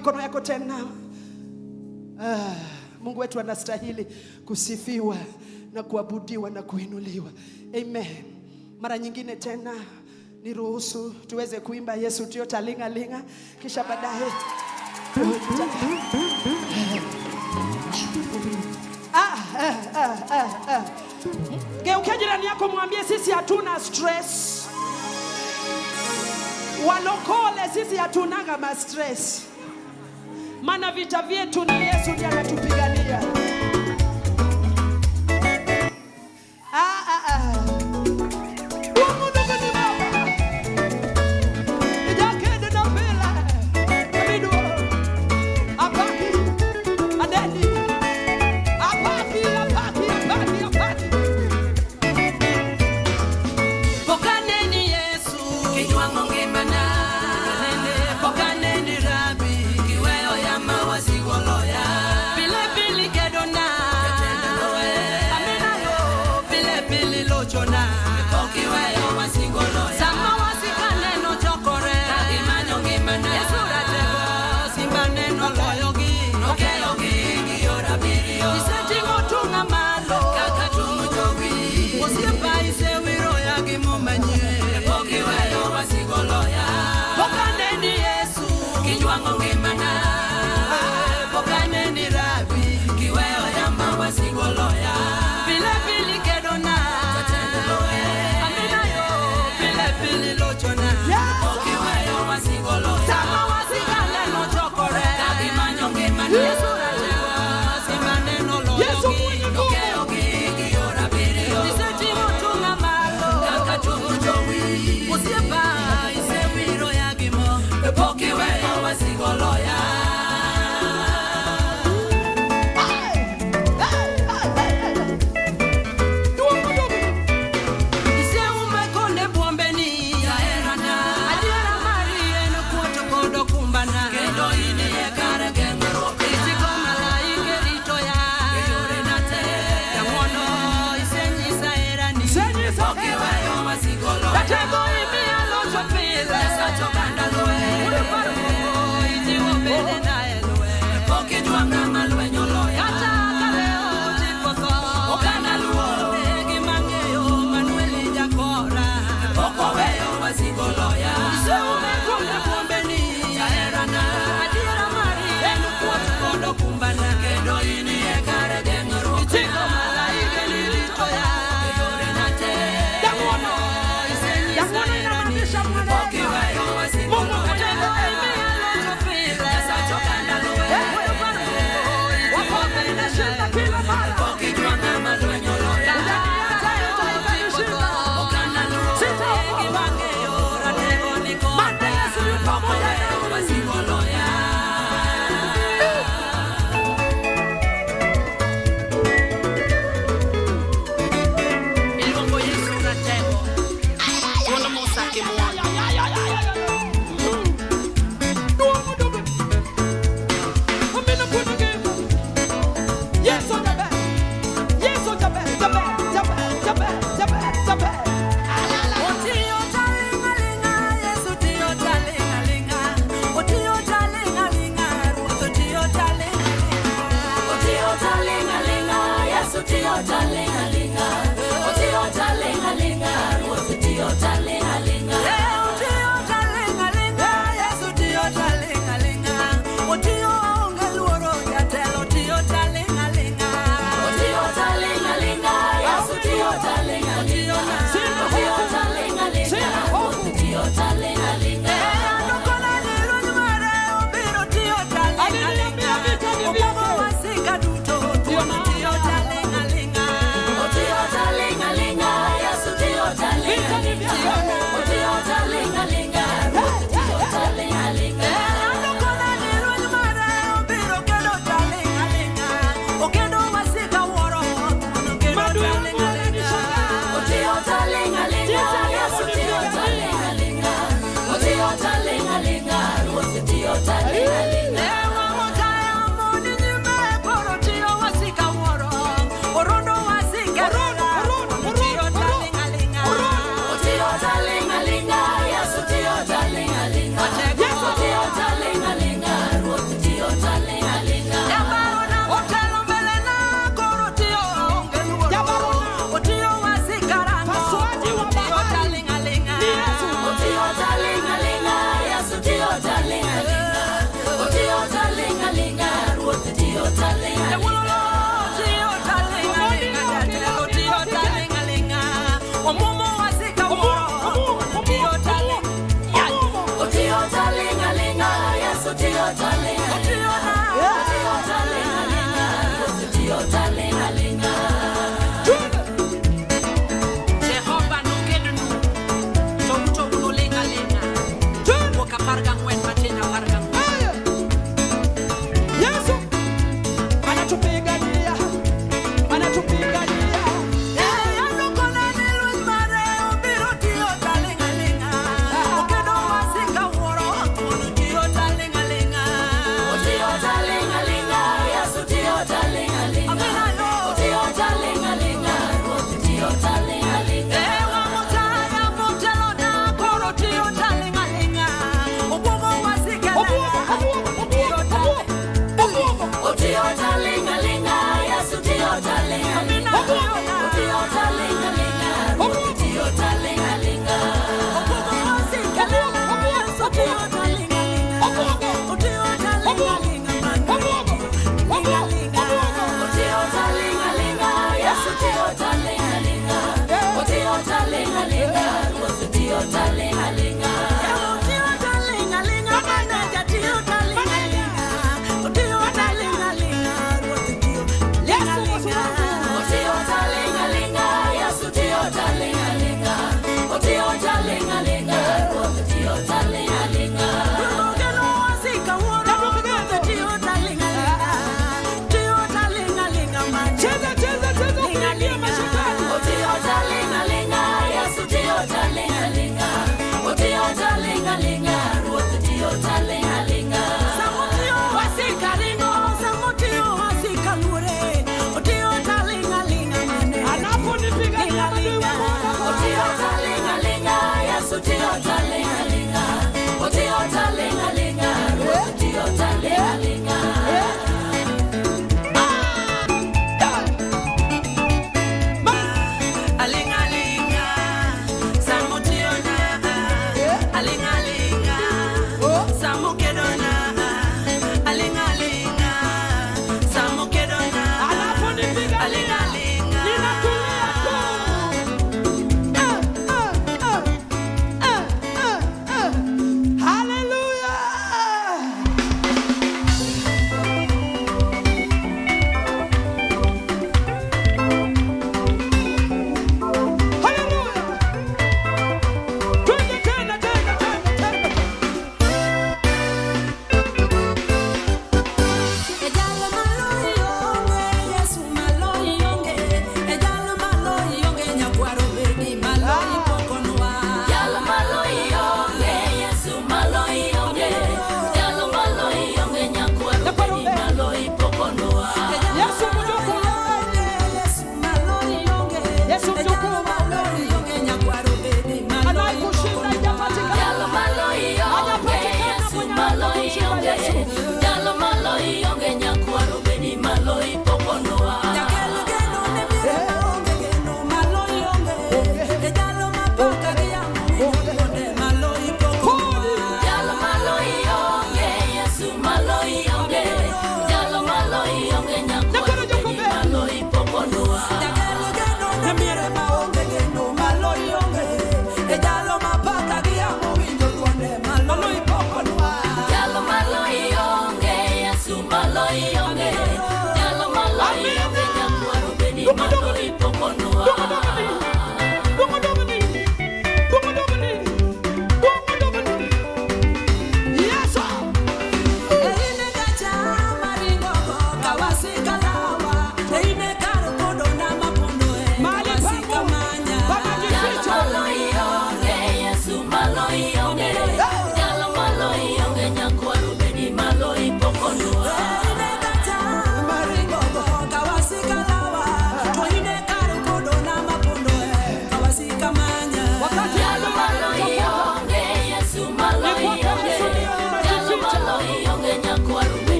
Mikono yako tena. Mungu wetu anastahili kusifiwa na kuabudiwa na kuinuliwa. Amen. Mara nyingine tena niruhusu tuweze kuimba Yesu tio talinga linga, kisha baadaye geukia jirani yako mwambie sisi hatuna stress. Walokole sisi hatunanga ma stress. Maana vita vyetu ni Yesu ndiye anatupigania. Lawyer.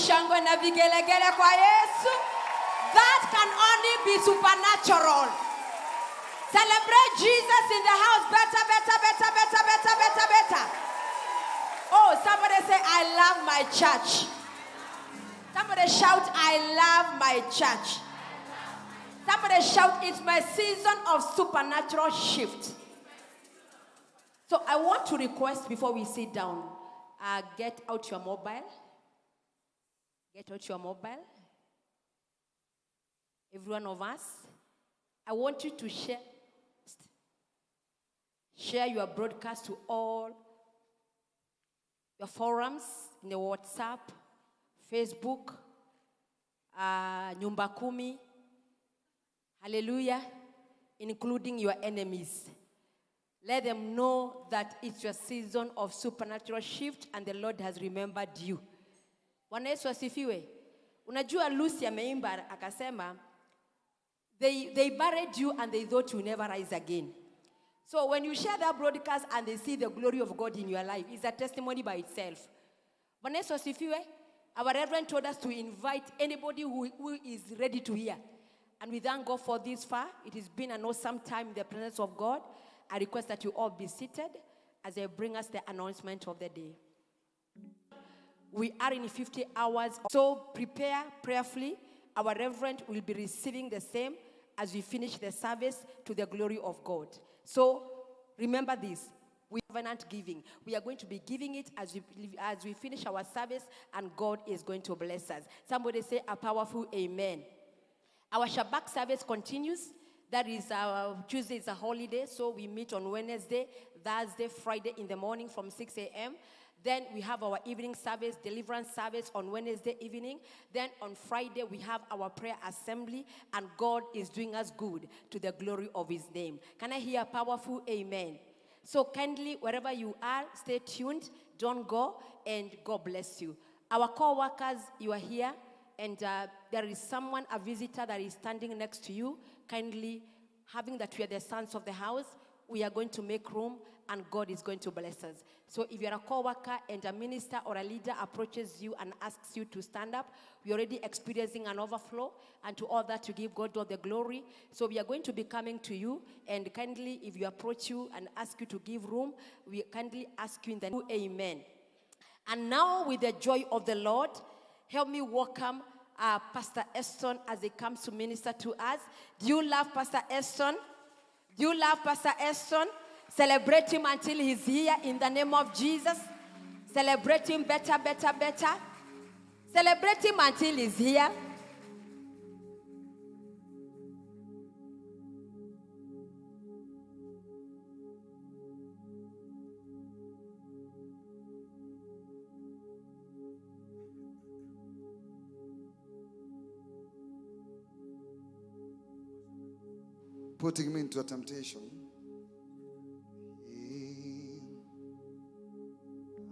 shangwe na vigelegele kwa Yesu. That can only be supernatural. Celebrate Jesus in the house. Better. Oh, somebody say, I love my church. Somebody shout, I love my church. Somebody shout, it's my season of supernatural shift. So I want to request before we sit down, get out your mobile. Get out your mobile. Every one of us. I want you to share your broadcast to all your forums, in the WhatsApp, Facebook, Nyumba Kumi, hallelujah, including your enemies. Let them know that it's your season of supernatural shift and the Lord has remembered you. Bwana Yesu asifiwe. Unajua Lucy ameimba akasema, they buried you and they thought you never rise again. So when you share that broadcast and they see the glory of God in your life, it's a testimony by itself. Bwana Yesu asifiwe. Our Reverend told us to invite anybody who is ready to hear. And we thank God for this far. It has been an awesome time in the presence of God. I request that you all be seated as I bring us the announcement of the day. We are in 50 hours, so prepare prayerfully. Our Reverend will be receiving the same as we finish the service to the glory of God. So remember this. We covenant giving. We are going to be giving it as we finish our service, and God is going to bless us. Somebody say a powerful amen. Our Shabbat service continues. That is, Tuesday is a holiday, so we meet on Wednesday, Thursday, Friday in the morning from 6 a.m. Then we have our evening service, deliverance service on Wednesday evening. Then on Friday, we have our prayer assembly, and God is doing us good to the glory of his name. Can I hear a powerful amen? So kindly, wherever you are, stay tuned, don't go, and God bless you. Our co-workers, you are here, and there is someone, a visitor that is standing next to you. Kindly, having that we are the sons of the house, we are going to make room, and God is going to bless us. So if you're a co-worker and a minister or a leader approaches you and asks you to stand up, we're already experiencing an overflow, and to all that to give God all the glory. So we are going to be coming to you, and kindly, if you approach you and ask you to give room, we kindly ask you in the name, amen. And now with the joy of the Lord, help me welcome Pastor Eston as he comes to minister to us. Do you love Pastor Eston? Do you love Pastor Eston? Celebrate him until he's here in the name of Jesus. Celebrate him better. Celebrate him until he's here. Putting me into a temptation.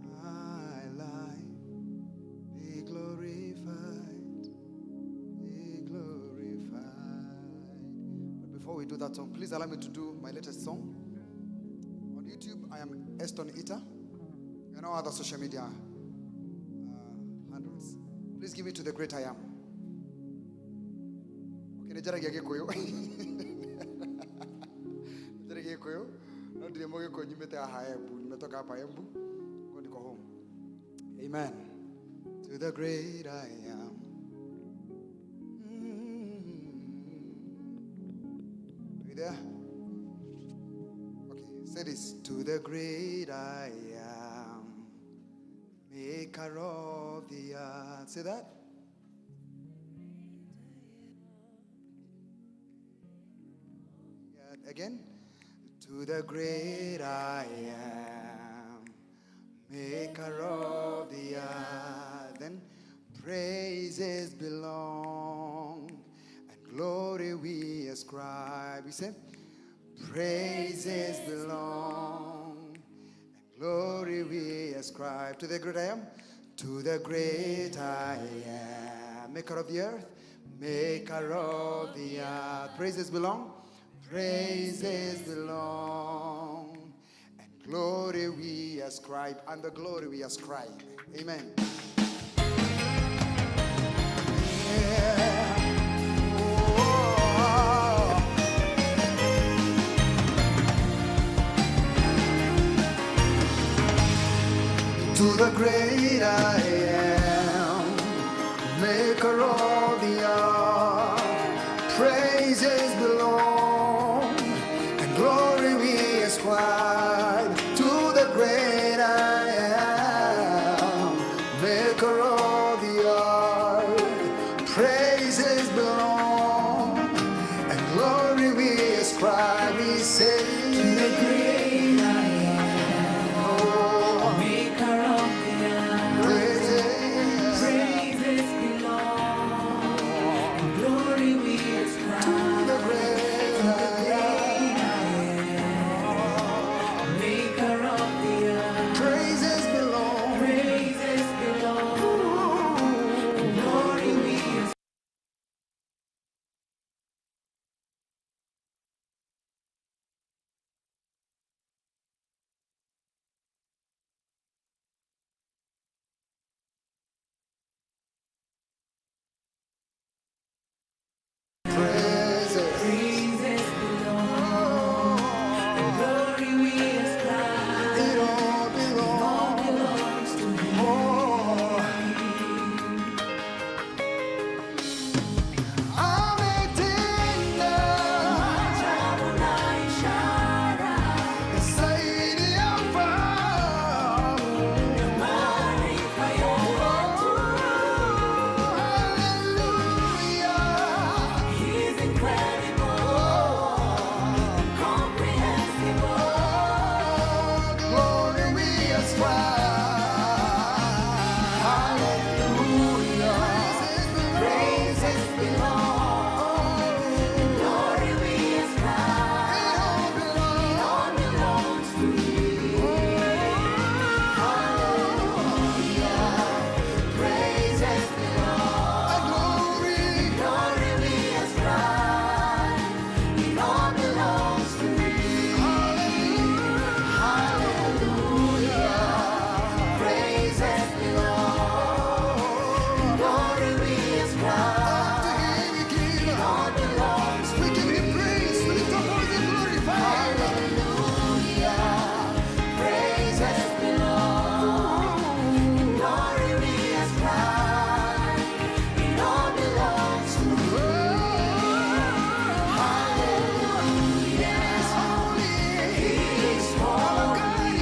My life be glorified, be glorified. But before we do that song, please allow me to do my latest song. On YouTube, I am Eston Ita, and all other social media handles. Please give me to the great I am. Okay, amen. To the great I am. Are you there? Okay, say this. To the great I am, maker of the earth. Say that. Yeah, again. To the great I am, maker of the earth, then praises belong, and glory we ascribe. We say, praises belong, and glory we ascribe. To the great I am, to the great I am, maker of the earth, maker of the earth. Praises belong. Praises belong, and glory we ascribe, and the glory we ascribe. Amen. To the great I am, maker of the earth, praises belong, and glory we ascribe. To the great I am, maker of the earth, praises belong, and glory we ascribe. We say, to the great I am, oh, Maker of the earth, praises. praises belong, and glory we ascribe. To the great I am, Maker of the earth, praises belong. praises belong, and glory we ascribe. Praises. Praises belong, and glory we ascribe. It all belongs. Belongs to Him. Oh, I'm a tender. Saidi Alpha. Hallelujah. He's incredible, comprehensible. Glory we ascribe. Hallelujah. Praises belong. Glory we ascribe. It all belongs. Belongs to Praises belong. Glory. glory we ascribe. It all belongs to Hallelujah. Praises belong. Glory we ascribe. To Him we give. All belongs We give Him praise. We lift up voice and glorify Him. Hallelujah. Praises belong. Glory we ascribe. It all belongs to Hallelujah. He is holy.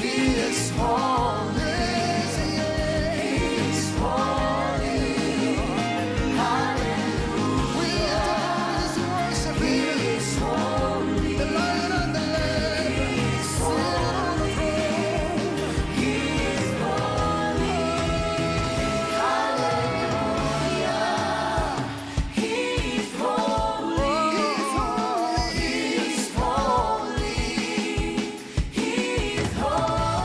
He is holy. He is holy. Hallelujah. We lift up voice to worship He Him. is holy. The Lion and the Lamb. He is holy. He is holy. Hallelujah. He is holy. He is holy. He is holy.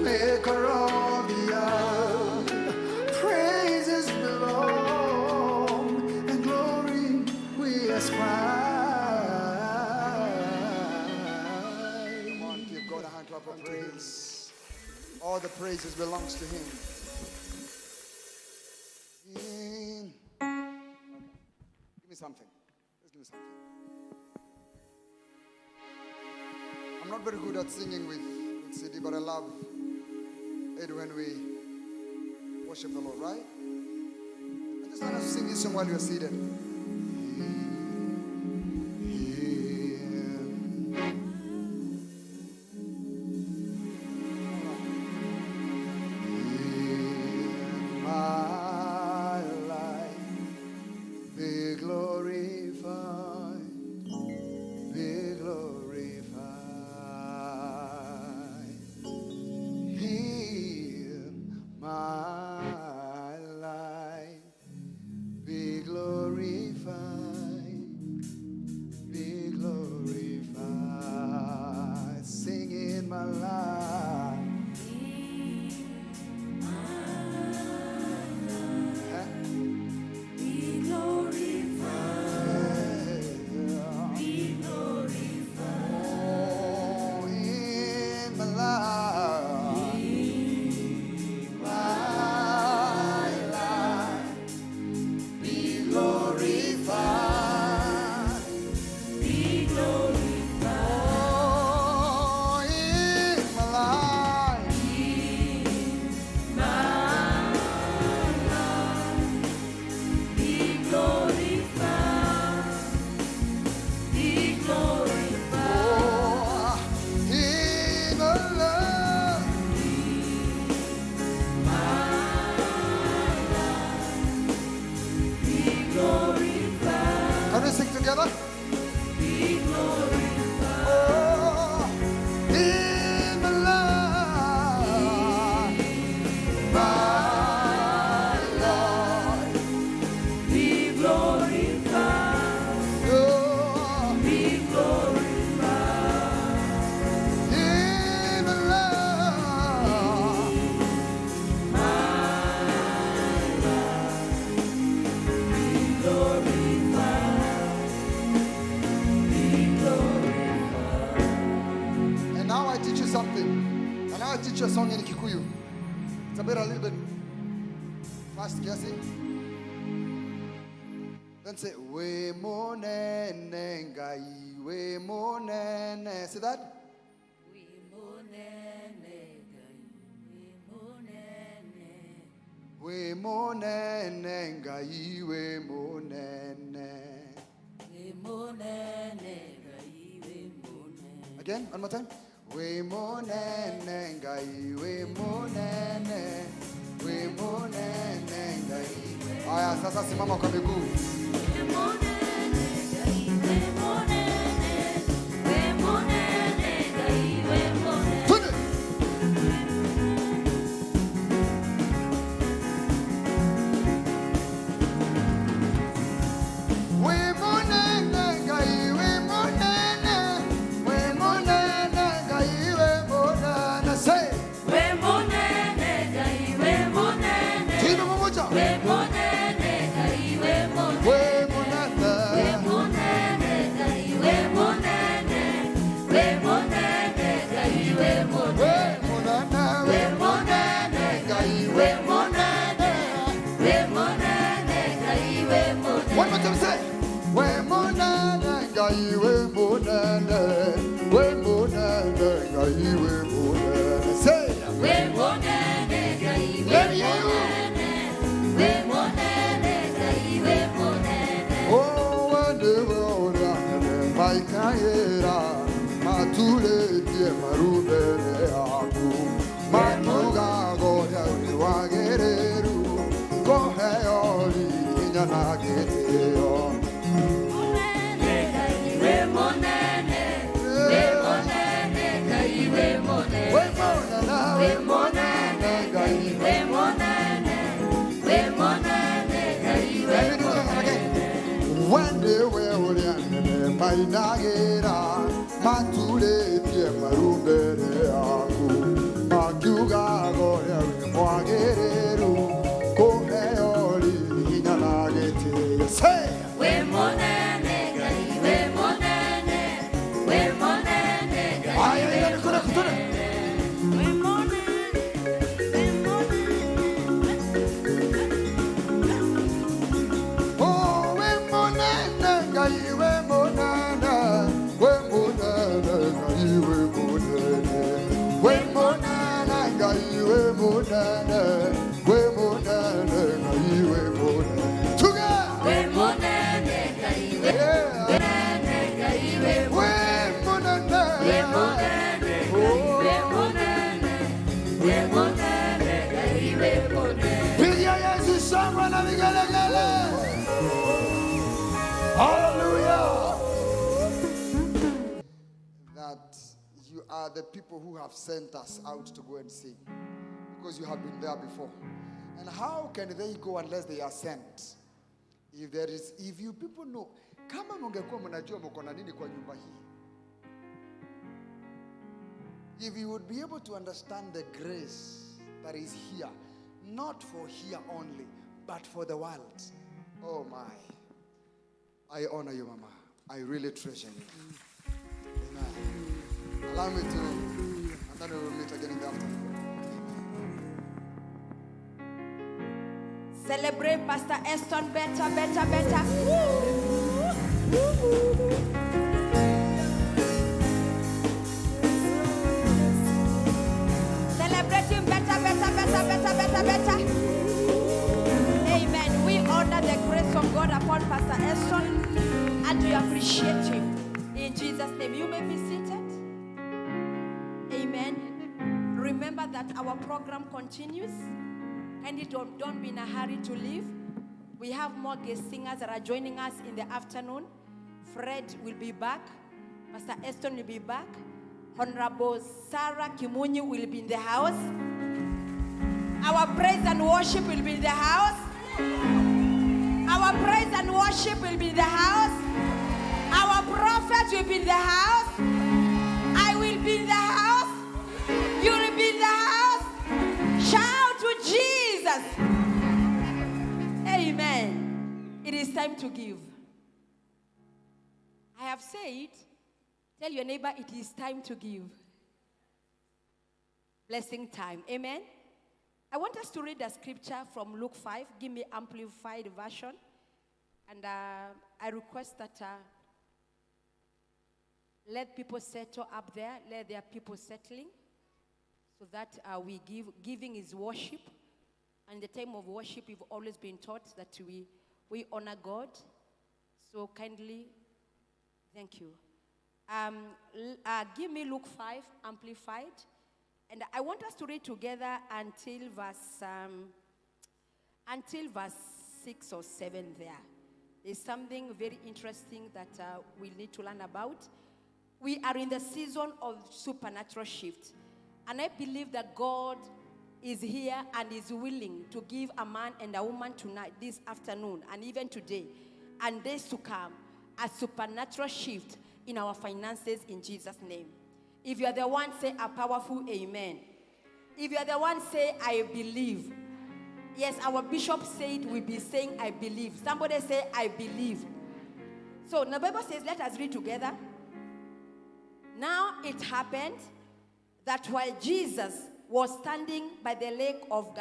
Maker of the earth, praises belong, and glory we ascribe. Come on, give God a hand clap of praise. All the praises belongs to Him. Give me something. Let's give me something. I'm not very good at singing with CD, but I love it when we worship the Lord, right? I just want us to sing this song while you're seated. My life be glorified, be glorified. Hear my life be glorified, be glorified. Sing in my life. Can we sing together? Be glorified. Oh, in my life, my Lord, be glorified. Oh, be glorified. In my life, be glorified. And now I teach you something. And now I teach you a song in Kikuyu. It's a little bit fast, Cassie. Then say, we monene ngai, we monene. See that? We monene ngai, we monene. Again, one more time. We monene ngai, we monene, we monene ngai. Aya, sasa simama kwa miguu. Twende. We monene ngai, we monene, we monene ngai, we monene. Say. Tino mmoja. We monene. We monene, ngai, we monene. One more time, say. We monene ngai, we monene, we monene ngai, we monene. Say. Let me hear you. Oh, when the world is my career, matule tie marubere aku, matuga goya wagereru, kohe oli nyana geteo. When the world is my nagera, matule tie marubere aku, matuga goya wagereru, kohe oli nyana geteo. Say. We monana, we monana, we monana. Hallelujah. That you are the people who have sent us out to go and sing, because you have been there before. And how can they go unless they are sent? If you people know, kama mungekuwa mnajua mko na nini kwa nyumba hii. If you would be able to understand the grace that is here, not for here only, but for the world. Oh my. I honor you, Mama. I really treasure you. Amen. Allow me to, and then we will meet again in the afternoon. Celebrate Pastor Eston better. Celebrate him better. Amen. We honor the grace of God upon Pastor Eston and we appreciate him. In Jesus' name, you may be seated. Amen. Remember that our program continues. And don't be in a hurry to leave. We have more guest singers that are joining us in the afternoon. Fred will be back. Pastor Eston will be back. Honorable Sarah Kimunyu will be in the house. Our praise and worship will be in the house. Our praise and worship will be in the house. Our prophet will be in the house. I will be in the house. You will be in the house. Shout to Jesus. Amen. It is time to give. I have said, tell your neighbor it is time to give. Blessing time. Amen. I want us to read a scripture from Luke 5. Give me amplified version. And I request that let people settle up there. Let their people settling. So that we give. Giving is worship. And the time of worship, we've always been taught that we honor God. So kindly, thank you. Give me Luke 5, amplified. And I want us to read together until verse 6 or 7 there. There's something very interesting that we need to learn about. We are in the season of supernatural shift. And I believe that God is here and is willing to give a man and a woman tonight, this afternoon, and even today, and days to come, a supernatural shift in our finances in Jesus' name. If you are the one, say a powerful amen. If you are the one, say I believe. Yes, our bishop said we'll be saying I believe. Somebody say I believe. So the Bible says, let us read together. Now it happened that while Jesus was standing by the lake of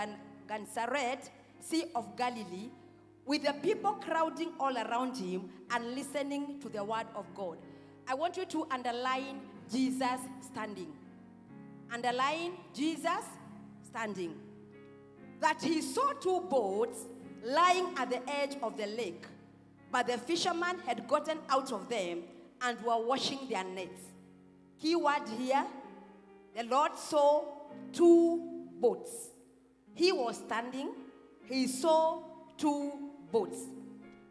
Gennesaret, Sea of Galilee, with the people crowding all around him and listening to the word of God. I want you to underline Jesus standing. Underline Jesus standing. That he saw 2 boats lying at the edge of the lake, but the fishermen had gotten out of them and were washing their nets. Key word here, the Lord saw 2 boats. He was standing, he saw 2 boats.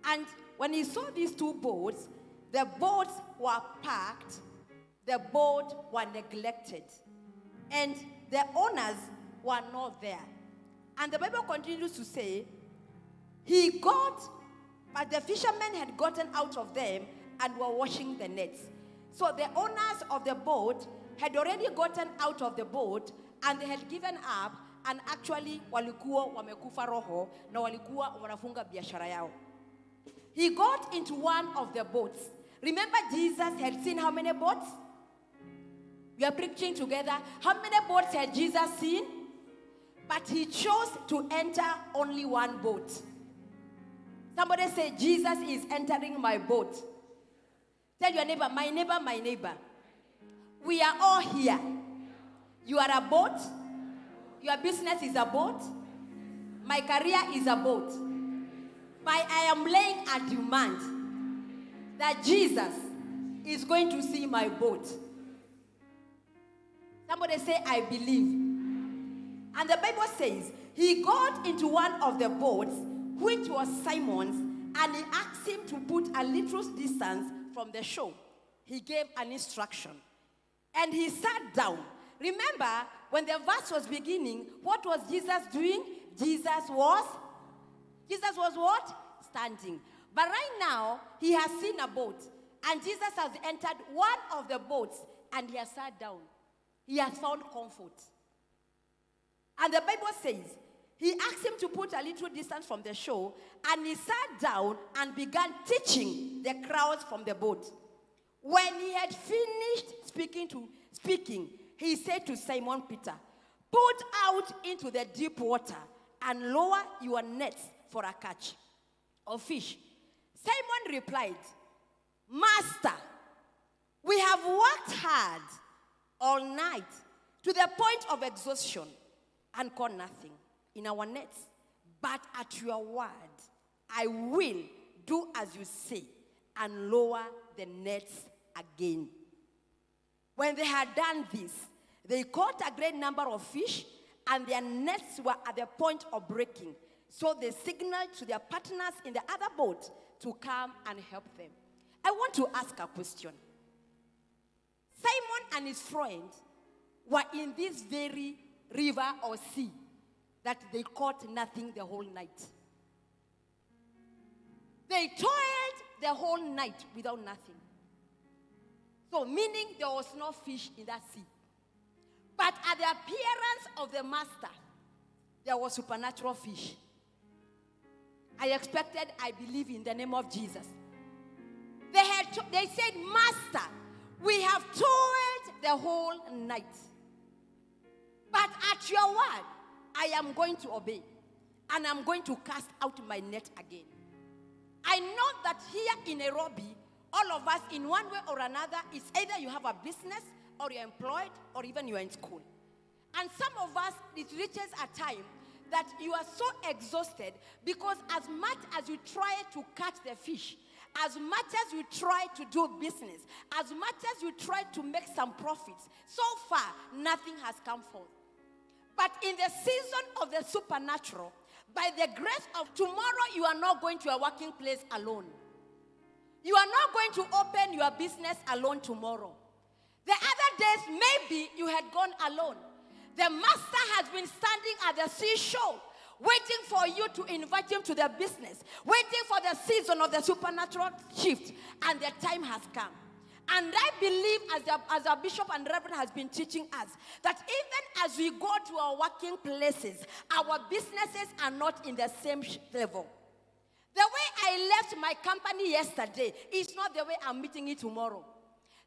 And when he saw these 2 boats, the boats were parked, the boats were neglected, and the owners were not there. And the Bible continues to say, but the fishermen had gotten out of them and were washing the nets. So the owners of the boat had already gotten out of the boat and they had given up, and actually walikuwa wamekufa roho na walikuwa wanafunga biashara yao. He got into one of the boats. Remember, Jesus had seen how many boats? We are preaching together. How many boats had Jesus seen? But he chose to enter only one boat. Somebody say, Jesus is entering my boat. Tell your neighbor, my neighbor, my neighbor. We are all here. You are a boat. Your business is a boat. My career is a boat. But I am laying a demand that Jesus is going to see my boat. Somebody say, I believe. And the Bible says, he got into one of the boats, which was Simon's, and he asked him to put a little distance from the shore. He gave an instruction. And he sat down. Remember, when the verse was beginning, what was Jesus doing? Jesus was what? Standing. But right now, he has seen a boat. And Jesus has entered one of the boats, and he has sat down. He has found comfort. And the Bible says, he asked him to put a little distance from the shore, and he sat down and began teaching the crowds from the boat. When he had finished speaking, he said to Simon Peter, put out into the deep water and lower your nets for a catch of fish. Simon replied, Master, we have worked hard all night to the point of exhaustion and caught nothing in our nets. But at your word, I will do as you say and lower the nets again. When they had done this, they caught a great number of fish, and their nets were at the point of breaking. So they signaled to their partners in the other boat to come and help them. I want to ask a question. Simon and his friend were in this very river or sea that they caught nothing the whole night. They toiled the whole night without nothing. So meaning there was no fish in that sea. But at the appearance of the master, there was supernatural fish. I expected, I believe in the name of Jesus. They said, Master, we have toiled the whole night. But at your word, I am going to obey. And I'm going to cast out my net again. I know that here in Nairobi, all of us in one way or another, is either you have a business, or you're employed, or even you're in school. And some of us, it reaches a time that you are so exhausted because as much as you try to catch the fish, as much as you try to do business, as much as you try to make some profits, so far, nothing has come forth. But in the season of the supernatural, by the grace of tomorrow, you are not going to a working place alone. You are not going to open your business alone tomorrow. The other days, maybe you had gone alone. The master has been standing at the seashore, waiting for you to invite him to the business, waiting for the season of the supernatural shift, and the time has come. And I believe, as our bishop and reverend has been teaching us, that even as we go to our working places, our businesses are not in the same level. The way I left my company yesterday is not the way I'm meeting it tomorrow.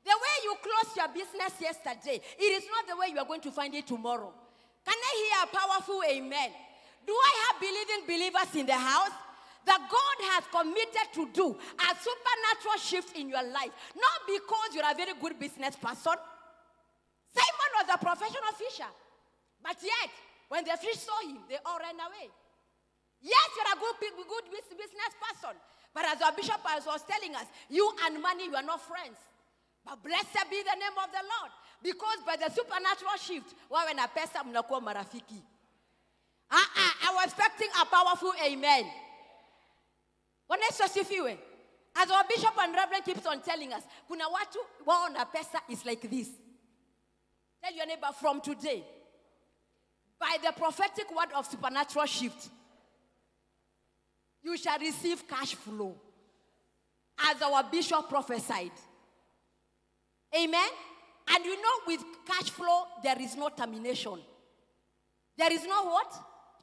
The way you closed your business yesterday, it is not the way you are going to find it tomorrow. Can I hear a powerful amen? Do I have believing believers in the house? That God has committed to do a supernatural shift in your life. Not because you're a very good business person. Simon was a professional fisher. But yet, when the fish saw him, they all ran away. Yes, you're a good business person. But as our bishop was telling us, you and money, you are not friends. But blessed be the name of the Lord. Because by the supernatural shift, when a person mnakuwa marafiki. I was expecting a powerful amen. As our bishop and reverend keeps on telling us, kuna watu wao na pesa is like this. Tell your neighbor, from today, by the prophetic word of supernatural shift, you shall receive cash flow. As our bishop prophesied. Amen? And you know, with cash flow, there is no termination. There is no what?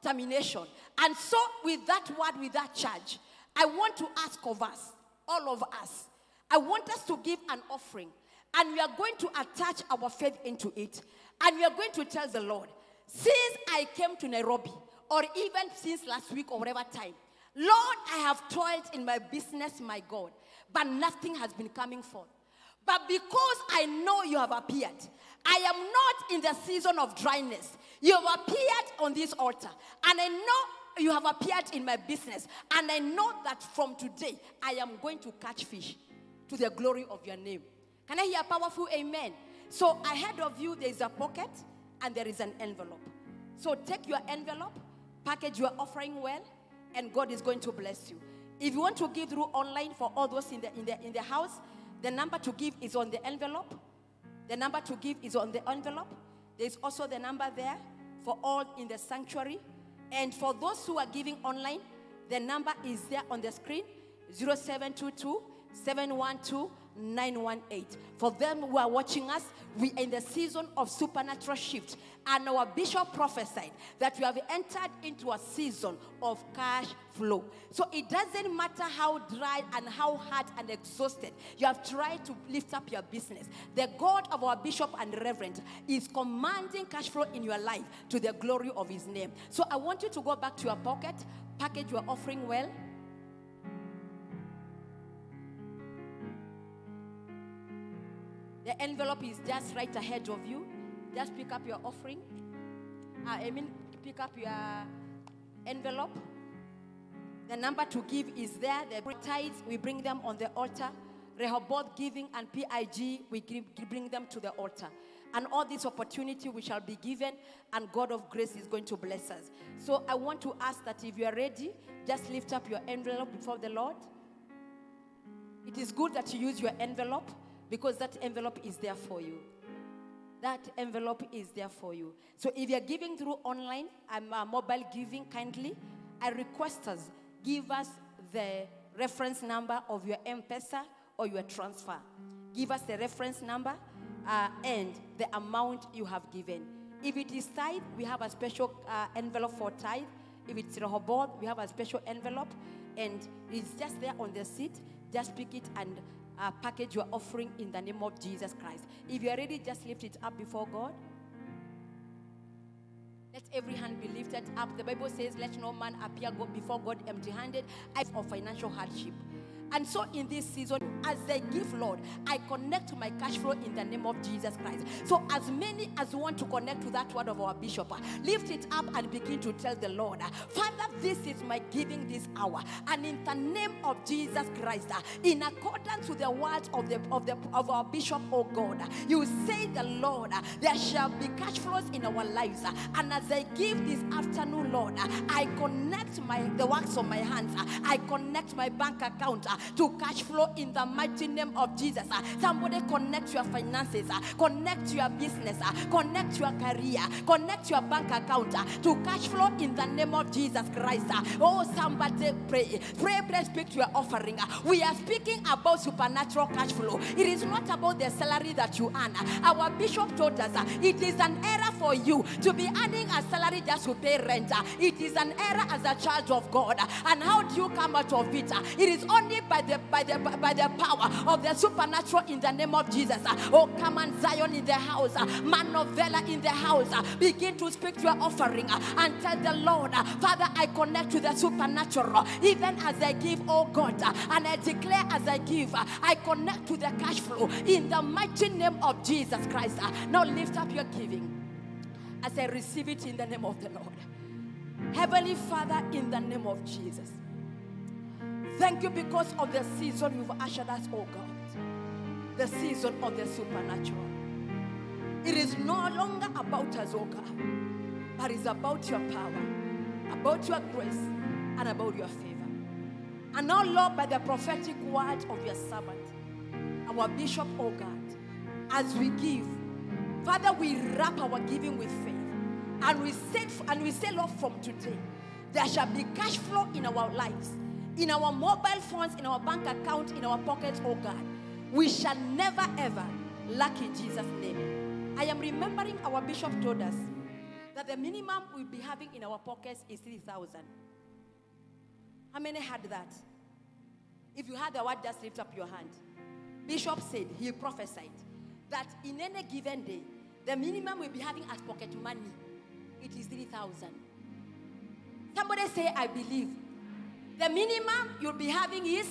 Termination. And so, with that word, with that charge, I want to ask of us, all of us, I want us to give an offering. And we are going to attach our faith into it. And we are going to tell the Lord, since I came to Nairobi, or even since last week or whatever time, Lord, I have toiled in my business, my God, but nothing has been coming forth. But because I know you have appeared, I am not in the season of dryness. You have appeared on this altar. And I know you have appeared in my business. And I know that from today, I am going to catch fish to the glory of your name. Can I hear a powerful amen? So ahead of you, there is a pocket and there is an envelope. So take your envelope, package your offering well, and God is going to bless you. If you want to give through online for all those in the house, the number to give is on the envelope. The number to give is on the envelope. There's also the number there for all in the sanctuary. And for those who are giving online, the number is there on the screen, 0722 712 918. For them who are watching us, we are in the season of supernatural shift. And our bishop prophesied that we have entered into a season of cash flow. So it doesn't matter how dry and how hard and exhausted you have tried to lift up your business. The God of our bishop and reverend is commanding cash flow in your life to the glory of his name. So I want you to go back to your pocket, package your offering well. The envelope is just right ahead of you. Just pick up your offering. Pick up your envelope. The number to give is there. The tithes, we bring them on the altar. Rehoboth giving and PIG, we bring them to the altar. And all this opportunity we shall be given, and God of grace is going to bless us. So I want to ask that if you are ready, just lift up your envelope before the Lord. It is good that you use your envelope, because that envelope is there for you. That envelope is there for you. So if you're giving through online, mobile giving, kindly, I request us, give us the reference number of your Mpesa or your transfer. Give us the reference number and the amount you have given. If it is tithe, we have a special envelope for tithe. If it's Rehoboth, we have a special envelope. And it's just there on the seat. Just pick it and package your offering in the name of Jesus Christ. If you are ready, just lift it up before God. Let every hand be lifted up. The Bible says, let no man appear before God empty-handed, of financial hardship. And so in this season, as I give, Lord, I connect to my cash flow in the name of Jesus Christ. So as many as want to connect to that word of our bishop, lift it up and begin to tell the Lord, Father, this is my giving this hour. And in the name of Jesus Christ, in accordance to the words of our bishop, oh God, you say, the Lord, there shall be cash flows in our lives. And as I give this afternoon, Lord, I connect the works of my hands. I connect my bank account to cash flow in the mighty name of Jesus. Somebody connect your finances, connect your business, connect your career, connect your bank account to cash flow in the name of Jesus Christ. Oh, somebody pray, speak to your offering. We are speaking about supernatural cash flow. It is not about the salary that you earn. Our bishop told us it is an error for you to be earning a salary just to pay rent. It is an error as a child of God. And how do you come out of it? It is only by the power of the supernatural in the name of Jesus. Oh, come on, Zion in the house, Manovella in the house. Begin to speak to your offering and tell the Lord, Father, I connect to the supernatural even as I give, oh God, and I declare as I give, I connect to the cash flow in the mighty name of Jesus Christ. Now lift up your giving as I receive it in the name of the Lord. Heavenly Father, in the name of Jesus, thank you because of the season you've ushered us, oh God. The season of the supernatural. It is no longer about us, oh God, but it's about your power, about your grace, and about your favor. And now, Lord, by the prophetic word of your servant, our bishop, oh God, as we give, Father, we wrap our giving with faith. And we say, Lord, from today, there shall be cash flow in our lives, in our mobile phones, in our bank account, in our pockets, oh God. We shall never ever lack in Jesus' name. I am remembering our bishop told us that the minimum we'll be having in our pockets is 3,000. How many had that? If you had the word, just lift up your hand. Bishop said, he prophesied, that in any given day, the minimum we'll be having as pocket money, it is 3,000. Somebody say, I believe. The minimum you'll be having is.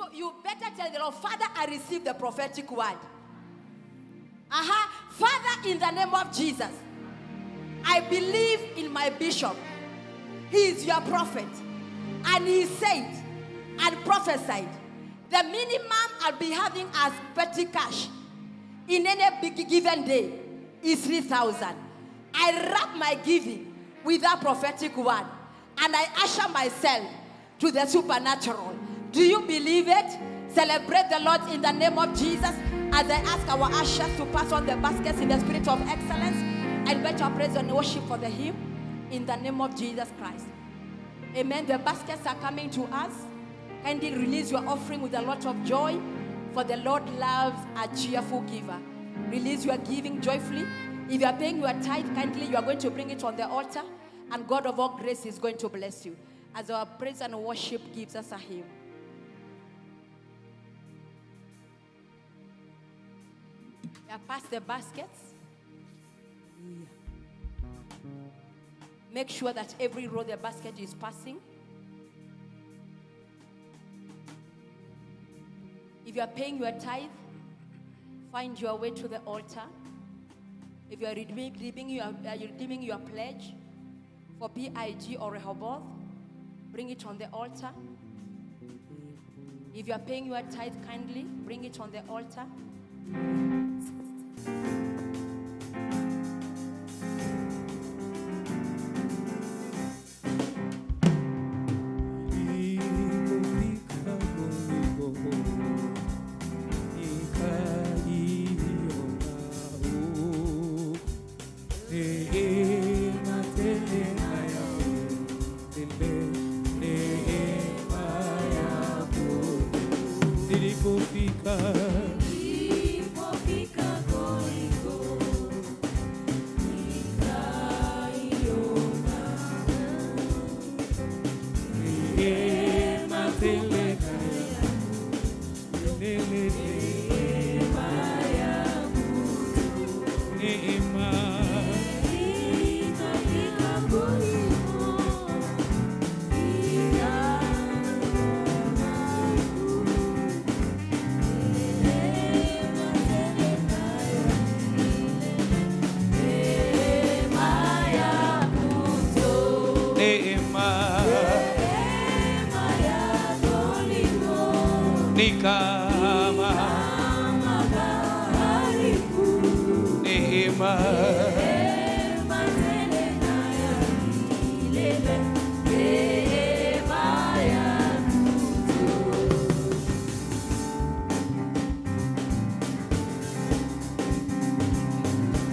So you better tell the Lord, Father, I receive the prophetic word. Father, in the name of Jesus, I believe in my bishop. He is your prophet. And he said and prophesied, the minimum I'll be having as petty cash in any big given day is 3,000. I wrap my giving with that prophetic word, and I usher myself to the supernatural. Do you believe it? Celebrate the Lord in the name of Jesus. As I ask our ushers to pass on the baskets in the spirit of excellence, I invite our praise and worship for the hymn in the name of Jesus Christ. Amen. The baskets are coming to us. Kindly release your offering with a lot of joy, for the Lord loves a cheerful giver. Release your giving joyfully. If you are paying your tithe, kindly you are going to bring it on the altar, and God of all grace is going to bless you as our praise and worship gives us a hymn. Pass the baskets. Make sure that every row the basket is passing. If you are paying your tithe, find your way to the altar. If you are redeeming your pledge for PIG or Rehoboth, bring it on the altar. If you are paying your tithe, kindly bring it on the altar.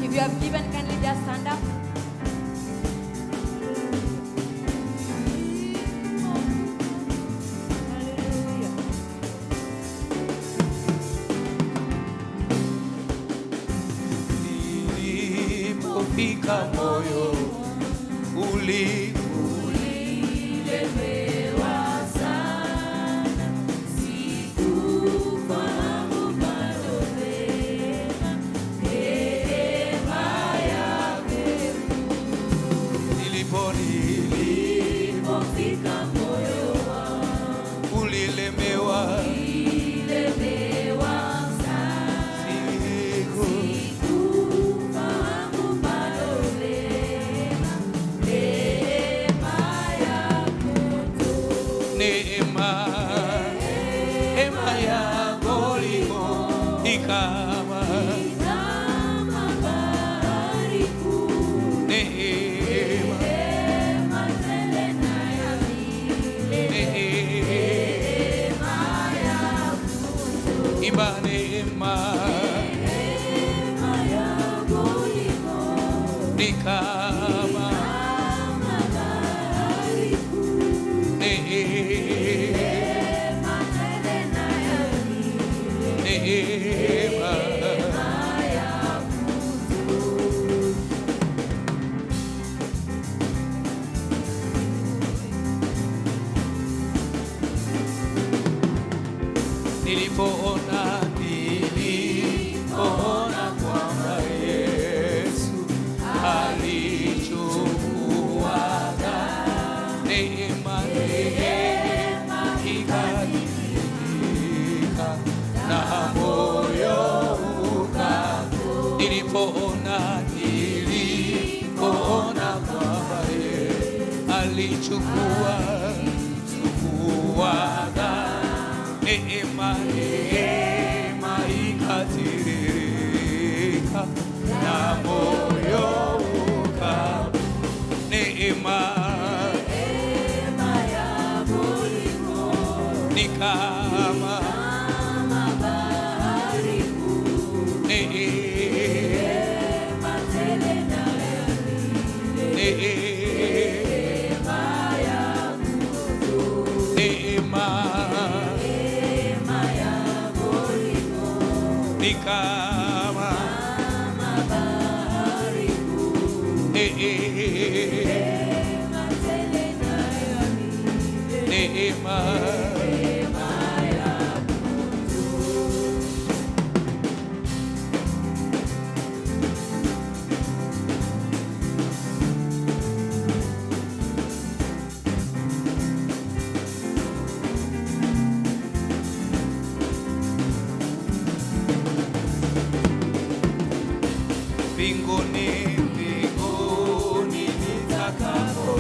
If you have given, kindly just stand up. Nilipofika moyo ulilemewa sana, sikufahamu bado vema neema yake. Nilipofika moyo wangu ulilemewa sana, sikufahamu bado vema neema yako tu. Neema yako liko ni kama bahari kuu. Neema tele na ya milele. Neema yako tu. Imba neema yako liko ni kama bahari kuu. Neema tele na ya milele. Neema yako tu. Nilipoona kwamba Yesu alichukua neema ikanifikia. alichukua neema ikatiririka na moyo ukawa neema ya kuliko ni kama bahari kuu neema tele na neema ya kuliko neema ya kuliko ni kama bahari kuu neema tele na neema ya mbinguni nitakapo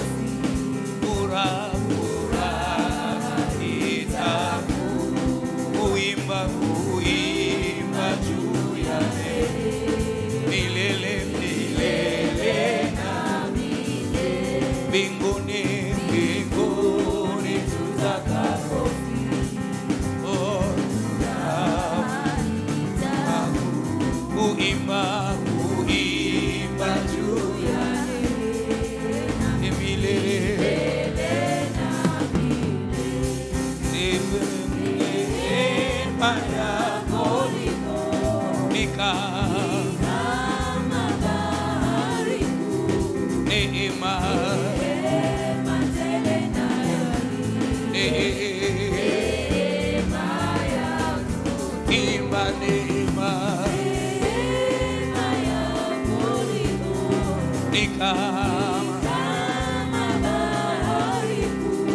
furaha itakuimba juu ya milele na milele mbinguni tutakapo kuimba juu ya milele na milele neema yako ni kama bahari kuu neema tele na neema yako imba neema ni kama bahari kuu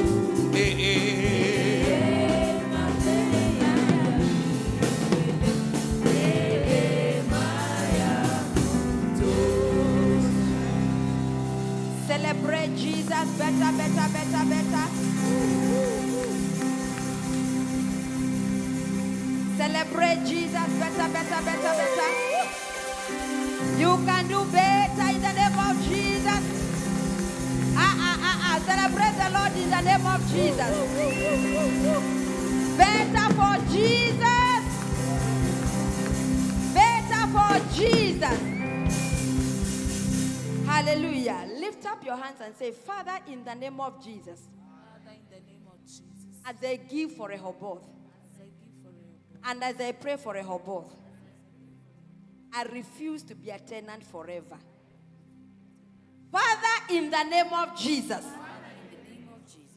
neema tele neema yako. Celebrate Jesus better. Celebrate Jesus better. You can do better in the name of Jesus. Celebrate the Lord in the name of Jesus. Better for Jesus. Better for Jesus. Hallelujah. Lift up your hands and say, Father, in the name of Jesus. Father, in the name of Jesus. As I give for Rehoboth. And as I pray for Rehoboth, I refuse to be a tenant forever. Father, in the name of Jesus,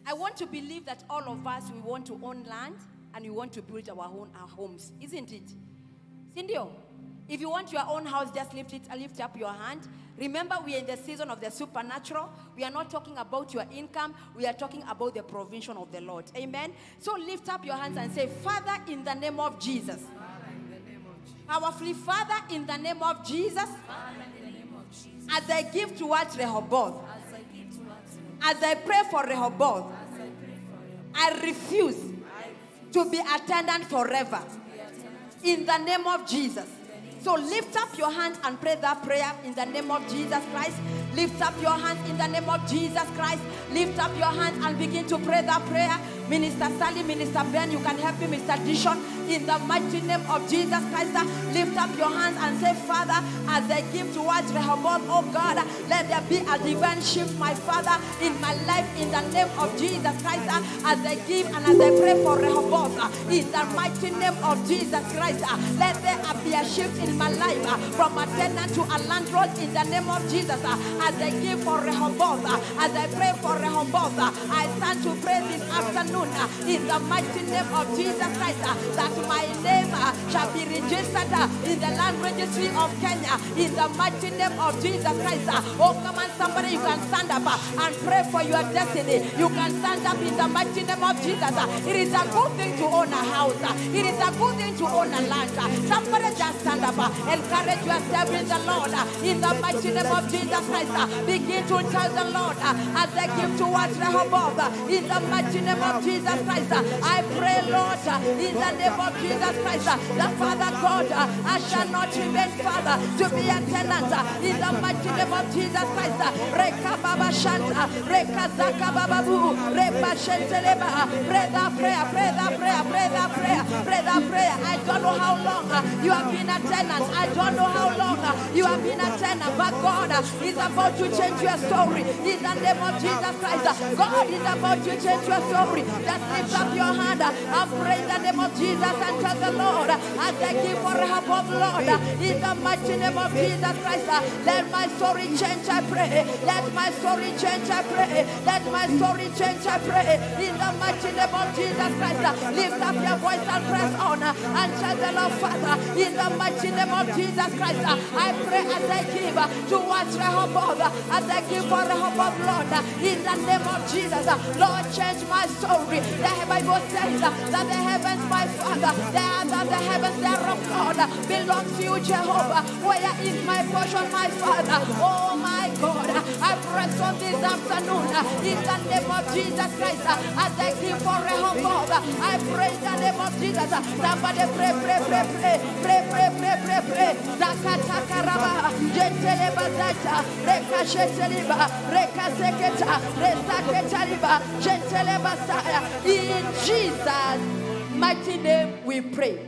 I want to believe that all of us, we want to own land and we want to build our homes. Isn't it? Sindio, if you want your own house, just lift up your hand. Remember, we are in the season of the supernatural. We are not talking about your income. We are talking about the provision of the Lord. Amen. So lift up your hands and say, Father, in the name of Jesus. Powerfully, Father, in the name of Jesus. As I give towards Rehoboth. As I pray for Rehoboth. I refuse to be a tenant forever. In the name of Jesus. So lift up your hands and pray that prayer in the name of Jesus Christ. Lift up your hands in the name of Jesus Christ. Lift up your hands and begin to pray that prayer. Minister Sally, Minister Ben, you can help me, Mr. Dishon, in the mighty name of Jesus Christ. Lift up your hands and say, Father, as I give towards Rehoboth, oh God, let there be a divine shift, my Father, in my life, in the name of Jesus Christ. As I give and as I pray for Rehoboth, in the mighty name of Jesus Christ, let there be a shift in my life from a tenant to a landlord, in the name of Jesus. As I give for Rehoboth, as I pray for Rehoboth, I stand to pray this afternoon in the mighty name of Jesus Christ, that my name shall be registered in the land registry of Kenya in the mighty name of Jesus Christ. Oh, come on, somebody, you can stand up and pray for your destiny. You can stand up in the mighty name of Jesus. It is a good thing to own a house. It is a good thing to own a land. Somebody just stand up. Encourage yourself in the Lord. In the mighty name of Jesus Christ. Begin to tell the Lord as they give towards Rehoboth. In the mighty name of Jesus Christ. I pray, Lord, in the name of Jesus Christ, the Father God, I shall not remain, Father, to be a tenant. In the mighty name of Jesus Christ. Reka Baba Shanta, Reka Zaka Baba Bu, Reba Shenteleba. Pray that prayer, pray that prayer, pray that prayer, pray that prayer. I don't know how long you have been a tenant. I don't know how long you have been a tenant, but God is about to change your story. In the name of Jesus Christ, God is about to change your story. Just lift up your hand and pray in the name of Jesus and tell the Lord, I thank you for Rehoboth, Lord. In the mighty name of Jesus Christ, let my story change, I pray. Let my story change, I pray. Let my story change, I pray. In the mighty name of Jesus Christ, lift up your voice and press on and tell the Lord, Father, in the mighty name of Jesus Christ, I pray as I give towards Rehoboth, as I give for Rehoboth, Lord, in the name of Jesus, Lord, change my story. The Bible says that the heavens, my Father, the heavens thereof, Lord, belongs to you, Jehovah. Where is my portion, my Father? Oh my God, I press on this afternoon in the name of Jesus Christ as I give for Rehoboth. I pray in the name of Jesus. Somebody pray, pray, pray, pray, pray, pray, pray, pray, pray. Zakata karaba, jenteleba zata, reka sheteliba, reka seketa, resaketaliba, jenteleba saya. In Jesus' mighty name we pray.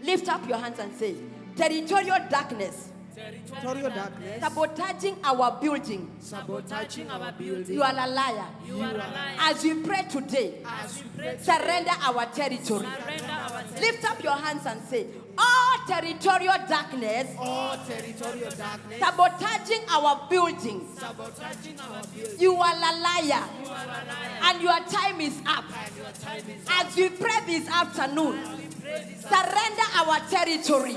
Lift up your hands and say, territorial darkness, Territorial darkness. sabotaging our building. Sabotaging our building. You are a liar. You are a liar. As we pray today, As we pray, surrender our territory. surrender our territory. Lift up your hands and say, all territorial darkness All territorial darkness. sabotaging our buildings. Sabotaging our building. You are a liar. You are a liar. And your time is up. And your time is As we pray this afternoon, surrender our territory.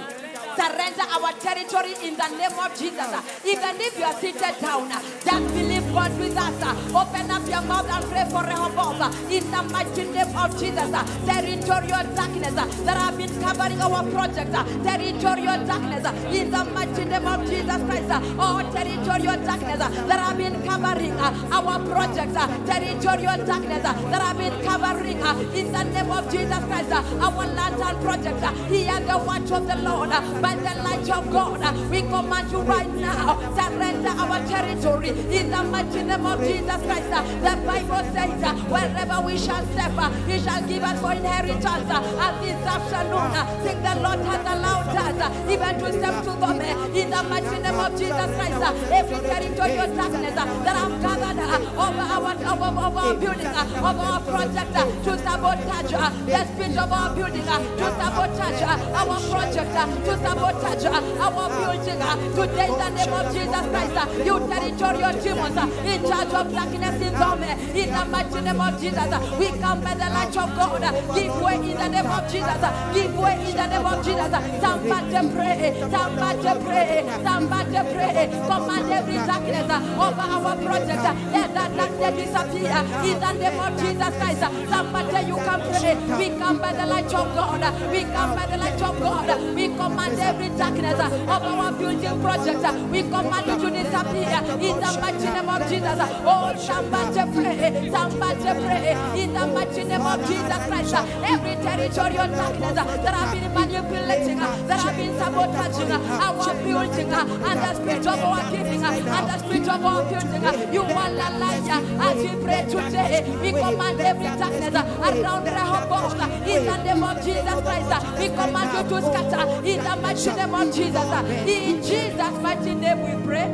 Surrender our territory in the name of Jesus. Even if you are seated down, just believe God with us. Open up your mouth and pray for Rehoboth in the mighty name of Jesus. Territorial darkness that have been covering our project. Territorial darkness in the mighty name of Jesus Christ. Oh, territorial darkness that have been covering our project. Territorial darkness that have been covering in the name of Jesus Christ. Our lantern project. Hear the watch of the Lord. By the light of God, we command you right now, surrender our territory in the mighty name of Jesus Christ. The Bible says, wherever we shall step, He shall give us for inheritance. And this afternoon, think the Lord has allowed us even to step to them in the mighty name of Jesus Christ. Every territorial darkness that have gathered over our building, over our project, to sabotage the speech of our building, to sabotage our project, to sabotage our building. Today, in the name of Jesus Christ, you territorial demons in charge of darkness in Zome, in the mighty name of Jesus, we come by the light of God. Give way in the name of Jesus. Give way in the name of Jesus. Somebody pray. Somebody pray. Somebody pray. Command every darkness over our project. Let that darkness disappear in the name of Jesus Christ. Somebody, you can pray. We come by the light of God. We come by the light of God. We command every darkness of our building project. We command you to disappear in the mighty name of Jesus. Oh, somebody pray. Somebody pray in the mighty name of Jesus Christ. Every territorial darkness that have been manipulating, that have been sabotaging our building and the spirit of our giving and the spirit of our building. You are a liar. As we pray today, we command every darkness around Rehoboth in the name of Jesus Christ. We command you to scatter in the mighty name of Jesus. In Jesus' mighty name we pray.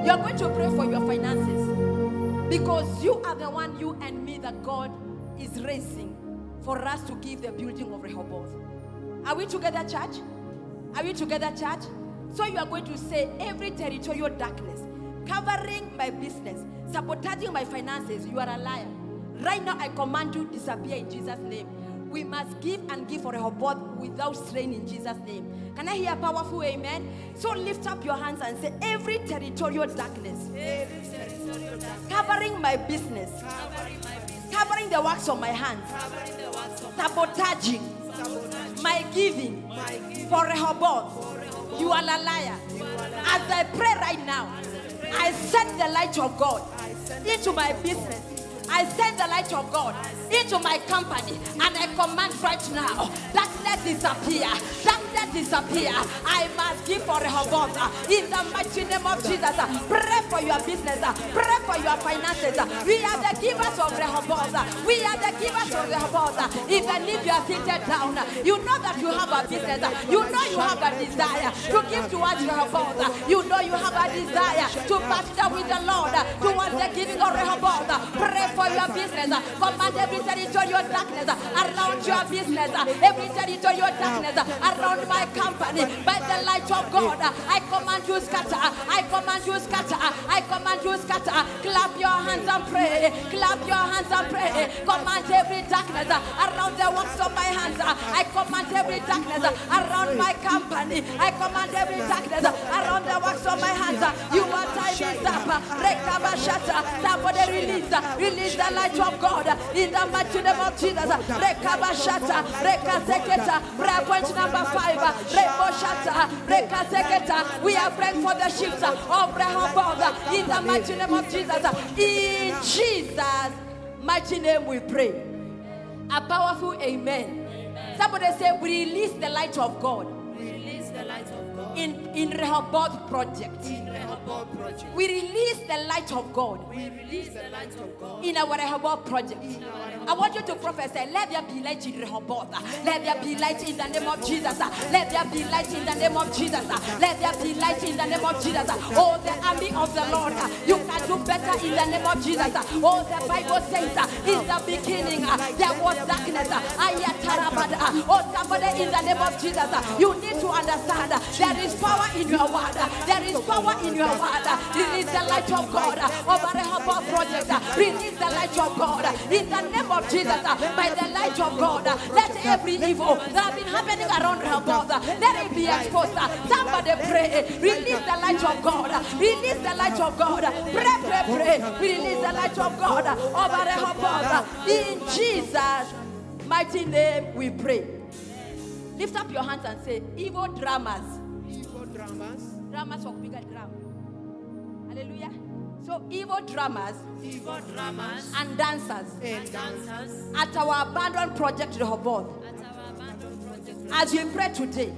You are going to pray for your finances because you are the one, you and me, that God is raising for us to give the building of Rehoboth. Are we together, church? Are we together, church? So you are going to say, every territorial darkness covering my business, sabotaging my finances, you are a liar. Right now, I command you to disappear in Jesus' name. We must give and give for Rehoboth without strain in Jesus' name. Can I hear a powerful amen? So lift up your hands and say, every territorial darkness covering my business, covering the works of my hands, sabotaging my giving for Rehoboth, you are a liar. As I pray right now, I send the light of God into my business. I send the light of God into my company, and I command right now, darkness disappear. Darkness disappear. I must give for Rehoboth in the mighty name of Jesus. Pray for your business. Pray for your finances. We are the givers of Rehoboth. We are the givers of Rehoboth. Even if you are seated down, you know that you have a business. You know you have a desire to give towards Rehoboth. You know you have a desire to partner with the Lord towards the giving of Rehoboth. Pray for your business. Command every territorial darkness around your business, every territorial darkness around my company. By the light of God, I command you scatter. I command you scatter. I command you scatter. Clap your hands and pray. Clap your hands and pray. Command every darkness around the works of my hands. I command every darkness around my company. I command every darkness around the works of my hands. Your time is up. Rekabashata. Somebody release the light of God in the mighty name of Jesus. Rekabashata. Rekaseketa. Prayer point number 5. Reboshata. Rekaseketa. We are praying for the shift of Rehoboth in the mighty name of Jesus. In Jesus' mighty name we pray. A powerful amen. Somebody say, we release the light of God. We release the light of God. In Rehoboth project. In Rehoboth project. We release the light of God. We release the light of God. In our Rehoboth project. I want you to prophesy, let there be light in Rehoboth. Let there be light in the name of Jesus. Let there be light in the name of Jesus. Let there be light in the name of Jesus. Oh, the army of the Lord, you can do better in the name of Jesus. Oh, the Bible says, in the beginning, there was darkness. Oh, somebody in the name of Jesus, you need to understand, there is power in your word. There is power in your word. Release the light of God over Rehoboth project. Release the light of God in the name of Jesus. By the light of God, let every evil that has been happening around Rehoboth, let it be exposed. Somebody pray. Release the light of God. Release the light of God. Pray. Release the light of God over Rehoboth. In Jesus' mighty name we pray. Lift up your hands and say, evil dramas. Evil dramas. Dramas for bigger drum. Hallelujah. So evil dramas and dancers at our abandoned project Rehoboth. As we pray today,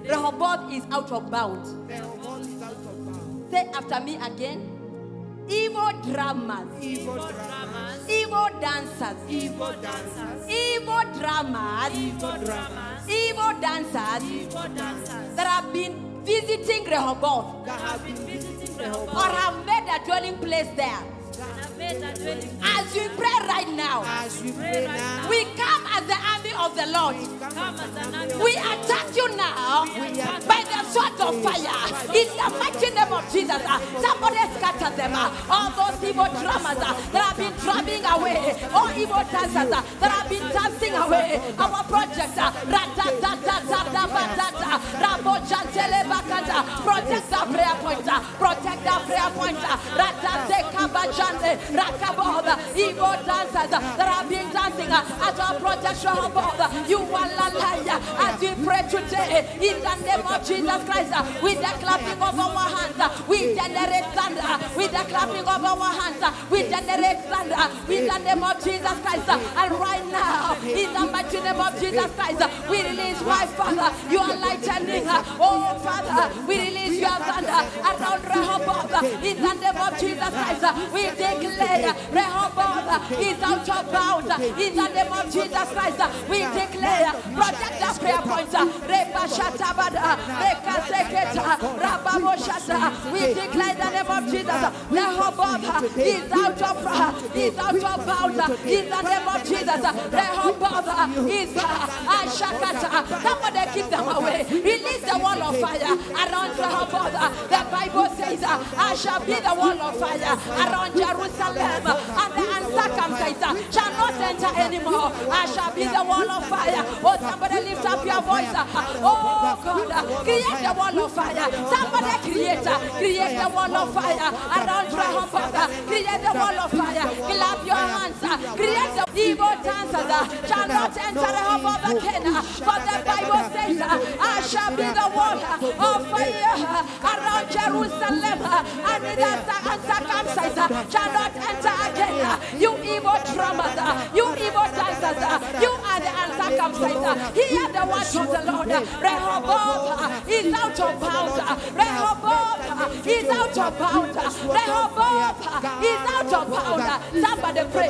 Rehoboth is out of bounds. Say after me again. Evil dramas, evil dancers, evil dramas, evil dancers that have been visiting Rehoboth or have made a dwelling place there. As we pray right now, we come as the army of the Lord. We attack you now by the sword of fire in the mighty name of Jesus. Somebody scatter them. All those evil dramas that have been drumming away, all evil dancers that have been dancing away our project. Protect the prayer point. Protect the prayer point. Evil dancers that have been dancing at our project Rehoboth, you are a liar. As we pray today in the name of Jesus Christ, with the clapping of our hands, we generate thunder. With the clapping of our hands, we generate thunder in the name of Jesus Christ. And right now, in the mighty name of Jesus Christ, we release my Father, your lightning. Oh Father, we release your thunder around Rehoboth in the name of Jesus Christ. We declare Rehoboth is out of bounds in the name of Jesus Christ. We declare, protect the prayer points. We declare the name of Jesus. Rehoboth is out of bounds in the name of Jesus. Rehoboth is somebody keep them away. Release the wall of fire around Rehoboth. The Bible says, I shall be the wall of fire around Jerusalem and the uncircumcised shall not enter anymore. I shall be the wall of fire. Oh, somebody lift up your voice. Oh God, create the wall of fire. Somebody create the wall of fire around Rehoboth. Create the wall of fire. Clap your hands. Create the evil dancers shall not enter Rehoboth again. For the Bible says, I shall be the wall of fire around Jerusalem, and the uncircumcised shall not enter again. You evil drummers, you evil dancers, you are the uncircumcised. Hear the word of the Lord. Rehoboth is out of bounds. Rehoboth is out of bounds. Rehoboth is out of bounds. Somebody pray.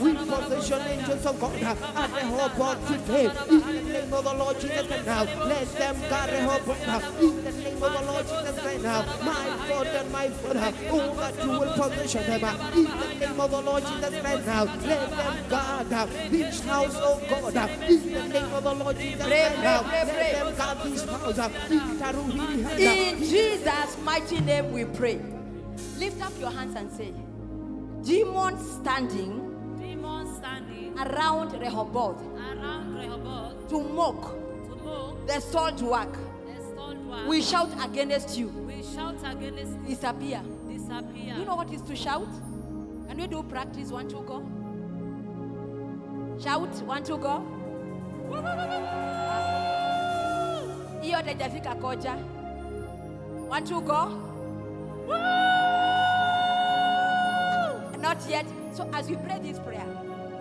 We position angels of God and Rehoboth today. In the name of the Lord Jesus Christ now, let them guard Rehoboth. In the name of the Lord Jesus Christ now, my God and my Father, oh that you will position them. In the name of the Lord Jesus Christ now, let them guard this house, oh God. In the name of the Lord Jesus Christ now, let them guard this house. In Jesus' mighty name we pray. Lift up your hands and say, demons standing around Rehoboth to mock the salt work. We shout against you. Disappear. You know what is to shout? Can we do practice? 1, 2, go. Shout 1, 2, go. Hiyo haijafika koja. 1, 2, go. Not yet. So as we pray this prayer,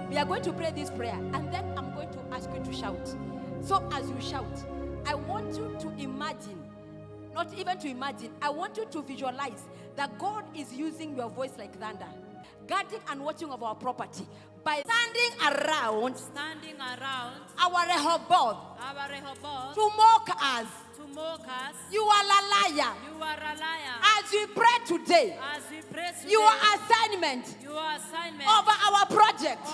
we are going to pray this prayer, and then I'm going to ask you to shout. So as you shout, I want you to imagine, not even to imagine, I want you to visualize that God is using your voice like thunder, guarding and watching of our property by standing around our Rehoboth to mock us. You are a liar. As we pray today, your assignment over our project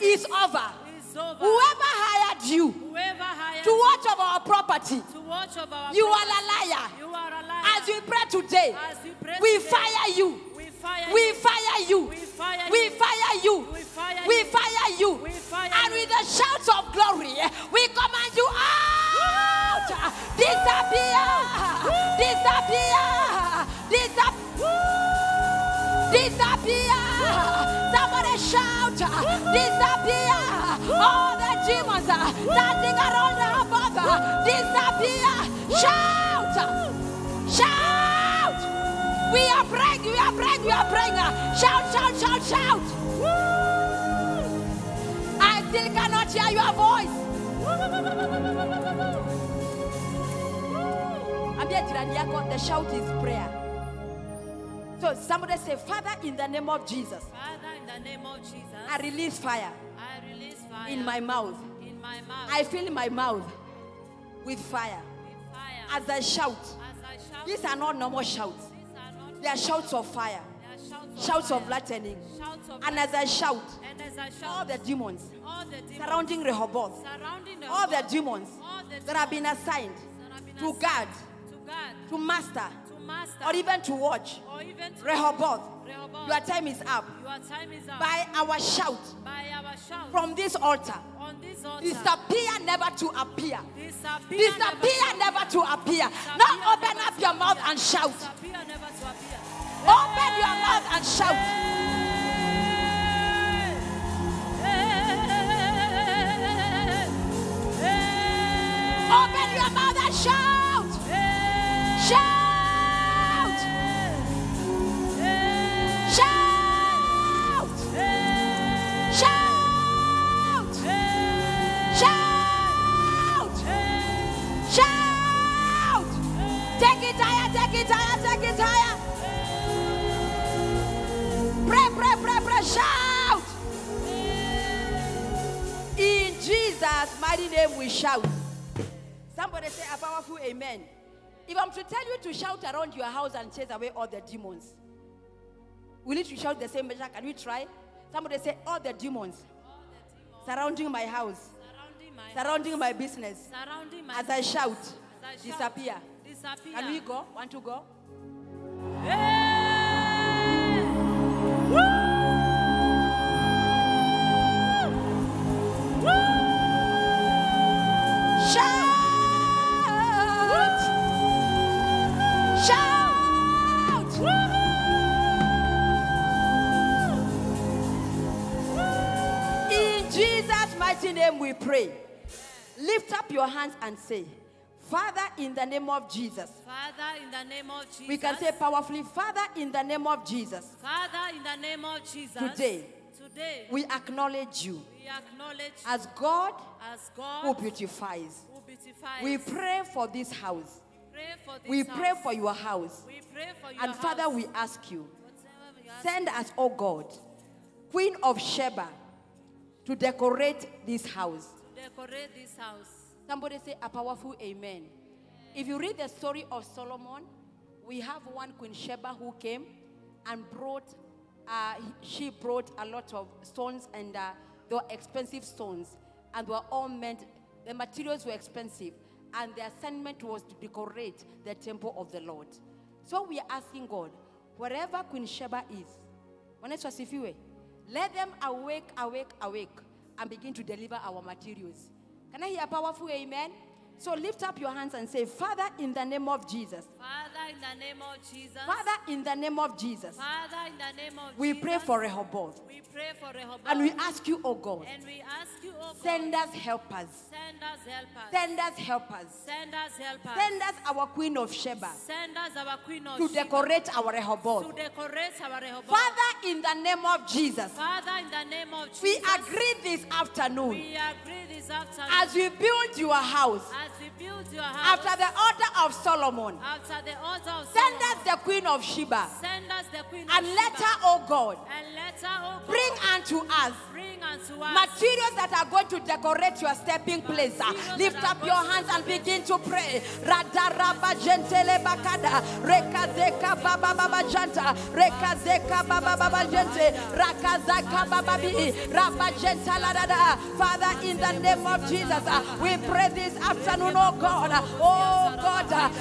is over. Whoever hired you to watch over our property, you are a liar. As we pray today, we fire you. We fire you. We fire you. We fire you. And with the shouts of glory, we command you out. Disappear. Disappear. Disappear. Somebody shout. Disappear. All the demons standing around the above. Disappear. Shout. Shout. We are praying. We are praying. We are praying. Shout, shout, shout, shout. I still cannot hear your voice. The shout is prayer. So somebody say, Father, in the name of Jesus. Father, in the name of Jesus. I release fire. I release fire in my mouth. In my mouth. I fill my mouth with fire. With fire. As I shout. As I shout. These are not normal shouts. They are shouts of fire. Shouts of lightning. And as I shout, all the demons surrounding Rehoboth, all the demons that have been assigned to guard, to master, or even to watch Rehoboth, your time is up. By our shout from this altar, disappear never to appear. Disappear never to appear. Now open up your mouth and shout. Open your mouth and shout. Open your mouth and shout. Shout. Shout. Shout. Shout. Shout. Take it higher, take it higher, take it higher. Pray, pray, pray, pray, shout. In Jesus' mighty name we shout. Somebody say a powerful amen. If I'm to tell you to shout around your house and chase away all the demons, will you shout the same measure? Can we try? Somebody say all the demons surrounding my house, surrounding my business. As I shout, disappear. Can we go? Want to go? mighty name we pray. Lift up your hands and say, Father, in the name of Jesus. Father, in the name of Jesus. We can say powerfully, Father, in the name of Jesus. Father, in the name of Jesus. Today, Today, we acknowledge you we acknowledge as God as God who beautifies. who beautifies. We pray for this house. pray for this We house. pray for your house. We pray for your And house. Father, we ask you, Whatever we ask, send us, oh God, Queen of Sheba, to decorate this house. decorate this house. Somebody say a powerful amen. If you read the story of Solomon, we have one Queen Sheba who came and she brought a lot of stones, and they were expensive stones, and were all meant, the materials were expensive, and the assignment was to decorate the temple of the Lord. So we are asking God, wherever Queen Sheba is, let them awake, and begin to deliver our materials. Can I hear a powerful amen? So lift up your hands and say, Father, in the name of Jesus. Father, in the name of Jesus. Father, in the name of Jesus. Father, in the name of We Jesus. pray for Rehoboth. We pray for Rehoboth. And we ask you, oh God, And we ask you, oh God, send us helpers. send us helpers. Send us helpers. Send us helpers. Send us our Queen of Sheba Send us our Queen of to Sheba decorate our to Rehoboth. decorate our Rehoboth. Father, in the name of Jesus, Father, in the name of Jesus. we agree this afternoon We agree this afternoon. as we build your house As we build your house. after the order of Solomon. After the altar of Send Solomon. us the Queen of Sheba Send us the Queen and of let Sheba. her, oh God, And let her, oh God, bring unto us bring unto us materials that are going to decorate your stepping place. Lift up your hands and begin to pray. Radaraba gentele bakada, rekazeka baba baba janta, rekazeka baba baba gente, rakazaka baba bi, raba gentala dada. Father, in the name of Jesus, we pray this afternoon, oh God,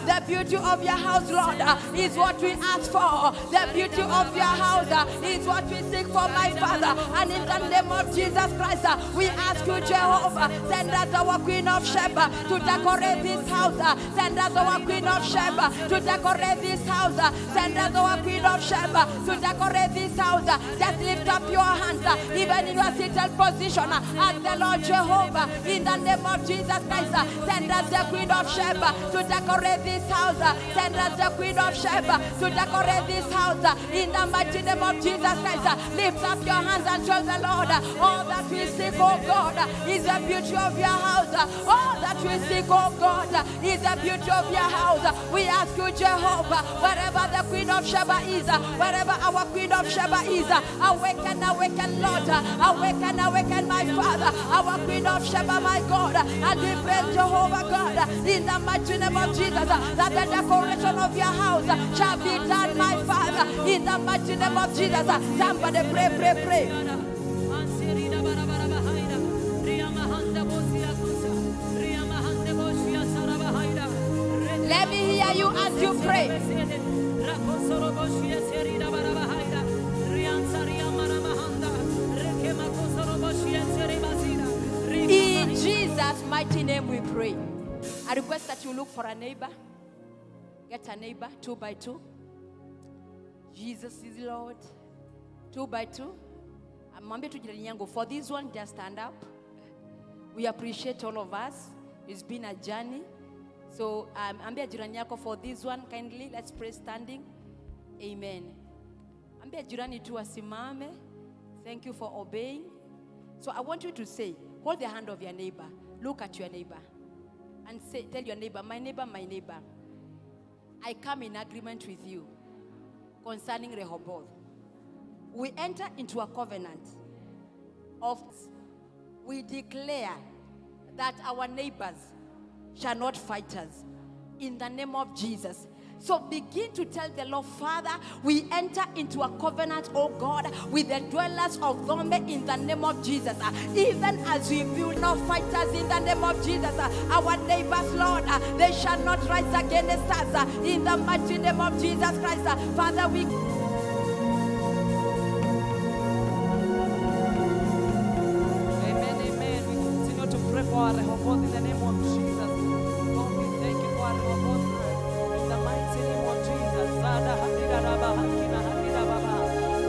the beauty of your house, Lord, is what we ask for. The beauty of your house is what we seek for, my Father. And in the name of Jesus Christ, we ask you, Jehovah, send us our Queen of Sheba to decorate this house. Send us our Queen of Sheba to decorate this house. Send us our Queen of Sheba to decorate this house. Just lift up your hands, even in your seated position, as the Lord Jehovah, in the name of Jesus Christ, send us the Queen of Sheba to decorate this house. Send us the Queen of Sheba to decorate this house. In the mighty name of Jesus Christ, lift up your hands and tell the Lord, all that we seek, oh God, is the beauty of your house. All that we seek, oh God, is the beauty of your house. We ask you, Jehovah, wherever the Queen of Sheba is, wherever our Queen of Sheba is, awaken, Lord, awaken, my Father, our Queen of Sheba, my God, and we pray, Jehovah God, in the mighty name of Jesus, that the decoration of your house shall be done, my Father, in the mighty name of Jesus. Somebody pray. Let me hear you as you pray. In Jesus' mighty name we pray. I request that you look for a neighbor. Get a neighbor, 2 by 2. Jesus is Lord. 2 by 2. Mwambie tu jirani yangu, for this one, just stand up. We appreciate all of us. It's been a journey. So, ambia jirani yako, for this one, kindly, let's pray standing. Amen. Ambia jirani tu asimame. Thank you for obeying. So I want you to say, hold the hand of your neighbor. Look at your neighbor. And say, tell your neighbor, my neighbor, I come in agreement with you concerning Rehoboth. We enter into a covenant we declare that our neighbors shall not fight us in the name of Jesus. So begin to tell the Lord, Father, we enter into a covenant, oh God, with the dwellers of Gombe in the name of Jesus. Even as we will not fight us in the name of Jesus, our neighbors, Lord, they shall not rise against us in the mighty name of Jesus Christ. Father, we... Amen. We continue to pray for our Rehoboth in the name of Jesus. Lord, we thank you for our Rehoboth in the mighty name of Jesus.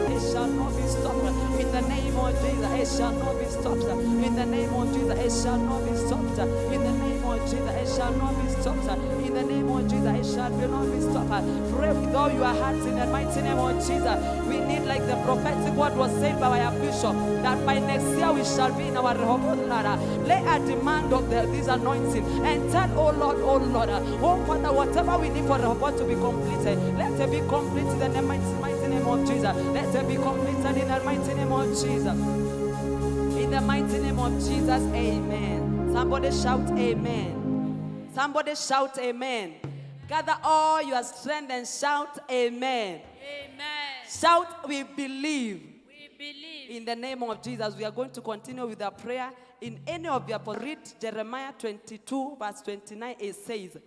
They shall not be stopped in the name of Jesus, it shall not be stopped. In the name of Jesus, it shall not be stopped. In the name of Jesus, it shall not be stopped. In the name of Jesus, it shall not be stopped. Pray with all your hearts in the mighty name of Jesus. We need, like the prophetic word was said by our bishop, that by next year we shall be in our Rehoboth land. Lay a demand of this anointing and tell, oh Lord, oh Father, whatever we need for Rehoboth to be completed, let it be completed in the mighty name of Jesus. Let it be completed in the mighty name of Jesus. In the mighty name of Jesus, amen. Somebody shout amen. Somebody shout amen. Gather all your strength and shout amen. Amen. Shout, we believe. We believe. In the name of Jesus, we are going to continue with our prayer. In any of your read Jeremiah 22 verse 29, it says,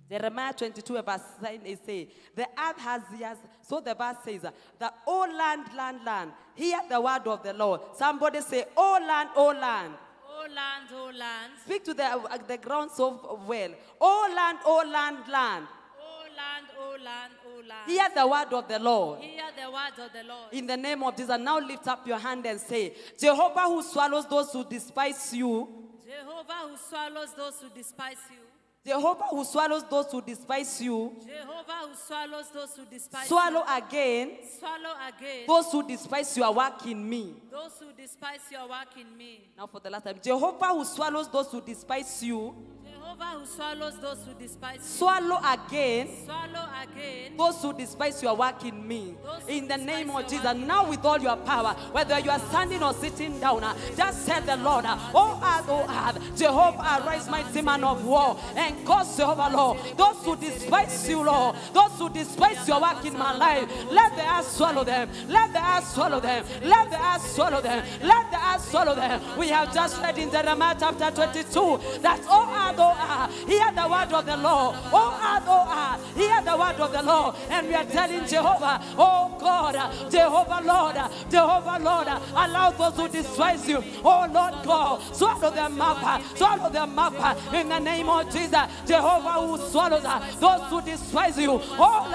Jeremiah 22 verse 9, it says, the earth has ears, so the verse says, that oh land, hear the word of the Lord. Somebody say, oh land, oh land. Oh land, oh land. Speak to the ground so well. Oh land, oh land. Oh land, oh land, oh land. Hear the word of the Lord. Hear the word of the Lord. In the name of Jesus, now lift up your hand and say, Jehovah who swallows those who despise you. Jehovah who swallows those who despise you. Jehovah who swallows those who despise you. Jehovah who swallows those who despise Swallow you. again Swallow again those who despise your work in me. those who despise your work in me. Now for the last time. Jehovah who swallows those who despise you. Jehovah who swallows those who despise you. Swallow again Swallow again those who despise your work in me. those who In the name despise of your Jesus, work. now with all your power, whether you are standing or sitting down, just tell the Lord, oh earth, Jehovah, arise, mighty man of war, and cause Jehovah, Lord, those who despise you, Lord, those who despise your work in my life, let the earth swallow them, let the earth swallow them, let the earth swallow them, let the earth swallow them. We have just read in Jeremiah chapter 22 that, oh earth, hear the word of the Lord, oh earth, hear the word of the Lord, and we are telling Jehovah, oh God, Jehovah Lord, allow those who despise you, oh Lord God, swallow them up, in the name of Jesus. Jehovah who swallows those who despise you, oh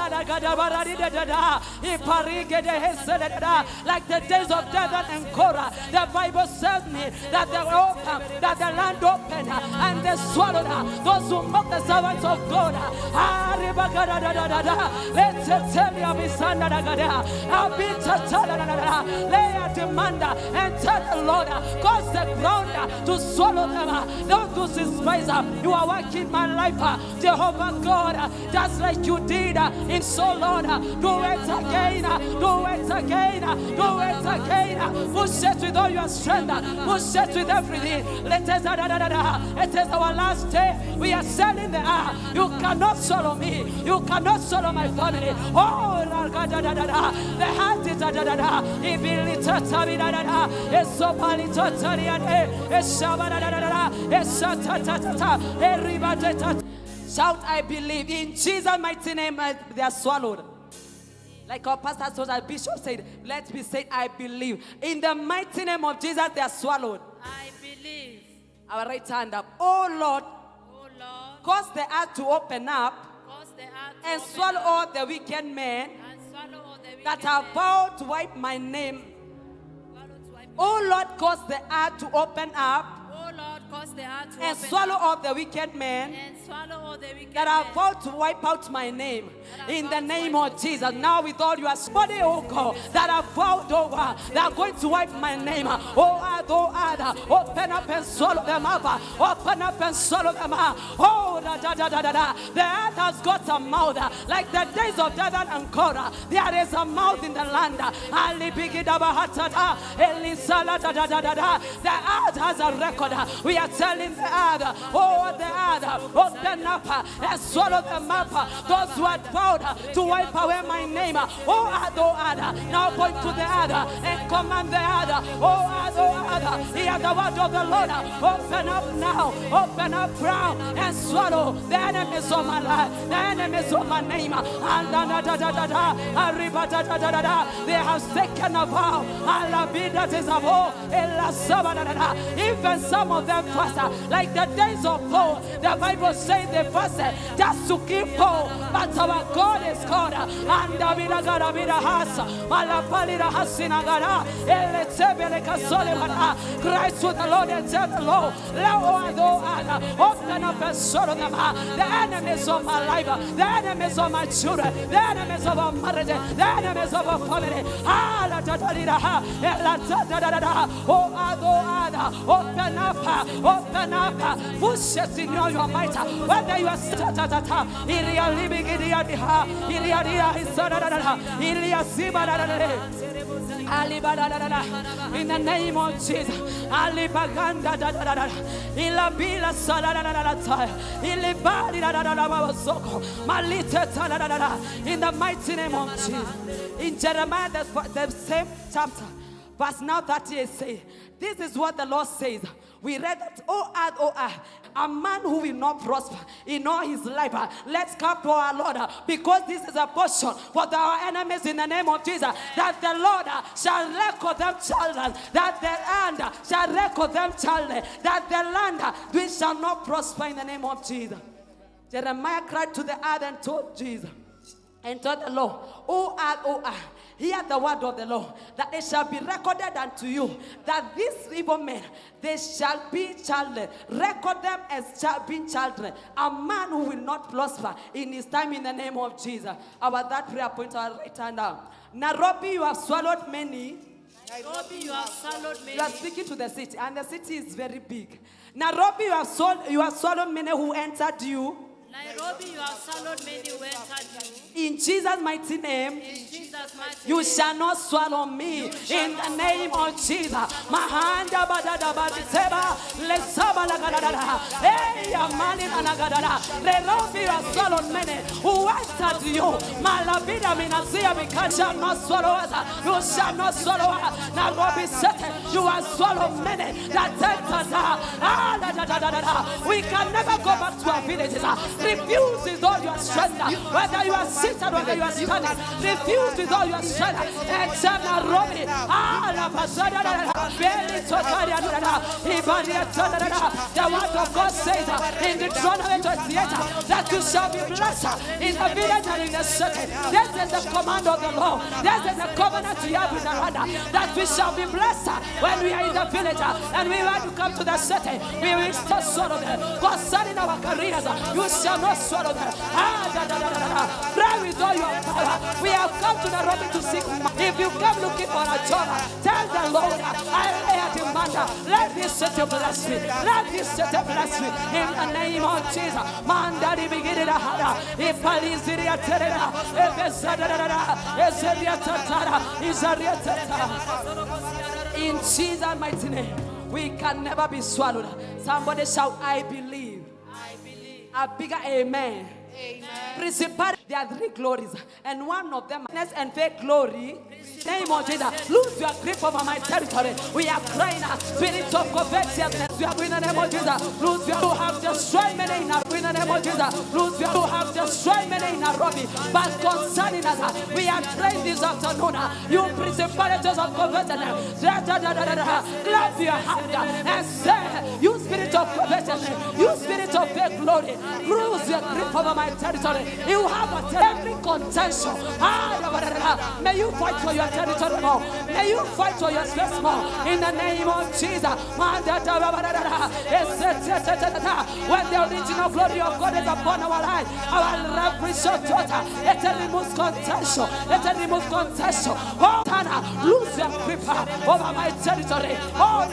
like the days of David and Korah, the Bible says me that the land opened and they swallowed those who mock the servants of God. Let's tell lay a demand and tell the Lord, cause the ground to swallow them. Don't do despise. You are working my life, Jehovah God, just like you did in so Lord. Do it again, do it again, do it again. Push it with all your strength, push it with everything. It is our last day. We are selling the air. You cannot swallow me, you cannot swallow my family. Oh, the heart is shout, I believe. In Jesus' mighty name, they are swallowed. Like our pastor told us, Bishop said, let me say, I believe. In the mighty name of Jesus, they are swallowed. I believe. Our right hand up. Oh Lord, cause the earth to open up Cause the earth to and open swallow up all the wicked men and swallow all the that wicked have men. vowed to wipe my name. Swallow to wipe Oh Lord, cause the earth to open up Oh Lord, cause the earth to and open swallow up all the wicked men and swallow all the wicked that have men. vowed to wipe out my name. In the name of Jesus, now with all your body, oh God, that have vowed over, they are going to wipe my name. Oh Father, open up and swallow them up. Open up and swallow them up. Oh, the earth has got a mouth, like the days of David and Korah. There is a mouth in the land. The earth has a record. We are telling the earth, oh, the earth, open up and swallow them up. Those who had vowed to wipe away my name. Oh, earth, now point to the earth and command the earth. Oh, earth, hear the word of the Lord. Open up now, open up now and swallow the enemies of my life, the enemies of my name. They have taken a vow. Even some of them fast. Like the days of Paul, the Bible says they fasted just to keep Paul. But our God is God. And cry to the Lord and tell the Lord, open up and swallow them. The enemies of my life, the enemies of my children, the enemies of our marriage, the enemies of our family. Open up, push it in your might. Whether you are in the name of Jesus, in the mighty name of Jesus. In Jeremiah, the same chapter, verse now 38 says, this is what the Lord says. We read that, a man who will not prosper in all his life. Let's come to our Lord, because this is a portion for our enemies in the name of Jesus. That the Lord shall record them children, that the land shall record them children, that the land we shall not prosper in the name of Jesus. Jeremiah cried to the earth and told Jesus, and told the Lord, O earth, hear the word of the Lord, that it shall be recorded unto you, that these evil men, they shall be children. Record them as being children. A man who will not prosper in his time in the name of Jesus. About that prayer point, I'll write down. Nairobi, you have swallowed many. Nairobi, you have swallowed many. You are speaking to the city, and the city is very big. Nairobi, you have swallowed many who entered you. Nairobi, you have swallowed many who entered you. In Jesus' mighty name, In Jesus' mighty you name, shall not swallow me. In the name of Jesus. Mahanda badada baditeba lesaba lagadada. Hey, amani anagadada. Nairobi, you have swallowed many who entered you. Malabida minazia because shall not swallow us. You shall not swallow us. Nairobi said you have swallowed many that entered us. We can never go back to our villages. Refuse with all your strength. Whether you are seated or whether you are standing, refuse with all your strength. Except Nairobi. The word of God says in Deuteronomy 28 that you shall be blessed in the village and in the city. This is the command of the Lord. This is the covenant we have with the Lord, that we shall be blessed when we are in the village and we want to come to the city. We will not swallow them. Concerning our careers, you shall not swallow them. Pray with all your power. We have come to Nairobi to seek. If you come looking for a job, tell the Lord, I lay a demand. Let this city bless me. Let this city bless me. In the name of Jesus. Mandari begin hada. If Paliziria Terra, in Jesus' mighty name, we can never be swallowed. Somebody shout, I believe. I believe. A bigger amen. Amen. Principality, there are three glories, and one of them is and fake glory. Name of Jesus, lose your grip over my territory. We are crying out, spirit of covetousness. We are in the name of Jesus. Lose your who have destroyed many in Nairobi. In the name of Jesus, lose your who have destroyed many in Nairobi. But concerning us, we are praying this afternoon. You principalities of covetousness, clap your hand and say, you spirit of covetousness, you spirit of fake glory, lose your grip over my territory. You have every contention. May you fight for your territory more. May you fight for your space more. In the name of Jesus. When the original glory of God is upon our life, our reverence daughter, it removes contention. It removes contention. Oh, Tana, lose your grip over my territory. Oh,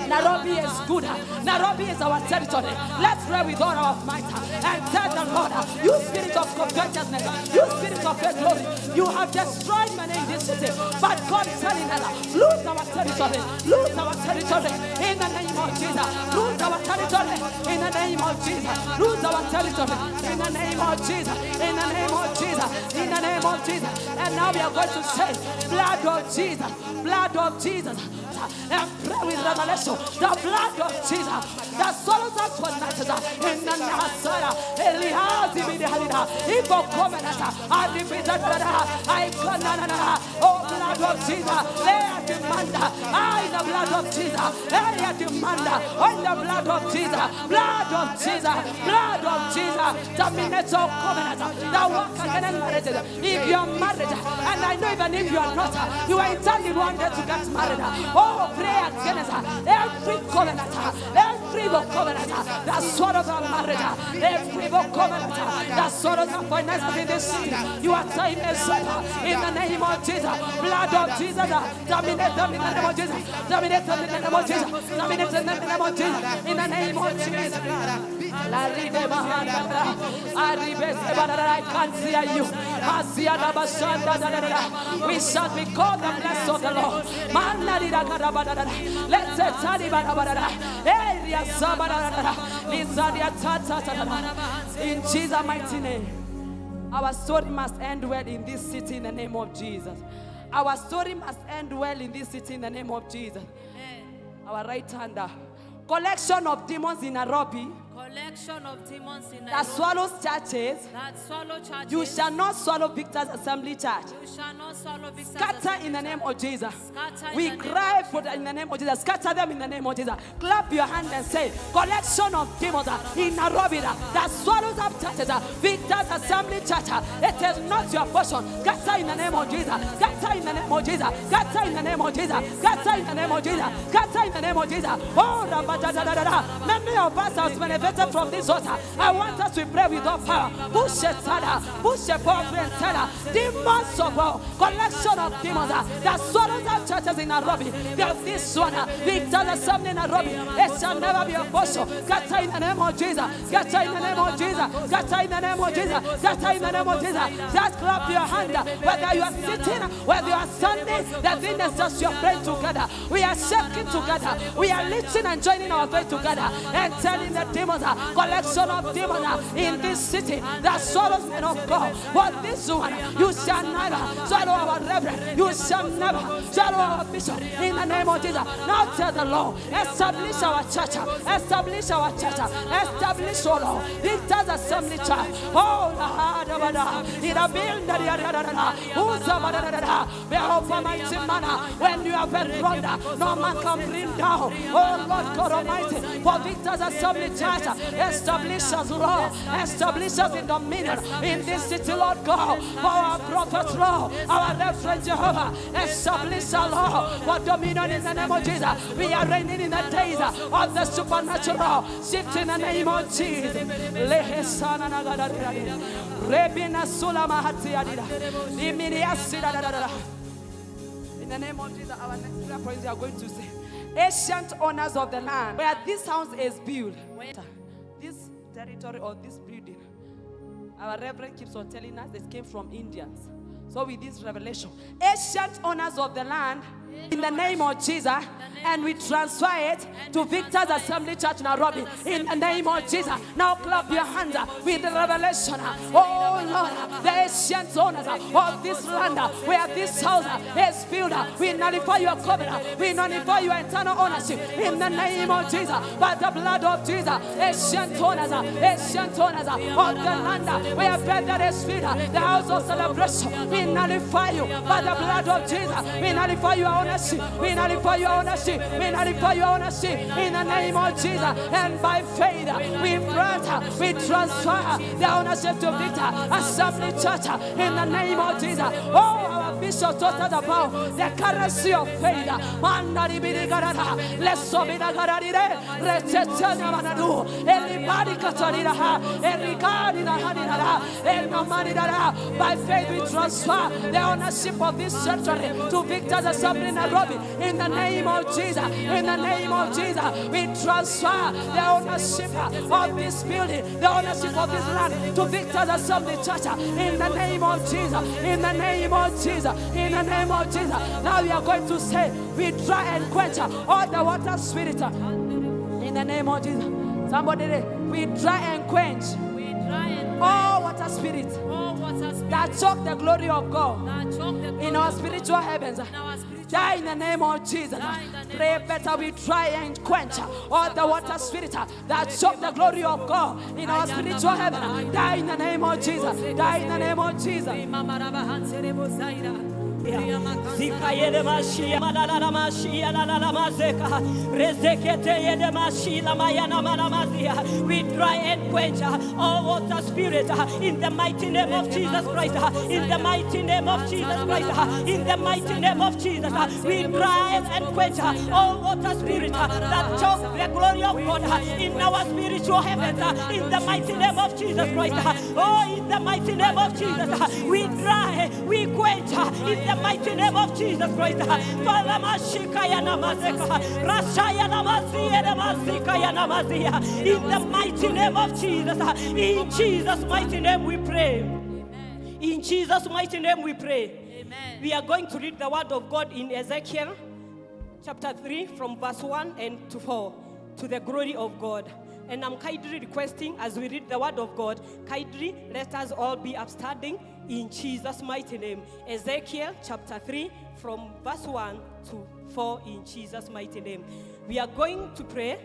Nairobi is good. Nairobi is our territory. Let's pray with all our might and tell the Lord, you spirit of covetousness, you spirit of fake glory, you have destroyed many in this city. But God is telling us, lose our territory, lose our territory in the name of Jesus. Lose our territory in the name of Jesus. Lose our territory in the name of Jesus. In the name of Jesus. In the name of Jesus. And now we are going to say, blood of Jesus, blood of Jesus. And pray with revelation. The blood of Jesus that swallows us for night in the Nasara. Elihazi Bidihalida. Ibo Covenant. I repeat that. Oh, blood blood of Jesus. Let demand. In the blood of Jesus. Let demand. In the blood of Jesus. Blood of Jesus. Blood of Jesus. Terminate all covenants that work against marriages. If you are married, and I know even if you are not, you are intending one day to get married. Oh, pray against every covenant, every covenant that swallows our marriage, every covenant that swallows our finances in this city. Your time is up in the name of Jesus. Blood of Jesus, terminate them in the name of Jesus. Terminate them in the name of Jesus. Terminate them in the name of Jesus. In the name of Jesus. I can't hear you. We shall be called the blessed of the Lord. Let's in Jesus' mighty name. Our story must end well in this city in the name of Jesus. Our story must end well in this city in the name of Jesus. Our right hander. Collection of demons in Nairobi. Collection of demons in That Nairobi. swallows churches. That swallow churches. You shall not swallow Victor's Assembly Church. You shall not swallow Victor's Scatter Assembly in the name of Jesus. Scatter in We the name cry for that in the name of Jesus. Scatter them in the name of Jesus. Clap your hand and say, collection of demons in Nairobi that swallows up churches. Victor's Assembly Church. It is not your portion. Scatter in the name of Jesus. Scatter in the name of Jesus. Scatter in the name of Jesus. Scatter in the name of Jesus. Scatter in the name of Jesus. Oh, many of us have benefited from this altar. I want us to pray with all power. Push it, push it, demons of all, collection of demons that swallows up churches in Nairobi. There's this one, Victor's Assembly in Nairobi. It shall never be a portion. Scatter in the name of Jesus. Scatter in the name of Jesus. Scatter in the name of Jesus. Scatter in the name of Jesus. Just clap your hand. Whether you are sitting, whether you are standing, the thing is just your praying together. We are shaking together. We are lifting and joining our faith together and telling the demons, collection of demons in this city that swallows men of God. But this one, you shall never swallow our reverend. You shall never swallow our bishop in the name of Jesus. Now tell the Lord, establish our church, establish our church, establish, oh Lord, Victor's Assembly Church. Oh, when you have been run, no man can bring down. Oh Lord God Almighty, for Victor's Assembly Church, establish us, Lord, establish us in dominion in this city, Lord God. For our prophet, Lord, our reverend Jehovah, establish us, Lord, for dominion in the name of Jesus. We are reigning in the days of the supernatural. Shift in the name of Jesus. In the name of Jesus, our next prayer point we are going to say, ancient owners of the land where this house is built, this territory or this building, our reverend keeps on telling us it came from Indians. So with this revelation, ancient owners of the land, in the name of Jesus, and we transfer it to Victor's Assembly Church Nairobi in the name of Jesus. Now clap your hands with the revelation. Oh Lord, the ancient owners of this land where this house is built, we nullify your covenant, we nullify your eternal ownership in the name of Jesus. By the blood of Jesus, ancient owners of the land where brother is built, the house of celebration, we nullify you by the blood of Jesus. We nullify your ownership. We nullify your ownership. We nullify your ownership in the name of Jesus. And by faith, we grant, we transfer the ownership to Victor Assembly Church in the name of Jesus. Oh, our bishop taught us about the currency of faith. By faith, we transfer the ownership of this territory to Victor's Assembly in Nairobi in the name of Jesus. In the name of Jesus, we transfer the ownership of this building, the ownership of this land to Victor's Assembly Church in the name of Jesus. In the name of Jesus. In the name of Jesus. Now we are going to say, we dry and quench all the water spirit in the name of Jesus. Somebody, we dry and quench all water spirit that choke the glory of God in our spiritual heavens. Die in the name of Jesus. Pray better, we try and quench all the water spirit that choke the glory of God in our spiritual heaven. Die in the name of Jesus. Die in the name of Jesus. Zika yede mashia malala mashia la la mazeka rezekete yede mashila mayana malamazia. We dry and quench all water spirit in the mighty name of Jesus Christ. In the mighty name of Jesus Christ. In the mighty name of Jesus, we dry and quench all water spirit that choke the glory of God in our spiritual heavens. In the mighty name of Jesus Christ. Oh, in the mighty name of Jesus, we dry, we quench in the mighty name of Jesus Christ. In the mighty name of Jesus, in Jesus' mighty name we pray. In Jesus' mighty name we pray. Amen. We are going to read the word of God in Ezekiel chapter 3 from verse 1 and to 4 to the glory of God. And I'm kindly requesting as we read the word of God, kindly let us all be upstanding in Jesus' mighty name. Ezekiel chapter 3 from verse 1 to 4 in Jesus' mighty name. We are going to pray.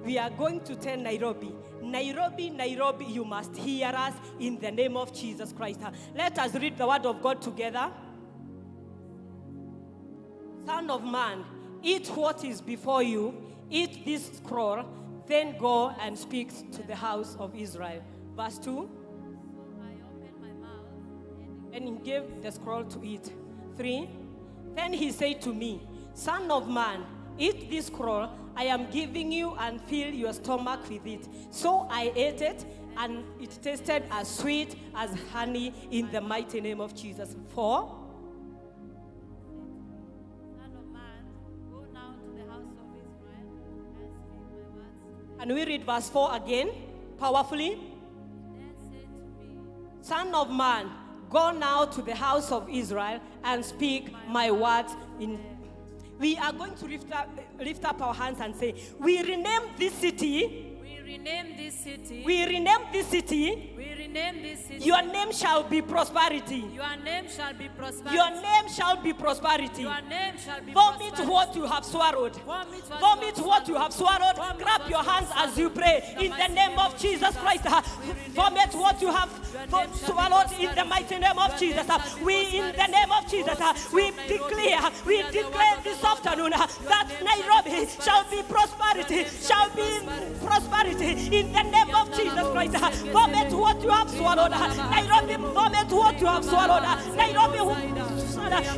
We are going to tell Nairobi. Nairobi, Nairobi, you must hear us in the name of Jesus Christ. Let us read the word of God together. Son of man, eat what is before you, eat this scroll, then go and speak to the house of Israel. Verse 2. I opened my mouth And he gave the scroll to eat. 3. Then he said to me, Son of man, eat this scroll I am giving you and fill your stomach with it. So I ate it, and it tasted as sweet as honey in the mighty name of Jesus. 4. Son of man, go now to the house of Israel and speak my words to them. And we read verse 4 again, powerfully. Then said to me, Son of man, go now to the house of Israel and speak my words in. We are going to lift up our hands and say, we rename this city. we rename this city. We rename this city. We rename this city. Your name shall be prosperity. Your name shall be prosperity. Your name shall be prosperity. Your name shall be Vomit prosperity. what you have swallowed. Vomit what you have swallowed. Grab your hands as you pray in the name of Jesus Christ. Vomit what you have swallowed in the mighty name of Jesus. We, in the name of Jesus, we declare this afternoon that Nairobi shall be prosperity, in the name of Jesus Christ. Vomit what you have swallowed. Nairobi, vomit what you have swallowed. Nairobi,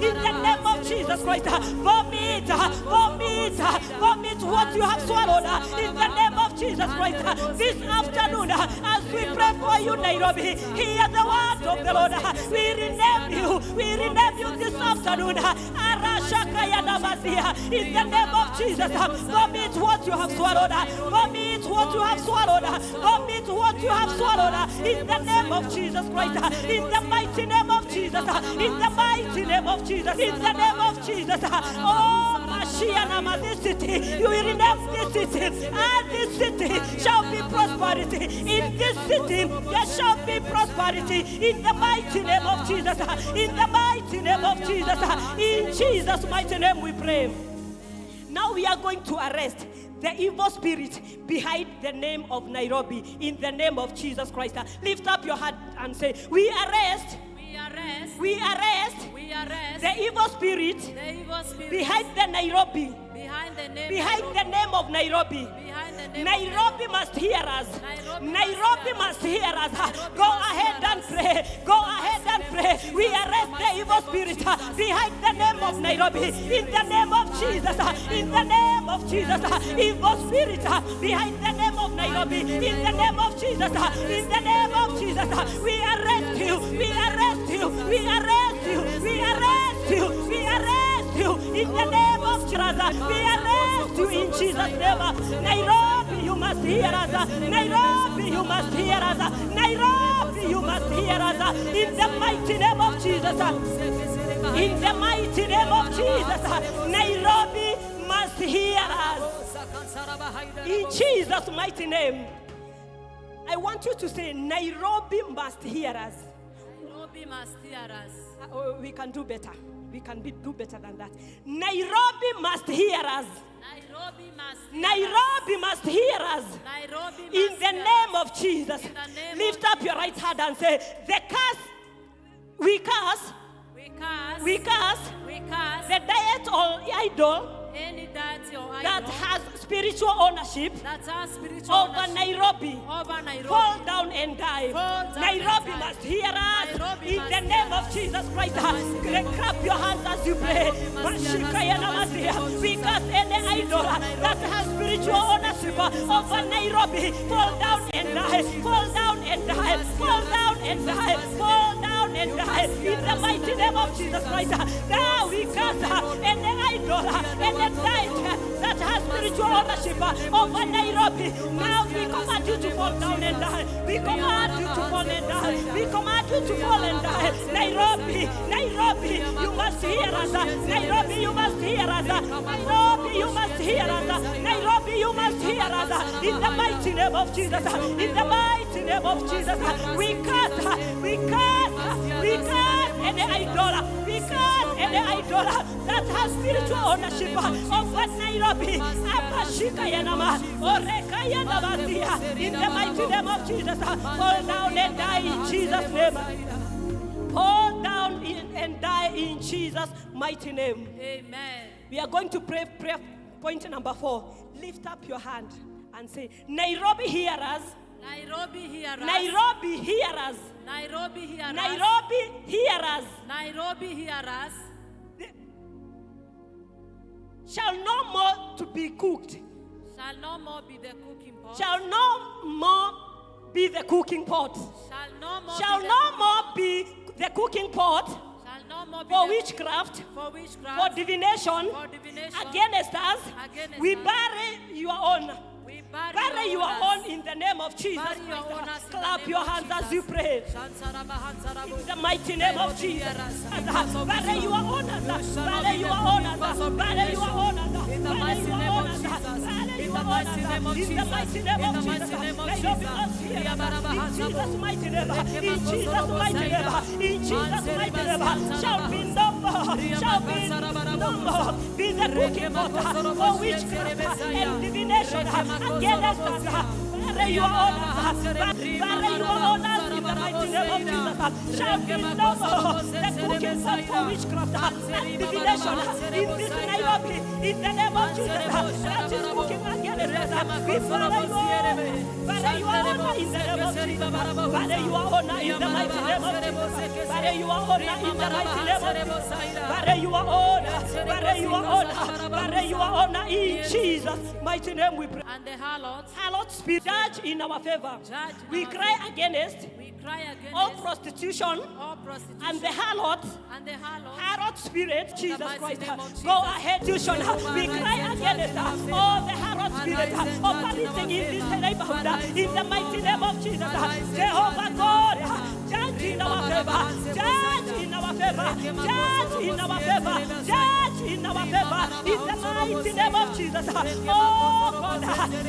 in the name of Jesus Christ. Vomit what you have swallowed. In the name of Jesus Christ. This afternoon, as we pray for you, Nairobi, hear the word of the Lord. We rename you this afternoon. In the name of Jesus, vomit what you have swallowed. Vomit what you have swallowed. Vomit what you have swallowed. In the name of Jesus Christ. In the mighty name of Jesus. In the mighty name of Jesus. In the name of Jesus. Oh, Mashiach, this city, you will rename this city, and this city shall be prosperity. In this city, there shall be prosperity. In the mighty name of Jesus. In the mighty name of Jesus. In Jesus' mighty name we pray. Now we are going to arrest the evil spirit behind the name of Nairobi in the name of Jesus Christ. Lift up your hand and say, we arrest the evil spirit behind the Nairobi. Behind the name of Nairobi. Nairobi must hear us. Nairobi must hear us. Go ahead and pray. Go ahead and pray. We arrest the evil spirit behind the name of Nairobi. In the name of Jesus. In the name of Jesus. Evil spirit behind the name of Nairobi. In the name of Jesus. In the name of Jesus. We arrest you. We arrest you. We arrest you. We arrest you. We arrest you. In the name of Jesus. We arrest you in Jesus' name. Nairobi, you must hear us. Nairobi, you must hear us. Nairobi, you must hear us. In the mighty name of Jesus. In the mighty name of Jesus. Nairobi must hear us. In Jesus' mighty name. I want you to say, Nairobi must hear us. Nairobi must hear us. We can do better. We can do better than that. Nairobi must hear us. Nairobi must hear us. In the name of Jesus. Lift up your right hand and say, we curse idol any deity or that idol has spiritual ownership that has spiritual over ownership Nairobi, over Nairobi, fall down and die. Fall down Nairobi and die. must hear us Nairobi in must the hear name us. of Jesus Christ. In the mighty name of Clap your hands as you pray. Nairobi must hear us. In the mighty name of We Jesus. cast any idol that has spiritual ownership over Nairobi, fall down and die. Fall down and die. Fall down and die. Fall down and die. In the mighty name of Jesus Christ. Now we cast any idol, any deity that has spiritual ownership over Nairobi. Now we command you to fall down and die. We command you to fall and die. We command you to fall and die. Nairobi, Nairobi, you must hear us. Nairobi, you must hear us. Nairobi, you must hear us. Nairobi, you must hear us. In the mighty name of Jesus. In the mighty name of Jesus. We cast any idol. We cast any idol that has spiritual ownership over Nairobi. Abashika yanama, oreka yanamasia. In the mighty name of Jesus, fall down and die in Jesus' name. Fall down and die in Jesus' mighty name. Amen. We are going to pray prayer point number 4. Lift up your hand and say, Nairobi, hear us. Nairobi, hear us. Nairobi, hear us. Nairobi, hear us. Nairobi, hear us. Nairobi, hear us. Shall no more to be cooked. Shall no more be the cooking pot. Shall no more be the cooking pot. Shall no more Shall be no more be the cooking pot Shall no more be for the witchcraft, for for witchcraft, divination, for divination, against us. against We us. bury your own. we Bury your own in the name of Jesus Bury your Christ. own as in the Clap name your of hands Jesus. as you pray. In the mighty name of Jesus. Bury your own. Bury your own. Bury your own. In the mighty name of Jesus. In the mighty name of In the Jesus. mighty name In of the Jesus. mighty name of May you be us here. In Jesus' mighty name. In Jesus' mighty name. In Jesus' mighty name. Shall be no more. Shall be no more. Be the cooking pot for witchcraft and divination against us. Bury your honors. Bury your honors in the mighty name of Jesus. Shall be no more. The cooking pot for witchcraft and divination in this Nairobi. In the name of Jesus. That is cooking against us. We bury your honor in the name of Jesus. Bury your honor in the mighty name of Jesus. Bury your honor in the mighty name of Jesus. Bury your honor. Bury your honor. Bury your honor in Jesus' mighty name we pray. And the harlot, Harlot spirit, judge in our favor. Judge in We our cry against we cry against all prostitution all prostitution and the harlot. and the harlot. Harlot spirit, Jesus mighty Christ, name of Jesus. go ahead, tuition. We cry against all the harlot spirit operating in this neighborhood. In the mighty name of Jesus, Jehovah God, judge in our favor, judge in our favor, judge in our favor, judge in our favor. In the mighty name of Jesus, oh God,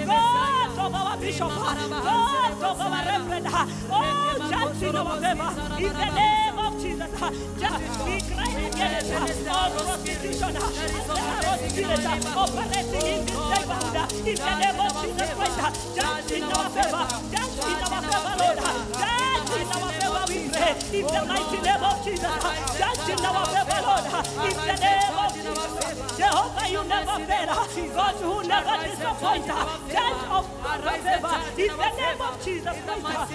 God of our bishop, God of our reverend, oh judge in our favor. In the name of Jesus, we cry against all prostitution and the harlot spirit operating in this neighborhood. In the name of Jesus Christ, judge in our favor, judge in our favor, Lord, judge in our favor, we pray. In the mighty name of Jesus, judge in our favor, Lord. In the name of Jesus, Jehovah, you never fail. God who never disappoints, judge of our favor. In the name of Jesus Christ,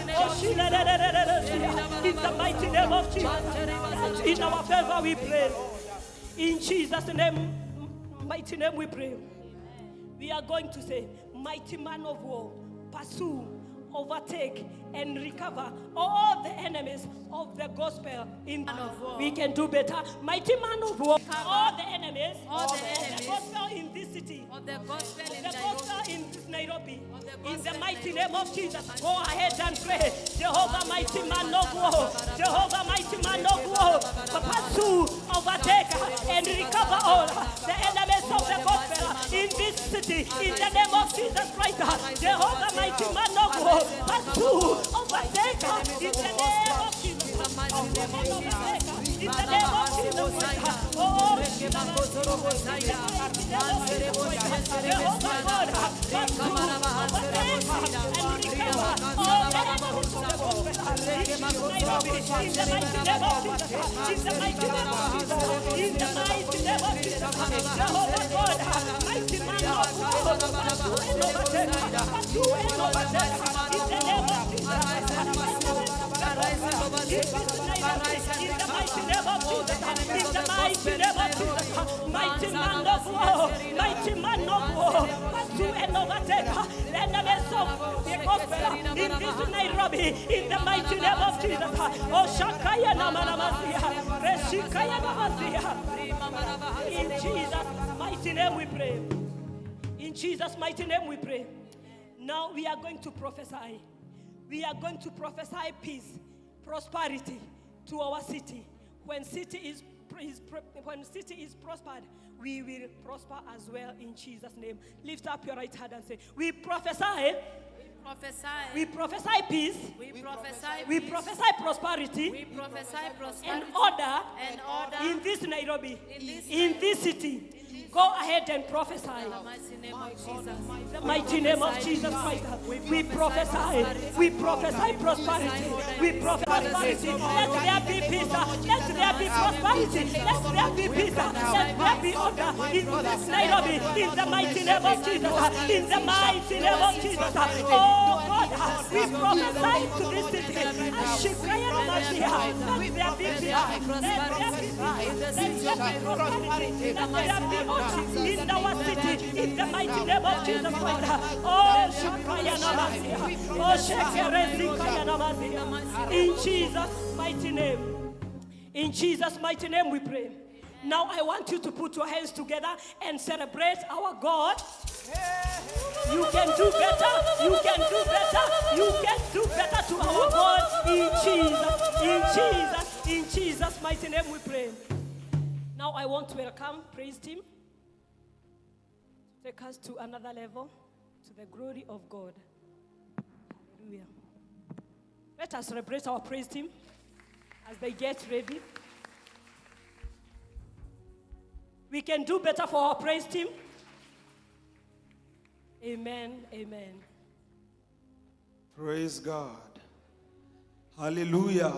in the mighty name of Jesus, judge in our favor, we pray. In Jesus' name, mighty name, we pray. We are going to say, mighty man of war, pursue, overtake, and recover all the enemies of the gospel in Man of war. We can do better. Mighty man of war, all the enemies All the of enemies the gospel in this city. Of the gospel in The gospel Nairobi. in this Nairobi. Of the In gospel the in mighty Nairobi. name of Jesus, go ahead and pray. Jehovah, mighty man of war. Jehovah, mighty man of war. Pursue, overtake, and recover all the enemies of the gospel in this city. In the name of Jesus Christ, Jehovah, mighty man of war. Pursue, overtake, in the name of Jesus. In the name of Jesus Christ. Oh, Jehovah God, pursue, overtake, and recover all the enemies of the gospel in the mighty name of Jesus. In the mighty name of Jesus. In the mighty name of Jesus. Jehovah Mighty man of war, mighty man of war, pursue and overtake enemies of the gospel in this Nairobi, in the mighty name of Jesus. Oh, Shakaya Namanamazia, Reshikaya Namazia. In Jesus' mighty name we pray. In Jesus' mighty name we pray. Now we are going to prophesy. We are going to prophesy peace, prosperity to our city. When city is prospered, we will prosper as well in Jesus' name. Lift up your right hand and say, we prophesy. We prophesy peace. We prophesy prosperity. We prophesy prosperity And order and in this Nairobi, in this city. Go ahead and prophesy. the mighty name of Jesus. The mighty name of Jesus Christ. We prophesy prosperity. We prophesy prosperity. Let there be peace. Let there be prosperity. Let there be peace. Let there be order in this Nairobi. In the mighty name of Jesus. In the mighty name of Jesus. Oh God, we prophesy to this city. Ashikaya Namashia. Let there be peace. Let there be peace. Let there be prosperity. Let there be order in our city. In the mighty name of Jesus Christ. Oh, Shakaya Namashia. Oh, Shekerezikaya Namashia. In Jesus' mighty name. In Jesus' mighty name we pray. Now I want you to put your hands together and celebrate our God. You can do better. You can do better. You can do better to our God. In Jesus' mighty name we pray. Now I want to welcome praise team. Take us to another level, to the glory of God. Hallelujah. Let us celebrate our praise team as they get ready. We can do better for our praise team. Amen. Amen. Praise God. Hallelujah.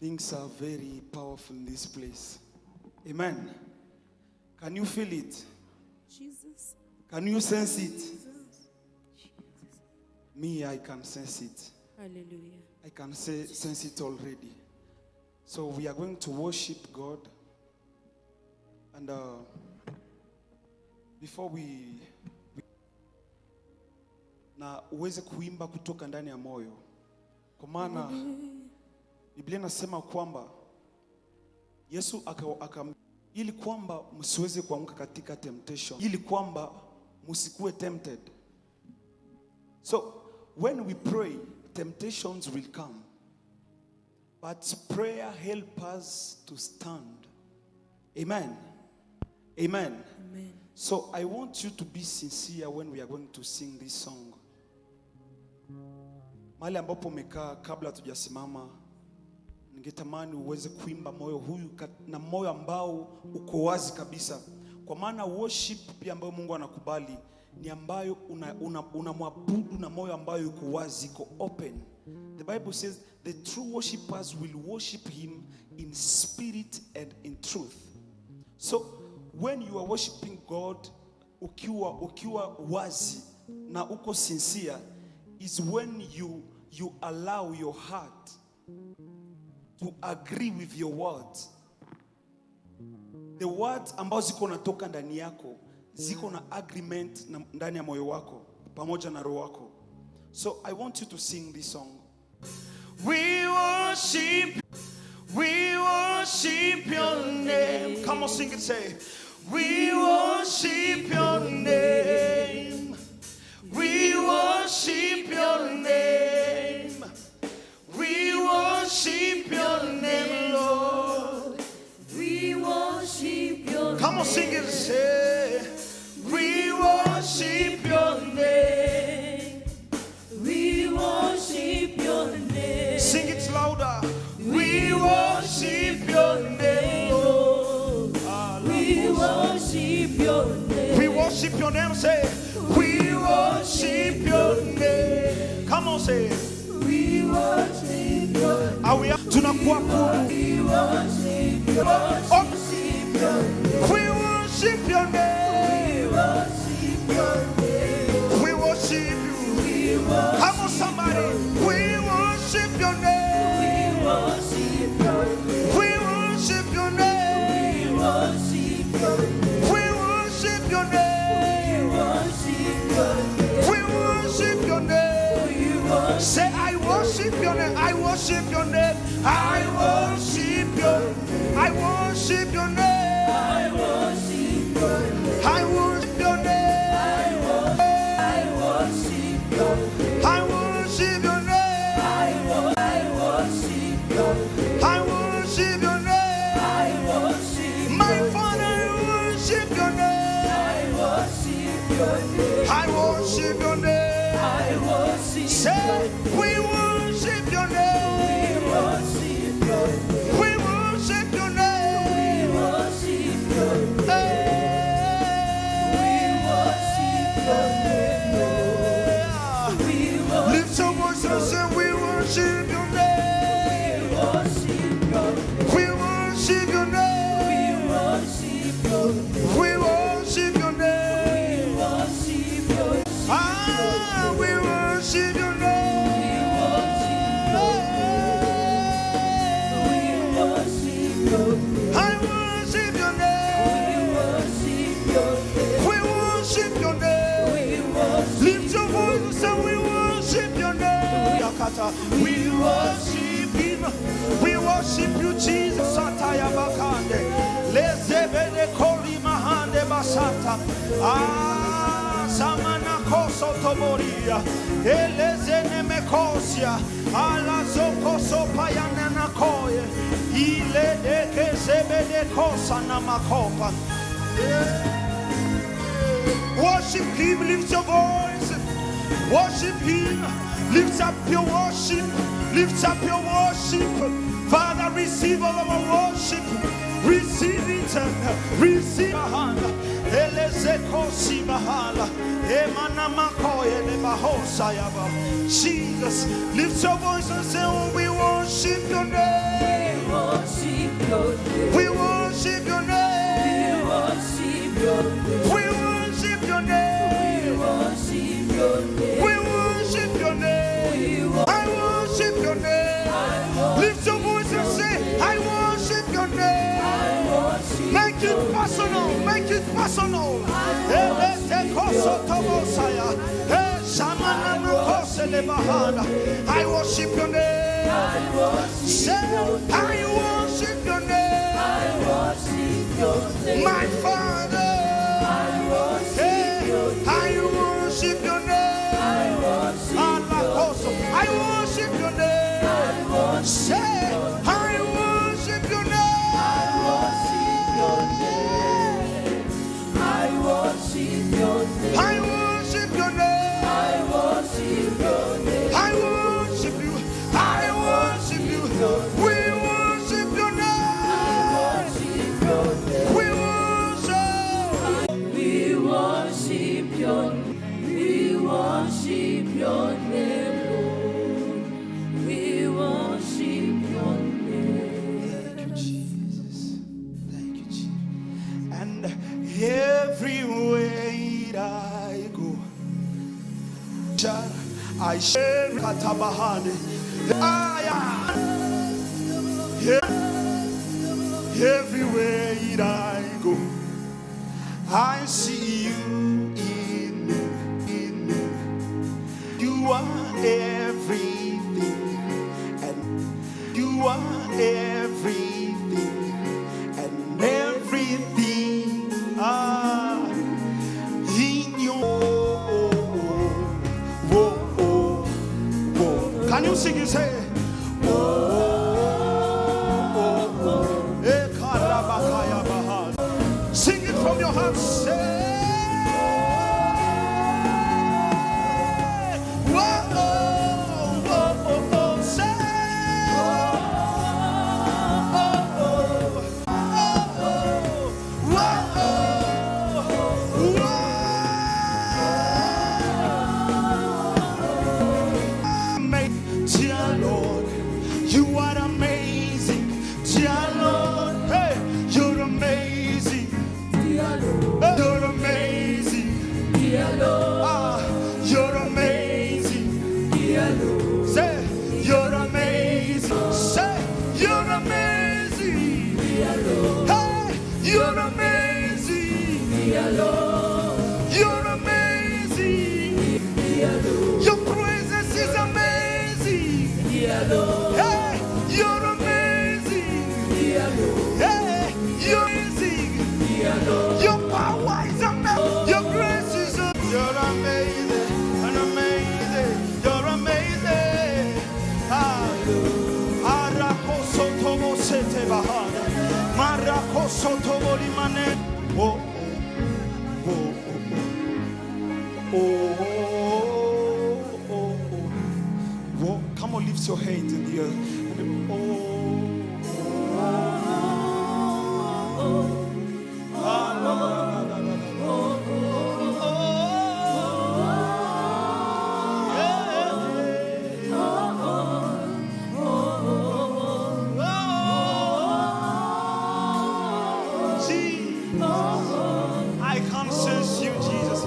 Things are very powerful in this place. Amen. Can you feel it? Jesus. Can you sense it? Me, I can sense it. Hallelujah. I can sense it already. So we are going to worship God. And before we na uweze kuimba kutoka ndani ya moyo. Kwa maana Biblia inasema kwamba Yesu ili kwamba msiweze kuanguka katika temptation, ili kwamba msikuwe tempted. So when we pray, temptations will come, but prayer helps us to stand. Amen. Amen. Amen. So I want you to be sincere when we are going to sing this song. Mahali ambapo umekaa kabla tujasimama, ningetamani uweze kuimba moyo huyu na moyo ambao uko wazi kabisa. Kwa maana worship pia ambayo Mungu anakubali ni ambayo unamwabudu na moyo ambayo uko wazi, uko open. The Bible says the true worshipers will worship him in spirit and in truth. So when you are worshiping God ukiwa wazi na uko sincere is when you allow your heart to agree with your words. The words ambazo ziko natoka ndani yako ziko na agreement ndani ya moyo wako pamoja na roho wako. So I want you to sing this song. We worship your name. Come on, sing it, say, we worship your name. We worship your name. We worship your name, Lord. We worship your Come on, sing it, say, we worship your name. We worship your name. Sing it louder. We worship your name, Lord. We worship your name. We worship your name, say, we worship your name. Come on, say, We worship your name. are we tunakuabudu? We worship your name. We worship your name. We worship worship your name. I worship your name. I worship your name. I worship your name. I worship your name. I worship your name. I worship your name. I worship your name. I worship your name. I worship my Father. I worship your name. I worship your name. I worship your name. I worship. Say, we worship your name. We worship your name. We worship your name. We worship your name. We worship your name. We worship. Lift your voice and say, we worship your name. We worship your name. We worship your name. We worship your name. We worship your name. We worship your name. Ah, we worship your name. I worship your name. We worship your name. We worship your name. Lift your voice and say, we worship your name. We worship him. We worship you, Jesus. Sataya bakande. Lezebede kori mahande basata. Ah, samana koso toboria. Elezene mekosia. Ala zoko sopayana nakoye. Ile deke sebede kosa na makopa. Worship him, lift your voice. Worship him, lift up your worship. Lift up your worship. Father, receive all our worship. Receive it. Receive a hand. Elezekosi bahala. Emana makoye le bahosayaba. Jesus, lift your voice and say, oh, we worship your name. We worship your name. We worship your name. We worship your name. We worship your name. We worship your name. We worship your name. I worship your name. Lift your voice and say, I worship your name. I worship. Make it personal. Make it personal. I worship your name. I worship your name. I worship your name. My Father. I worship your name. I worship your name. I worship your name. I worship your name. I worship your name. I worship your name. I worship your name. I worship your name. I worship you. I worship you. We worship your name. We worship. We worship your name. We worship your name, Lord. We worship your name. Thank you, Jesus. Thank you, Jesus. And everywhere I go, I share katabahane. Everywhere I go, I see you in me. You are everything, and you are everything, and everything in your. Can you sing it? Say, sing it from your heart. Say, dear Lord, you are amazing. Dear Lord, hey, you're amazing. Dear Lord, you're amazing. Dear Lord, you're amazing. Dear Lord, say, you're amazing. Say, you're amazing. Dear Lord, hey, you're amazing. Dear Lord, you're amazing. Dear Lord, your presence is amazing. Dear Lord. Hey. Oh, oh, oh, oh, oh. Come on, lift your hands in the earth. I can sense you, Jesus.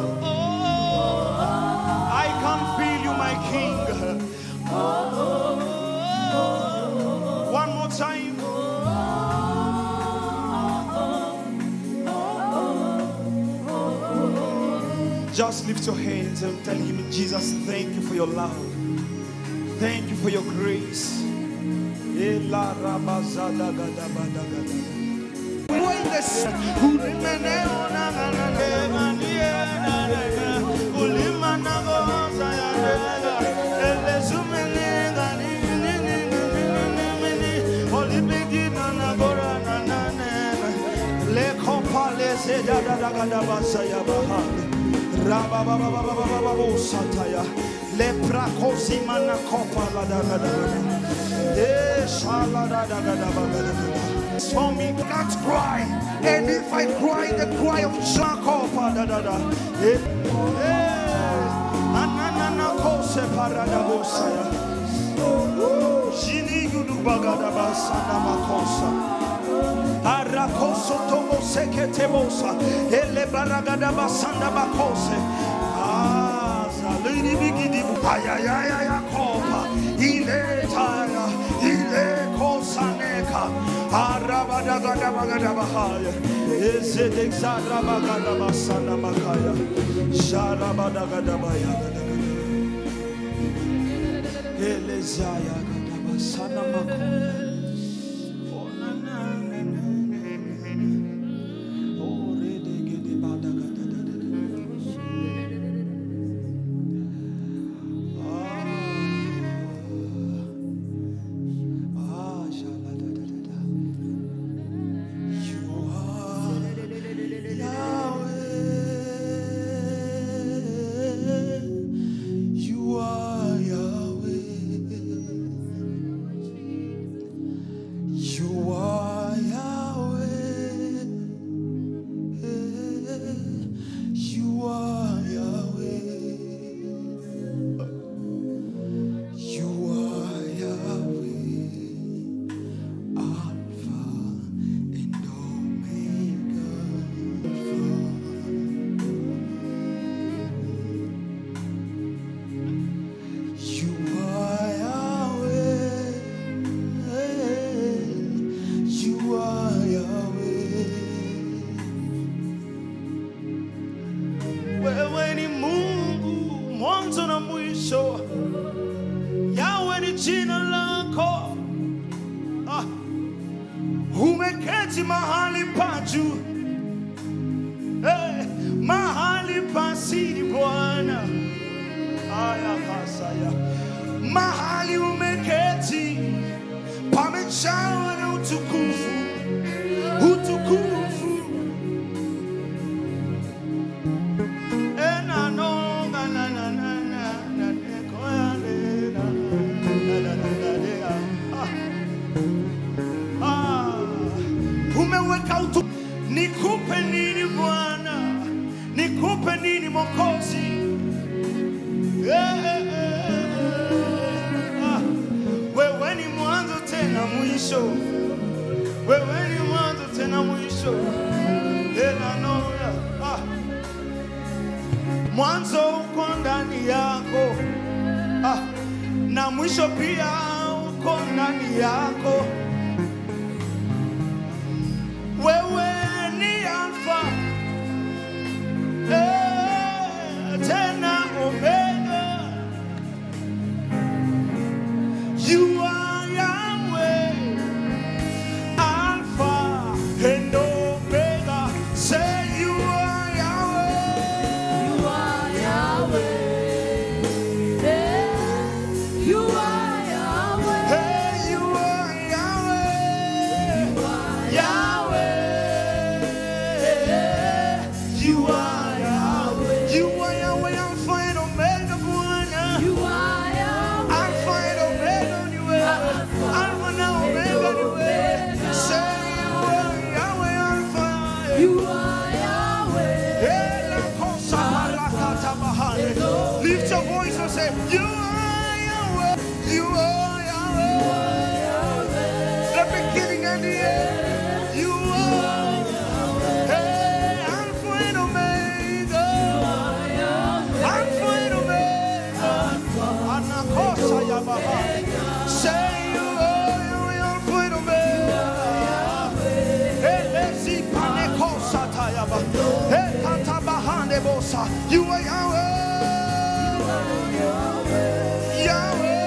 I can feel you, my King. One more time. Just lift your hands and tell him, Jesus, thank you for your love. Thank you for your grace. For me, can't cry, and if I cry, the cry of Jacob, Arakoso tomo seketebosa, ele baragada basanda bakose. Zalini bigidi ayaya kopa, ile taya, ile kosaneka, arabada gada bagada bahaya, ezedek zarabagada basanda makaya, sharabada gada baya, ele zaya gada basanda makaya. Umeketi mahali pa juu, mahali pa siri Bwana, ayakasaya. Mahali umeketi pamejawa na utukufu, utukufu. Nikupe nini Bwana, nikupe nini Mwokozi? Wewe ni mwanzo tena mwisho, wewe ni mwanzo tena mwisho. Mwanzo uko ndani yako, na mwisho pia uko ndani yako. Wewe ni Alfa tena Omega. You are Yahweh, Alpha and Omega. Say you are Yahweh. You are Yahweh. You are Yahweh. Hey, you are Yahweh. You are Yahweh. You are Yahweh. The beginning and the end. You are Hey, Alpha and Omega. Alpha and Omega. Anakosa Yabaha. Say you are Alpha and Omega. Elesi Panekosa Tayaba. Hey, Katabahane Bosa. You are Yahweh. You are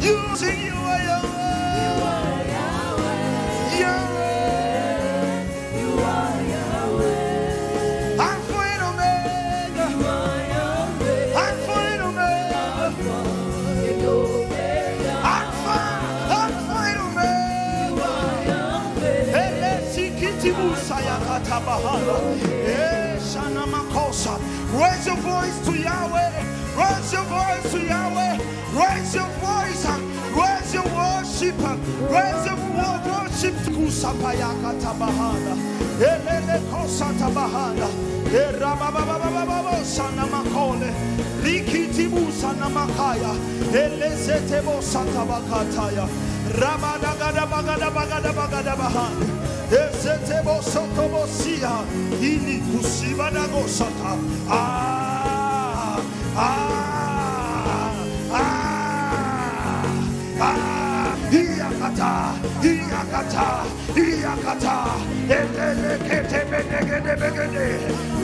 You sing you are Raise your voice to Yahweh. Raise your voice to Yahweh. Raise your voice. Raise your worship. Raise your worship. Kusapayaka tabahana. Elele kosata bahana. Erababababababo sana makole. Rikitibu sana makaya. Elezetebo satabakataya. Rabadagada bagada bagada bagada bahana. Ezetebo sotobosia. Ili kusiba nagosata. Iakata, Etelekete begede,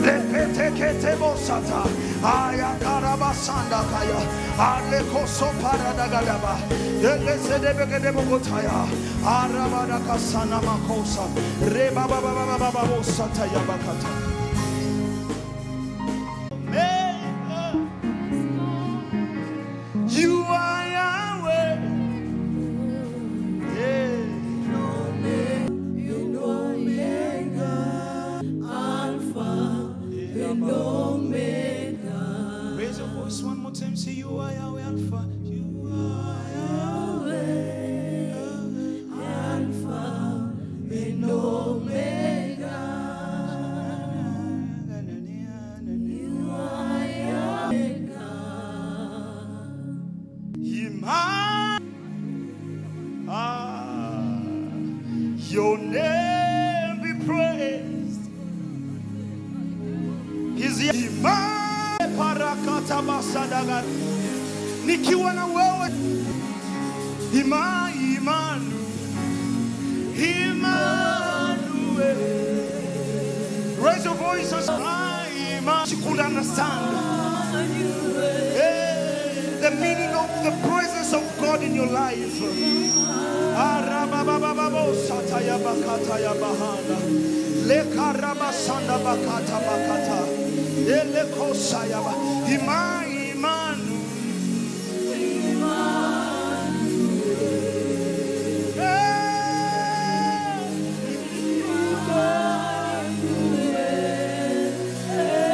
Lepetekete bosata, Ayakarabasanda kaya, Alekoso paradagadaba, Elesede begede bogotaya, Arabada kasana makosa, Rebabababababa bosata yabakata. You are Yahweh. Raise your voice one more time. Say you are Yahweh Alpha. You are Yahweh Alpha and Omega. You are Yahweh. Your name be praised. His parakata basadaga nikiwa na wewe Imanu raise your voice and say you could understand the meaning of the presence of God in your life. Arababababo sataya bakata ya bahana lekaraba sanda bakata bakata eleko sayaba imanu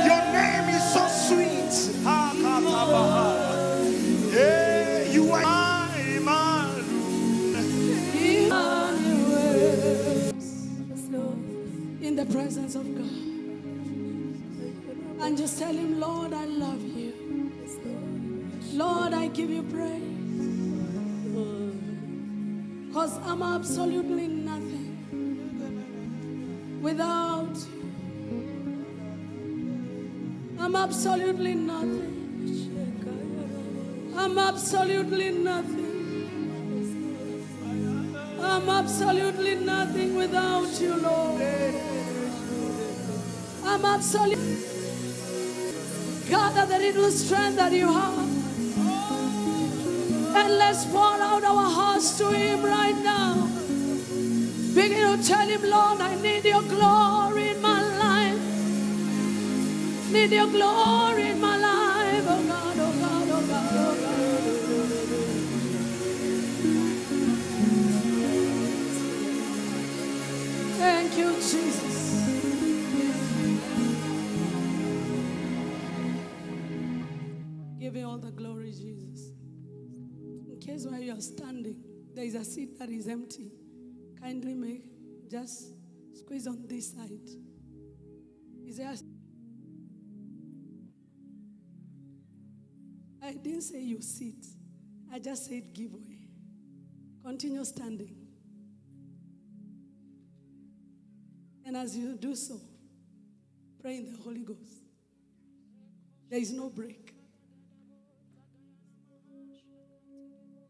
your name is so sweet. You are in the presence of God. And just tell him, Lord, I love you. Lord, I give you praise. Because I'm absolutely nothing without you. I'm absolutely nothing. I'm absolutely nothing. I'm absolutely nothing without you, Lord. I'm absolutely. Gather the little strength that you have. And let's pour out our hearts to Him right now. Begin to tell Him, Lord, I need your glory in my life. Need your glory in my life. Oh God, oh God, oh God, oh God. Thank you, Jesus. Give you all the glory, Jesus. In case where you are standing, there is a seat that is empty. Kindly just squeeze on this side. Is there I didn't say you sit. I just said give way. Continue standing. And as you do so, pray in the Holy Ghost. There is no break.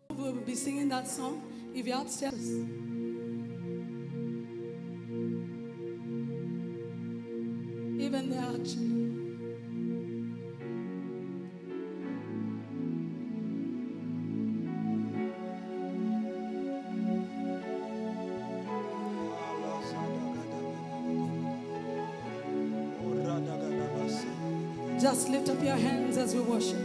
We will be singing that song. If you're upstairs, even there actually. Just lift up your hands as we worship.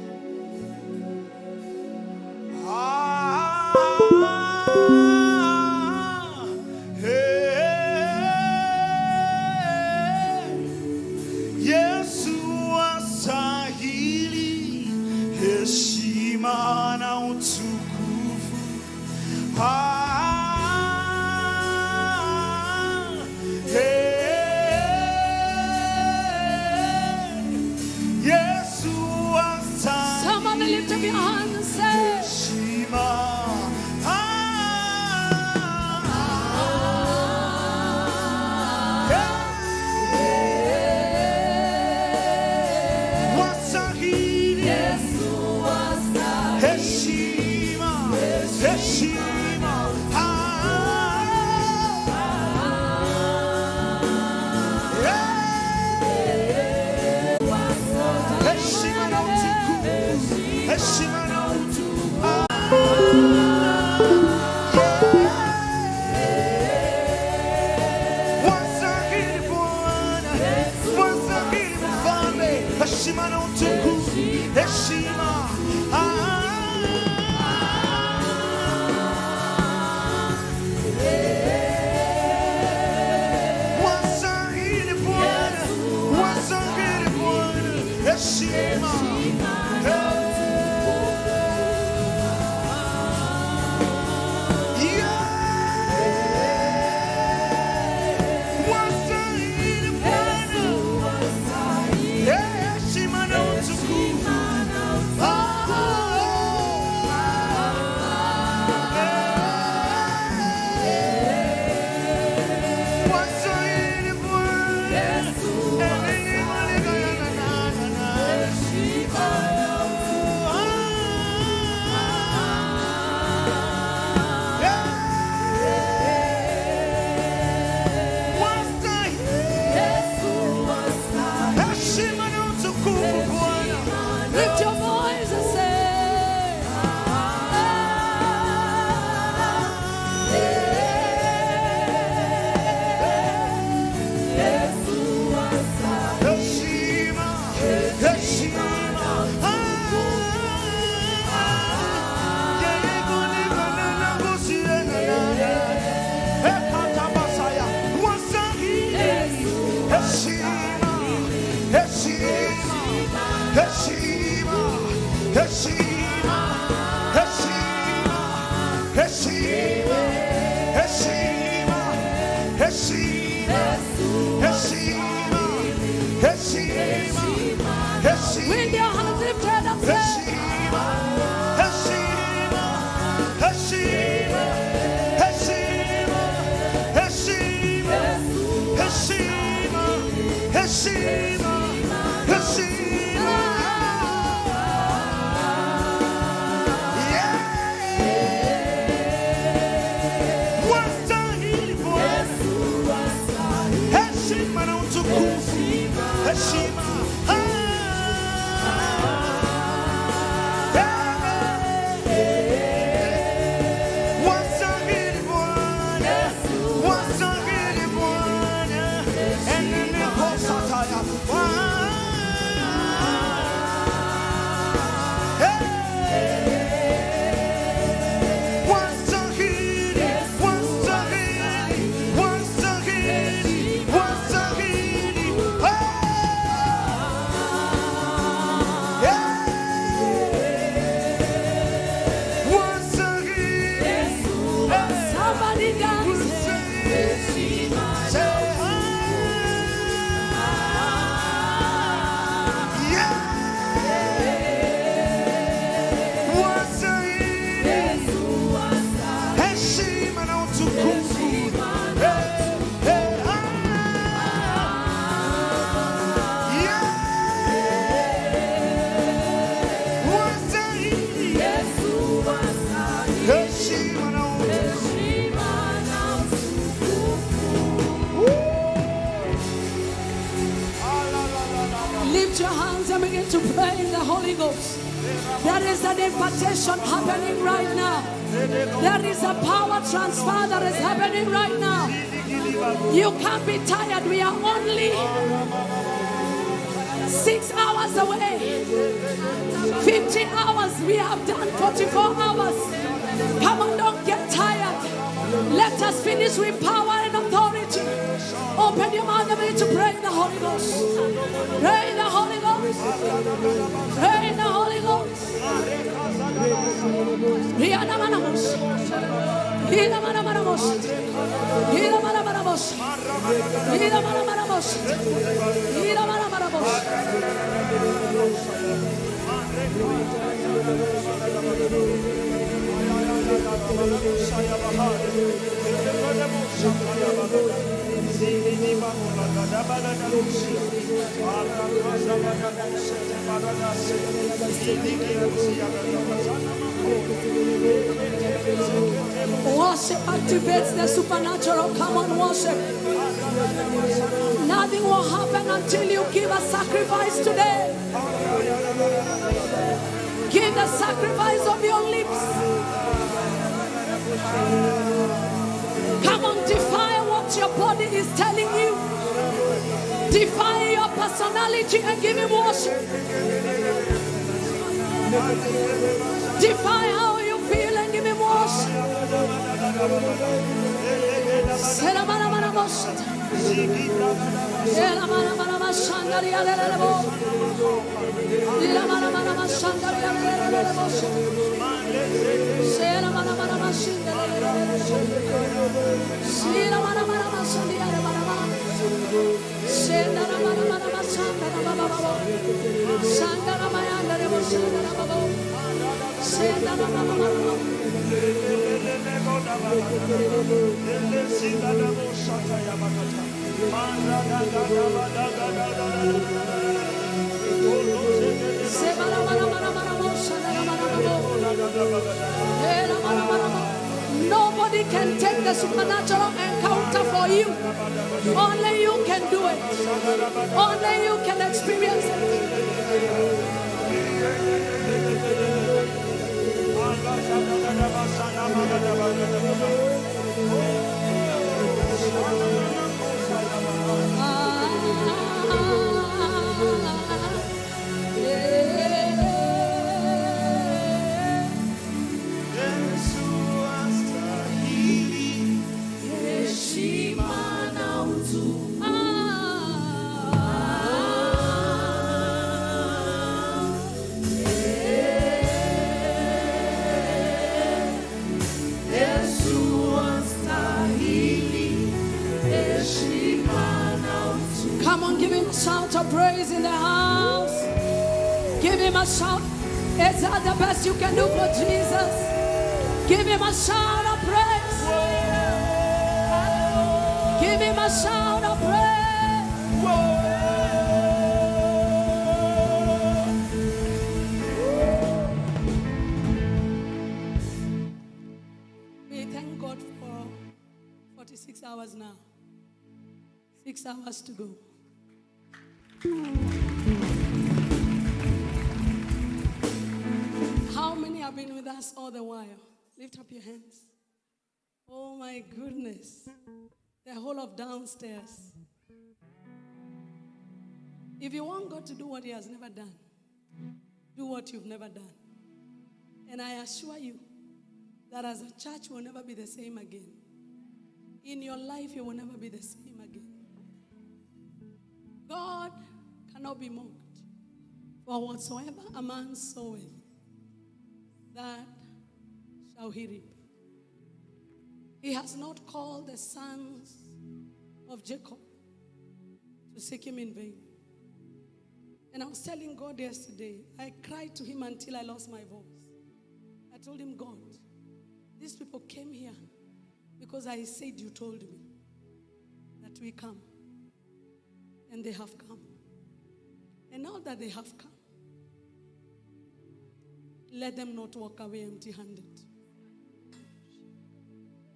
Somebody lift up your hands and say, begin to pray in the Holy Ghost. There is an impartation happening right now. There is a power transfer that is happening right now. You can't be tired. We are only 6 hours away. 50 hours. We have done 44 hours. Come on, don't get tired. Let us finish with power and authority. Open your mouth and begin to pray in the Holy Ghost. Pray in the Holy Ghost. Pray in the Holy Ghost. Riana manamos. Hila manamos. Hila manamos. Hila manamos. Hila manamos. Worship activates the supernatural. Come on, worship. Nothing will happen until you give a sacrifice today. Give the sacrifice of your lips. Come on, defy what your body is telling you. Defy your personality and give him worship. Defy how you feel and give him worship. Nobody can take the supernatural encounter for you. Only you can do it. Only you can experience it. Come on, give him a shout of praise in the house. Give him a shout. Is that the best you can do for Jesus? Give him a shout of praise. Give him a shout of praise. We thank God for 46 hours now. 6 hours to go. How many have been with us all the while? Lift up your hands. Oh my goodness. The whole of downstairs. If you want God to do what he has never done, do what you've never done. And I assure you that as a church will never be the same again. In your life, you will never be the same again. God cannot be mocked. For whatsoever a man soweth, that shall he reap. He has not called the sons of Jacob to seek him in vain. And I was telling God yesterday, I cried to him until I lost my voice. I told him, God, these people came here because I said you told me that we come. And they have come. And now that they have come, let them not walk away empty-handed.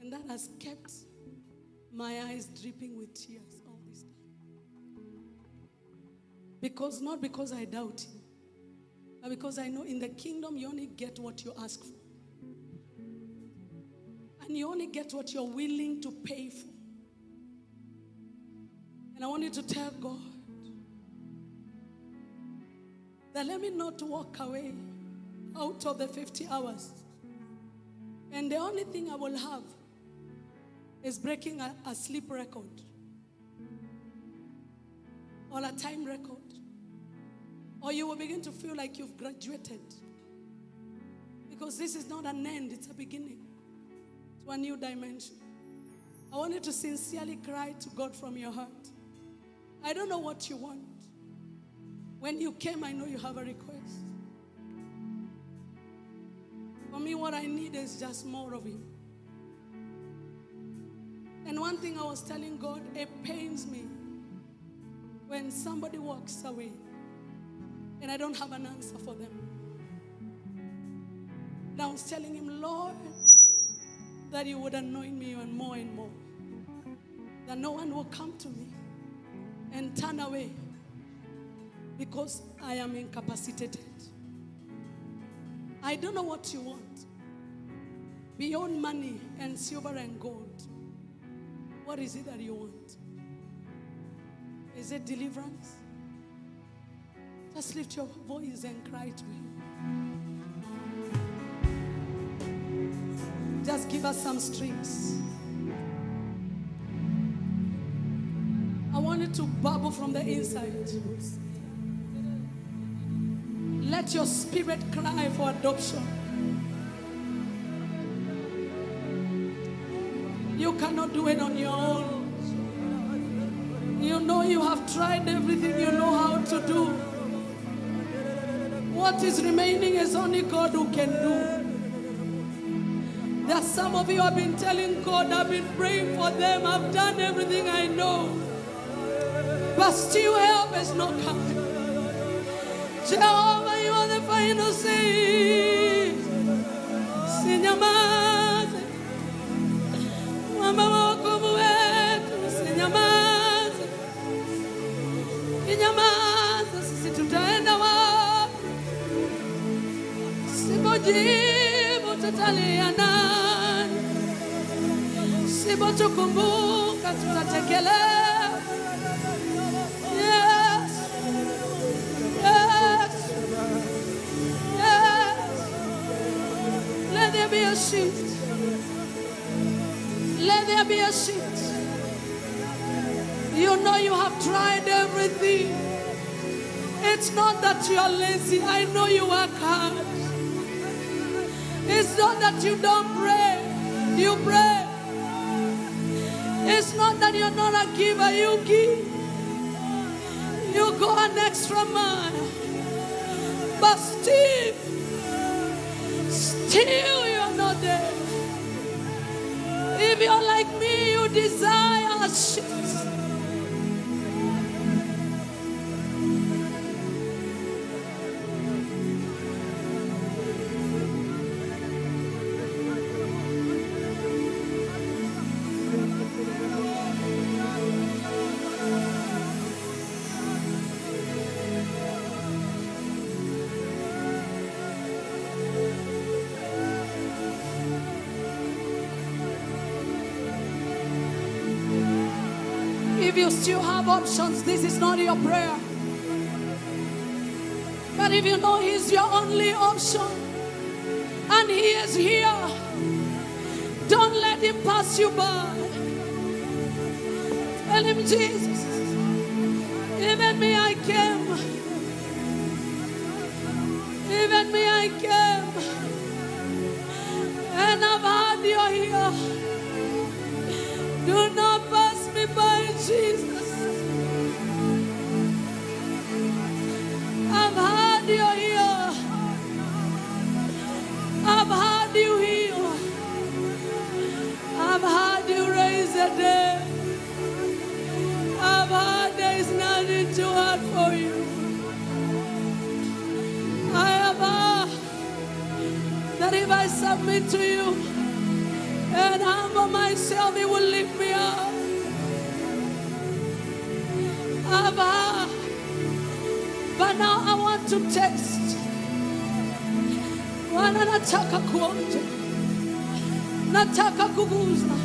And that has kept my eyes dripping with tears all this time. Because not because I doubt him, but because I know in the kingdom you only get what you ask for. And you only get what you're willing to pay for. And I want you to tell God that let me not walk away out of the 50 hours. And the only thing I will have is breaking a sleep record or a time record. Or you will begin to feel like you've graduated. Because this is not an end, it's a beginning to a new dimension. I want you to sincerely cry to God from your heart. I don't know what you want. When you came, I know you have a request. For me, what I need is just more of Him. And one thing I was telling God, it pains me when somebody walks away and I don't have an answer for them. And I was telling Him, Lord, that You would anoint me and more, that no one will come to me and turn away because I am incapacitated. I don't know what You want. Beyond money and silver and gold, what is it that You want? Is it deliverance? Just lift your voice and cry to Him. Just give us some strings. I want it to bubble from the inside. Let your spirit cry for adoption. You cannot do it on your own. You know you have tried everything you know how to do. What is remaining is only God who can do. There are some of you have been telling God, I've been praying for them, I've done everything I know, but still help has not come. Jehovah, You are the final say. Sinyamaze, mama wako wetu, sinyamaze, kinyamaze, sisi tutaenda wapi? Sipojibu tutalia nani? Sipotukumbuka tutatekelea. Yes, yes, yes. Let there be a shift. Let there be a shift. You know you have tried everything. It's not that you are lazy. I know you work hard. It's not that you don't pray. You pray. It's not that you're not a giver. You give. You go an extra mile. But still you're not there. If you're like me, you desire a shift. If you still have options, this is not your prayer. But if you know He's your only option and He is here, don't let Him pass you by. Tell Him, Jesus, even me I came. Even me I came. And I've had You here. Do not pass me by, Jesus. I've had You here. I've had You here. I've had You raise the dead. I've had there is nothing too hard for You. I have heard that if I submit to You and humble myself, He will lift me up. I've heard But now I want to taste. Bwana, nataka kuonja. Nataka kuguza.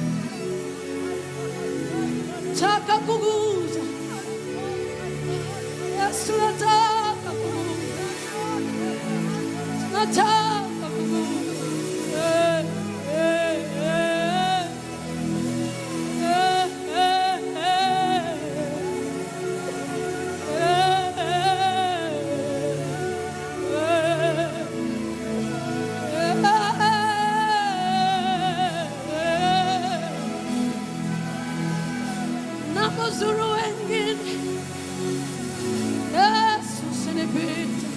Nataka kuguza. Yesu, nataka kuguza. Nataka kuguza. Napozuru wengine, Yesu usinipite.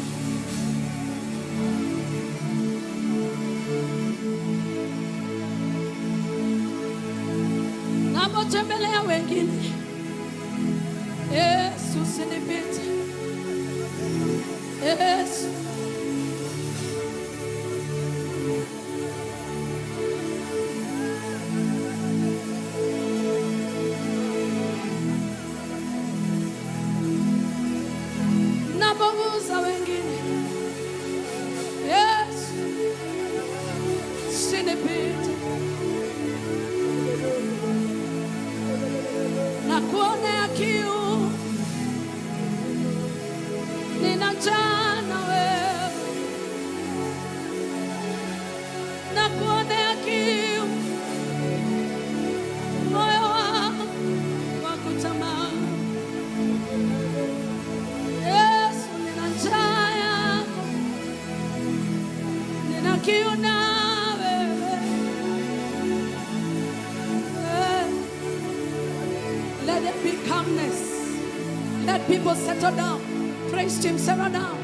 Napotembelea wengine, Yesu usinipite. Yesu. Napoguza wengine, Yesu usinipite. Na kuonea kiu, nina njaa na wewe. Na kuonea kiu, moyo wangu wakutamani. Yesu, nina njaa yako, nina kiu na wewe. Let it be calmness. Let people settle down. Praise Him, settle down.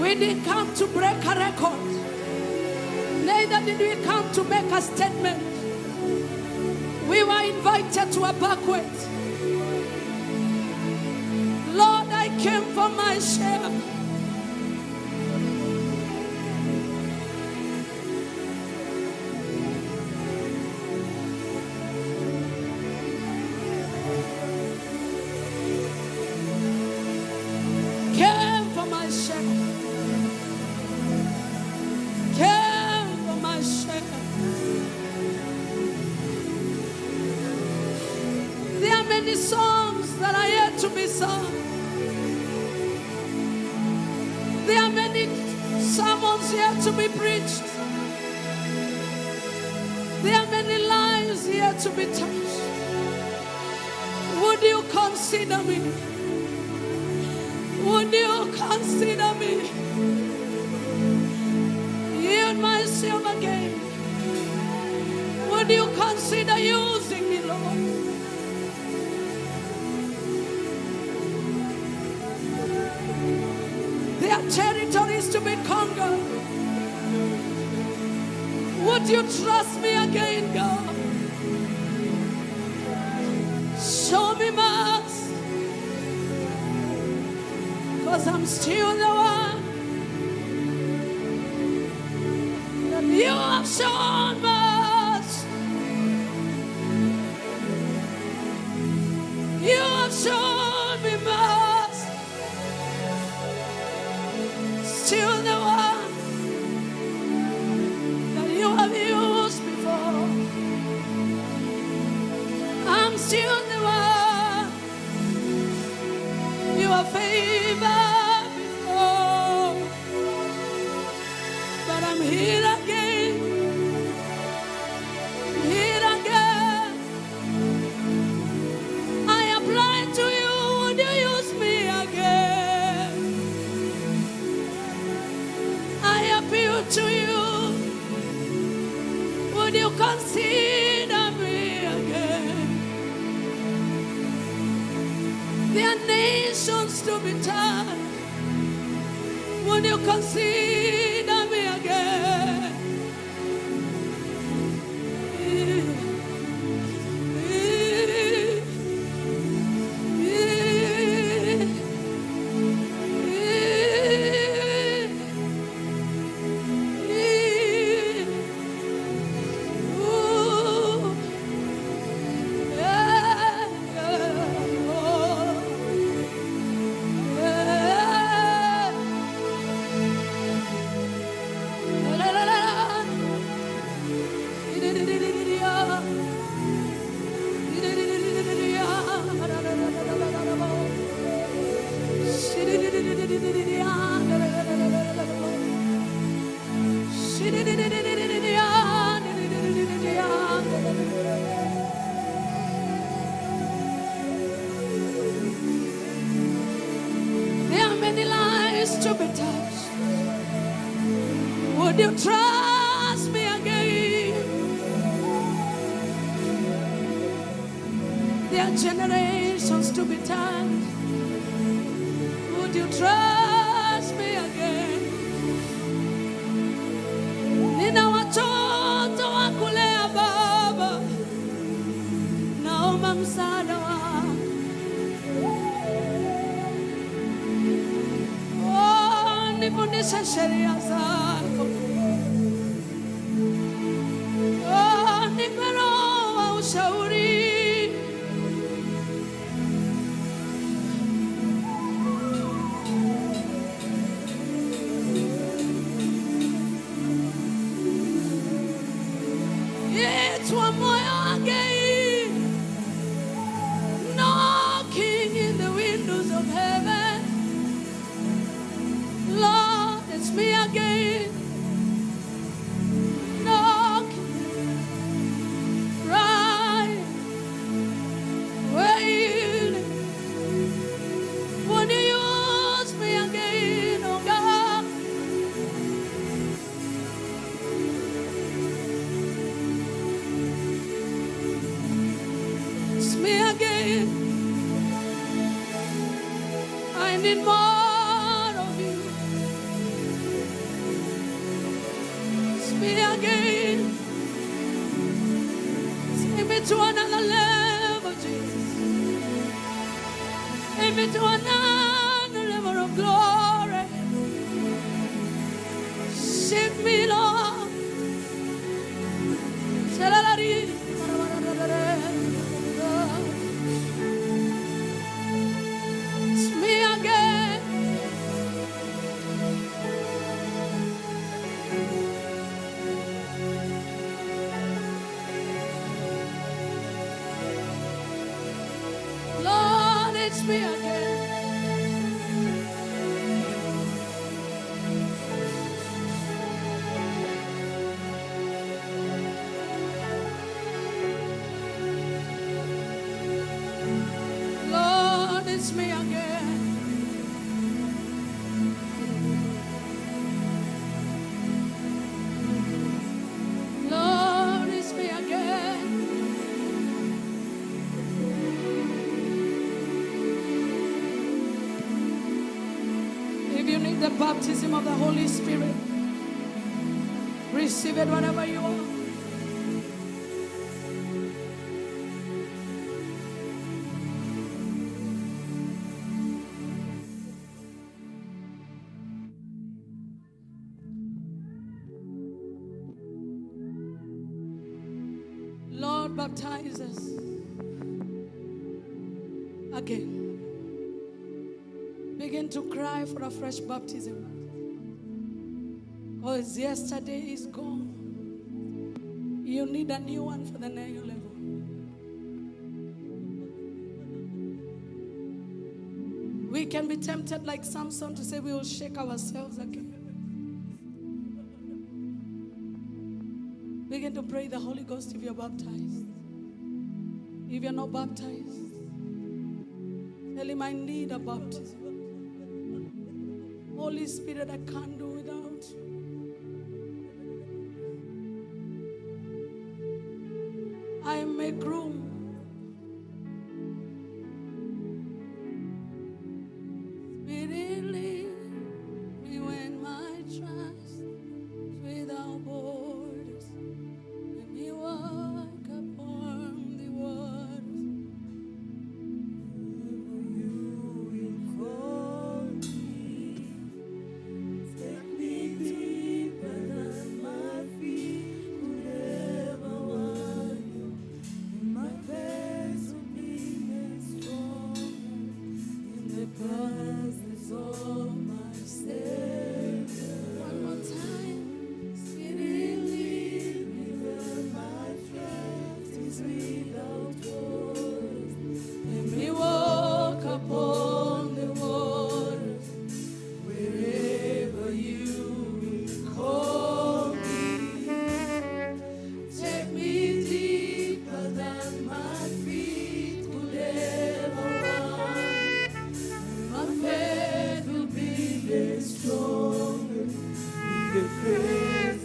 We didn't come to break a record. Neither did we come to make a statement. We were invited to a banquet. Lord, I came for my share. Came for my share. Came for my share. There are many songs that are yet to be sung. There are many sermons yet to be preached. There are many lives yet to be touched. Would you consider me? Would you consider me? Yield myself again. Would you consider using me, Lord? There are territories to be conquered. Would you trust me again, God? Show me mercy, because I'm still the one that you have shown mercy. You have shown me mercy. Still the one that you have used before. I'm still the one you have favored before. But I'm here again. Here again. I apply to you. Would you use me again? I appeal to you. Would you consider me again? There are nations to be turned. Would you consider me again? you trust me again? There are generations to be turned. Would you trust me again? Nina watoto wa kulea Baba, naomba msaada wako. Oh, nifundishe sheria zako. Oh, nipe roho wa ushauri. One more again, knocking in the windows of heaven. Lord, it's me again, knocking, right, waiting. Would you use me again, oh God? Me again. I need more of you. It's me again. Take me to another level, Jesus. Take me to another level of glory. Shift me, Lord. Lord, it's me again. Lord, it's me again. Lord, it's me again. If you need the baptism of the Holy Spirit, receive it wherever you are. Lord, baptize us again. Begin to cry for a fresh baptism. Because yesterday is gone. You need a new one for the new level. We can be tempted like Samson to say we will shake ourselves again. Begin to pray the Holy Ghost if you're baptized. If you're not baptized, tell him I need a baptism. Holy Spirit, I can't do without you. I make room. Spirit, lead me when my trust is without borders. Let me walk upon the waters. You will call me. Take me deeper than my feet could ever want you. And my faith will be made strong in the presence of my Savior. One more time. Spirit, lead me where my trust is without borders. Let me walk upon the waters wherever you will call me. Take me deeper than my feet could ever want. My faith will be made stronger in the presence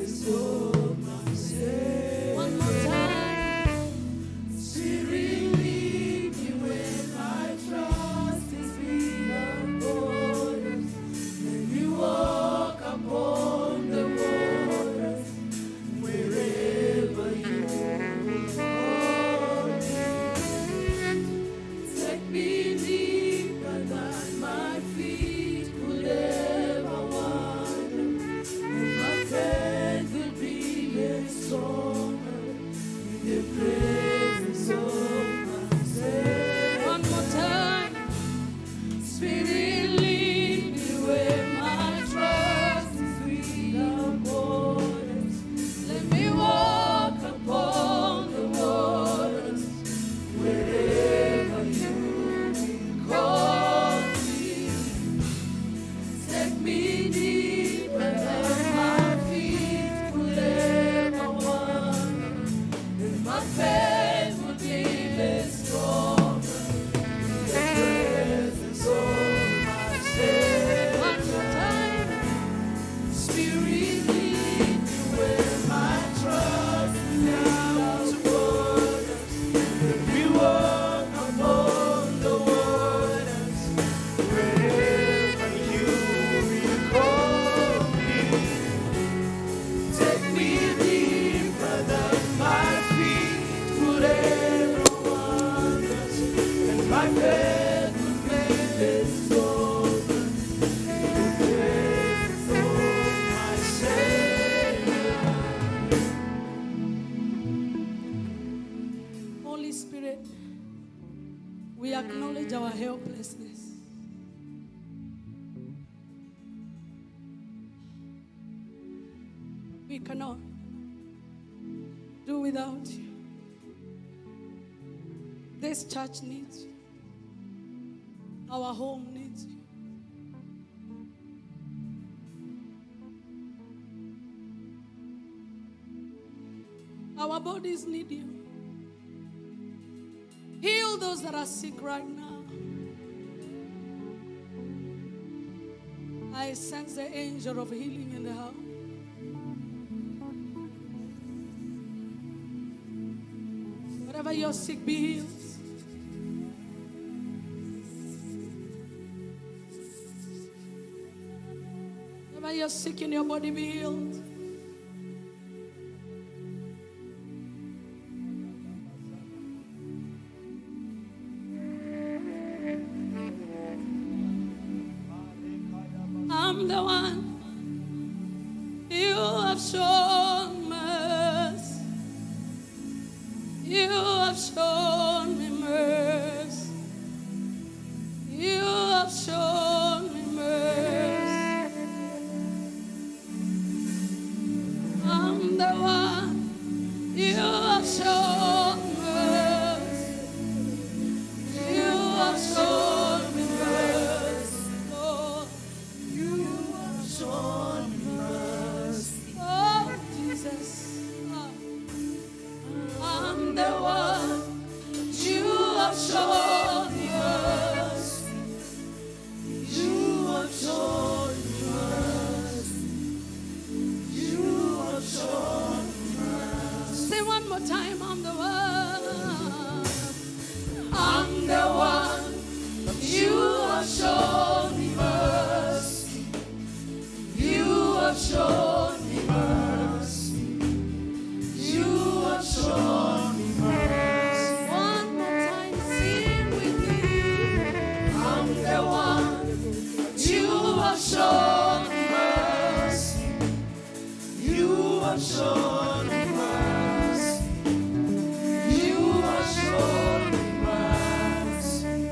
Holy Spirit, we acknowledge our helplessness. We cannot do without you. This church needs you. Our home needs you. Our bodies need you. Heal those that are sick right now. I sense the angel of healing in the house. Wherever you're sick, be healed. Wherever you're sick in your body, be healed. I'm the one you have shown mercy. You have shown me mercy. You have shown me mercy. I'm the one you have shown mercy. You have shown me mercy, Lord. Oh, Jesus. I'm the one you have shown me mercy. You have shown me mercy. You have shown me mercy. Say one more time, I'm the one. I'm the one you have shown me mercy. You have shown me mercy. You have shown me mercy. One more time, sing with me. I'm the one you have shown me mercy. You have shown me mercy. You have shown me mercy.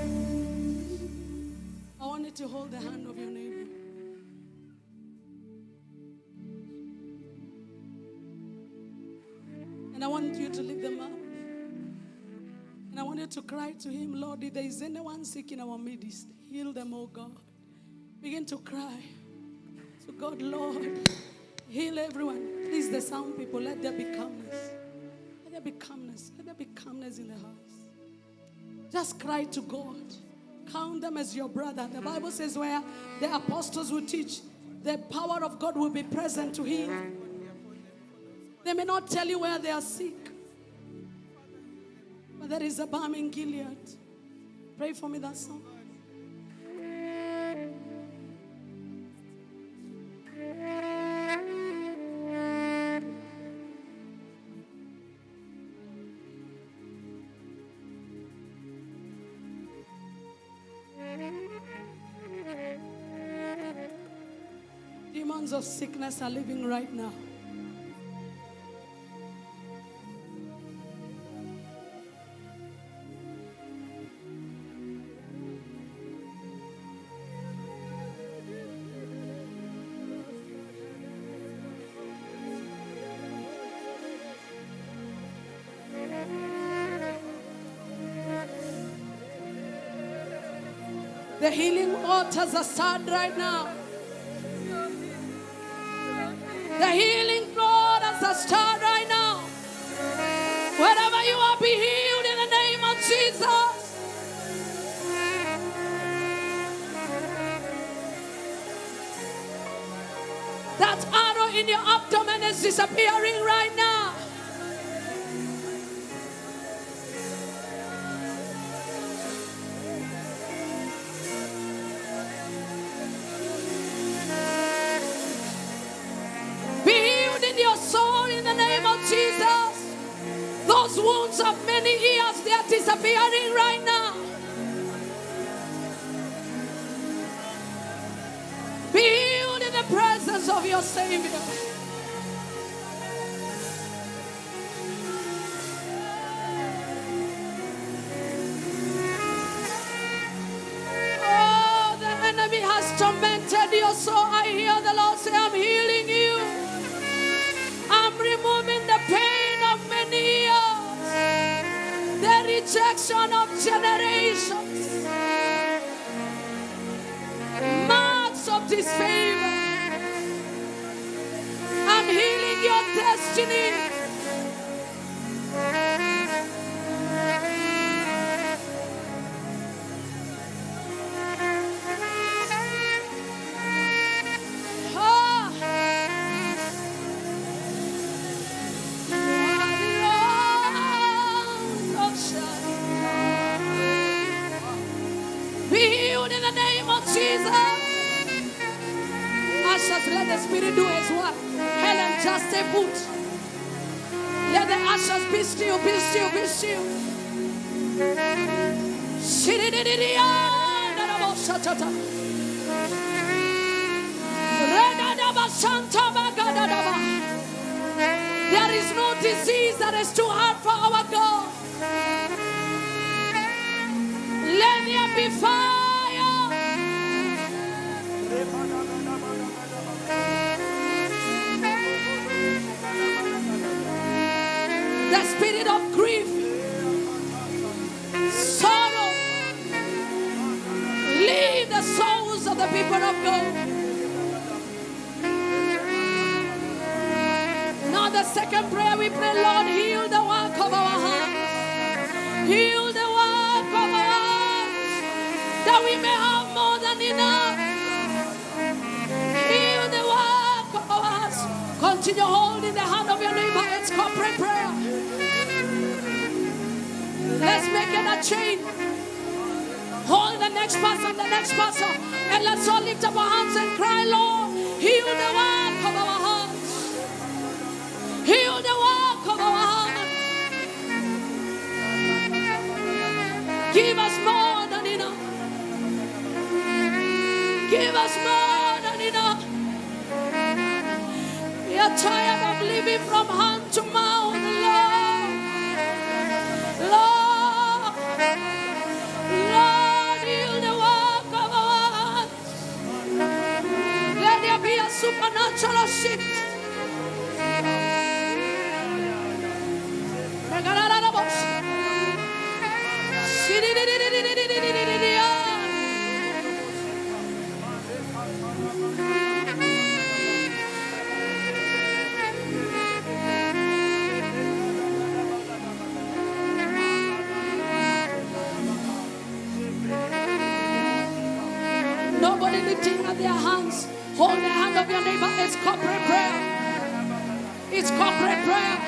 I want you to hold the hand of your neighbor. And I want you to lift them up. And I want you to cry to him, Lord, if there is anyone sick in our midst, heal them, oh God. Begin to cry to God, Lord, heal everyone. Please, the sound people, let there be calmness. Let there be calmness. Let there be calmness in the house. Just cry to God. Count them as your brother. The Bible says where the apostles will teach, the power of God will be present to heal. They may not tell you where they are sick, but there is a balm in Gilead. Pray for me that song. Demons of sickness are living right now. The healing waters are stirred right now. The healing waters are stirred right now. Wherever you are, be healed in the name of Jesus. That in your abdomen is disappearing right now. Be healed in your soul in the name of Jesus. Those wounds of many years, they are disappearing right now. Be healed in the presence of your Savior. Oh, the enemy has tormented your soul. I hear the Lord say, I'm healing you. I'm removing the pain of many years, the rejection of generations, marks of disfavor. I'm healing your destiny. Let the Spirit do His work. Helen, just stay put. Let the ashes be still, be still, be still. There is no disease that is too hard for our God. Let there be fire. The spirit of grief, sorrow, leave the souls of the people of God. Now the second prayer we pray, Lord, heal the work of our hands. Heal the work of our hands, that we may have more than enough. Heal the work of our hands. Continue holding the hand of your neighbor. It's corporate prayer. Let's make it a chain. Hold the next person, and let's all lift up our hands and cry, Lord, heal the work of our hands. Heal the work of our hands. Give us more than enough. Give us more than enough. We are tired of living from hand to mouth, Lord. Lord, heal the work of our hands. Let there be a supernatural shift. Nobody lifting up their hands. Hold the hand of your neighbor. It's corporate prayer. It's corporate prayer.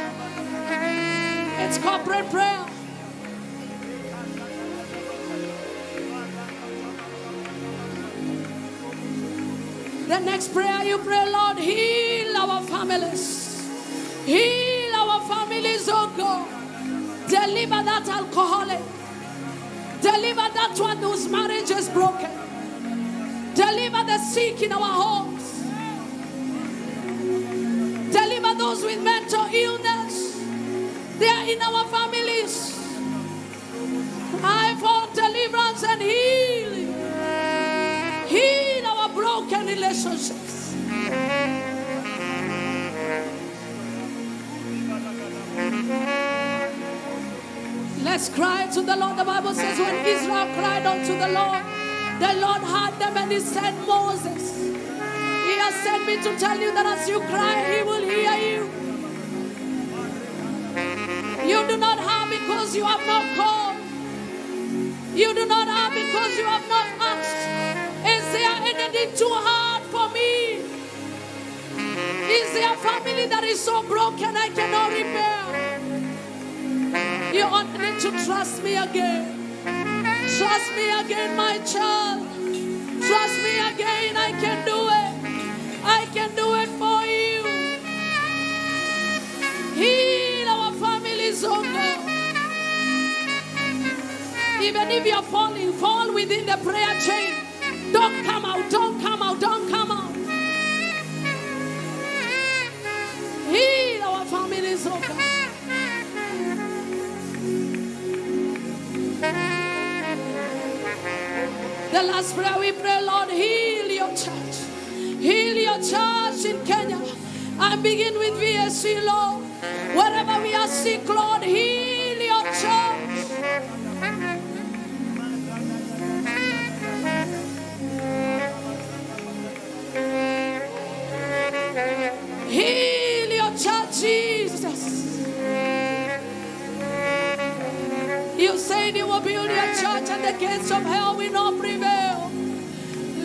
It's corporate prayer. The next prayer you pray, Lord, heal our families. Heal our families, oh God. Deliver that alcoholic. Deliver that one whose marriage is broken. Deliver the sick in our homes. Deliver those with mental illness. They are in our families. Cry for deliverance and healing. Heal our broken relationships. Let's cry to the Lord. The Bible says when Israel cried unto the Lord heard them and He sent Moses. He has sent me to tell you that as you cry, He will hear you. You do not have because you have not called. You do not have because you have not asked. Is there anything too hard for me? Is there family that is so broken I cannot repair. You only need to trust me again. Trust me again, my child. Trust me again. I can do it. I can do it for you. Heal our families, oh God. Even if you're falling, fall within the prayer chain. Don't come out, don't come out, don't come out. Heal our families, oh God. The last prayer we pray, Lord, heal your church. Heal your church in Kenya. I begin with VSC, Lord. Wherever we are sick, Lord, heal your church. Heal your church, Jesus. You said you will build your church and the gates of hell will not prevail.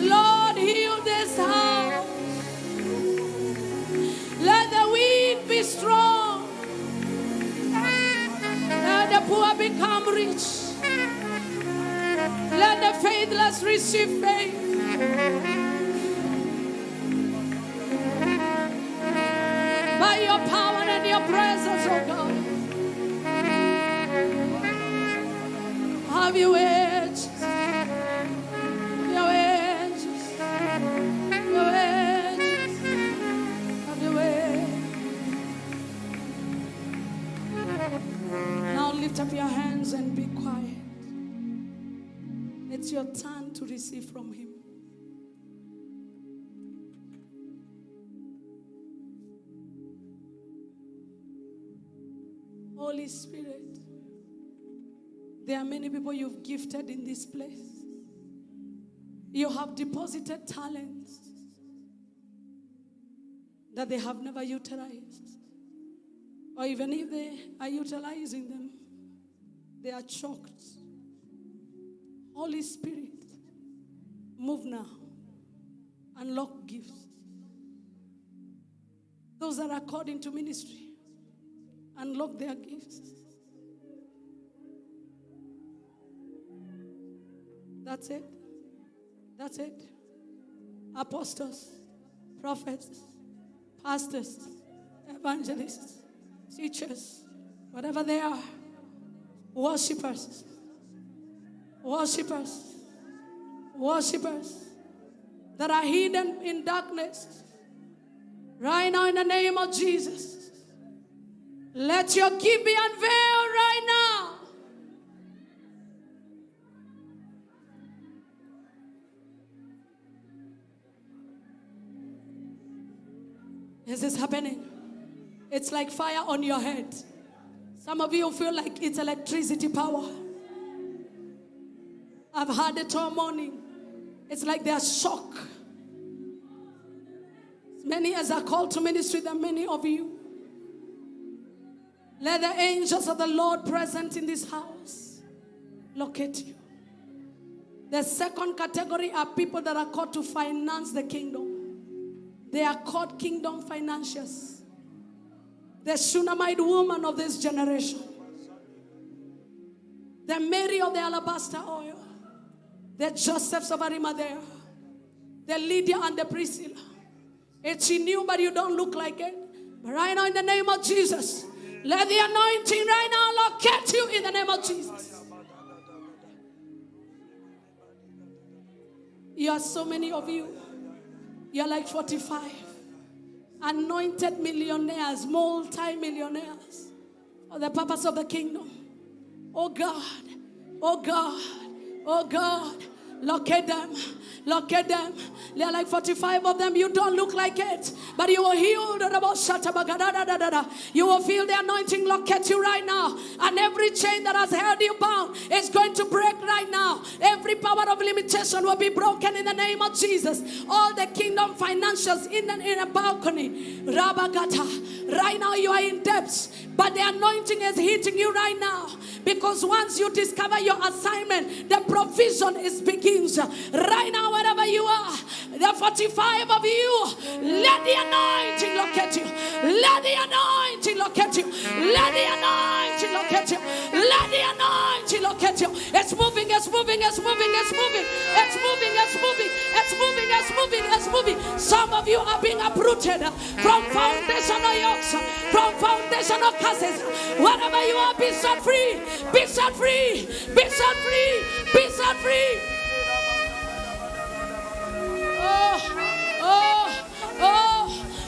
Lord, heal this house. Let the weak be strong. Let the poor become rich. Let the faithless receive faith. By your power and your presence, oh God. Have your way, Jesus. Your way, Jesus. Your way, Jesus. Have your way. Now lift up your hands and be quiet. It's your turn to receive from Him. Holy Spirit, there are many people you've gifted in this place. You have deposited talents that they have never utilized. Or even if they are utilizing them, they are choked. Holy Spirit, move now. Unlock gifts. Those that are called into ministry, unlock their gifts. That's it. That's it. Apostles, prophets, pastors, evangelists, teachers, whatever they are, worshippers, worshippers, worshippers that are hidden in darkness. Right now, in the name of Jesus, let your gift be unveiled right now. Is this happening? It's like fire on your head. Some of you feel like it's electricity power. I've had it all morning. It's like there's shock. As many as are called to ministry, there are many of you. Let the angels of the Lord present in this house locate you. The second category are people that are called to finance the kingdom. They are called kingdom financiers. The Shunammite woman of this generation. The Mary of the alabaster oil. The Josephs of Arimathea. The Lydia and the Priscilla. It's in you, but you don't look like it. But right now, in the name of Jesus, let the anointing right now locate you in the name of Jesus. You are so many of you. You're like 45. Anointed millionaires, multi-millionaires for the purpose of the kingdom. Oh God, oh God, oh God. Locate them. Locate them. There are like 45 of them. You don't look like it, but you will heal. You will feel the anointing locate you right now. And every chain that has held you bound is going to break right now. Every power of limitation will be broken in the name of Jesus. All the kingdom financials in a balcony. Rabagata. Right now you are in debts, but the anointing is hitting you right now. Because once you discover your assignment, the provision is begins. Right now, wherever you are, the 45 of you, let the anointing locate you. Let the anointing locate you. Let the anointing locate you. Let the anointing locate you. It's moving, it's moving, it's moving, it's moving. It's moving, it's moving, it's moving, it's moving, it's moving. Some of you are being uprooted from foundational yokes, from foundational curses. Wherever you are, be set free. Be set free. Be set free. Be set free.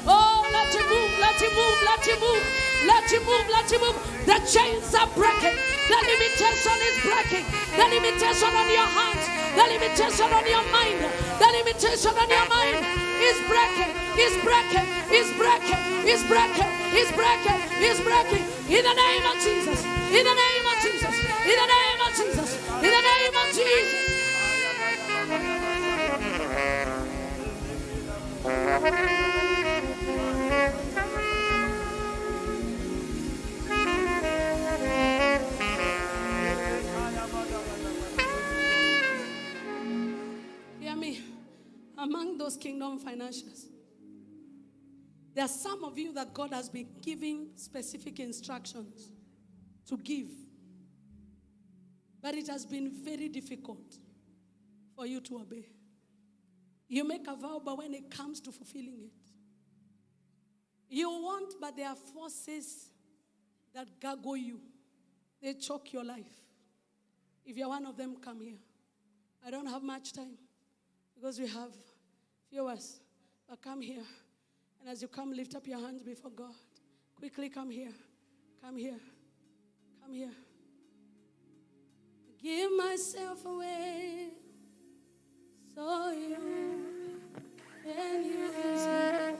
Oh, let him move, let him move, let him move, let him move, let him move. The chains are breaking. The limitation is breaking. The limitation on your hands, the limitation on your mind, the limitation on your mind is breaking, is breaking, is breaking, is breaking, is breaking, is breaking. In the name of Jesus, in the name of Jesus, in the name of Jesus, in the name of Jesus. Hear me. Among those kingdom financials, there are some of you that God has been giving specific instructions to give. But it has been very difficult for you to obey. You make a vow, but when it comes to fulfilling it, you want, but there are forces that gargle you. They choke your life. If you're one of them, come here. I don't have much time because we have viewers. But come here. And as you come, lift up your hands before God. Quickly come here. Come here. Come here. Give myself away so you can use me.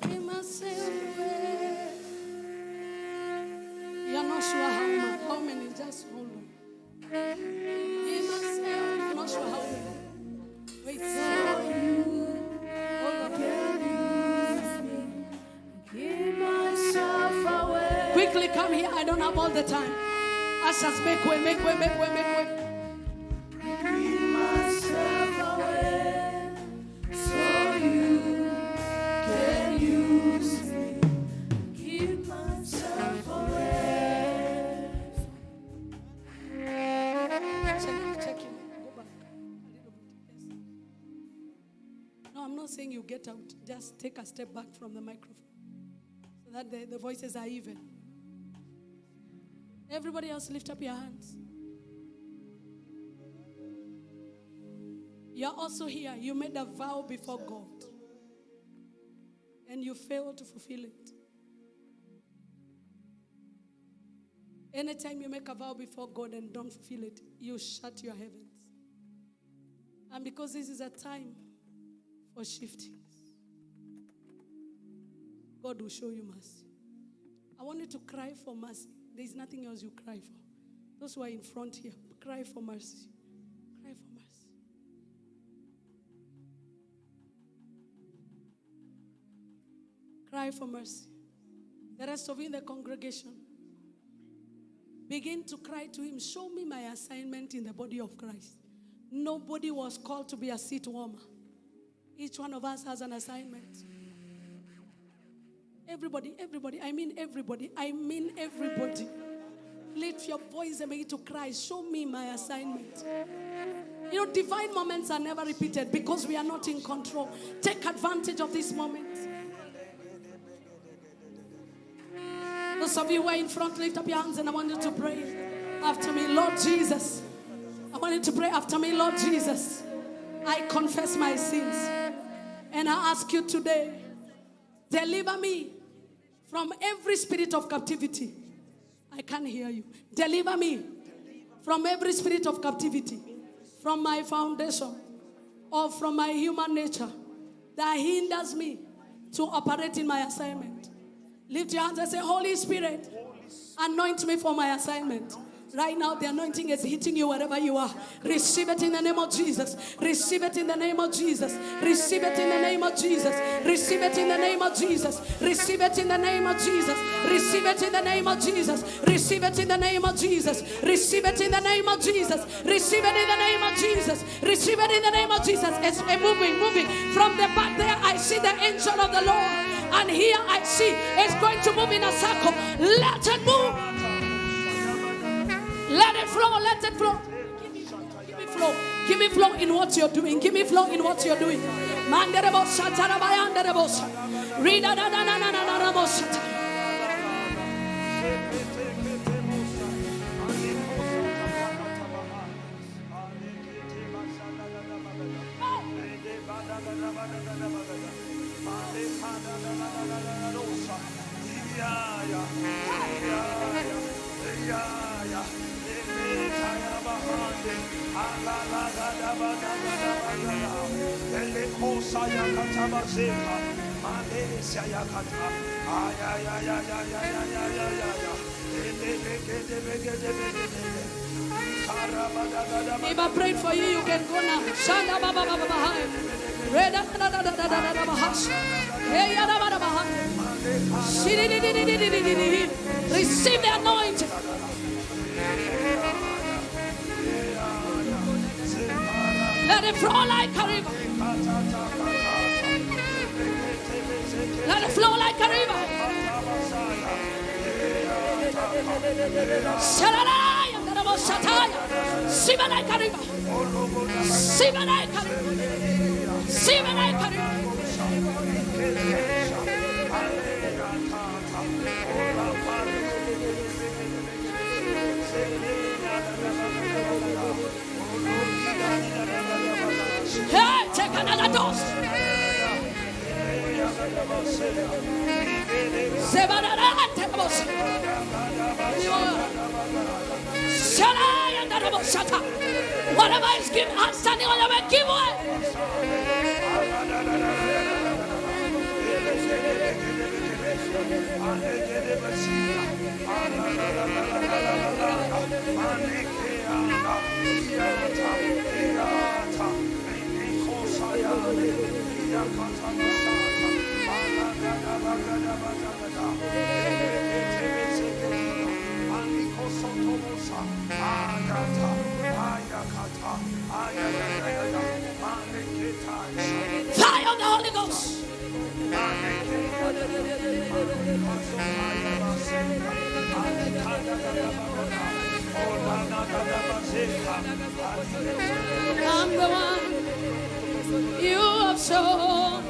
Give myself away. You're not sure how many, just hold on. Give myself, you're not sure how many. Wait, hold on. Give myself away. Quickly come here, I don't have all the time. Ushers, make way, make way, make way, make way. Give myself away so you can use me. Give myself away. Check him. Go back a little bit. Yes. No, I'm not saying you get out. Just take a step back from the microphone so that the voices are even. Everybody else, lift up your hands. You're also here. You made a vow before God and you failed to fulfill it. Anytime you make a vow before God and don't fulfill it, you shut your heavens. And because this is a time for shifting, God will show you mercy. I want you to cry for mercy. There is nothing else you cry for. Those who are in front here, cry for mercy. Cry for mercy. Cry for mercy. The rest of you in the congregation, begin to cry to him. Show me my assignment in the body of Christ. Nobody was called to be a seat warmer. Each one of us has an assignment. Everybody, I mean everybody. Lift your voice and begin to cry. Show me my assignment. You know, divine moments are never repeated because we are not in control. Take advantage of this moment. Those of you who are in front, lift up your hands and I want you to pray after me. Lord Jesus, I want you to pray after me. Lord Jesus, I confess my sins and I ask you today, deliver me from every spirit of captivity. I can't hear you. Deliver me from every spirit of captivity, from my foundation or from my human nature that hinders me to operate in my assignment. Lift your hands and say, Holy Spirit, anoint me for my assignment. Right now, the anointing is hitting you wherever you are. Receive it in the name of Jesus. Receive it in the name of Jesus. Receive it in the name of Jesus. Receive it in the name of Jesus. Receive it in the name of Jesus. Receive it in the name of Jesus. Receive it in the name of Jesus. Receive it in the name of Jesus. Receive it in the name of Jesus. Receive it in the name of Jesus. It's moving. From the back there, I see the angel of the Lord. And here I see it's going to move in a circle. Let it move. Let it flow. Let it flow. Give me flow. Give me flow in what you're doing. Give me flow in what you're doing. Read If I prayed for you, you can go now. Shanda baba baba bahai. Reda da da da da da da bahas. Hey ya da da bahai. Receive the anointing. Let it flow like a river. Let it flow like a river. Sharaya, Narabo Shataya, Sibanai Kariba, Sibanai Kariba, Sibanai Kariba. Hey, take another dose. Whatever is given, I'm standing on the give away. Fire of the Holy Ghost. I'm the one you have shown.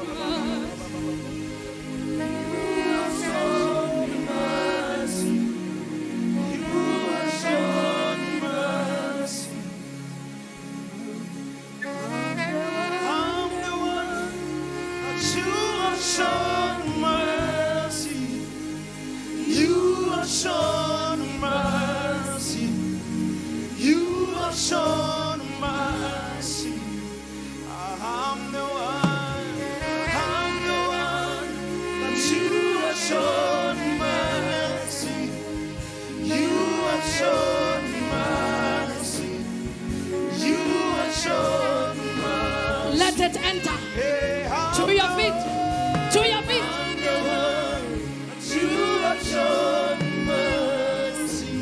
Let it enter to your feet, to your feet. You have shown mercy.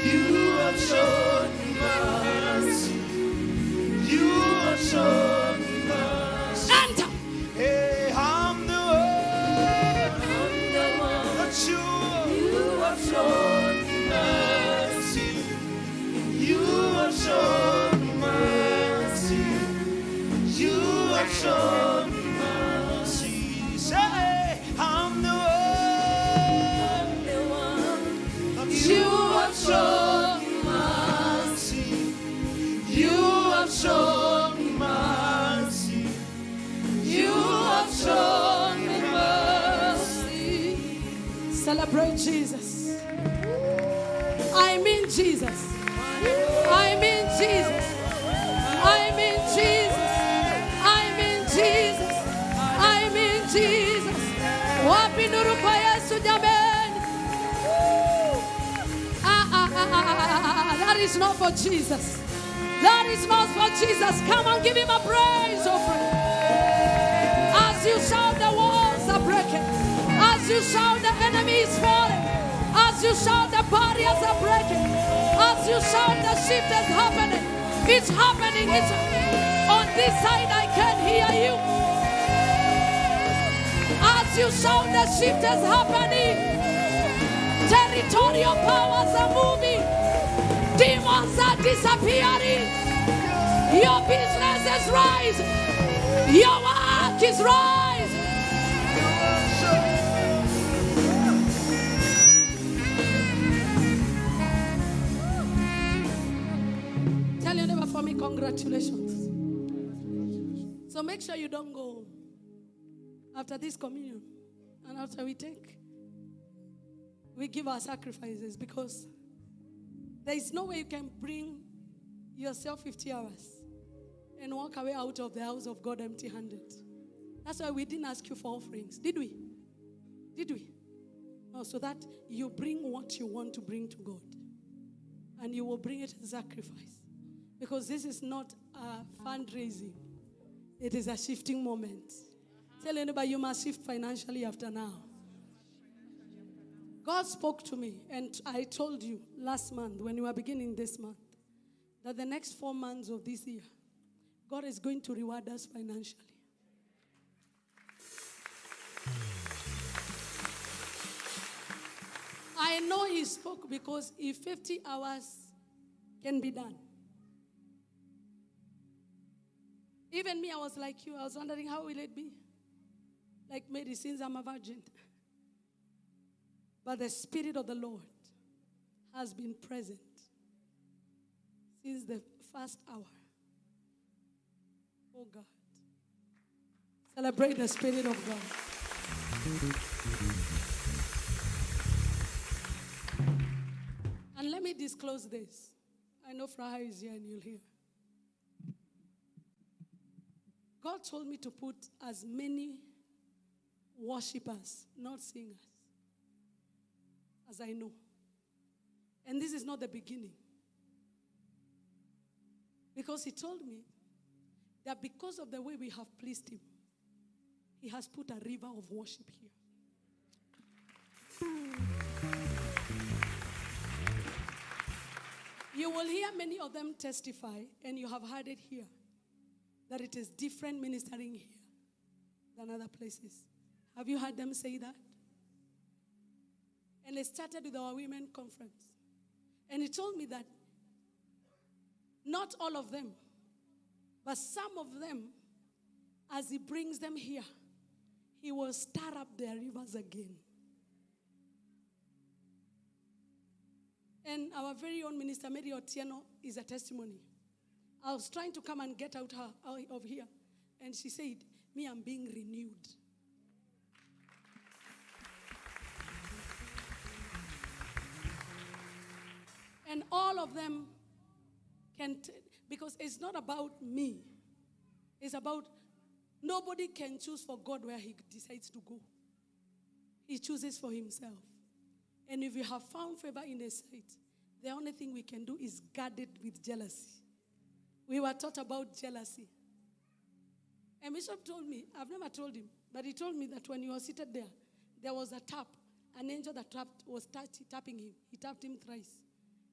You have shown mercy. You have shown mercy. Enter. Hey, I'm the one that you have shown mercy. You have shown mercy. You have shown mercy. Say, I'm the one that you have shown mercy. You have shown mercy. You have shown mercy. Celebrate Jesus. I mean Jesus. I mean Jesus. I mean Jesus. I mean Jesus. I mean Jesus. Wapi nuru kwa Yesu jameni. That is not for Jesus. That is not for Jesus. Come on, give him a praise offering. As you shout, the walls are breaking. As you shout, the enemy is falling. As you shout, the barriers are breaking. As you shout, the shift is happening. It's happening. It's on this side. I can hear you. As As you shout, the shift is happening. Territorial powers are moving. Demons are disappearing. Your business is rising. Your work is rising. Tell your neighbor for me, congratulations. So make sure you don't go after this communion and after we give our sacrifices, because there is no way you can bring yourself 50 hours and walk away out of the house of God empty-handed. That's why we didn't ask you for offerings, did we? Did we? No, so that you bring what you want to bring to God, and you will bring it as sacrifice, because this is not a fundraising. It is a shifting moment. Tell anybody you must shift financially after now. God spoke to me, and I told you last month when you were beginning this month that the next 4 months of this year, God is going to reward us financially. I know He spoke, because if 50 hours can be done. Even me, I was like you. I was wondering, how will it be? Like Mary, since I'm a virgin. But the Spirit of the Lord has been present since the first hour. Oh God. Celebrate the Spirit of God. And let me disclose this. I know Fraha is here and you'll hear. God told me to put as many worshipers, not singers, as I know. And this is not the beginning. Because He told me that because of the way we have pleased Him, He has put a river of worship here. You will hear many of them testify, and you have heard it here, that it is different ministering here than other places. Have you heard them say that? And it started with our women conference. And He told me that not all of them, but some of them, as He brings them here, He will stir up their rivers again. And our very own Minister Mary Otieno is a testimony. I was trying to come and get out of here. And she said, me, I'm being renewed. And all of them can, because it's not about me. It's about, nobody can choose for God where He decides to go. He chooses for Himself. And if you have found favor in His sight, the only thing we can do is guard it with jealousy. We were taught about jealousy. And Bishop told me, I've never told him, but he told me that when he was seated there, there was a tap. An angel that was tapping him. He tapped him thrice.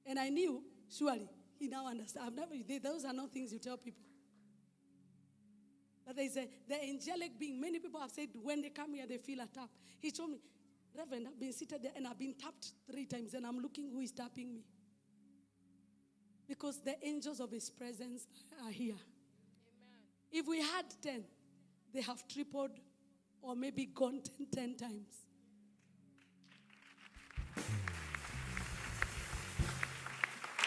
And I knew, surely, he now understands. Those are not things you tell people. But there's the angelic being. Many people have said when they come here, they feel a tap. He told me, Reverend, I've been seated there and I've been tapped 3 times and I'm looking who is tapping me. Because the angels of His presence are here. Amen. If we had 10, they have tripled or maybe gone 10 times.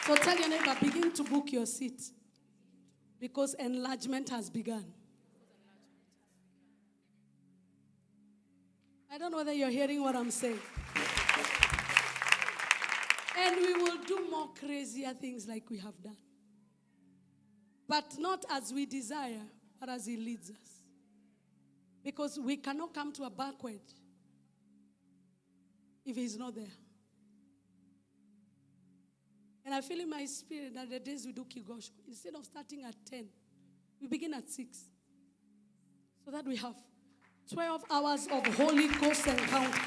So tell your neighbor, begin to book your seat. Because enlargement has begun. I don't know whether you're hearing what I'm saying. And we will do more crazier things like we have done. But not as we desire, but as He leads us. Because we cannot come to a banquet if He's not there. And I feel in my spirit that the days we do Kigosho, instead of starting at 10, we begin at 6. So that we have 12 hours of Holy Ghost encounter.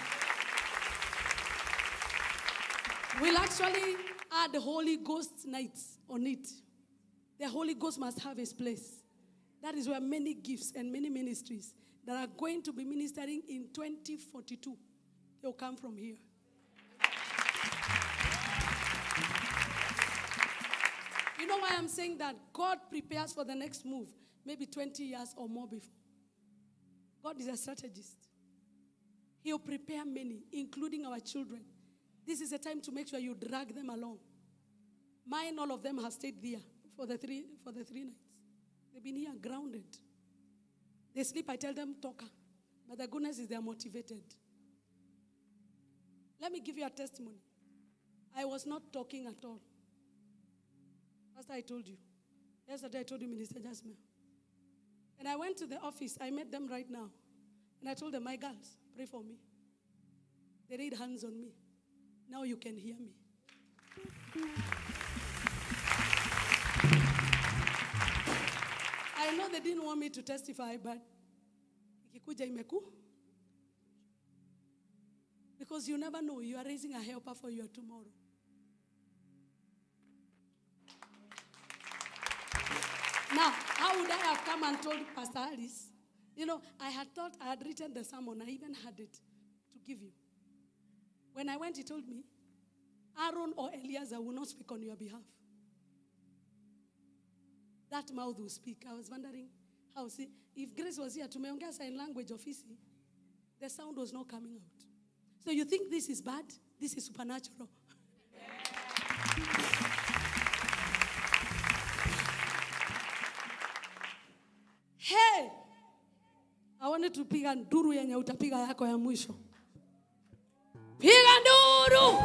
We'll actually add Holy Ghost nights on it. The Holy Ghost must have His place. That is where many gifts and many ministries, that are going to be ministering in 2042. They'll come from here. You know why I'm saying that? God prepares for the next move, maybe 20 years or more before. God is a strategist. He'll prepare many, including our children. This is a time to make sure you drag them along. Mine, all of them have stayed there for the three nights. They've been here grounded. They sleep, I tell them, talker. But the goodness is they are motivated. Let me give you a testimony. I was not talking at all. Pastor, I told you. Yesterday I told you, Minister Jasmine. And I went to the office. I met them right now. And I told them, my girls, pray for me. They laid hands on me. Now you can hear me. I know they didn't want me to testify, but ikikuja imeku. Because you never know, you are raising a helper for your tomorrow. Now, how would I have come and told Pastor Alice? You know, I had thought I had written the sermon. I even had it to give you. When I went, he told me, Aaron or Eliezer will not speak on your behalf. That mouth will speak. I was wondering how. See, if Grace was here, tumeongea sign language office, the sound was not coming out. So you think this is bad? This is supernatural. Hey! I wanted to piga nduru yenye utapiga yako ya mwisho. Piga nduru!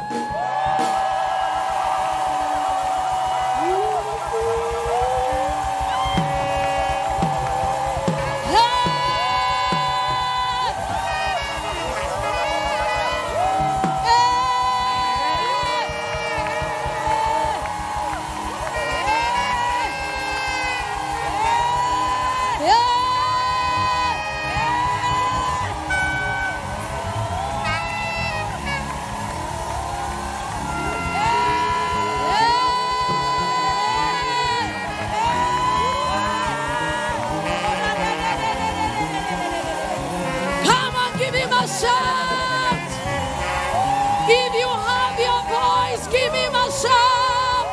If you have your voice, give him a shout.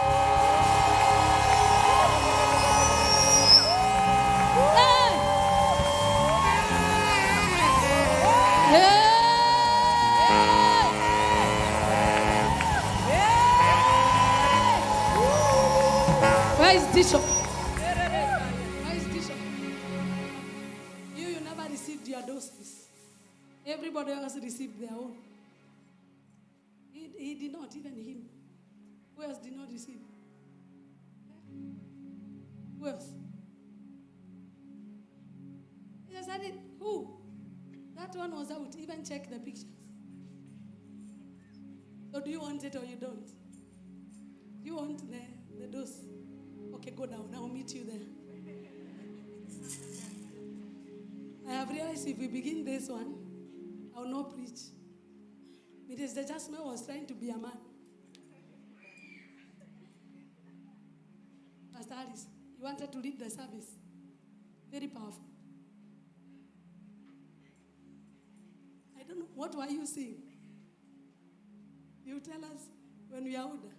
Hey. Where is Bishop? Where is Bishop? You never received your doses. Everybody else received their own. He did not, even him. Who else did not receive? Who else? He just had it. Who? That one was out. Even check the pictures. So do you want it or you don't? Do you want the dose? Okay, go down. I'll meet you there. I have realized if we begin this one, I will not preach. Minister Jasmine was trying to be a man. Pastor Alice, you wanted to lead the service. Very powerful. I don't know. What were you saying? You tell us when we are older.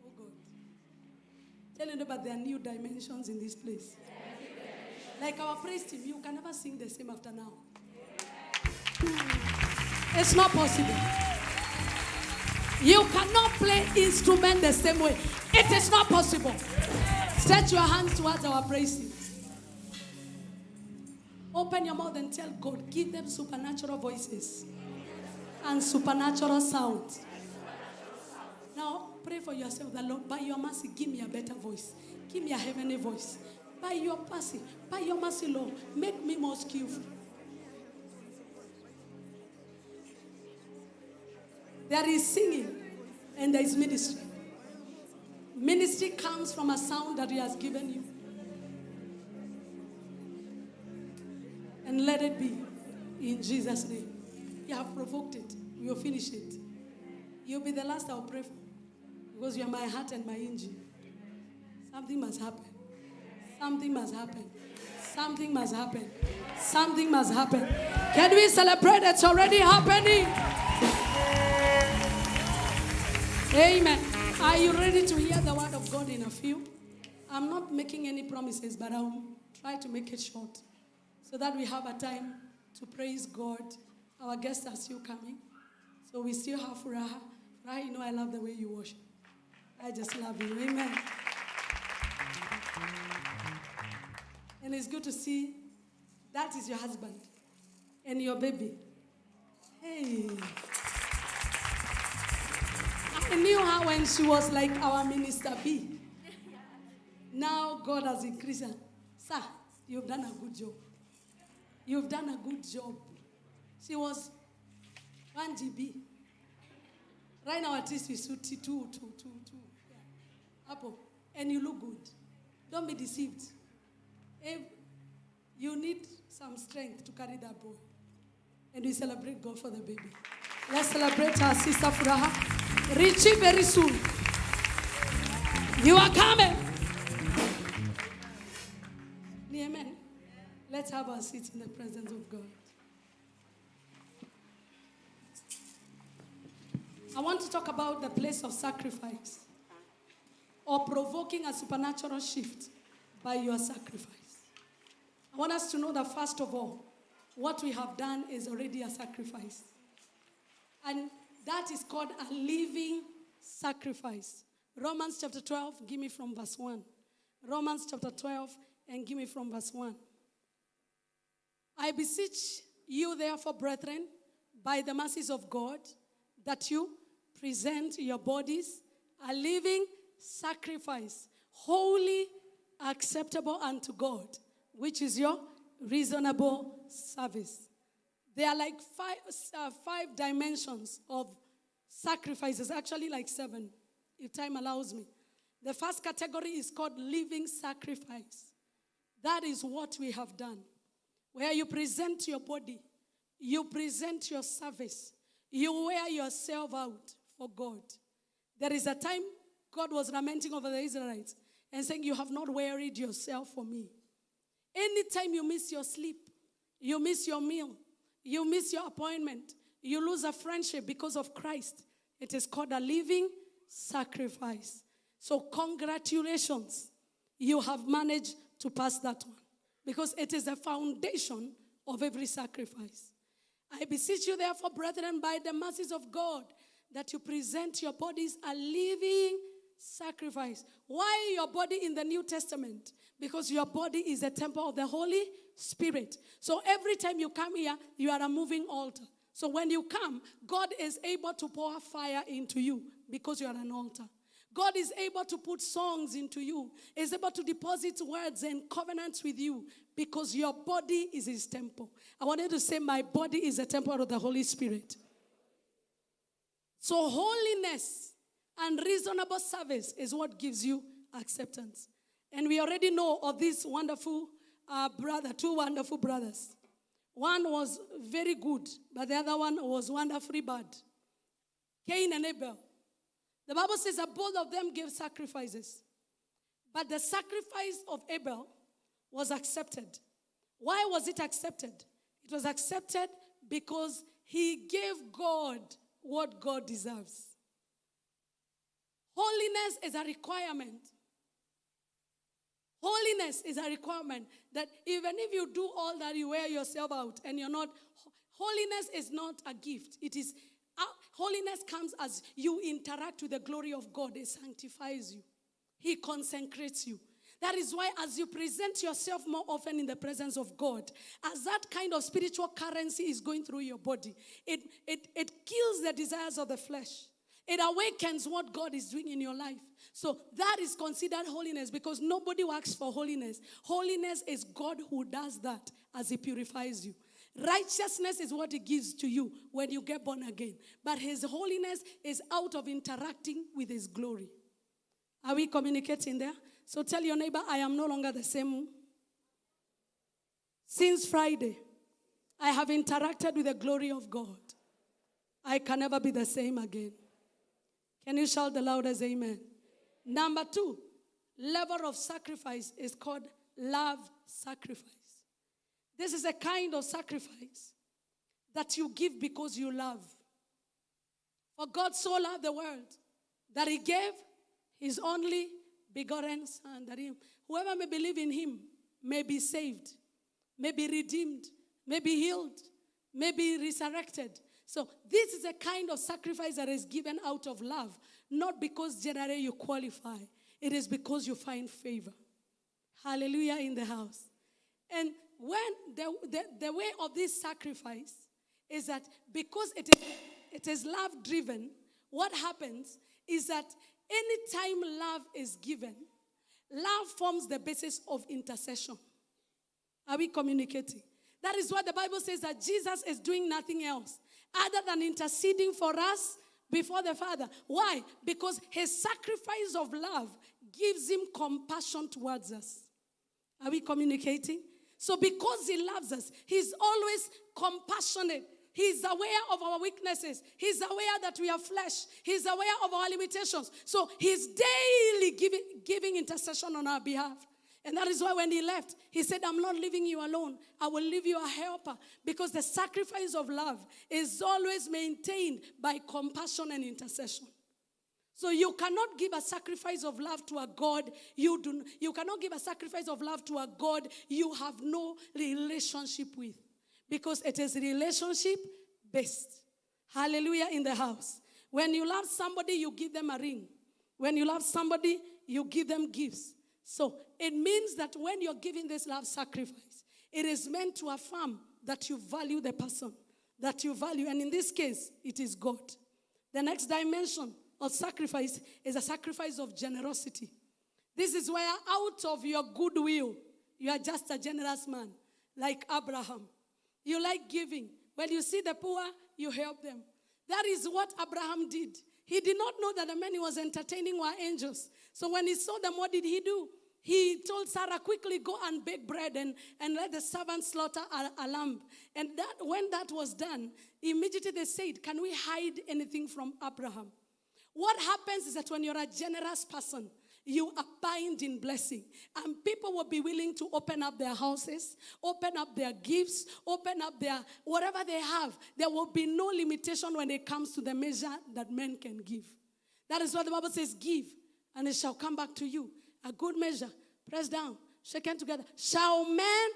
Oh God. Tell you about there are new dimensions in this place. Like our praise team, you can never sing the same after now. It's not possible. You cannot play instrument the same way. It is not possible. Stretch your hands towards our praise team. Open your mouth and tell God, give them supernatural voices and supernatural sounds. Now, pray for yourself that, Lord, by your mercy, give me a better voice. Give me a heavenly voice. By your mercy, Lord, make me more skillful. There is singing and there is ministry. Ministry comes from a sound that He has given you. And let it be in Jesus' name. You have provoked it. We will finish it. You'll be the last I'll pray for. Because you are my heart and my engine. Something must happen. Something must happen. Something must happen. Something must happen. Can we celebrate? It's already happening. Amen. Are you ready to hear the word of God in a few? I'm not making any promises, but I'll try to make it short so that we have a time to praise God. Our guests are still coming. So we still have Furaha. Furaha, you know I love the way you worship. I just love you. Amen. And it's good to see that is your husband and your baby. Hey. I knew her when she was like our Minister B. Now God has increased her. Sir, you've done a good job. You've done a good job. She was 1 GB. Right now at least we shoot 2. Yeah. Apple. And you look good. Don't be deceived. If you need some strength to carry that boy. And we celebrate God for the baby. Let's celebrate our sister Furaha. Richie very soon. You are coming. Amen. Let's have our seats in the presence of God. I want to talk about the place of sacrifice or provoking a supernatural shift by your sacrifice. I want us to know that first of all, what we have done is already a sacrifice. And that is called a living sacrifice. Romans chapter 12, give me from verse 1. Romans chapter 12, and give me from verse 1. I beseech you, therefore, brethren, by the mercies of God, that you present your bodies a living sacrifice, holy, acceptable unto God, which is your reasonable service. There are like five dimensions of sacrifices, actually like 7, if time allows me. The first category is called living sacrifice. That is what we have done, where you present your body, you present your service, you wear yourself out for God. There is a time God was lamenting over the Israelites and saying, you have not wearied yourself for me. Anytime you miss your sleep, you miss your meal, you miss your appointment, you lose a friendship because of Christ, it is called a living sacrifice. So congratulations, you have managed to pass that one, because it is the foundation of every sacrifice. I beseech you, therefore, brethren, by the mercies of God, that you present your bodies a living sacrifice. Why your body in the New Testament? Because your body is a temple of the Holy Spirit. So every time you come here, you are a moving altar. So when you come, God is able to pour fire into you because you are an altar. God is able to put songs into you. Is able to deposit words and covenants with you because your body is his temple. I wanted to say my body is a temple of the Holy Spirit. So holiness and reasonable service is what gives you acceptance. And we already know of this wonderful two wonderful brothers. One was very good, but the other one was wonderfully bad. Cain and Abel. The Bible says that both of them gave sacrifices. But the sacrifice of Abel was accepted. Why was it accepted? It was accepted because he gave God what God deserves. Holiness is a requirement. Holiness is a requirement that even if you do all that, you wear yourself out and you're not, holiness is not a gift. It is, holiness comes as you interact with the glory of God. It sanctifies you. He consecrates you. That is why as you present yourself more often in the presence of God, as that kind of spiritual currency is going through your body, it kills the desires of the flesh. It awakens what God is doing in your life. So that is considered holiness because nobody works for holiness. Holiness is God who does that as he purifies you. Righteousness is what he gives to you when you get born again. But his holiness is out of interacting with his glory. Are we communicating there? So tell your neighbor, I am no longer the same. Since Friday, I have interacted with the glory of God. I can never be the same again. Can you shout the loudest amen? Number 2, level of sacrifice is called love sacrifice. This is a kind of sacrifice that you give because you love. For God so loved the world that he gave his only begotten Son, that whoever may believe in him may be saved, may be redeemed, may be healed, may be resurrected. So this is a kind of sacrifice that is given out of love, not because generally you qualify. It is because you find favor. Hallelujah in the house. And when the way of this sacrifice is that because it is love driven, what happens is that anytime love is given, love forms the basis of intercession. Are we communicating? That is what the Bible says, that Jesus is doing nothing else other than interceding for us before the Father. Why? Because his sacrifice of love gives him compassion towards us. Are we communicating? So because he loves us, he's always compassionate. He's aware of our weaknesses. He's aware that we are flesh. He's aware of our limitations. So he's daily giving intercession on our behalf. And that is why when he left, he said, I'm not leaving you alone. I will leave you a helper. Because the sacrifice of love is always maintained by compassion and intercession. So you cannot give a sacrifice of love to a God you cannot give a sacrifice of love to a God you have no relationship with. Because it is relationship based. Hallelujah in the house. When you love somebody, you give them a ring. When you love somebody, you give them gifts. So it means that when you're giving this love sacrifice, it is meant to affirm that you value the person, that you value. And in this case, it is God. The next dimension of sacrifice is a sacrifice of generosity. This is where out of your goodwill, you are just a generous man, like Abraham. You like giving. When you see the poor, you help them. That is what Abraham did. He did not know that the men he was entertaining were angels. So when he saw them, what did he do? He told Sarah, quickly go and bake bread and let the servants slaughter a lamb. And when that was done, immediately they said, can we hide anything from Abraham? What happens is that when you're a generous person, you abide in blessing. And people will be willing to open up their houses, open up their gifts, open up their whatever they have. There will be no limitation when it comes to the measure that men can give. That is what the Bible says, give, and it shall come back to you. A good measure, pressed down, shaken together. Shall men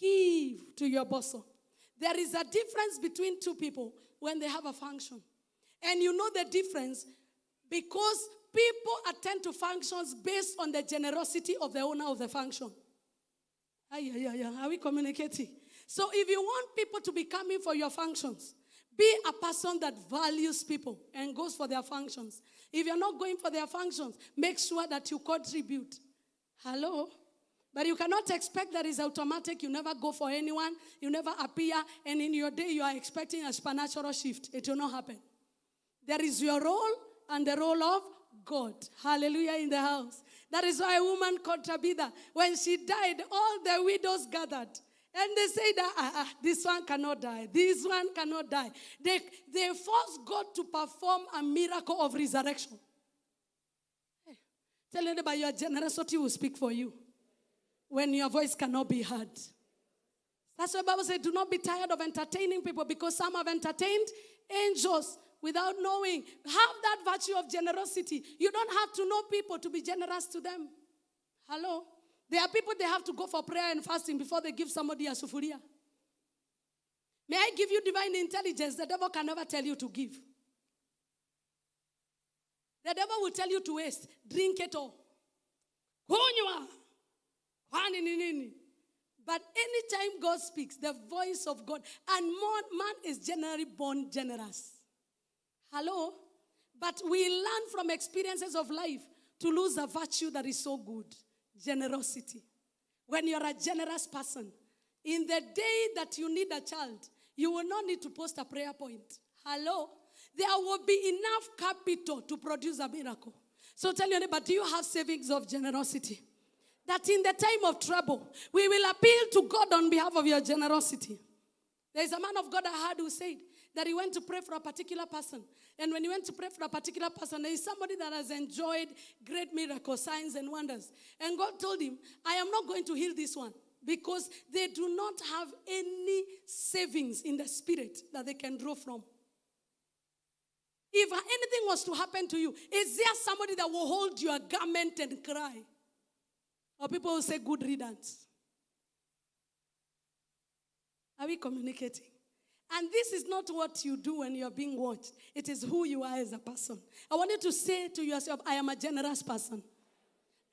give to your bosom? There is a difference between two people when they have a function. And you know the difference because people attend to functions based on the generosity of the owner of the function. Are we communicating? So if you want people to be coming for your functions, be a person that values people and goes for their functions. If you're not going for their functions, make sure that you contribute. Hello? But you cannot expect that it's automatic. You never go for anyone. You never appear. And in your day, you are expecting a supernatural shift. It will not happen. There is your role and the role of God. Hallelujah in the house. That is why a woman called Tabitha, when she died, all the widows gathered. And they said, this one cannot die. This one cannot die. They forced God to perform a miracle of resurrection. Hey, tell anybody your generosity will speak for you when your voice cannot be heard. That's why the Bible says, do not be tired of entertaining people, because some have entertained angels without knowing. Have that virtue of generosity. You don't have to know people to be generous to them. Hello? There are people, they have to go for prayer and fasting before they give somebody a sufuria. May I give you divine intelligence? The devil can never tell you to give. The devil will tell you to waste. Drink it all. But anytime God speaks, the voice of God, and man is generally born generous. Hello? But we learn from experiences of life to lose a virtue that is so good. Generosity. When you're a generous person, in the day that you need a child, you will not need to post a prayer point. Hello? There will be enough capital to produce a miracle. So tell your neighbor, do you have savings of generosity? That in the time of trouble, we will appeal to God on behalf of your generosity. There's a man of God I heard who said that he went to pray for a particular person. And when he went to pray for a particular person, there is somebody that has enjoyed great miracles, signs, and wonders. And God told him, I am not going to heal this one, because they do not have any savings in the spirit that they can draw from. If anything was to happen to you, is there somebody that will hold your garment and cry? Or people will say, good riddance. Are we communicating? And this is not what you do when you're being watched. It is who you are as a person. I want you to say to yourself, I am a generous person.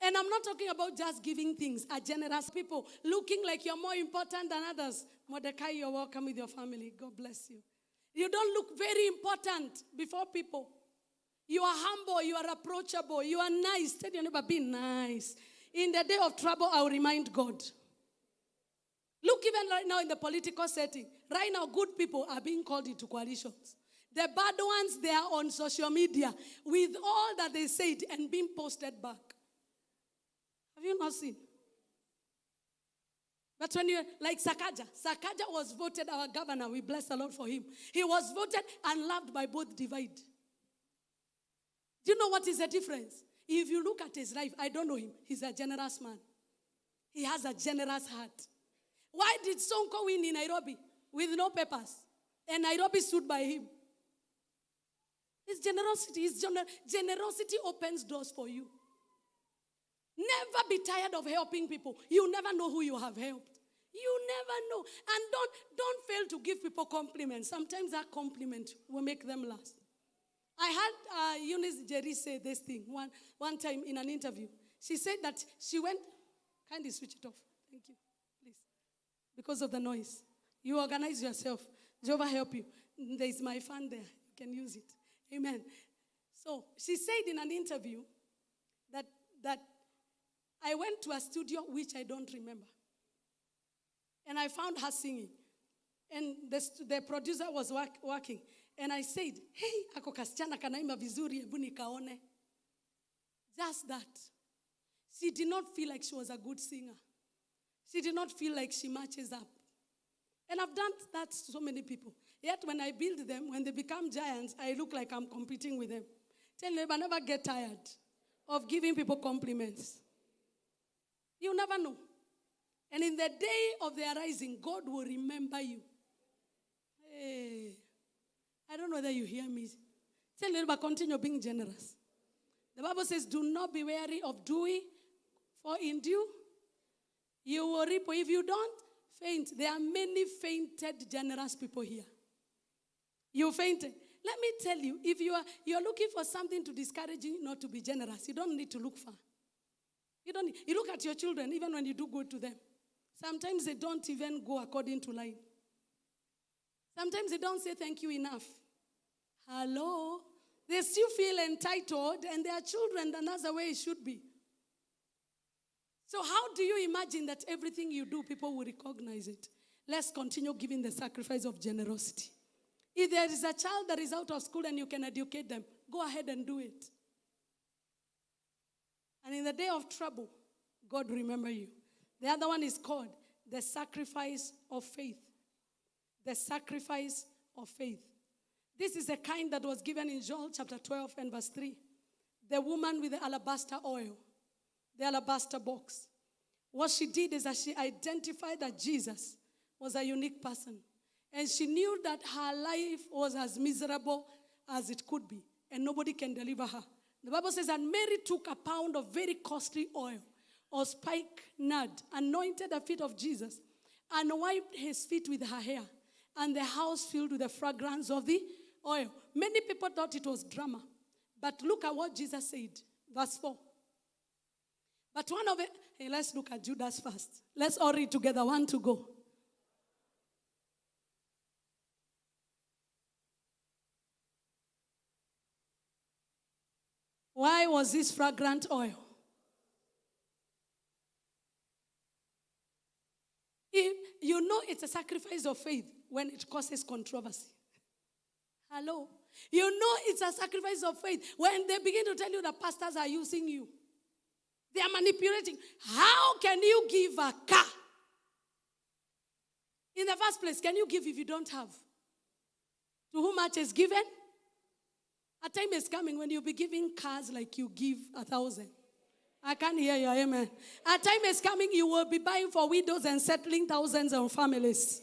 And I'm not talking about just giving things. A generous people looking like you're more important than others. Mordecai, you're welcome with your family. God bless you. You don't look very important before people. You are humble. You are approachable. You are nice. Tell your neighbor, be nice. In the day of trouble, I'll remind God. Look, even right now in the political setting, right now good people are being called into coalitions. The bad ones, they are on social media with all that they said and being posted back. Have you not seen? But when you're like Sakaja was voted our governor. We bless the Lord for him. He was voted and loved by both divide. Do you know what is the difference? If you look at his life, I don't know him. He's a generous man. He has a generous heart. Why did Sonko win in Nairobi with no papers? And Nairobi stood by him. His generosity. Generosity opens doors for you. Never be tired of helping people. You never know who you have helped. You never know. And don't fail to give people compliments. Sometimes that compliment will make them last. I had Eunice Jerry say this thing one time in an interview. She said that she went, kindly switch it off. Thank you, please. Because of the noise. You organize yourself. Jehovah help you. There is my fan there. You can use it. Amen. So she said in an interview that I went to a studio which I don't remember. And I found her singing. And the producer was working. And I said, hey, ako kasichana kanaimba vizuri, ebu nikaone. Just that. She did not feel like she was a good singer. She did not feel like she matches up. And I've done that to so many people. Yet when I build them, when they become giants, I look like I'm competing with them. Tell them, never get tired of giving people compliments. You never know. And in the day of their rising, God will remember you. Hey, I don't know whether you hear me. Tell them, but continue being generous. The Bible says, do not be weary of doing, for in due you will reap. If you don't faint, there are many fainted, generous people here. You fainted. Let me tell you, if you're looking for something to discourage you not to be generous, you don't need to look far. You look at your children, even when you do good to them. Sometimes they don't even go according to line. Sometimes they don't say thank you enough. Hello? They still feel entitled, and they are children, and that's the way it should be. So how do you imagine that everything you do, people will recognize it? Let's continue giving the sacrifice of generosity. If there is a child that is out of school and you can educate them, go ahead and do it. And in the day of trouble, God remember you. The other one is called the sacrifice of faith. The sacrifice of faith. This is a kind that was given in Joel chapter 12 and verse 3. The woman with the alabaster oil, the alabaster box. What she did is that she identified that Jesus was a unique person. And she knew that her life was as miserable as it could be. And nobody can deliver her. The Bible says that Mary took a pound of very costly oil or spikenard, anointed the feet of Jesus, and wiped his feet with her hair. And the house filled with the fragrance of the oil. Many people thought it was drama. But look at what Jesus said. Verse 4. But one of it, hey, let's look at Judas first. Let's all read together. 1 to go. Why was this fragrant oil? You know it's a sacrifice of faith when it causes controversy. Hello? You know it's a sacrifice of faith when they begin to tell you that pastors are using you. They are manipulating. How can you give a car? In the first place, can you give if you don't have? To whom much is given? A time is coming when you'll be giving cars like you give 1,000. I can't hear you. Amen. A time is coming, you will be buying for widows and settling thousands of families.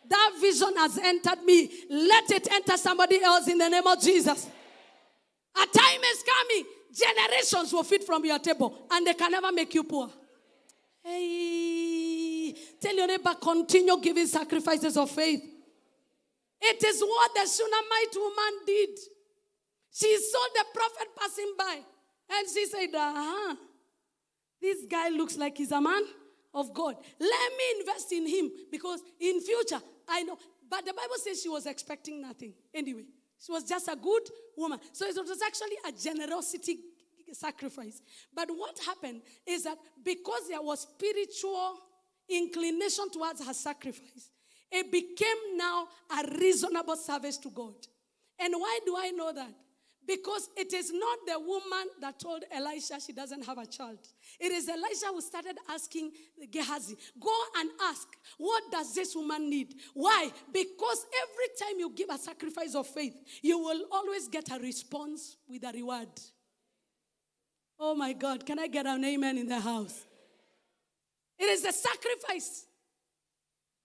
That vision has entered me. Let it enter somebody else in the name of Jesus. A time is coming, generations will feed from your table and they can never make you poor. Hey, tell your neighbor, continue giving sacrifices of faith. It is what the Shunammite woman did. She saw the prophet passing by and she said, this guy looks like he's a man of God. Let me invest in him because in future, I know. But the Bible says she was expecting nothing. Anyway, she was just a good woman. So it was actually a generosity sacrifice. But what happened is that because there was spiritual inclination towards her sacrifice, it became now a reasonable service to God. And why do I know that? Because it is not the woman that told Elisha she doesn't have a child. It is Elisha who started asking Gehazi, go and ask, what does this woman need? Why? Because every time you give a sacrifice of faith, you will always get a response with a reward. Oh my God, can I get an amen in the house? It is the sacrifice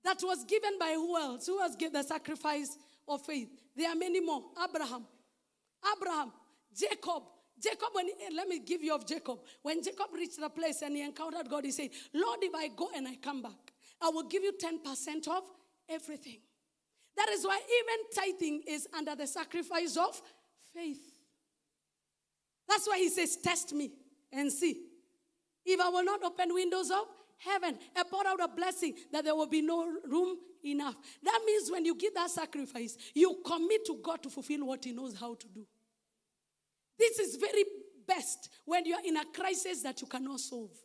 that was given by who else? Who else gave the sacrifice of faith? There are many more. Abraham, Jacob, let me give you of Jacob. When Jacob reached the place and he encountered God, he said, Lord, if I go and I come back, I will give you 10% of everything. That is why even tithing is under the sacrifice of faith. That's why he says, test me and see. If I will not open windows of heaven and pour out a blessing, that there will be no room enough. That means when you give that sacrifice, you commit to God to fulfill what he knows how to do. This is very best when you are in a crisis that you cannot solve.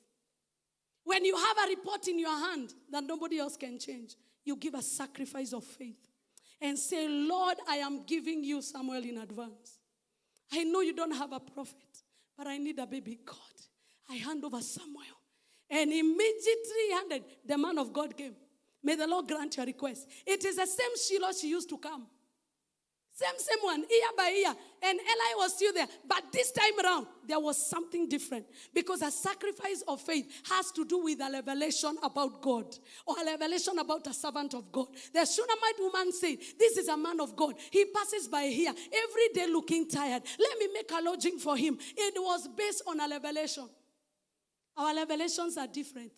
When you have a report in your hand that nobody else can change, you give a sacrifice of faith and say, Lord, I am giving you Samuel in advance. I know you don't have a prophet, but I need a baby. God, I hand over Samuel. And immediately the man of God came. May the Lord grant your request. It is the same Shiloh she used to come. Same one, year by year. And Eli was still there. But this time around, there was something different. Because a sacrifice of faith has to do with a revelation about God. Or a revelation about a servant of God. The Shunammite woman said, this is a man of God. He passes by here every day looking tired. Let me make a lodging for him. It was based on a revelation. Our revelations are different.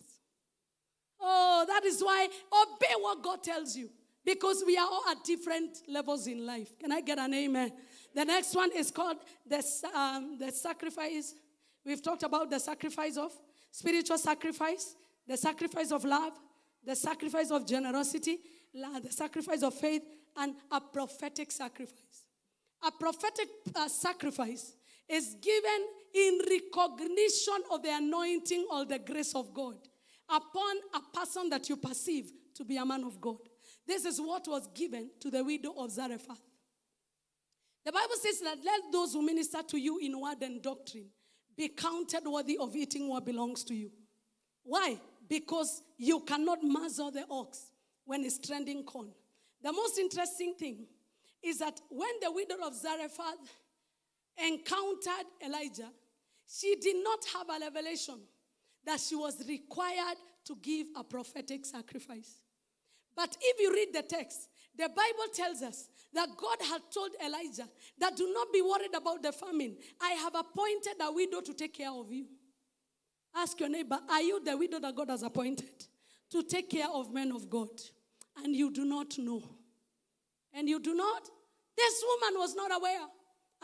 Oh, that is why obey what God tells you. Because we are all at different levels in life. Can I get an amen? The next one is called the sacrifice. We've talked about the sacrifice of spiritual sacrifice, the sacrifice of love, the sacrifice of generosity, the sacrifice of faith, and a prophetic sacrifice. A prophetic sacrifice is given in recognition of the anointing or the grace of God upon a person that you perceive to be a man of God. This is what was given to the widow of Zarephath. The Bible says that let those who minister to you in word and doctrine be counted worthy of eating what belongs to you. Why? Because you cannot muzzle the ox when it's treading corn. The most interesting thing is that when the widow of Zarephath encountered Elijah, she did not have a revelation that she was required to give a prophetic sacrifice. But if you read the text, the Bible tells us that God had told Elijah that do not be worried about the famine. I have appointed a widow to take care of you. Ask your neighbor, are you the widow that God has appointed to take care of men of God? And you do not know. And you do not? This woman was not aware.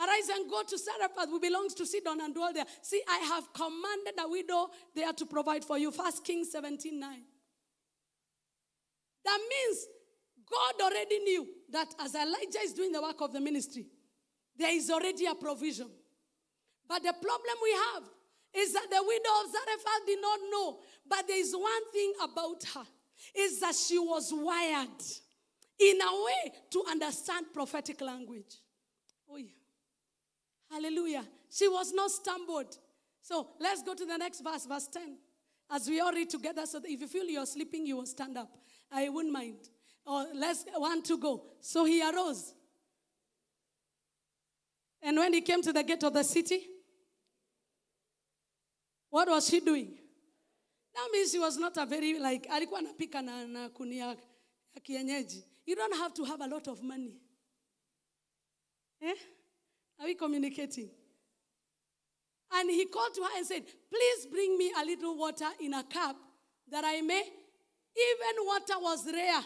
Arise and go to Zarephath, who belongs to Sidon, and dwell there. See, I have commanded a widow there to provide for you. 1 Kings 17:9. That means God already knew that as Elijah is doing the work of the ministry, there is already a provision. But the problem we have is that the widow of Zarephath did not know. But there is one thing about her, is that she was wired in a way to understand prophetic language. Oh yeah. Hallelujah. She was not stumbled. So let's go to the next verse, verse 10. As we all read together, so that if you feel you're sleeping, you will stand up. I wouldn't mind. Or let's want to go. So he arose. And when he came to the gate of the city, What was she doing? That means she was not a very, like, alikuwa anapika na kuni ya kienyeji. You don't have to have a lot of money. Eh? Are we communicating? And he called to her and said, please bring me a little water in a cup that I may. Even water was rare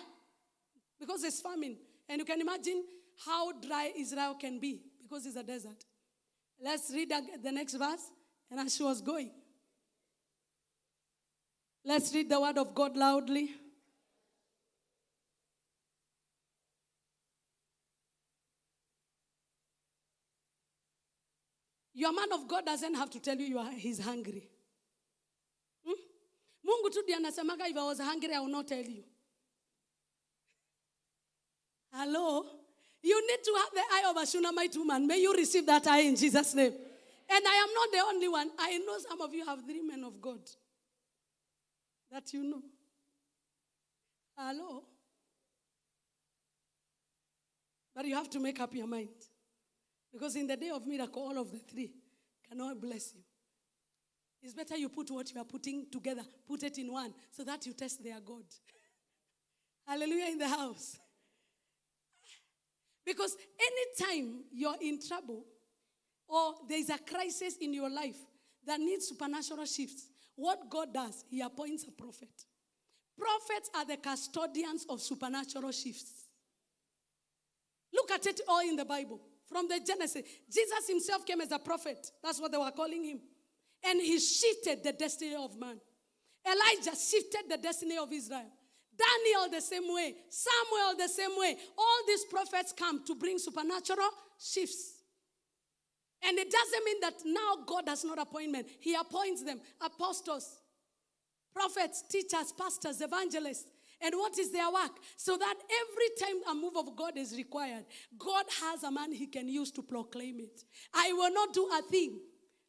because it's famine. And you can imagine how dry Israel can be because it's a desert. Let's read the next verse. And as she was going, let's read the word of God loudly. Your man of God doesn't have to tell you he's hungry. Mungu tu ndiye anasemaga, if I was hungry, I will not tell you. Hello? You need to have the eye of a Shunammite woman. May you receive that eye in Jesus' name. And I am not the only one. I know some of you have 3 men of God that you know. Hello? But you have to make up your mind. Because in the day of miracle, all of the 3 cannot bless you. It's better you put what you are putting together, put it in one, so that you test their God. Hallelujah in the house. Because anytime you're in trouble or there's a crisis in your life that needs supernatural shifts, what God does, he appoints a prophet. Prophets are the custodians of supernatural shifts. Look at it all in the Bible. From the Genesis, Jesus himself came as a prophet. That's what they were calling him. And he shifted the destiny of man. Elijah shifted the destiny of Israel. Daniel the same way. Samuel the same way. All these prophets come to bring supernatural shifts. And it doesn't mean that now God has not appointment. He appoints them. Apostles, prophets, teachers, pastors, evangelists. And what is their work? So that every time a move of God is required, God has a man he can use to proclaim it. I will not do a thing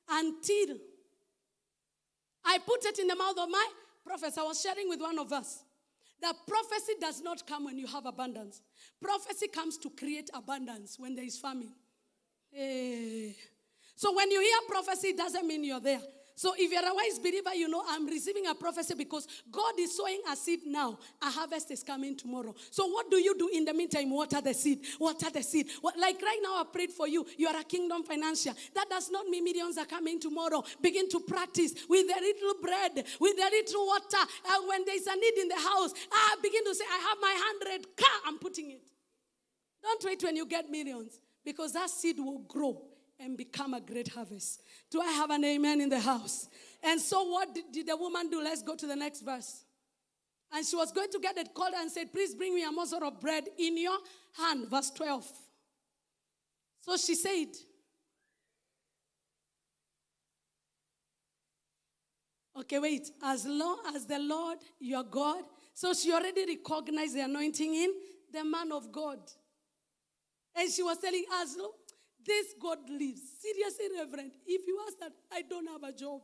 until I put it in the mouth of my prophets. I was sharing with one of us that prophecy does not come when you have abundance. Prophecy comes to create abundance when there is famine. So when you hear prophecy, it doesn't mean you're there. So if you're a wise believer, you know I'm receiving a prophecy because God is sowing a seed now. A harvest is coming tomorrow. So what do you do in the meantime? Water the seed. Water the seed. Like right now I prayed for you. You are a kingdom financier. That does not mean millions are coming tomorrow. Begin to practice with a little bread, with a little water. When there's a need in the house, begin to say, I have my 100 car. I'm putting it. Don't wait when you get millions because that seed will grow and become a great harvest. Do I have an amen in the house? And so what did the woman do? Let's go to the next verse. And she was going to get it, called and said, please bring me a morsel of bread in your hand. Verse 12. So she said, okay, wait. As long as the Lord, your God. So she already recognized the anointing in the man of God. And she was telling us, this God lives. Seriously, Reverend, if you ask that, I don't have a job.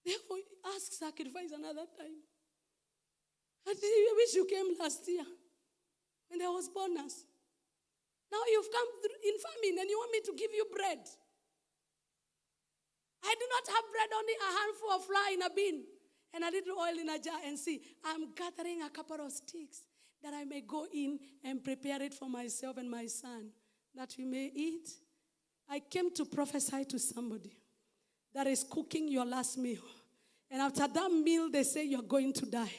Therefore, ask sacrifice another time. I wish you came last year when there was bonus. Now you've come in famine and you want me to give you bread. I do not have bread, only a handful of flour in a bin and a little oil in a jar. And see, I'm gathering a couple of sticks that I may go in and prepare it for myself and my son, that we may eat. I came to prophesy to somebody that is cooking your last meal. And after that meal, they say you're going to die.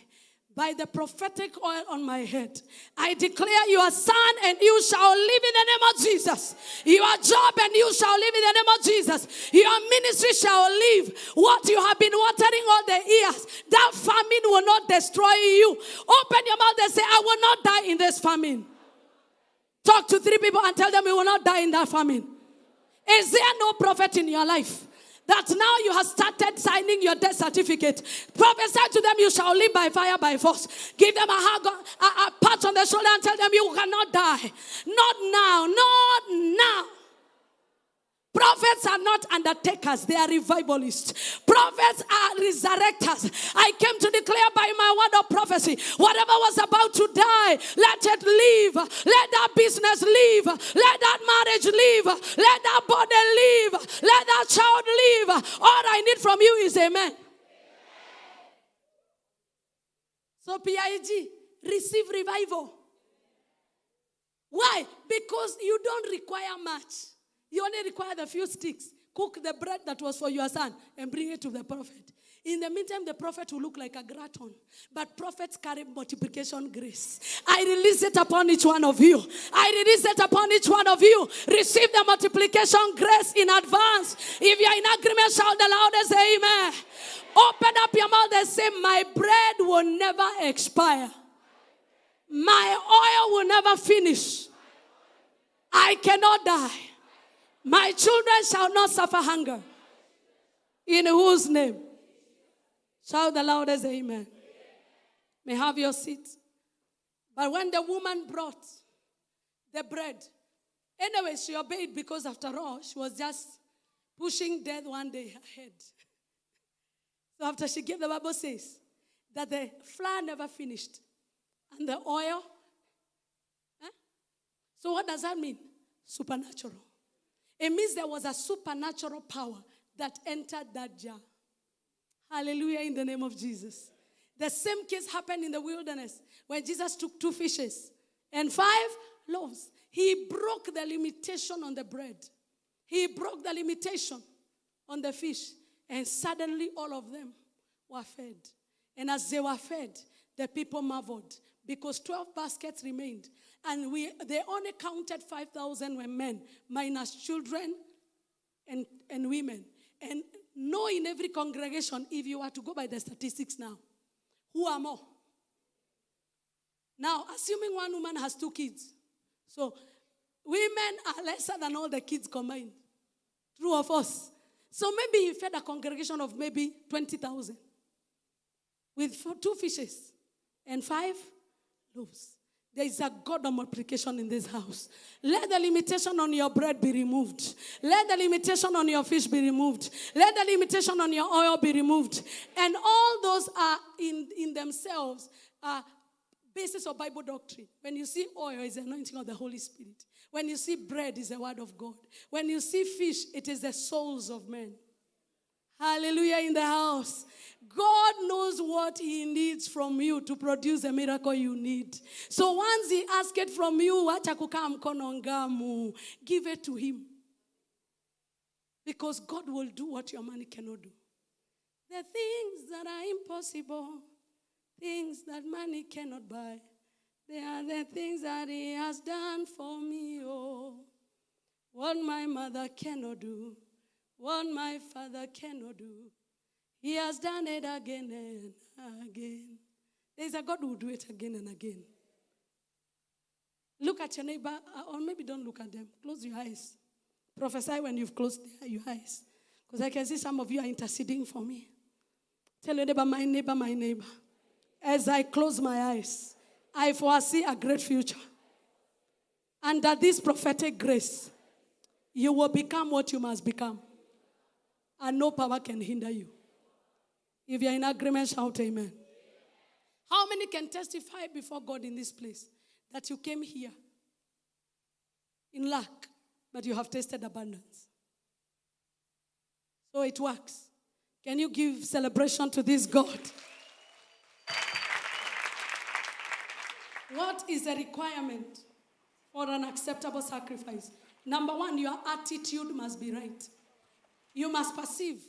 By the prophetic oil on my head, I declare your son and you shall live in the name of Jesus. Your job and you shall live in the name of Jesus. Your ministry shall live. What you have been watering all the years, that famine will not destroy you. Open your mouth and say, I will not die in this famine. Talk to 3 people and tell them you will not die in that famine. Is there no prophet in your life that now you have started signing your death certificate? Prophesy to them, you shall live by fire, by force. Give them a hug, a pat on the shoulder and tell them you cannot die. Not now, not now. Prophets are not undertakers, they are revivalists. Prophets are resurrectors. I came to declare by my word of prophecy, whatever was about to die, let it live. Let that business live. Let that marriage live. Let that body live. Let that child live. All I need from you is amen. So PIG, receive revival. Why? Because you don't require much. You only require the few sticks. Cook the bread that was for your son and bring it to the prophet. In the meantime, the prophet will look like a glutton. But prophets carry multiplication grace. I release it upon each one of you. I release it upon each one of you. Receive the multiplication grace in advance. If you're in agreement, shout the loudest amen. Open up your mouth and say, my bread will never expire. My oil will never finish. I cannot die. My children shall not suffer hunger. In whose name? Shout the loudest amen. May have your seat. But when the woman brought the bread, anyway, she obeyed because after all, she was just pushing death one day ahead. So after she gave, the Bible says that the flour never finished. And the oil. So what does that mean? Supernatural. It means there was a supernatural power that entered that jar. Hallelujah, in the name of Jesus. The same case happened in the wilderness when Jesus took 2 fishes and 5 loaves. He broke the limitation on the bread. He broke the limitation on the fish. And suddenly all of them were fed. And as they were fed, the people marveled because 12 baskets remained. And they only counted 5,000 were men, minus children and women. And know in every congregation, if you were to go by the statistics now, who are more? Now, assuming one woman has 2 kids. So, women are lesser than all the kids combined. True or false? So maybe he fed a congregation of maybe 20,000 with 2 fishes and 5 loaves. There is a God of multiplication in this house. Let the limitation on your bread be removed. Let the limitation on your fish be removed. Let the limitation on your oil be removed. And all those are in themselves basis of Bible doctrine. When you see oil, it's the anointing of the Holy Spirit. When you see bread, it's the word of God. When you see fish, it is the souls of men. Hallelujah in the house. God knows what he needs from you to produce the miracle you need. So once he asks it from you, give it to him. Because God will do what your money cannot do. The things that are impossible, things that money cannot buy, they are the things that he has done for me. Oh, what my mother cannot do, what my father cannot do, he has done it again and again. There's a God who will do it again and again. Look at your neighbor, or maybe don't look at them. Close your eyes. Prophesy when you've closed your eyes. Because I can see some of you are interceding for me. Tell your neighbor, my neighbor, my neighbor. As I close my eyes, I foresee a great future. Under this prophetic grace, you will become what you must become. And no power can hinder you. If you're in agreement, shout amen. How many can testify before God in this place that you came here in lack, but you have tasted abundance? So it works. Can you give celebration to this God? What is the requirement for an acceptable sacrifice? Number 1, your attitude must be right. You must perceive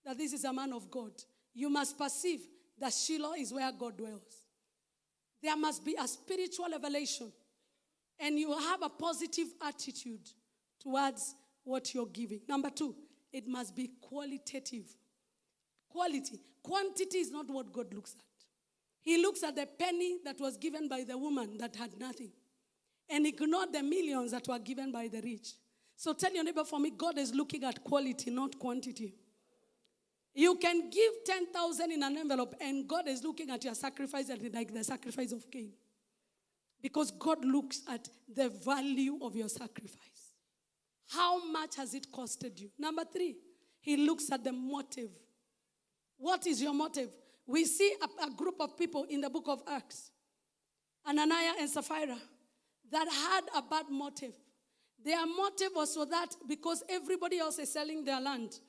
that this is a man of God. You must perceive that Shiloh is where God dwells. There must be a spiritual revelation. And you have a positive attitude towards what you're giving. Number 2, it must be qualitative. Quality. Quantity is not what God looks at. He looks at the penny that was given by the woman that had nothing and ignored the millions that were given by the rich. So tell your neighbor, for me, God is looking at quality, not quantity. You can give 10,000 in an envelope and God is looking at your sacrifice like the sacrifice of Cain. Because God looks at the value of your sacrifice. How much has it costed you? Number 3, he looks at the motive. What is your motive? We see a group of people in the book of Acts, Ananias and Sapphira, that had a bad motive. Their motive was so that because everybody else is selling their land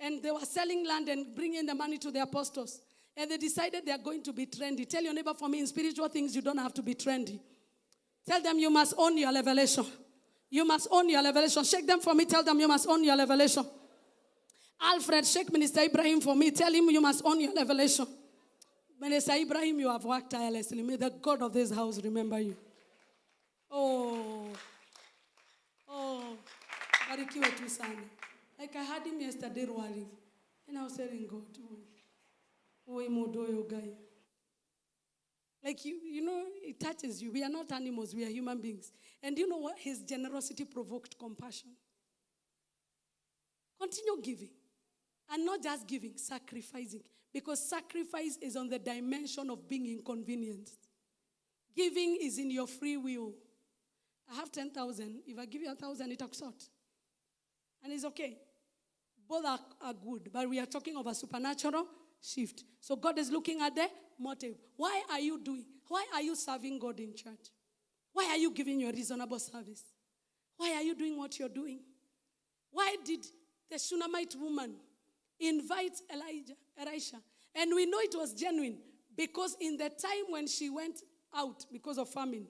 And they were selling land and bringing the money to the apostles. And they decided they are going to be trendy. Tell your neighbor, for me, in spiritual things, you don't have to be trendy. Tell them you must own your revelation. You must own your revelation. Shake them for me. Tell them you must own your revelation. Alfred, shake Minister Ibrahim for me. Tell him you must own your revelation. Minister Ibrahim, you have worked tirelessly. May the God of this house remember you. Oh. Barikiwe tu sana. Like I had him yesterday worrying. And I was telling God, guy. Like you know, it touches you. We are not animals, we are human beings. And you know what? His generosity provoked compassion. Continue giving. And not just giving, sacrificing. Because sacrifice is on the dimension of being inconvenienced. Giving is in your free will. I have 10,000. If I give you 1,000, it acts out. And it's okay. Both are good. But we are talking of a supernatural shift. So God is looking at the motive. Why are you doing? Why are you serving God in church? Why are you giving your reasonable service? Why are you doing what you're doing? Why did the Shunammite woman invite Elisha? And we know it was genuine because in the time when she went out because of famine,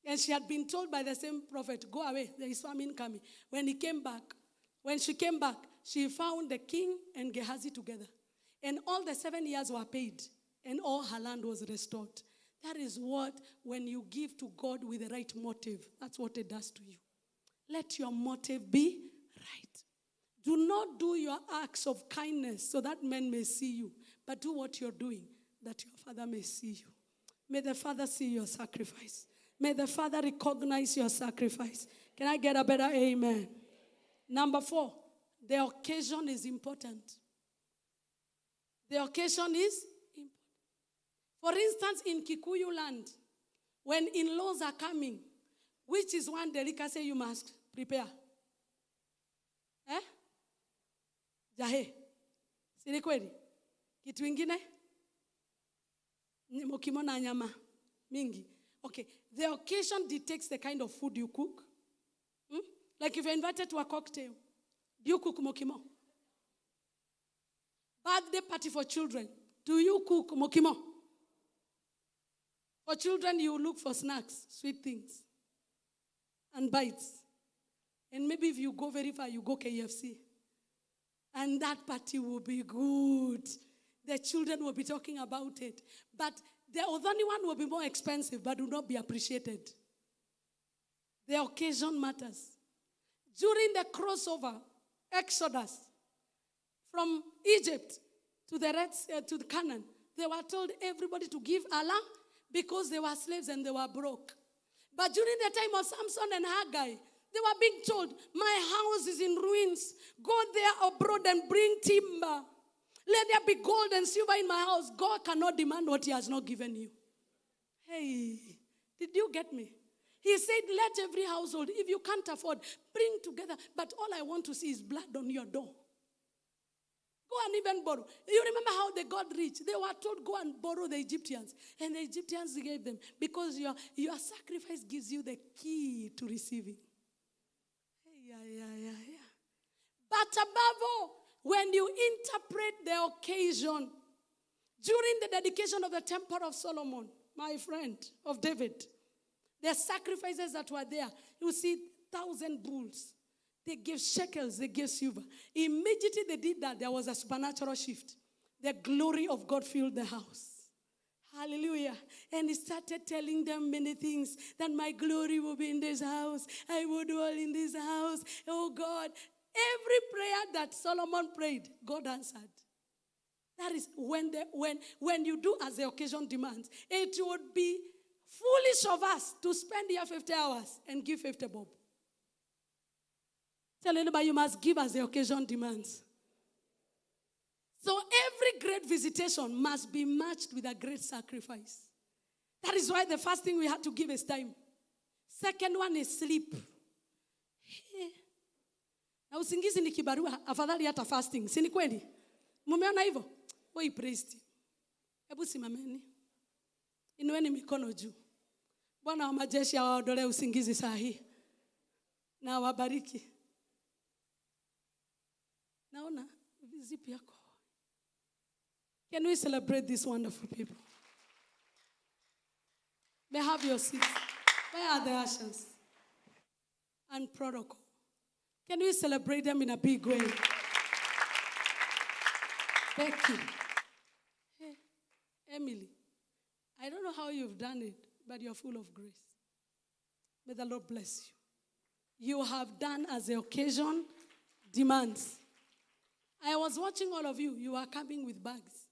and she had been told by the same prophet, go away, there is famine coming. When she came back, she found the king and Gehazi together. And all the 7 years were paid, and all her land was restored. That is what, when you give to God with the right motive, that's what it does to you. Let your motive be right. Do not do your acts of kindness so that men may see you, but do what you're doing that your Father may see you. May the Father see your sacrifice. May the Father recognize your sacrifice. Can I get a better amen? Number 4, the occasion is important. The occasion is important. For instance, in Kikuyu land, when in-laws are coming, which is one delicacy you must prepare? Jahe. Sini kweli? Kitu ingine? Mokimo na nyama. Mingi. Okay. The occasion dictates the kind of food you cook. Like if you're invited to a cocktail, do you cook mokimo? Birthday party for children, do you cook mokimo? For children, you look for snacks, sweet things, and bites. And maybe if you go very far, you go KFC. And that party will be good. The children will be talking about it. But the only one will be more expensive, but will not be appreciated. The occasion matters. During the crossover, Exodus, from Egypt to the Canaan, they were told everybody to give Allah because they were slaves and they were broke. But during the time of Samson and Haggai, they were being told, my house is in ruins. Go there abroad and bring timber. Let there be gold and silver in my house. God cannot demand what he has not given you. Hey, did you get me? He said, let every household, if you can't afford, bring together. But all I want to see is blood on your door. Go and even borrow. You remember how they got rich? They were told, go and borrow the Egyptians. And the Egyptians gave them. Because your sacrifice gives you the key to receiving. Yeah. But above all, when you interpret the occasion, during the dedication of the temple of Solomon, my friend, of David, the sacrifices that were there, you see 1,000 bulls. They gave shekels, they gave silver. Immediately they did that, there was a supernatural shift. The glory of God filled the house. Hallelujah. And he started telling them many things. That my glory will be in this house. I will dwell in this house. Oh God. Every prayer that Solomon prayed, God answered. That is when you do as the occasion demands. It would be foolish of us to spend here 50 hours and give 50 bob. Tell anybody you must give as the occasion demands. So every great visitation must be matched with a great sacrifice. That is why the first thing we had to give is time. Second one is sleep. Na usingizi ni kibarua, afadhali hata fasting. Si ni kweli? Mumeona hivyo? Woi praise. Hebu simameni. Inueni mikono juu. Bwana wa majeshi awaondolee usingizi saa hii. Na awabariki. Naona Zip yako. Can we celebrate these wonderful people? May I have your seats. Where are the ushers? And protocol. Can we celebrate them in a big way? Becky. Hey, Emily. I don't know how you've done it, but you're full of grace. May the Lord bless you. You have done as the occasion demands. I was watching all of you. You are coming with bags.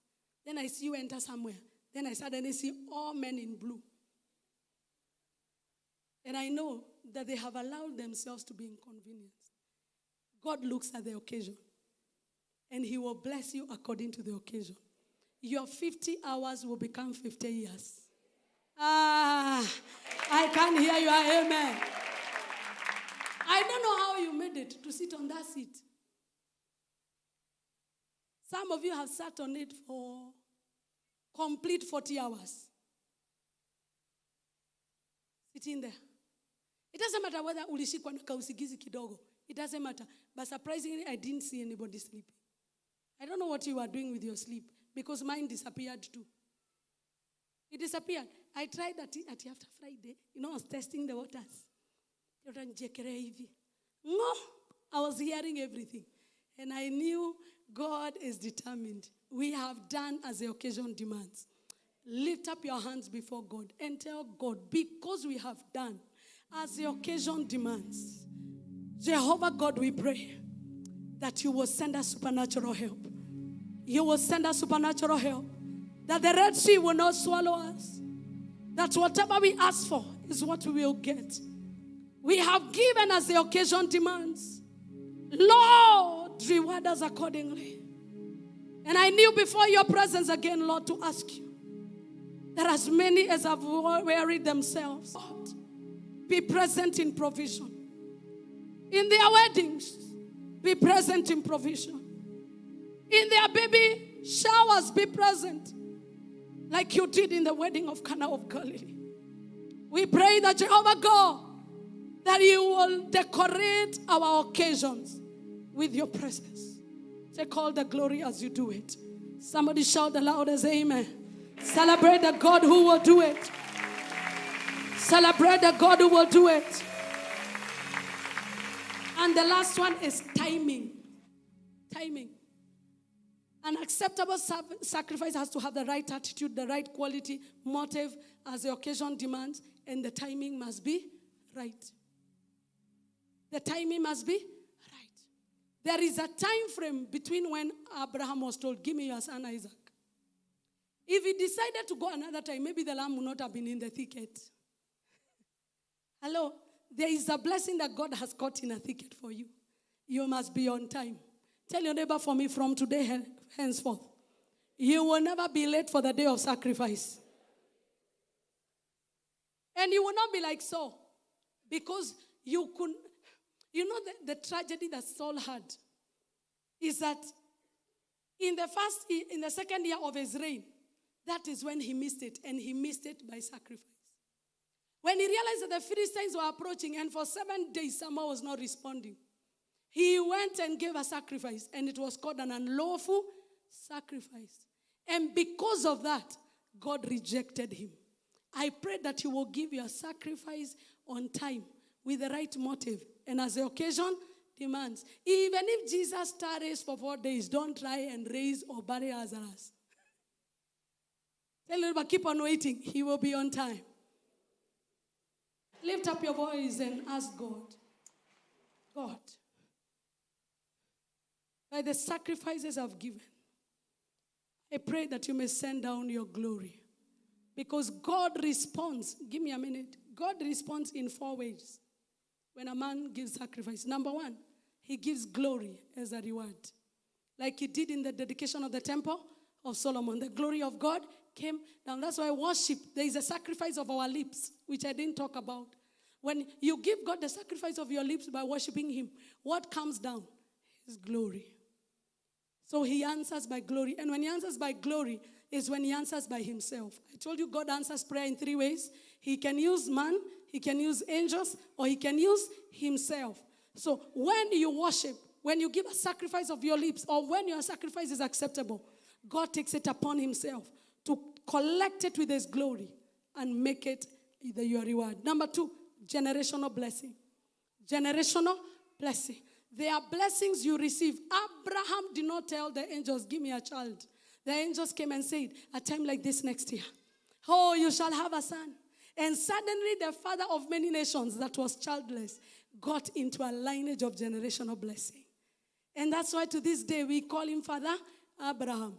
Then I see you enter somewhere. Then I suddenly see all men in blue. And I know that they have allowed themselves to be inconvenienced. God looks at the occasion. And he will bless you according to the occasion. Your 50 hours will become 50 years. I can't hear your amen. I don't know how you made it to sit on that seat. Some of you have sat on it for complete 40 hours. Sitting there. It doesn't matter whether ulishikwa na kausigizi kidogo. It doesn't matter. But surprisingly, I didn't see anybody sleeping. I don't know what you are doing with your sleep because mine disappeared too. It disappeared. I tried at after Friday. I was testing the waters. No, I was hearing everything. And I knew God is determined. We have done as the occasion demands. Lift up your hands before God and tell God, because we have done as the occasion demands, Jehovah God, we pray that you will send us supernatural help. You will send us supernatural help. That the Red Sea will not swallow us. That whatever we ask for is what we will get. We have given as the occasion demands. Lord, reward us accordingly. And I knew before your presence again, Lord, to ask you that as many as have wearied themselves, Lord, be present in provision. In their weddings, be present in provision. In their baby showers, be present. Like you did in the wedding of Cana of Galilee. We pray that Jehovah God, that you will decorate our occasions with your presence. Take all the glory as you do it. Somebody shout the loudest amen. Celebrate the God who will do it. Celebrate the God who will do it. And the last one is timing. Timing. An acceptable sacrifice has to have the right attitude, the right quality, motive as the occasion demands, and the timing must be right. The timing must be right. There is a time frame between when Abraham was told, give me your son Isaac. If he decided to go another time, maybe the lamb would not have been in the thicket. Hello? There is a blessing that God has caught in a thicket for you. You must be on time. Tell your neighbor, for me, from today henceforth, you will never be late for the day of sacrifice. And you will not be like Saul. Because you could, the tragedy that Saul had is that in the second year of his reign, that is when he missed it. And he missed it by sacrifice. When he realized that the Philistines were approaching and for 7 days Samuel was not responding, he went and gave a sacrifice, and it was called an unlawful sacrifice. And because of that, God rejected him. I pray that you will give your sacrifice on time with the right motive and as the occasion demands. Even if Jesus tarries for 4 days, don't try and raise or bury Lazarus. Tell your neighbor, keep on waiting. He will be on time. Lift up your voice and ask God, God, by the sacrifices I've given, I pray that you may send down your glory. Because God responds, give me a minute, God responds in 4 ways when a man gives sacrifice. Number 1, he gives glory as a reward. Like he did in the dedication of the temple of Solomon. The glory of God came down. That's why worship, there is a sacrifice of our lips, which I didn't talk about. When you give God the sacrifice of your lips by worshiping him, what comes down? His glory. So he answers by glory. And when he answers by glory is when he answers by himself. I told you God answers prayer in 3 ways. He can use man, he can use angels, or he can use himself. So when you worship, when you give a sacrifice of your lips, or when your sacrifice is acceptable, God takes it upon himself to collect it with his glory and make it your reward. Number 2, generational blessing. Generational blessing. There are blessings you receive. Abraham did not tell the angels, give me a child. The angels came and said, a time like this next year, oh, you shall have a son. And suddenly the father of many nations that was childless got into a lineage of generational blessing. And that's why to this day we call him Father Abraham.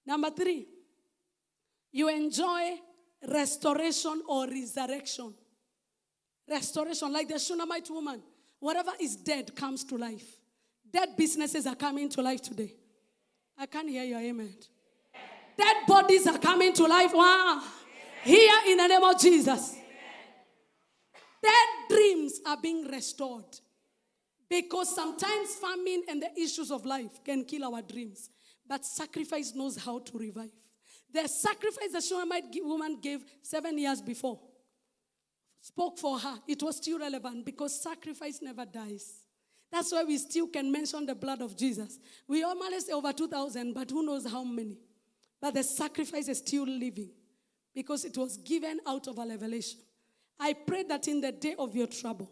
Number 3, you enjoy restoration or resurrection. Restoration, like the Shunammite woman. Whatever is dead comes to life. Dead businesses are coming to life today. I can't hear your amen. Dead bodies are coming to life. Wow. Here in the name of Jesus. Dead dreams are being restored. Because sometimes famine and the issues of life can kill our dreams. But sacrifice knows how to revive. The sacrifice the Shunammite woman gave 7 years before spoke for her. It was still relevant because sacrifice never dies. That's why we still can mention the blood of Jesus. We normally say over 2,000, but who knows how many. But the sacrifice is still living because it was given out of a revelation. I pray that in the day of your trouble,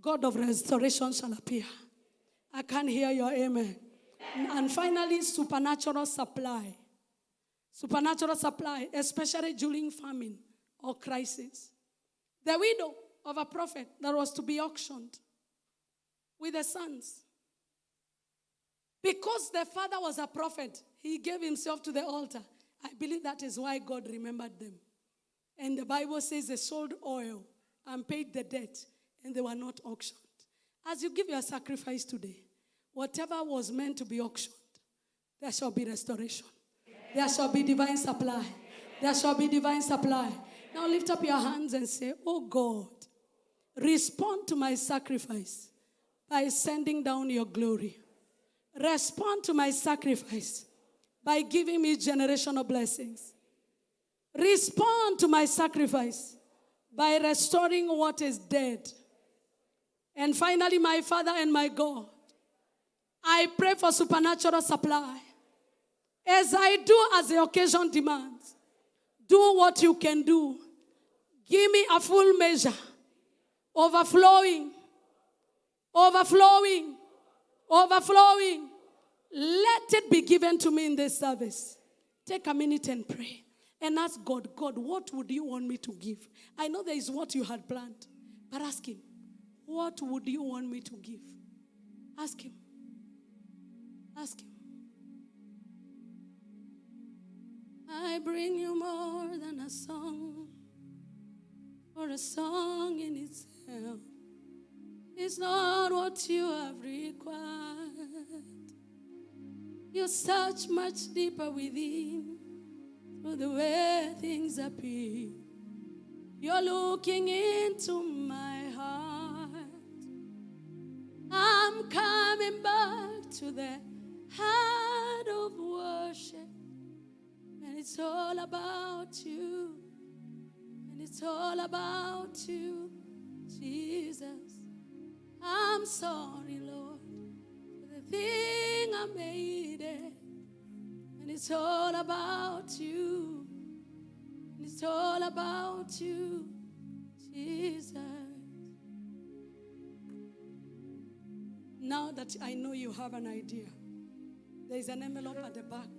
God of restoration shall appear. I can't hear your amen. And finally, supernatural supply. Supernatural supply, especially during famine or crisis. The widow of a prophet that was to be auctioned with the sons. Because the father was a prophet, he gave himself to the altar. I believe that is why God remembered them. And the Bible says they sold oil and paid the debt, and they were not auctioned. As you give your sacrifice today, whatever was meant to be auctioned, there shall be restoration. There shall be divine supply. There shall be divine supply. Now lift up your hands and say, oh God, respond to my sacrifice by sending down your glory. Respond to my sacrifice by giving me generational blessings. Respond to my sacrifice by restoring what is dead. And finally, my Father and my God, I pray for supernatural supply. As I do as the occasion demands, do what you can do. Give me a full measure, overflowing, overflowing, overflowing. Let it be given to me in this service. Take a minute and pray. And ask God, God, what would you want me to give? I know there is what you had planned. But ask him, what would you want me to give? Ask him. Ask him. I bring you more than a song, or a song in itself. It's not what you have required. You're such much deeper within. Through the way things appear, you're looking into my heart. I'm coming back to the heart of worship, and it's all about you, and it's all about you, Jesus. I'm sorry, Lord, for the thing I made it. And it's all about you. And it's all about you, Jesus. Now that I know you have an idea, there is an envelope at the back.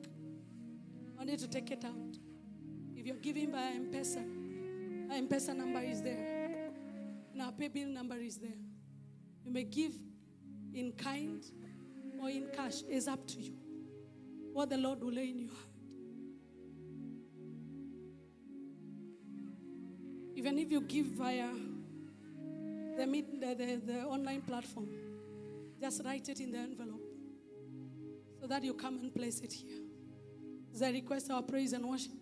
I want you to take it out. If you're giving by Mpesa, our Mpesa number is there. And our Paybill number is there. You may give in kind or in cash. It's up to you. What the Lord will lay in your heart. Even if you give via the online platform, just write it in the envelope so that you come and place it here. As I request our praise and worship,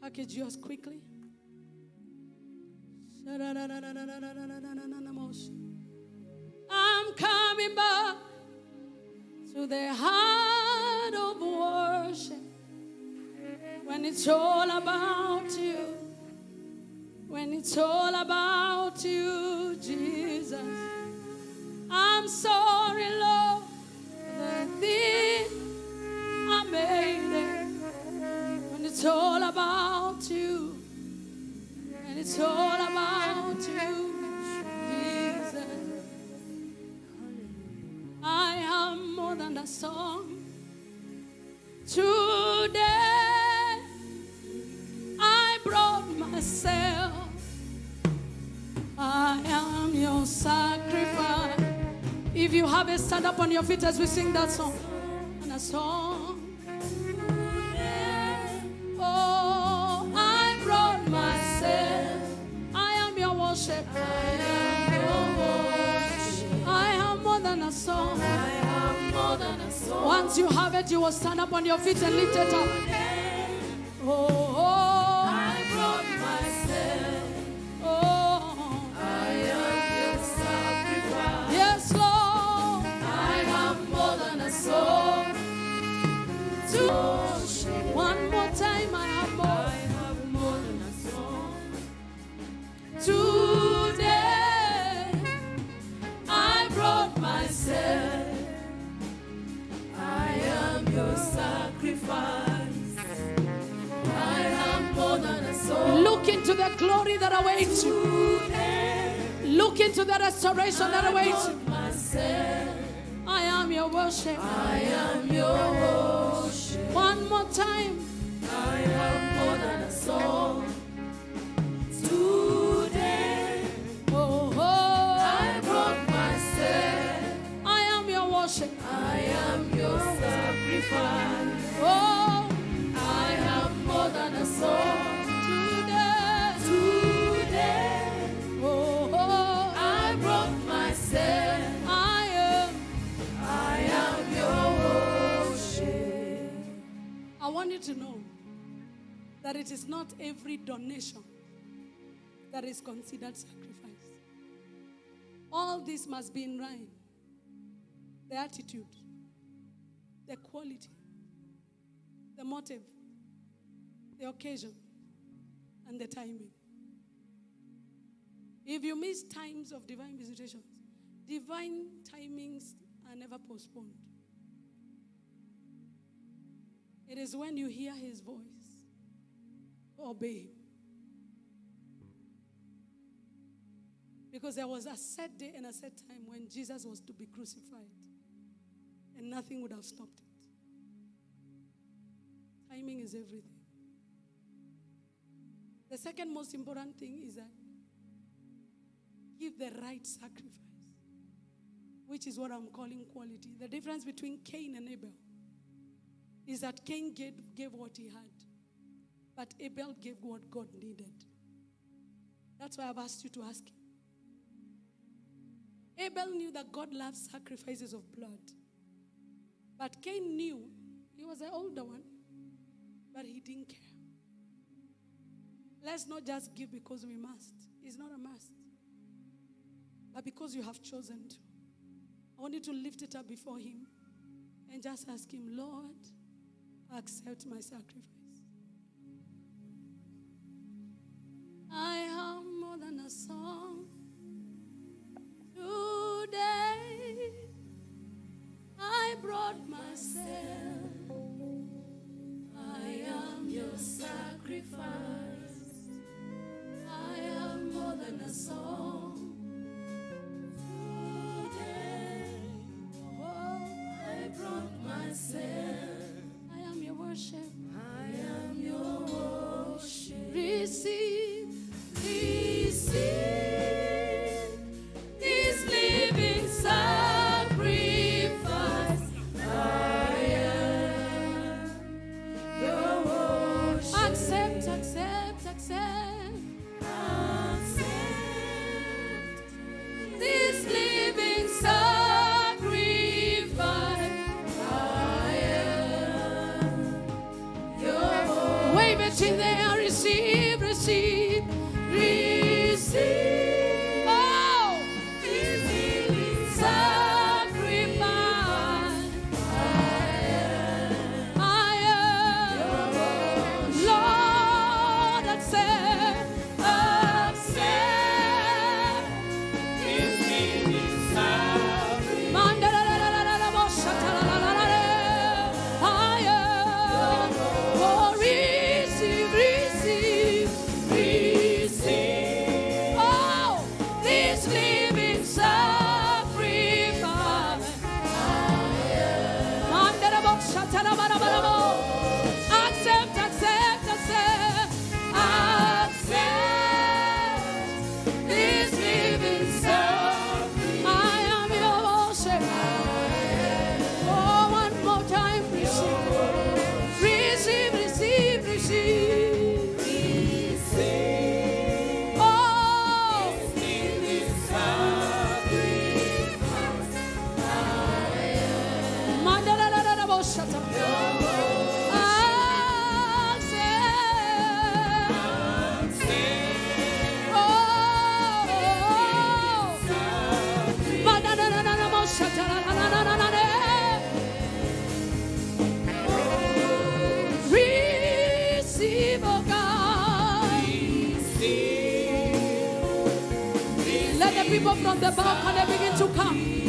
package yours quickly. I'm coming back to the heart of worship, when it's all about you, when it's all about you, Jesus. I'm sorry, Lord, It's all about you, Jesus. I am more than a song. Today, I brought myself. I am your sacrifice. If you have it, stand up on your feet as we sing that song. And a song. Oh, I brought myself. I am your worship. I am your worship. I am more than a song. I am more than a song. Once you have it, you will stand up on your feet and lift it up. Oh, I brought myself. Oh, I am your sacrifice. Yes, Lord. I am more than a song. One more time, I have more. I have more than a song. Today, I brought myself. I am your sacrifice. I am more than a song. Look into the glory that awaits you. Look into the restoration that awaits you. I am your worship. I am your worship. One more time. I am more than a song. Today, oh, I brought myself. I am your worship. I am your sacrifice. Oh, I am more than a song. Today, oh, I brought myself. I am your worship. I want you to know that it is not every donation that is considered sacrifice. All this must be in line. The attitude, the quality, the motive, the occasion, and the timing. If you miss times of divine visitations, divine timings are never postponed. It is when you hear his voice, obey him. Because there was a set day and a set time when Jesus was to be crucified, and nothing would have stopped it. Timing is everything. The second most important thing is that give the right sacrifice, which is what I'm calling quality. The difference between Cain and Abel is that Cain gave what he had, but Abel gave what God needed. That's why I've asked you to ask him. Abel knew that God loves sacrifices of blood, but Cain knew he was the older one, but he didn't care. Let's not just give because we must. It's not a must, but because you have chosen to. I want you to lift it up before him and just ask him, Lord, accept my sacrifice. I am more than a song. Today, I brought myself. I am your sacrifice. I am more than a song. I am your worship. I am your worship. Receive this living sacrifice. people from the balcony begin to come.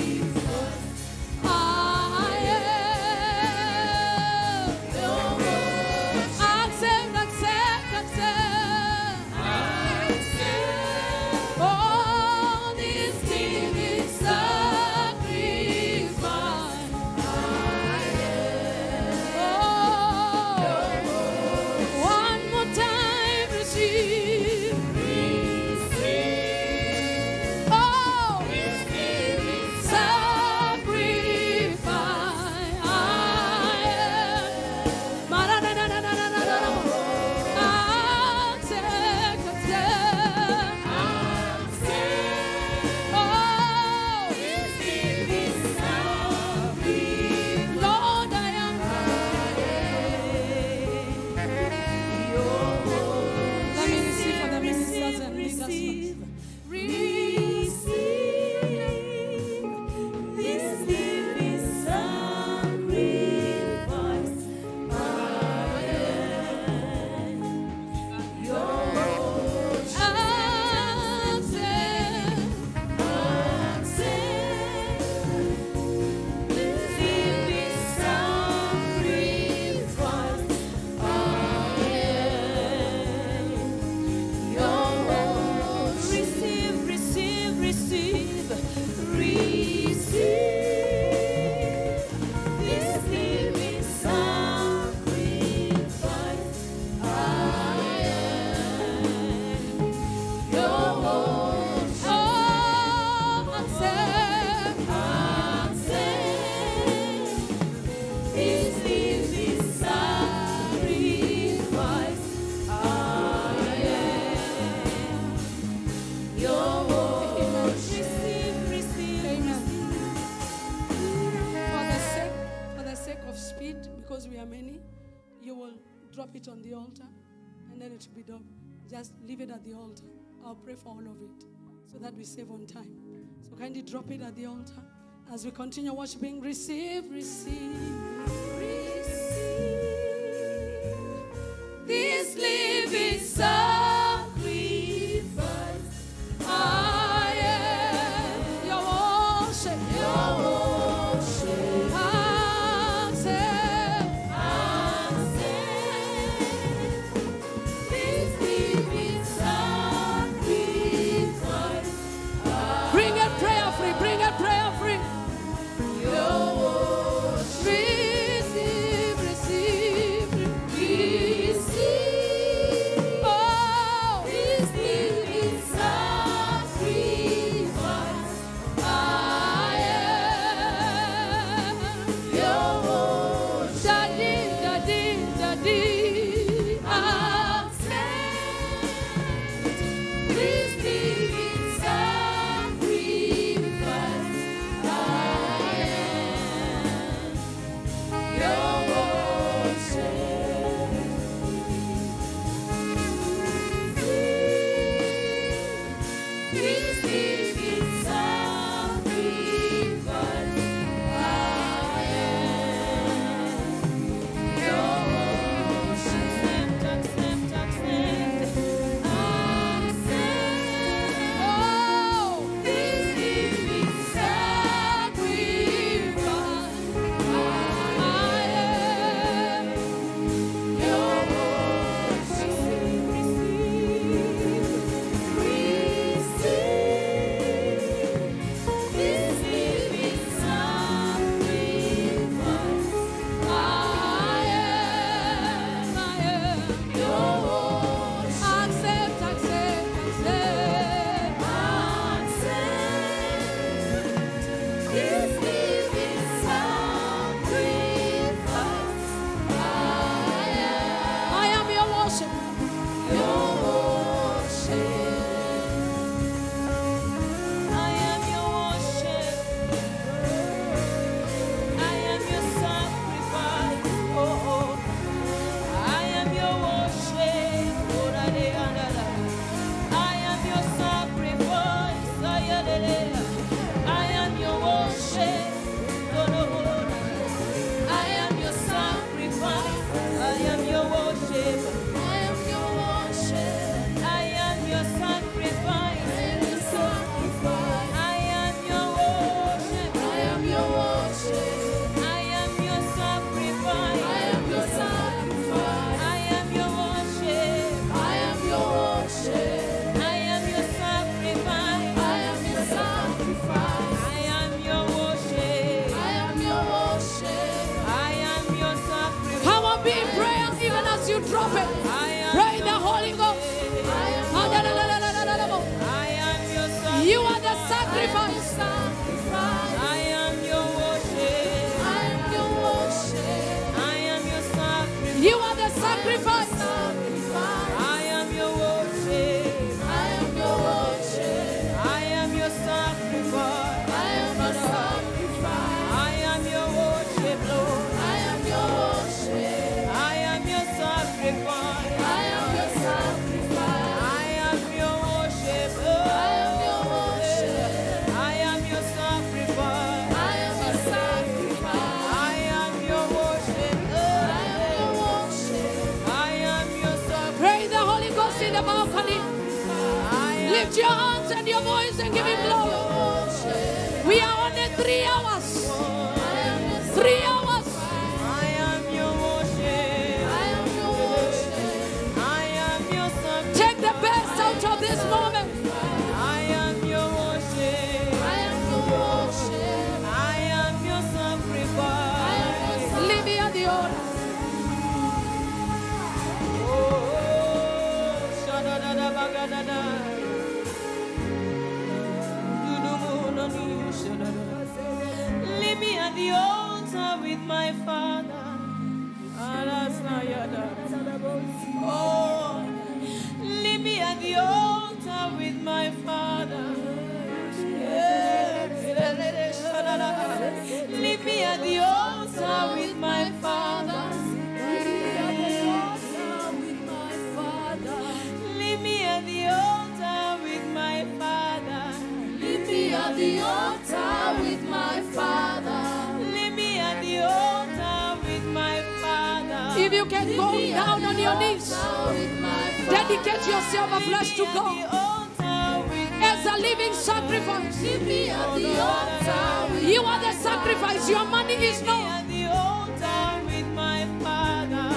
Because we are many, you will drop it on the altar and then it will be done. Just leave it at the altar. I'll pray for all of it so that we save on time. So kindly drop it at the altar as we continue worshiping. Receive, receive, receive this living sacrifice. I am your worship, your worship. Lift your hands and your voice and give him glory. We are on the 3 hours. 3 hours. I am your worship. I am your worship. I am your sacrifice. Take the best out of this moment. I am your worship. I am your worship. I am your sacrifice. Leave me at the altar. Leave me at the altar with my Father. Oh, leave me at the altar with my Father. Leave me at the altar with my Father. Leave me at the altar with my Father. Leave me at the altar with my Father. Leave me at the altar with my Father. If you can go down on your knees, dedicate yourself afresh to God as a living sacrifice. You are the sacrifice. Your money is not. Leave me at the altar with my Father.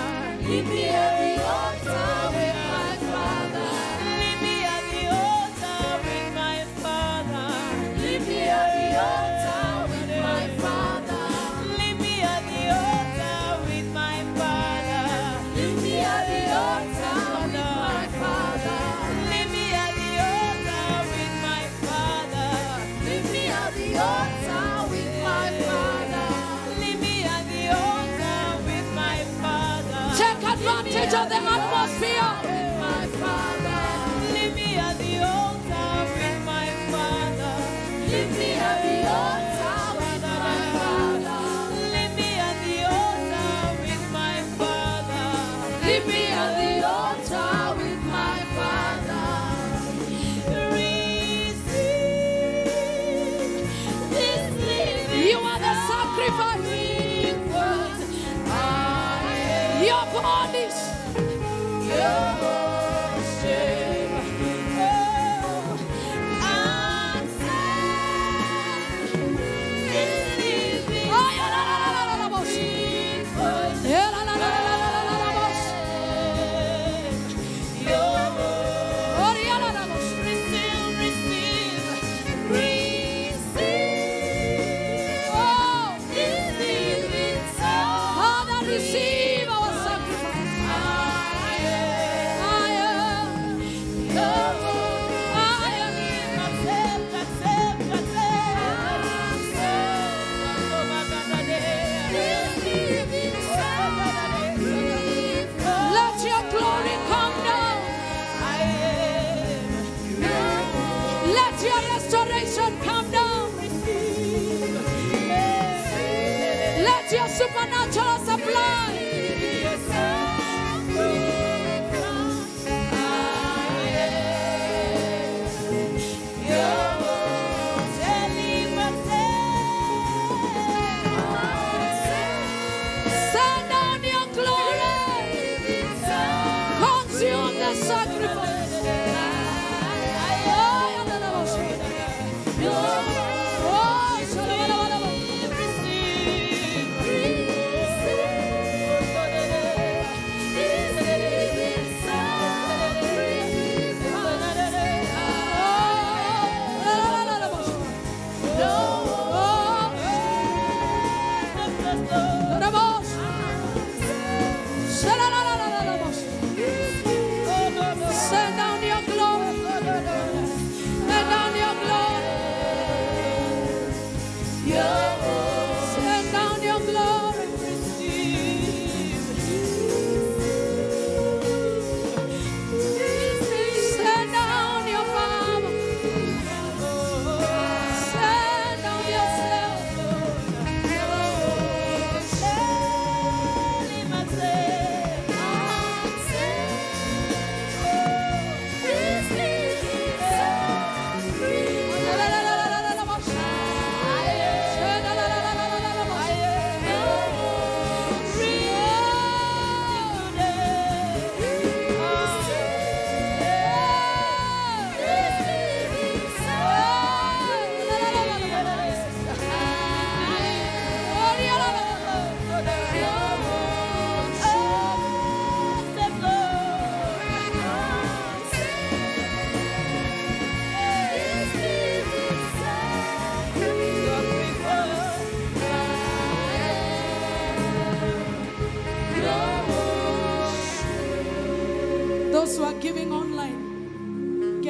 Leave me at the altar with my Father. Leave me at the altar with my Father. Leave me at the altar with my Father. Leave me at the altar with my Father. Leave me at the altar with my Father. Leave me at the altar with my Father. Leave me at the altar with my Father. Take advantage of the atmosphere. My Father, leave me at the altar with my Father. Leave me at the altar with my Father. Leave me at the altar with my Father. Leave me at the altar with my Father. Receive this living. You are the sacrifice. Your bodies. Your worship. Oh, accept this living sacrifice. Your receive. Oh, this living sacrifice. Father, receive our sacrifice. Let your glory come down. Let your restoration come down. Let your supernatural supply. Send down your glory. Consume the sacrifice.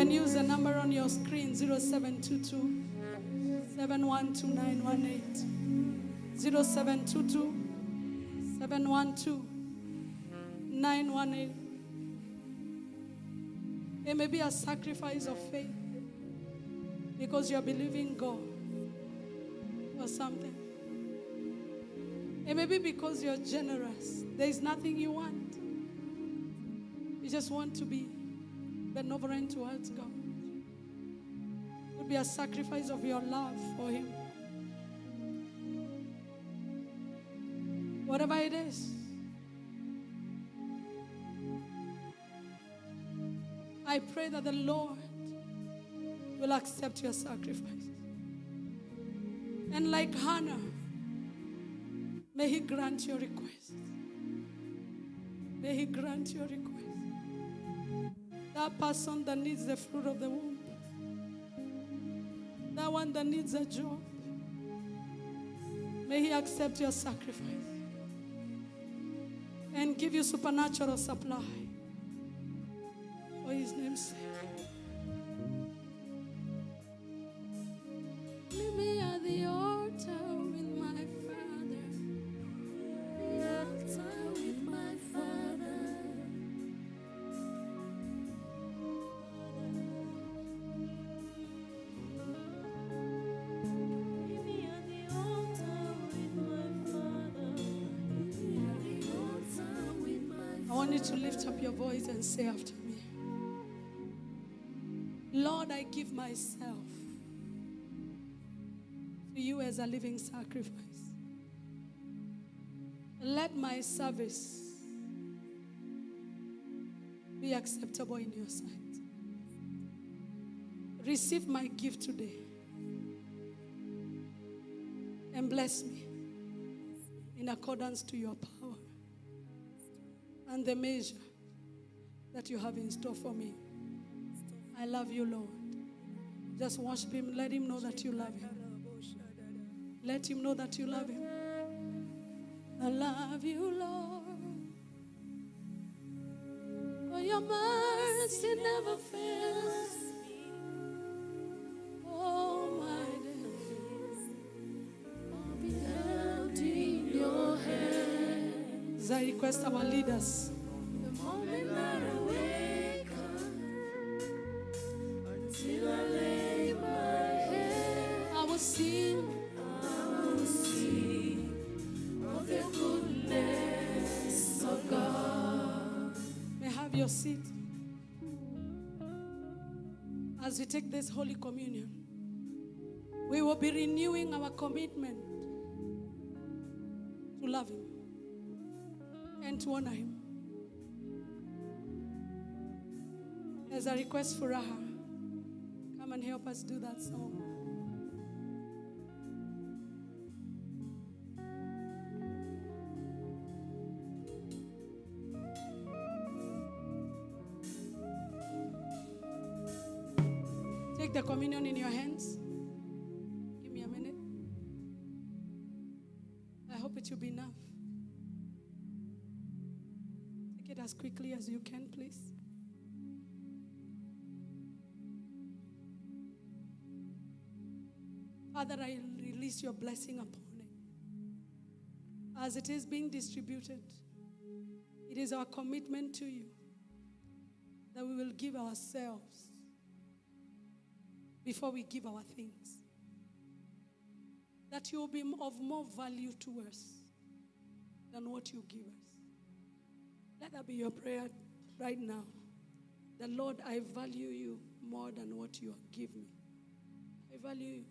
can use the number on your screen, 0722 712 0722 712 918. It may be a sacrifice of faith because you are believing God for something. It may be because you're generous. There is nothing you want. You just want to be benevolent towards God. It would be a sacrifice of your love for Him. Whatever it is. I pray that the Lord will accept your sacrifice. And like Hannah, may He grant your request. May He grant your request. That person that needs the fruit of the womb. That one that needs a job. May He accept your sacrifice and give you supernatural supply. For His name's sake. Meet me at the altar with my Father. The altar with my Father. Meet me at the altar with my Father. Meet me at the altar with my Father. I want you to lift up your voice and say after me. Lord, I give myself to you as a living sacrifice. Let my service be acceptable in your sight. Receive my gift today and bless me in accordance to your power and the measure that you have in store for me. I love you, Lord. Just worship Him. Let Him know that you love Him. Let Him know that you love Him. I love you, Lord. For your mercy never fails. Oh, my days I'll be held in your hands. I request our leaders. The moment that I wake up till I lay my head, I will sing of the goodness of God. May have your seat. As we take this Holy Communion, we will be renewing our commitment to love Him and to honor Him. There's a request for Raha. Come and help us do that song. Take the communion in your hands. Give me a minute. I hope it will be enough. Take it as quickly as you can, please. Father, I release your blessing upon it. As it is being distributed, it is our commitment to you that we will give ourselves before we give our things. That you will be of more value to us than what you give us. Let that be your prayer right now. The Lord, I value you more than what you give me. I value you.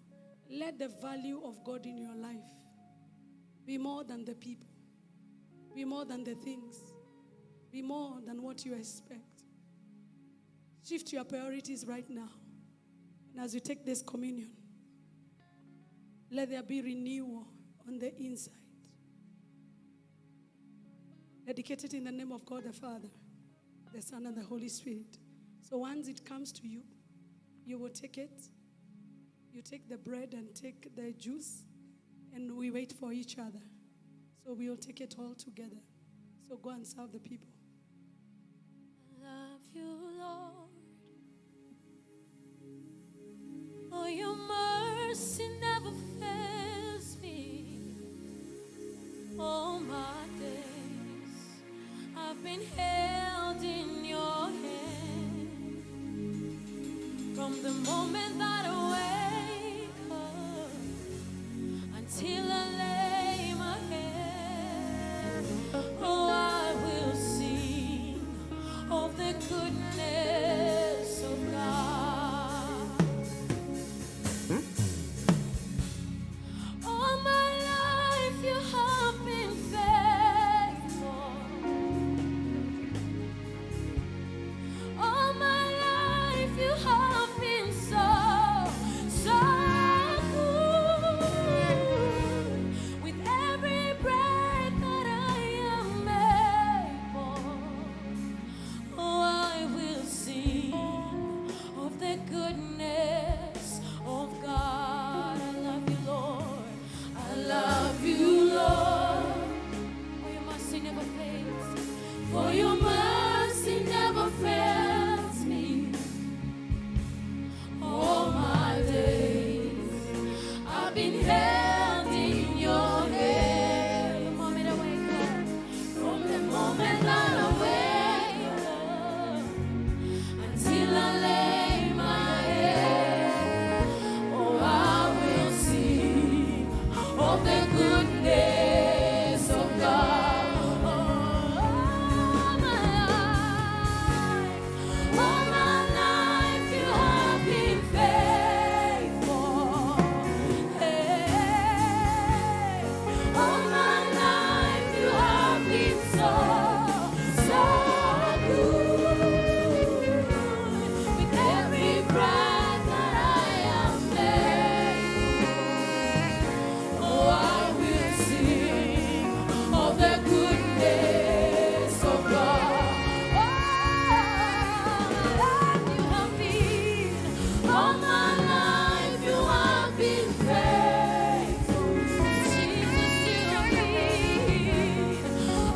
Let the value of God in your life be more than the people, be more than the things, be more than what you expect. Shift your priorities right now. And as you take this communion, let there be renewal on the inside. Dedicate it in the name of God the Father, the Son, and the Holy Spirit. So once it comes to you, you will take it. You take the bread and take the juice, and we wait for each other. So we will take it all together. So go and serve the people. I love you, Lord. I've been held in your hand from the moment that I wake up until I lay my head. Oh, I will sing of the goodness of God. All my life you have been faithful. All my life you have been so good. With every breath that I am able, oh, I will sing of the goodness of God. I love you, Lord. I love you, Lord. For your mercy never fails. For your mercy never fails me. All my days I've been held in your hand. The moment I wake up, from the moment that I wake up until I lay my head, oh, I will sing of the goodness of God. All my life you have been faithful. Hey, all my life you have been so good. With every breath that I am able, oh, I will sing of the goodness of God. All my life you have been faithful. Jesus, you have been.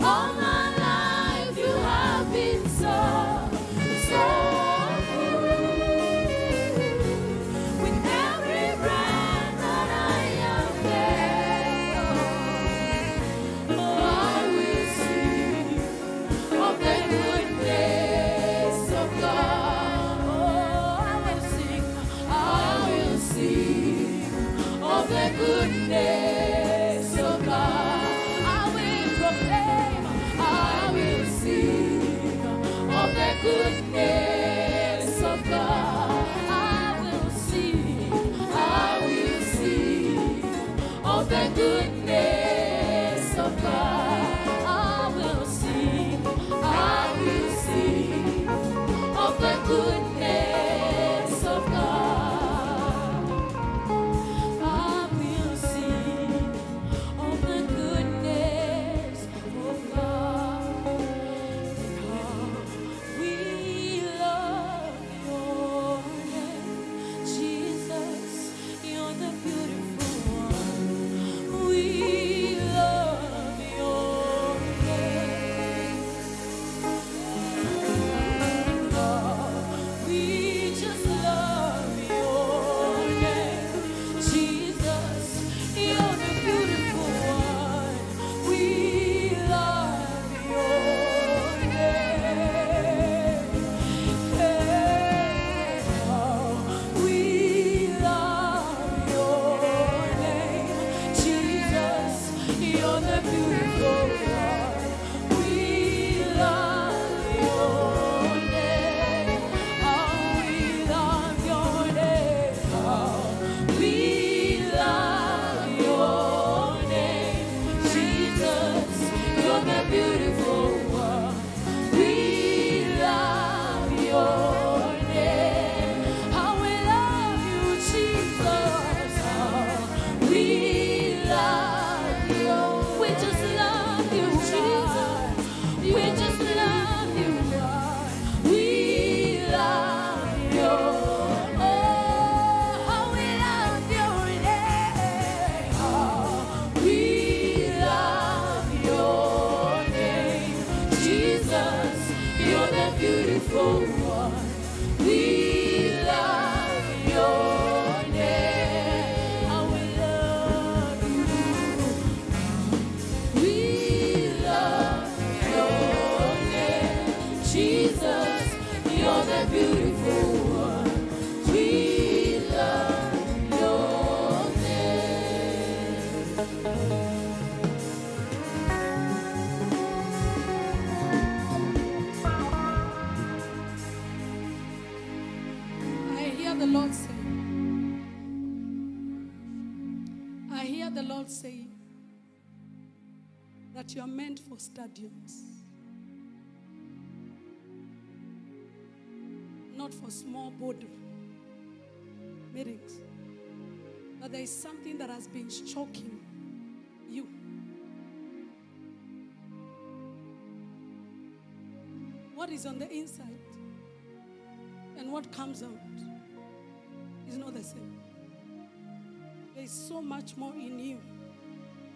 All my life you have been so good. With every breath that I am able, oh, I will sing of the goodness of God. Oh, I will sing of the goodness of God. I will proclaim, I will sing of the goodness of God. I will sing of the goodness of God. I will sing of the goodness of God. I will sing of the goodness of God. We love your name, Jesus. You're the beautiful one. We love your name. We just love your name, Jesus. You're the beautiful one. We love your name. Hey, we love your name, Jesus. You're the beautiful one. We love your name. Oh, we love your name. Oh, we love your name, Jesus. You're the beautiful one. We love your name. Oh, we love you, Jesus. Oh, we love you. We just love you, Jesus. We just love you, God. We love you. Oh, we love your name. Oh, we love your name. God saying that you are meant for stadiums, not for small board meetings. But there is something that has been choking you. What is on the inside and what comes out is not the same. There is so much more in you,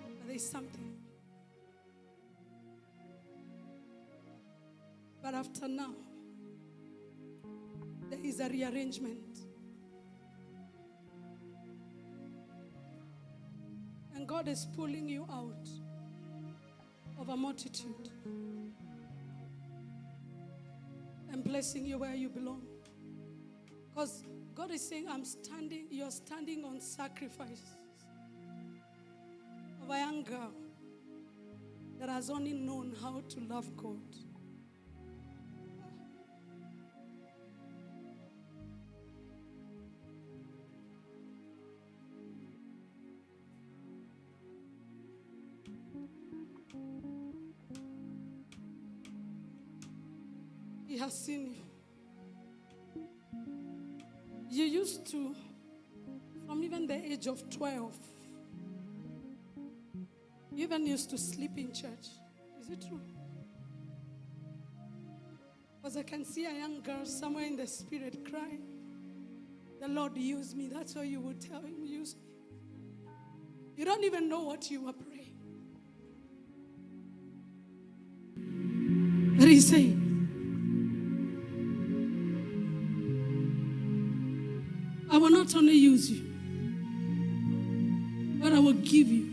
but there is something. But after now, there is a rearrangement. And God is pulling you out of a multitude and placing you where you belong. Because God is saying, you're standing on sacrifice of a young girl that has only known how to love God. He has seen you. You used to, from even the age of 12, you even used to sleep in church. Is it true? Because I can see a young girl somewhere in the spirit crying, "The Lord used me." That's why you would tell him, "Use me." You don't even know what you were praying. But he's saying, I will not only use you, but I will give you.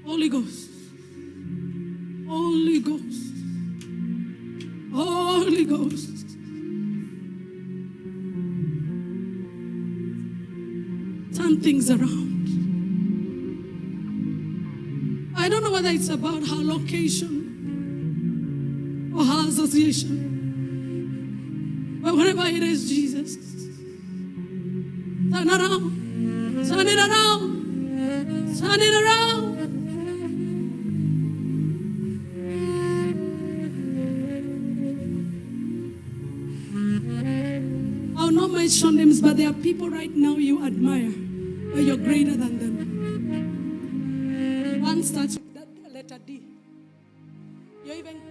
Holy Ghost. Holy Ghost. Holy Ghost. Turn things around. I don't know whether it's about her location or her association. But whatever it is, Jesus, turn around, turn it around, turn it around. I'll not mention names, but there are people right now you admire, but you're greater than them. One starts with that letter D. You're even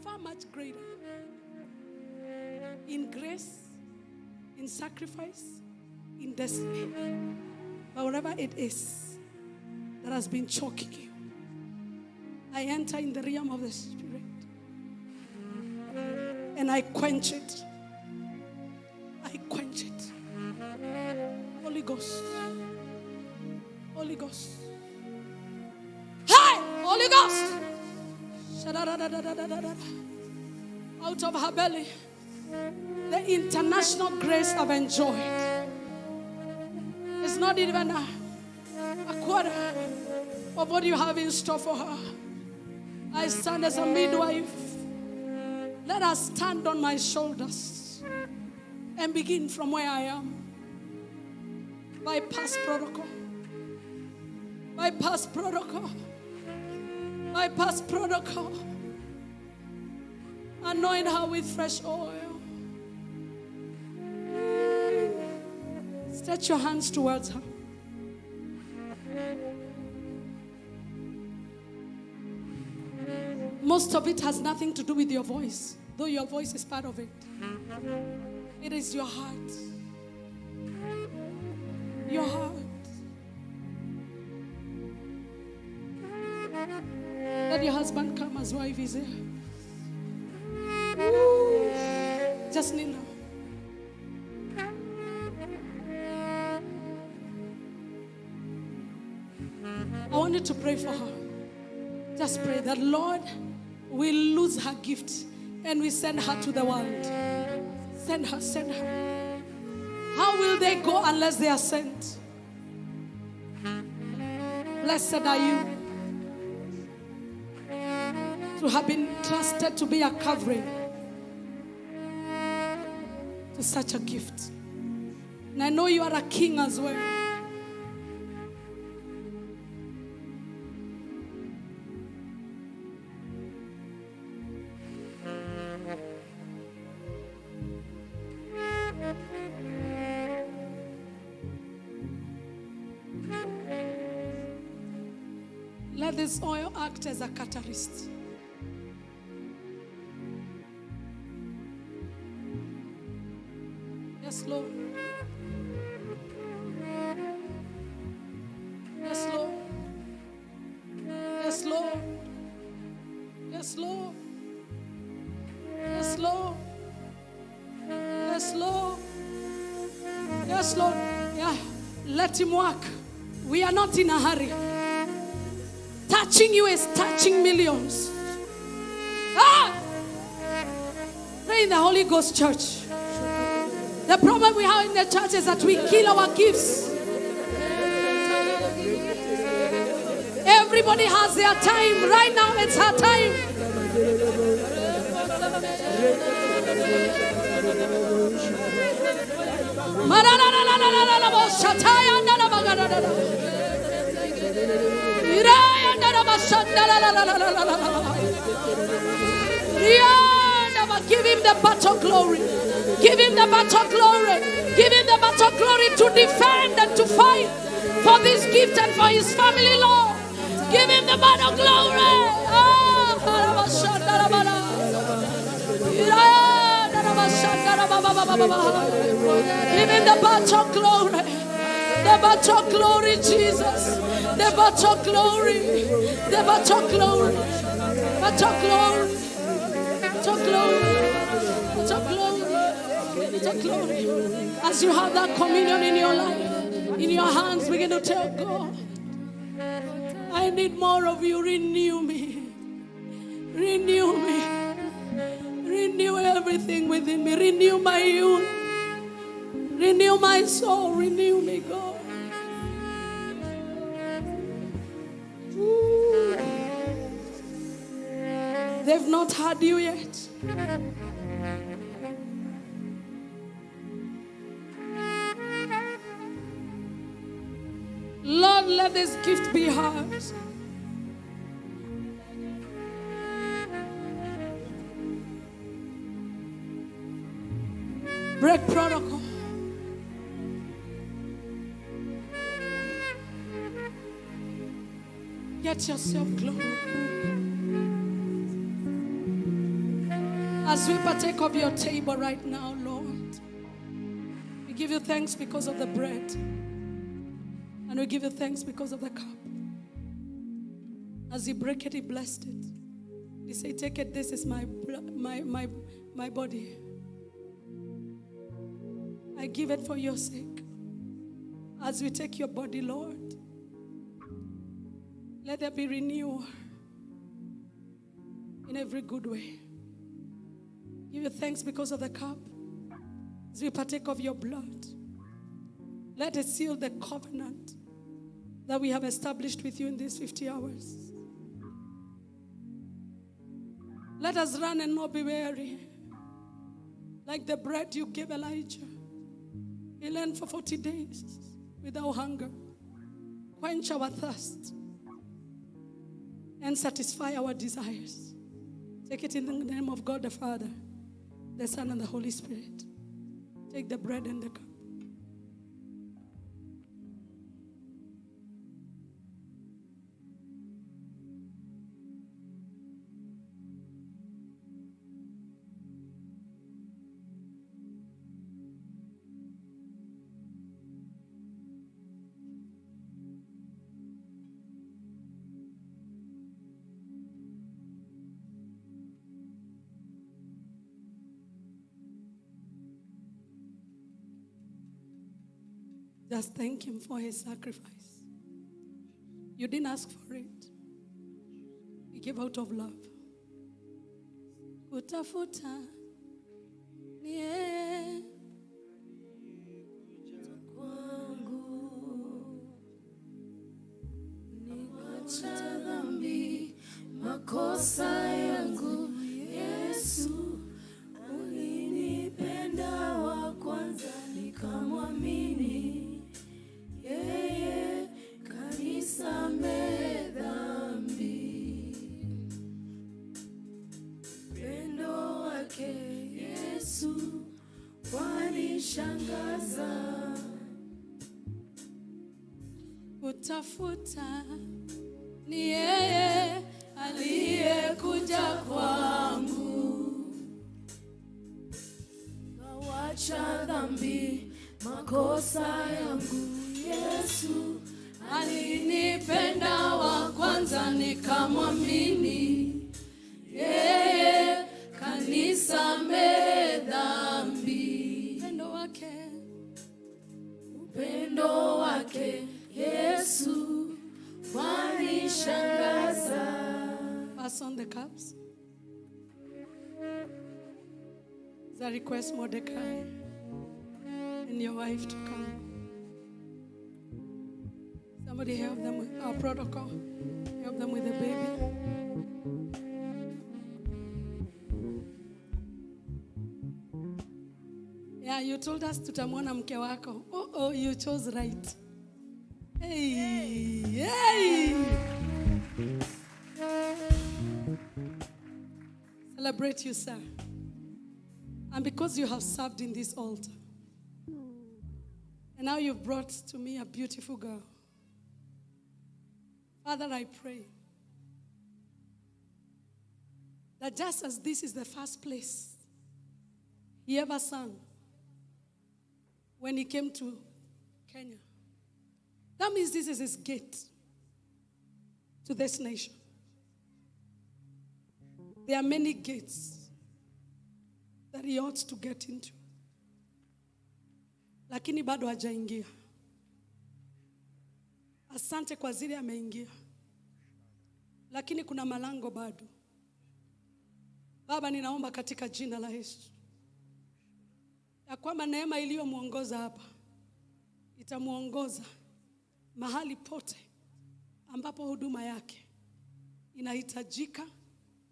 far much greater. In grace, in sacrifice, in destiny. But whatever it is that has been choking you, I enter in the realm of the Spirit and I quench it. I quench it. Holy Ghost. Holy Ghost. Hey! Holy Ghost! Out of her belly, the international grace I've enjoyed. It's not even a quarter of what you have in store for her. I stand as a midwife. Let us stand on my shoulders and begin from where I am. Bypass protocol. Bypass protocol. Bypass protocol. Anoint her with fresh oil. Stretch your hands towards her. Most of it has nothing to do with your voice, though your voice is part of it. It is your heart. Your heart. Let your husband come as wife is here. Just kneel now. I want you to pray for her. Just pray that, Lord, we lose her gift and we send her to the world. Send her, send her. How will they go unless they are sent? Blessed are you to have been trusted to be a covering to such a gift. And I know you are a king as well. Let this oil act as a catalyst. Yes, Lord. Yes, Lord. Yes, Lord. Yes, Lord. Yes, Lord. Yes, Lord. Yes, Lord. Yeah. Let him work. We are not in a hurry. Touching you is touching millions. Ah! Pray in the Holy Ghost church. The problem we have in the church is that we kill our gifts. Everybody has their time. Right now it's her time. Give him the battle glory. Give him the battle glory. Give him the battle glory to defend and to fight for this gift and for his family, Lord. Give him the battle glory. Give him the battle glory. The battle glory, Jesus. The battle glory. The battle glory. Battle glory. Battle glory. Battle glory. Battle glory. As you have that communion in your life, in your hands, begin to tell God, I need more of you. Renew me. Renew me. Renew everything within me. Renew my youth. Renew my soul. Renew me, God. Ooh. They've not had you yet. Lord, let this gift be ours. Break protocol. Get yourself glory. As we partake of your table right now, Lord, we give you thanks because of the bread. And we give you thanks because of the cup. As he broke it, he blessed it. He said, take it, this is my body. I give it for your sake. As we take your body, Lord, let there be renewal in every good way. Give you thanks because of the cup. As we partake of your blood, let it seal the covenant that we have established with you in these 50 hours. Let us run and not be weary. Like the bread you gave Elijah. He learned for 40 days without hunger. Quench our thirst and satisfy our desires. Take it in the name of God the Father, the Son, and the Holy Spirit. Take the bread and the cup. Just thank him for his sacrifice. You didn't ask for it. He gave out of love. Kutafuta nie kwangu nikuacha dhambi makosa yangu Yesu ulinipenda wa kwanza nikamwamini kutafuta ni yeye aliyekuja kwangu, kawacha dhambi makosa yangu. Yesu alinipenda wa kwanza, nikamwamini yeye, kanisamehe dhambi. Upendo wake Yesu wanishangaza. Pass on the cups. The request Mordecai and your wife to come. Somebody help them with our protocol. Help them with the baby. Yeah, you told us tutamwona mke wako. Oh, you chose right. Hey. Celebrate you, sir. And because you have served in this altar, and now you've brought to me a beautiful girl, Father, I pray that just as this is the first place he ever sang when he came to Kenya, that means this is his gate to this nation. There are many gates that he ought to get into, lakini bado hajaingia. Asante kwa zile ameingia, lakini kuna malango bado. Baba, ninaomba katika jina la Yesu ya kwamba neema iliyomuongoza hapa itamuongoza mahali pote ambapo huduma yake inahitajika,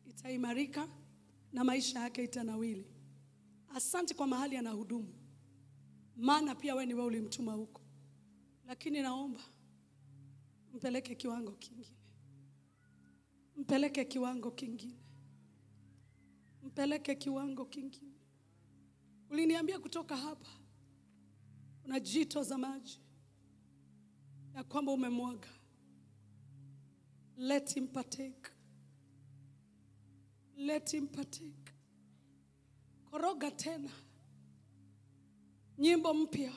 itaimarika na maisha yake itanawili. Asante kwa mahali anahudumu, maana pia wewe ni wewe ulimtuma huko, lakini naomba mpeleke kiwango kingine. Mpeleke kiwango kingine. Mpeleke kiwango kingine. Uliniambia kutoka hapa kuna jito za maji ya kwamba umemwaga. Let him partake. Let him partake. Koroga tena nyimbo mpya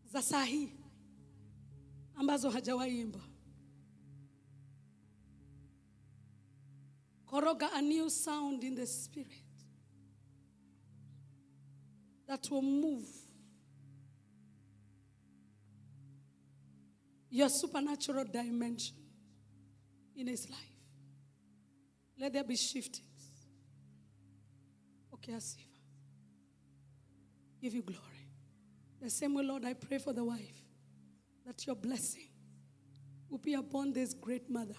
za sahi ambazo hajawahi imba. Koroga a new sound in the spirit that will move your supernatural dimension in his life. Let there be shiftings. Okay, Asifa. Give you glory. The same way, Lord, I pray for the wife, that your blessing will be upon this great mother,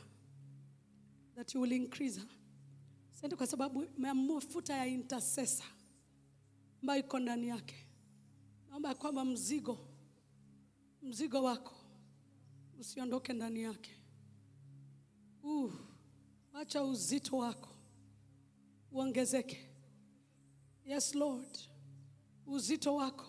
that you will increase her. Asante kwa sababu mafuta ya intercessor ambayo iko ndani yake. Naomba kwamba mzigo wako usiondoke ndani yake. Acha uzito wako uongezeke. Yes, Lord. Uzito wako.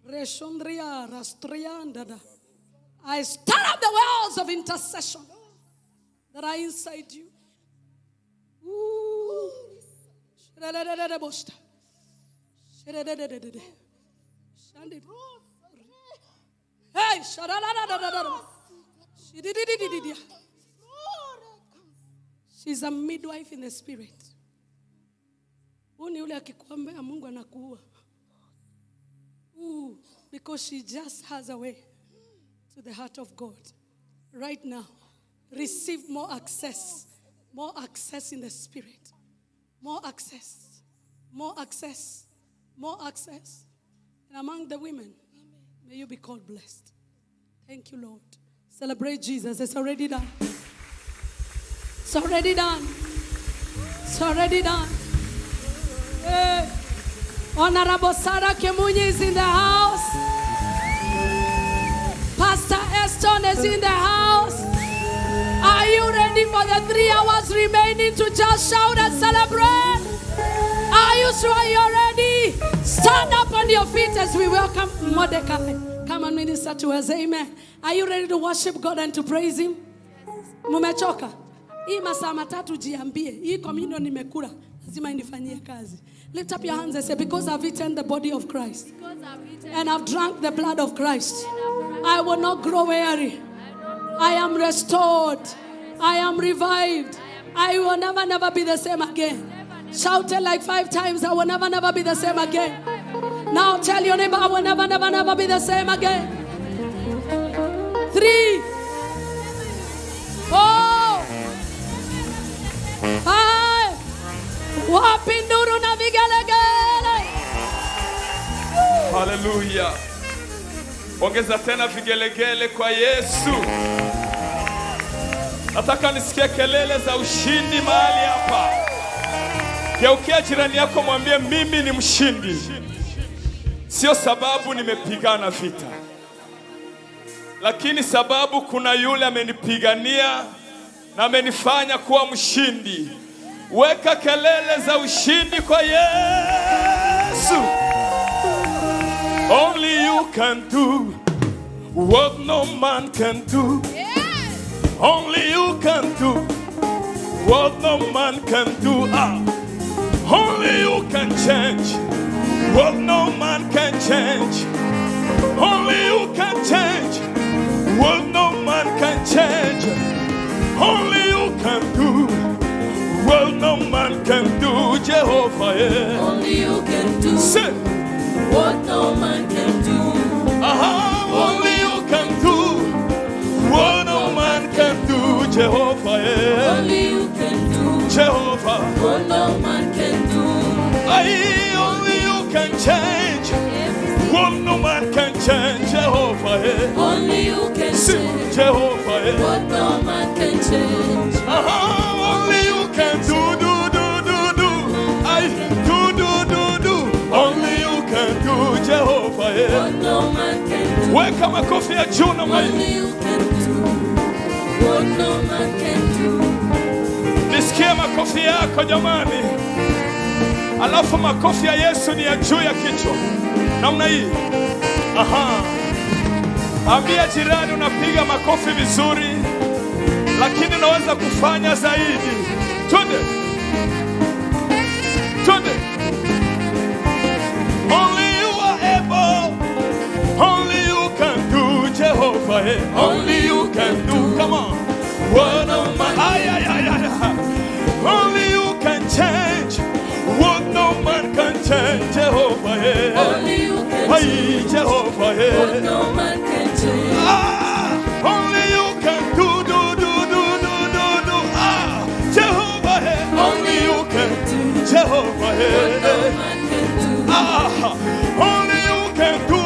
Reshondria rastriandada. I stir up the wells of intercession that are inside you. Hey, she's a midwife in the spirit. Uni ule akikuambia Mungu anakuua. Because she just has a way to the heart of God. Right now, receive more access in the spirit. More access. And among the women, may you be called blessed. Thank you, Lord. Celebrate Jesus. It's already done. It's already done. Hey. Honorable Sarah Kemunyi is in the house. Pastor Eston is in the house. Are you ready for the 3 hours remaining to just shout and celebrate? Are you sure you're ready? Stand up on your feet as we welcome Mordecai. Come and minister to us. Amen. Are you ready to worship God and to praise Him? Mumechoka? Hii masaa matatu jiambie. Hii communion nimekula. Lazima inifanyie kazi. Lift up your hands and say, because I've eaten the body of Christ and I've drunk the blood of Christ, I will not grow weary. I am restored. I am revived. I will never be the same again. Shout it like 5 times. I will never be the same again. Now tell your neighbor, I will never be the same again. 3, 4, 5. Wapinduru na vigelegele. Hallelujah. Ongeza tena vigelegele kwa Yesu. Nataka nisikie kelele za ushindi mahali hapa. Geukia jirani yako mwambie mimi ni mshindi. Sio sababu nimepigana vita, lakini sababu kuna yule amenipigania na amenifanya kuwa mshindi. Weka kelele za ushindi kwa Yesu. Only you can do what no man can do. Only you can do what no man can do. Only you can change what no man can change. Only you can change what no man can change. Only you can do what no man can do. Jehovah, yeah. Only you can do Say, what no man can do. only you can do what no man can do. Jehovah, yeah. Only you can do Jehovah, what no man can do. only you can change what no man can change. Jehovah, yeah. Only you can Sing, change Jehovah, yeah. what no man can change. Only you can do. Only you can do, Jehovah, yeah. What no man can do. Weka makofi ya juu na mai. Only you can do what no man can do. Nisikie makofi yako jamani. Alafu makofi ya Yesu ni ya juu ya kichwa. Namna hii. Ambia jirani unapiga makofi vizuri, lakini unaweza kufanya zaidi. Twende. Only you are able. Only you can do, Jehovah. Only you can do. Come on. What no man. Only you can change what no man can change, Jehovah. Only you can change Jehovah. what no man can change. Only you can do. Jehovah. Only you can do, Jehovah. What no man can do. Only you can do,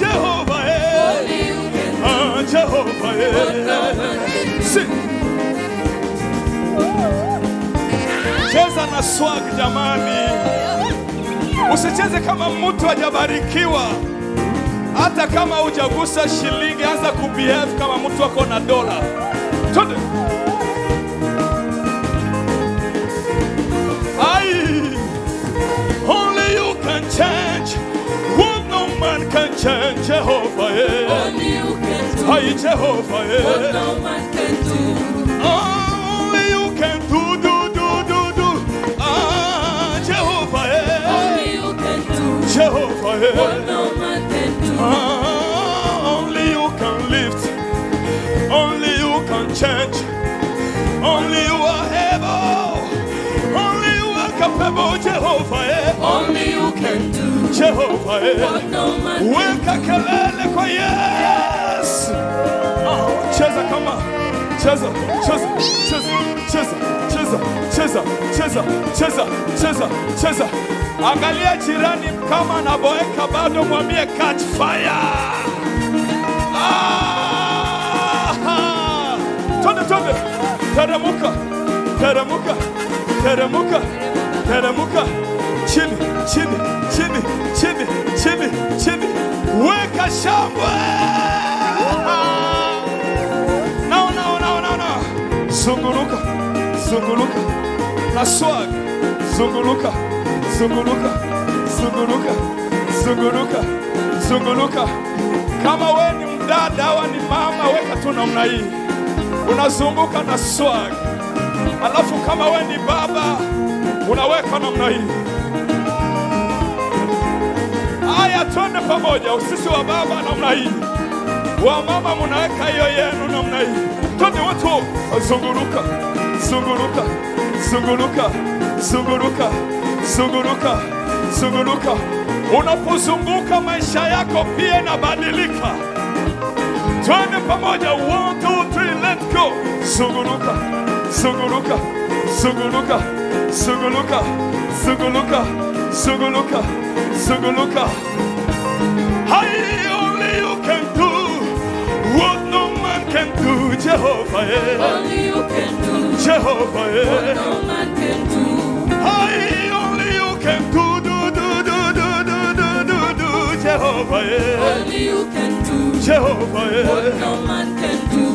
Jehovah. Only you can do Jehovah. what no man can do. Sing. Cheza na swag jamani. Usicheze kama mtu hajabarikiwa. Hata kama hujagusa shilingi, anza kubehave kama mtu ako na dola. Twende. Only you can change what no man can change, Jehovah. Only you can do Jehovah. what no man can do. Only you can do. Jehovah. Only you can do Jehovah. what no man can do. Only you can lift. Only you can change. Only you are able. Only you are capable, Jehovah. Only you can do Jehovah. what no man can do. Weka kelele kwa Yesu. Cheza kama cheza. Angalia jirani kama anaboeka bado mwambie catch fire. Twende. Teremuka. Chini. Weka shambwe. No. Zunguluka. Na swag. Zunguluka. zunguruka, zunguruka, zunguruka, zunguruka. Kama we ni mdada au ni mama, weka tu namna hii, unazunguka na swag. Alafu kama we ni baba, unaweka namna hii. Aya, twende pamoja. Sisi wa baba namna hii, wa mama munaweka hiyo yenu namna hii. Twende watu, zunguruka, zunguruka, zunguruka, zunguruka, zunguruka, zunguruka. Unapozunguka maisha yako pia inabadilika. Twende pamoja. 1, 2, 3, let's go. Zunguruka, zunguruka, zunguruka, zunguruka, zunguruka, zunguruka, zunguruka. Only you can do what no man can do, Jehovah. Only you can do Jehovah. what no man can do. Only you can do, Jehovah. Only you can do Jehovah. what no man can do.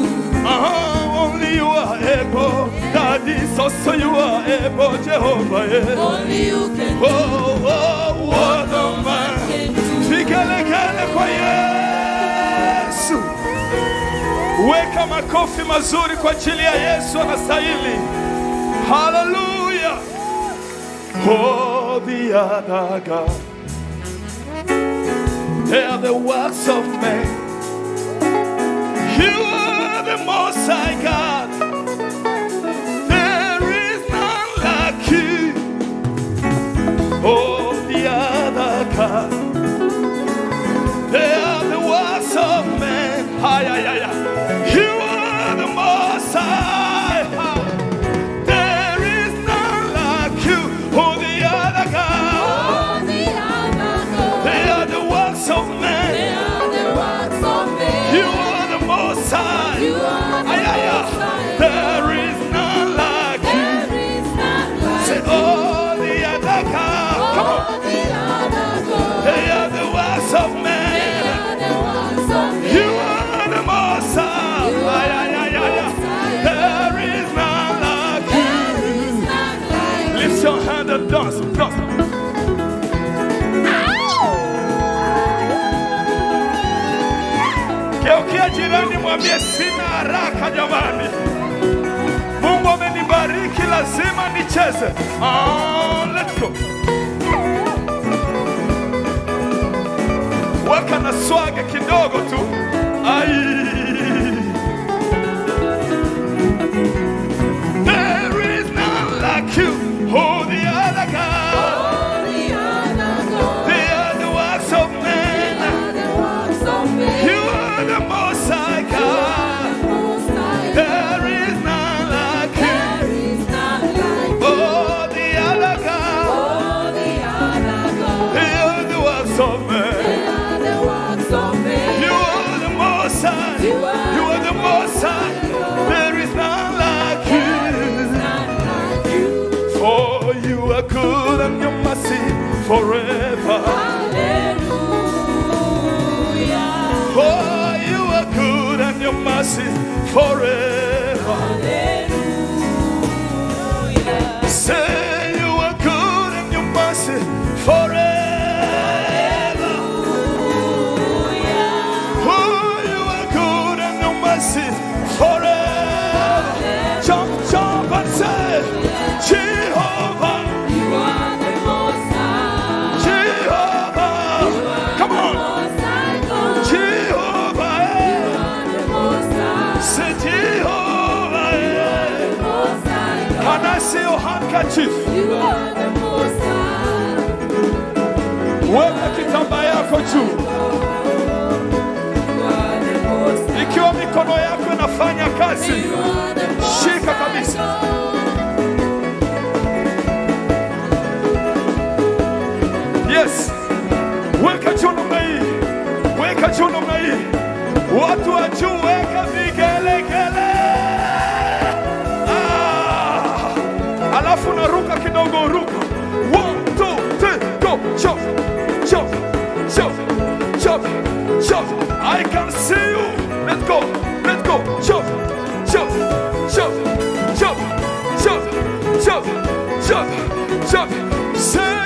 Only you are able, Daddy, so you are able, Jehovah. Only you can do what no man can do. Vigelegele kwa Yesu. Weka makofi mazuri kwa ajili ya Yesu, anastahili. Hallelujah. Oh, the other God, they are the works of men. You are the Most High God. There is none like you. Oh, the other God, they are the works of men. You are the Most High. There is none like you. Oh, the other God, they are the works of men. You are the Most High. There is none like you. Say, oh, the other God. Come on. They are the works of men. You are the Most High. There is none like you. Lift your hand and dance. Dance. Geukia jirani, mwambie sina haraka jamani. Mungu amenibariki, lazima nicheze. Let's go. Weka na swage kidogo tu. There is none like you. Oh, the other God. They are the works of men. You are the Most High God. There is none like you. Oh, the other God. They are the works of men. You are the Most High. You are the Most High. There is none like you. For you are good and your mercy forever. For you are good and your mercy forever. Say you are good and your mercy forever. Forever. Jump, jump and say, Jehovah. You are the Most High. Jehovah. Come on. Jehovah. You are the Most High. Say Jehovah. Can I see your handkerchief? You are the Most High. Weka kitambaa yako juu. Ikiwa mikono yako inafanya kazi, shika kabisa. Yes. Weka juu namna hii. Weka juu namna hii. Watu wa juu weka vigelegele. Alafu naruka kidogo, ruka. 1, 2, 3, go. Jump. Jump. Jump. Jump. Jump. I can see you. Let's go. Let's go. Jump. Jump. Jump. Jump. Jump. Jump. Jump. Jump. Say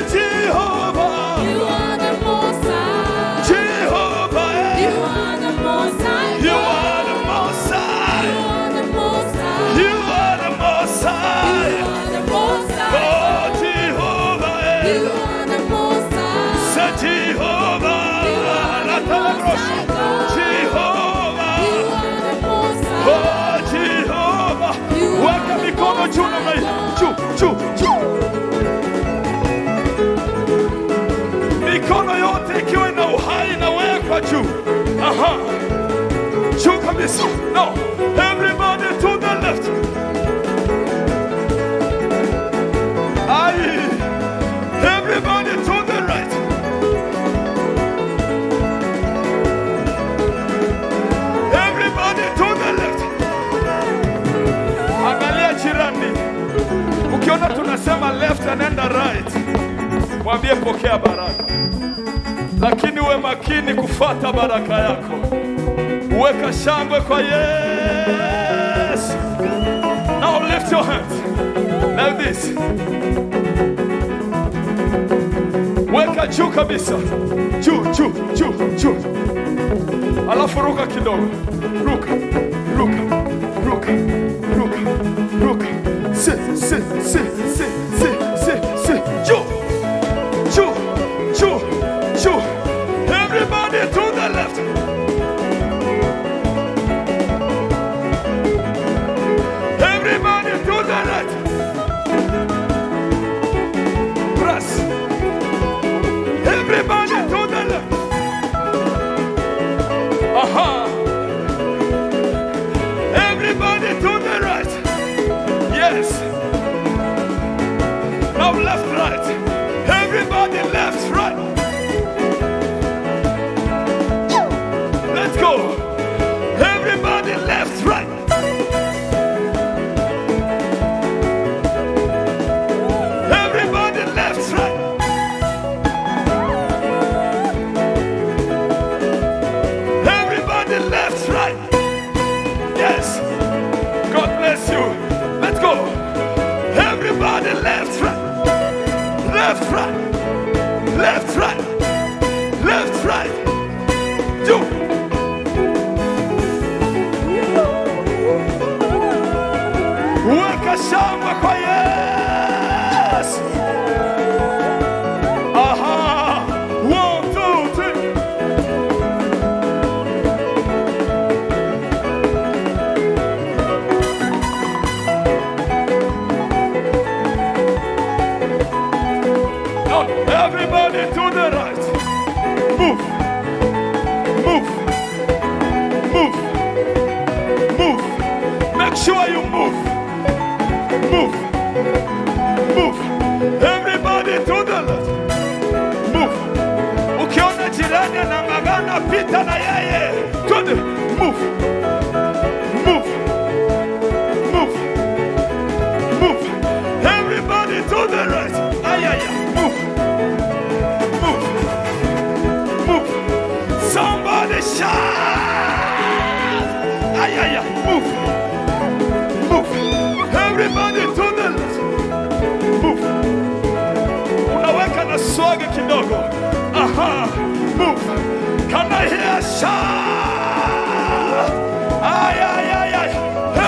yeah. Say Jehovah, Jehovah, oh Jehovah. Weka mikono juu namna hii. Juu. Mikono yote ikiwa na uhai na wekwa juu. Aha. Juu kabisa. No. Everybody to the left. Aye. Everybody to the right. Everybody to the left. Angalia jirani. Ukiona tunasema left and then the right, mwambie pokea baraka. Lakini uwe makini kufuata baraka yako. Weka shangwe kwa Yesu. Now lift your hands like this. Weka juu kabisa. Juu. Alafu ruka kidogo. Ruka. Si. Juu. Everybody to the left. Everybody to the right. Press. Everybody to the left. Aha. Everybody to the right. Yes. Now left, right. Everybody left, right. Let's go. Everybody left, right. Everybody left, right. Everybody left, right. Yes. God bless you. Let's go. Everybody left, right. Left, right. Left, right. Left, right. Do. Weka shangwe kwa Yesu. Aha. 1, 2, 3. Now, everybody to the right. Move. Make sure you move. Everybody to the left. Move. Ukiona jirani anang'ang'ana pita na yeye. Twende. Move. Everybody to the right. Move. Somebody shout. Move. Everybody to the left. Move. Unaweka na swage kidogo. Aha. Move. Can I hear shout?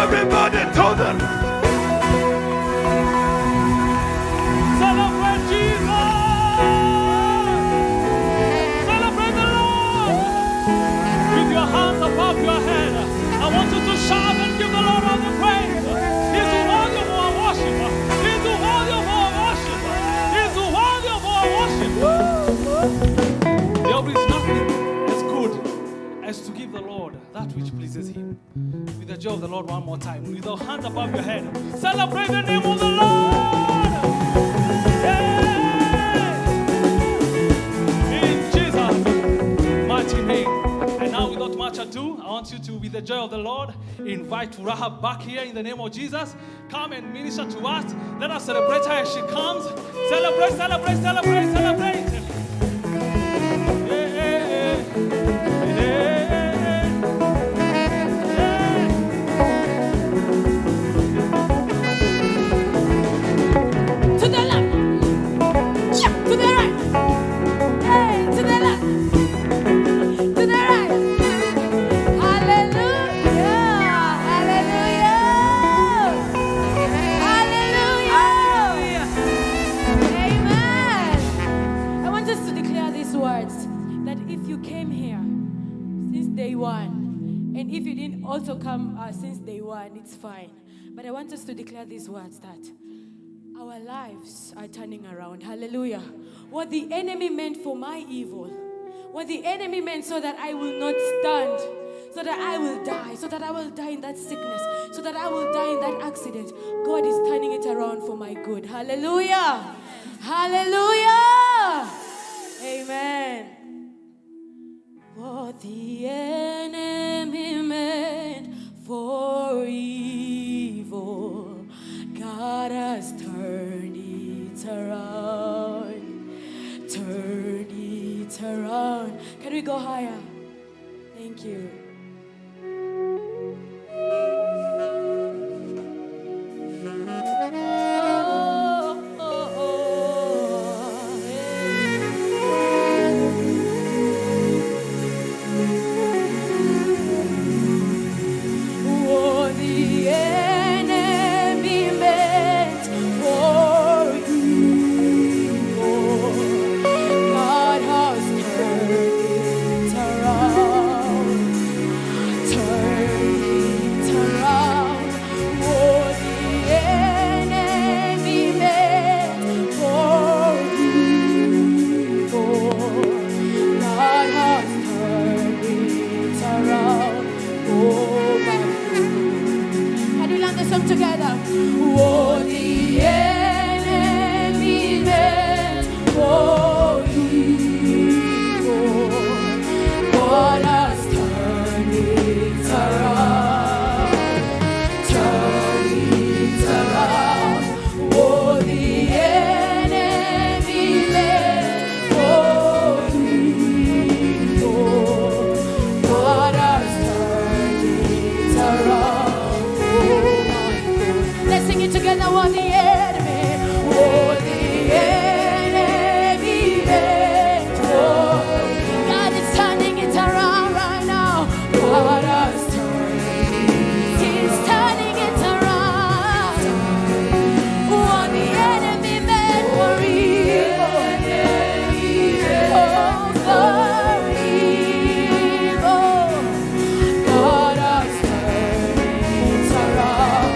Everybody to the left. Celebrate Jesus. Celebrate the Lord. With your hands above your head, I want you to shout and give the Lord all the praise. He's worthy of our worship. He's worthy of our worship. He's worthy of our worship. There is nothing as good as to give the Lord that which pleases Him. With the joy of the Lord one more time. With your hands above your head. Celebrate the name of the Lord. In Jesus' mighty name. And now without much ado, I want you to, with the joy of the Lord, invite Rahab back here in the name of Jesus. Come and minister to us. Let us celebrate her as she comes. Celebrate. To the left. Yeah, to the right. Hey, to the left. To the right. Hallelujah. Hallelujah. Hallelujah. Amen. also come since day one. It's fine. But I want us to declare these words that our lives are turning around. Hallelujah. What the enemy meant for my evil, what the enemy meant so that I will not stand, so that I will die, so that I will die in that sickness, so that I will die in that accident, God is turning it around for my good. Hallelujah. Hallelujah. Amen. What the enemy meant for evil, God has turned it around. Turn it around. Can we go higher? Thank you. Together. Oh, the enemy meant for evil, God has turned it around. Turn it around. Oh, the enemy meant for evil, God has turned it around. Let's sing it together. Oh, the enemy, oh, the enemy meant for. God is turning it around right now. God has turned it. He's turning it around. Oh, the enemy meant for evil. Oh, for evil. God has turned it around.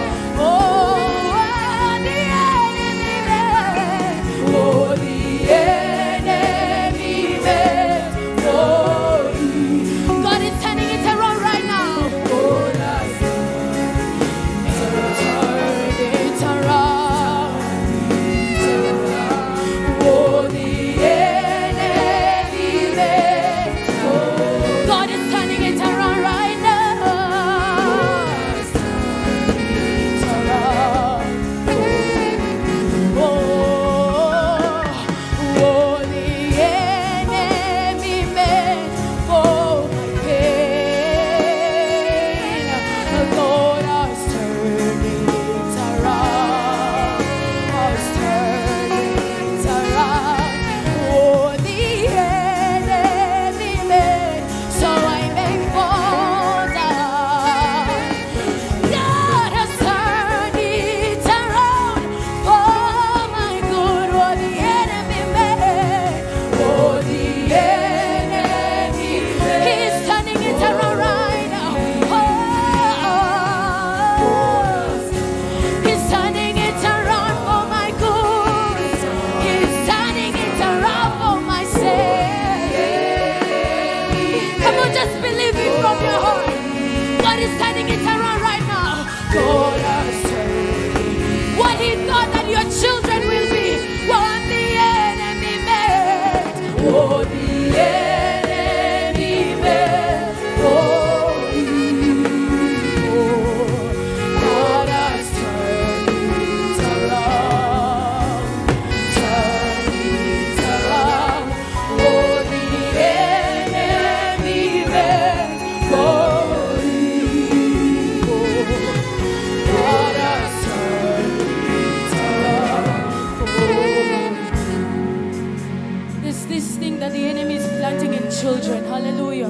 Children, hallelujah.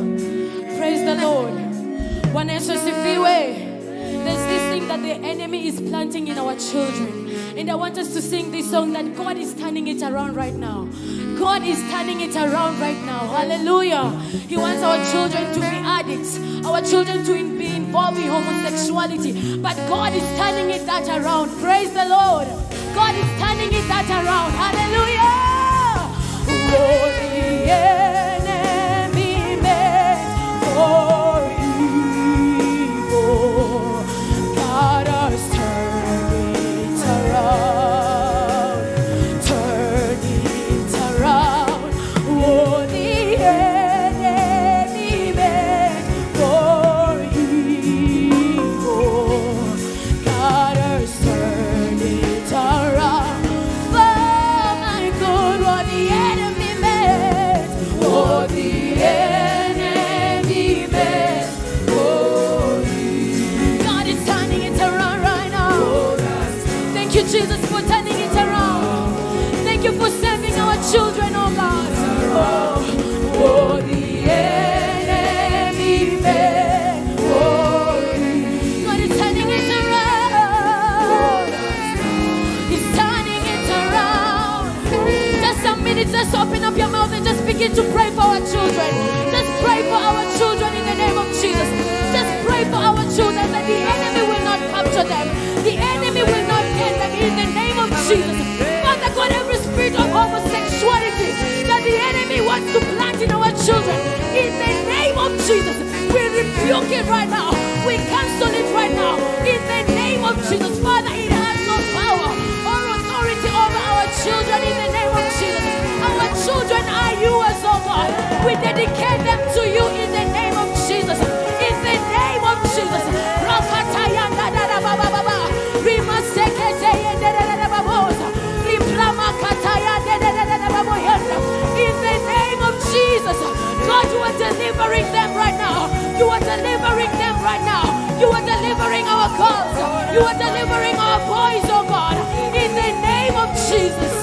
Praise the Lord. Bwana Yesu asifiwe. There's this thing that the enemy is planting in our children. And I want us to sing this song that God is turning it around right now. God is turning it around right now. Hallelujah. He wants our children to be addicts, our children to be involved in homosexuality. But God is turning it that around. Praise the Lord. God is turning it that around. Hallelujah. Oh, the enemy meant for evil. God has turned it around. Turn it around. Oh, the enemy meant for evil. God has turned it around. For my good, what the enemy meant. Oh, the enemy meant for evil. God is turning it around right now. Thank you, Jesus, for turning it around. Thank you for saving our children, oh God. Oh, the enemy meant for evil. God is turning it around. He's turning it around. Just a minute, just open up your mouth and just begin to pray for our children. Just pray for our children in the name of Jesus. Just pray for our children that the enemy will not capture them. The enemy will not get them in the name of Jesus. Father God, every spirit of homosexuality that the enemy wants to plant in our children, in the name of Jesus, we rebuke it right now. We cancel it right now. In the name of Jesus, Father, it has no power or authority over our children in the name of Jesus. Our children are yours, oh God. We dedicate them to you in the name of Jesus. In the name of Jesus. In the name of Jesus, God, you are delivering them right now. You are delivering them right now. You are delivering our girls. You are delivering our boys, oh God. In the name of Jesus.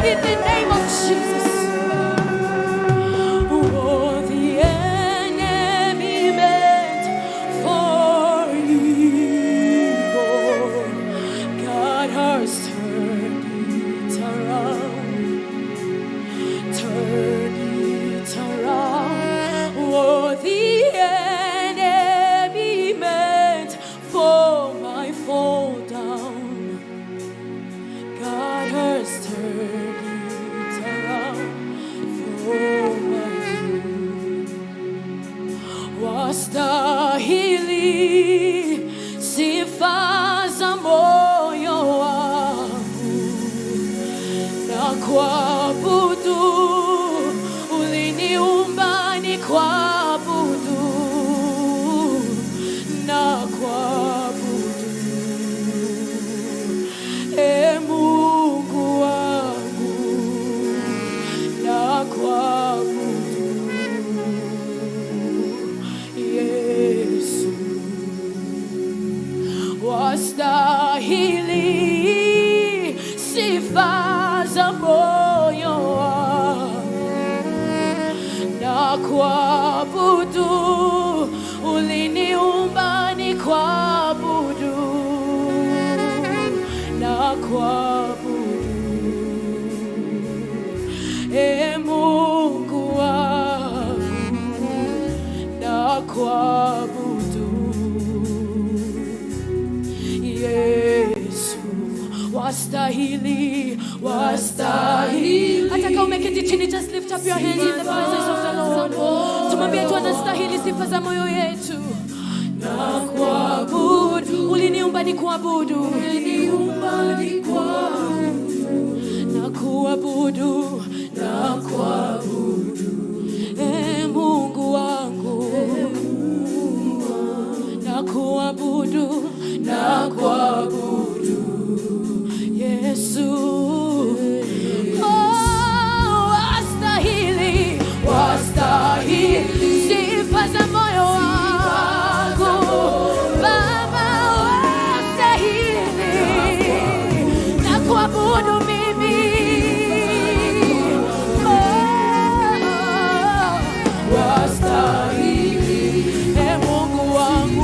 In the name of Jesus. Oh, the enemy meant for evil. God has turned it around. Turn it around. Oh, the enemy meant for my fall down. God has turned it around for my good. Wastahili sifa za moyo wangu na kuabudu, uliniumba ni kuabudu na kuabudu. E Mungu wangu na kuabudu. Yesu wastahili sifa za moyo wangu na kuabudu, uliniumba ni kuabudu na kuabudu. E Mungu wangu na kuabudu. Yesu wastahili, wastahili. Hata kama umeketi chini, just lift up your hands in the presence of the Lord. Tumwambie tu anastahili sifa za moyo yetu. Na kuabudu, uliniumba ni kuabudu, uliniumba ni kuabudu, na kuabudu, na kuabudu. E Mungu wangu, na kuabudu, na kuabudu. Yesu wastahili, wastahili sifa za moyo wangu. Baba wastahili, na kuabudu mimi. Wastahili, e Mungu wangu,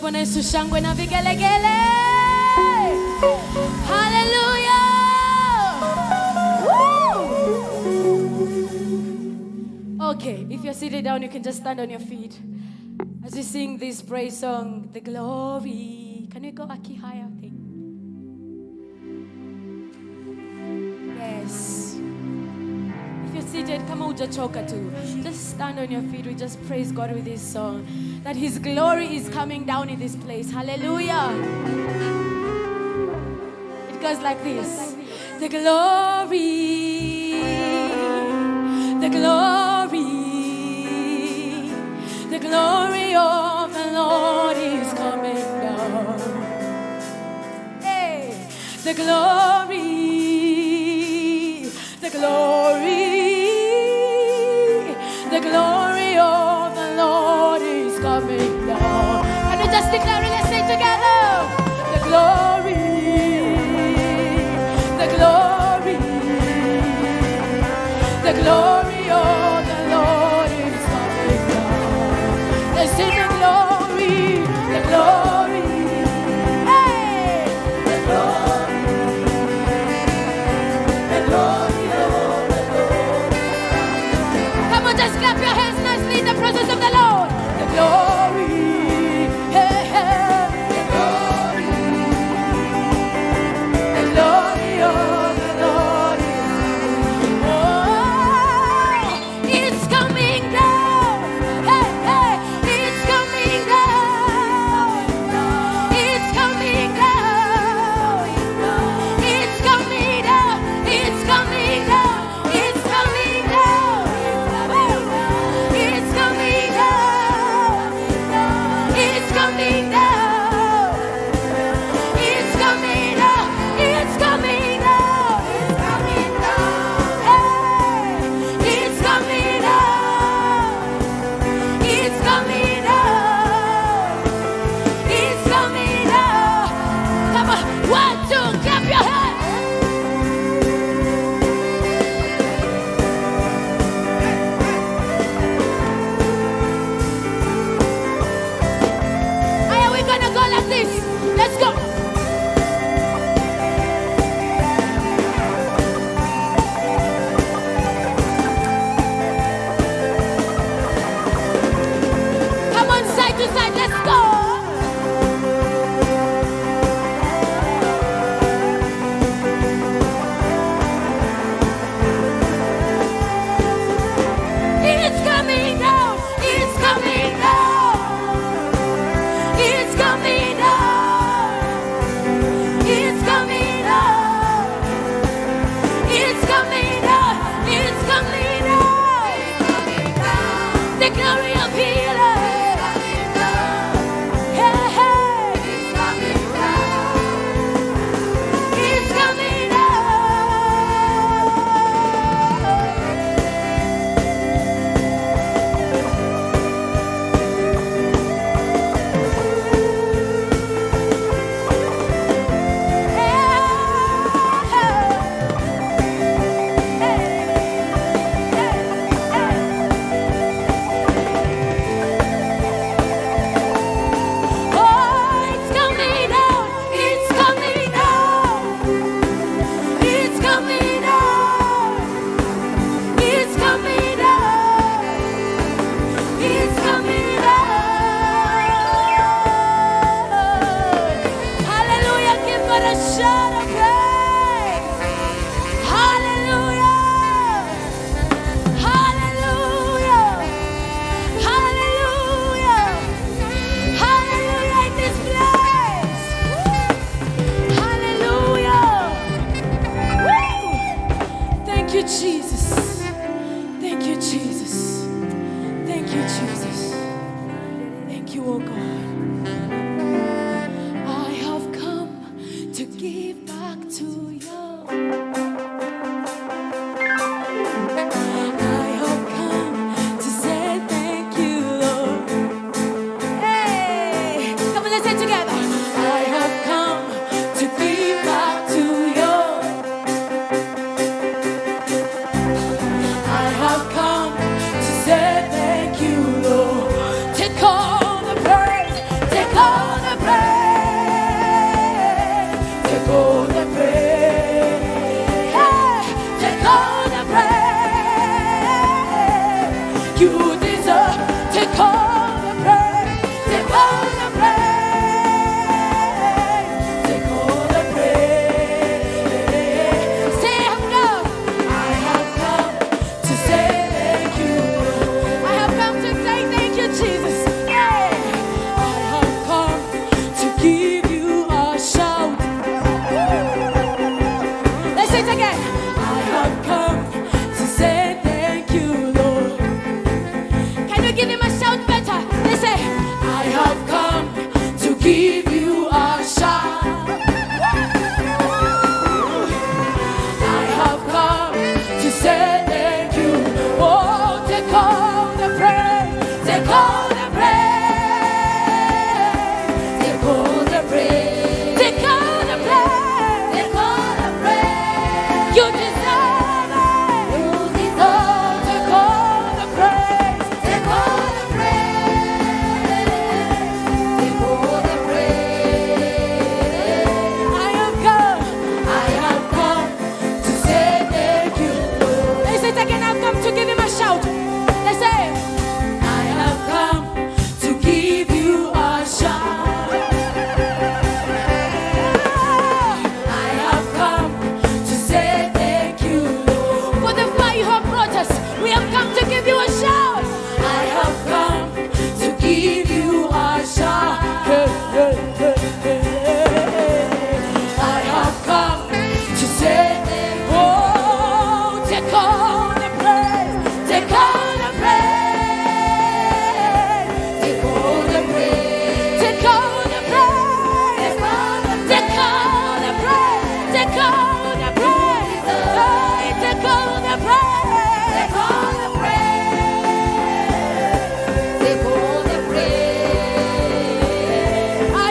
Bwana Yesu shangwe na vigelegele. Hallelujah. Woo! Okay, if you're seated down, you can just stand on your feet as we sing this praise song, The Glory. Can you go Aki higher? Yes. If you're seated, kama hujachoka tu, just stand on your feet. We just praise God with this song, that His glory is coming down in this place. Hallelujah. It goes like this. The glory, the glory, the glory of the Lord is coming down. Hey, the glory, the glory, the glory of the Lord is coming down. Can we just declare it? Let's sing together. The glory, the glory, the glory of the Lord is coming down. Let's sing the glory, the glory. Hey, the glory, the glory of Jesus. Thank you, Jesus. Thank you, Jesus. Thank you, oh God. I have come to give back to you. I have come to say thank you, Lord. Hey, come on, let's say it together. I have come to give back to you. I have come to say thank you, Lord. Take all the praise, take all the praise, take all the praise, yeah, take all the praise. You deserve, take all the praise, take all the praise, take all the praise. Say, I have come to say thank you. I have come to say thank you, Jesus. Yeah. I have come to give you a shout. Let's say it again. I have come to say thank you, Lord. Can you give him a shout better? Let's say, I have come to give you a shout. I have come to say thank you. Oh, take all the praise, take all the praise, take all the praise, take all the praise, take all the praise. You deserve it. You deserve. Take all the praise, take all the praise, take all the praise. I have come to say thank you. Let's say it again. I've come to give him a shout. Let's say, I have come to give you a shout. I have come to say thank you, Lord. For the fire you have brought us, we have come to give you a shout. I have come to give you a shout. Hey, hey, hey, hey, hey. I have come to say thank you. Oh, take all the praise, take all the praise, take all the praise, take all the praise, take all the praise, take all the praise, hey, take all the praise, take all the praise, take all the praise. I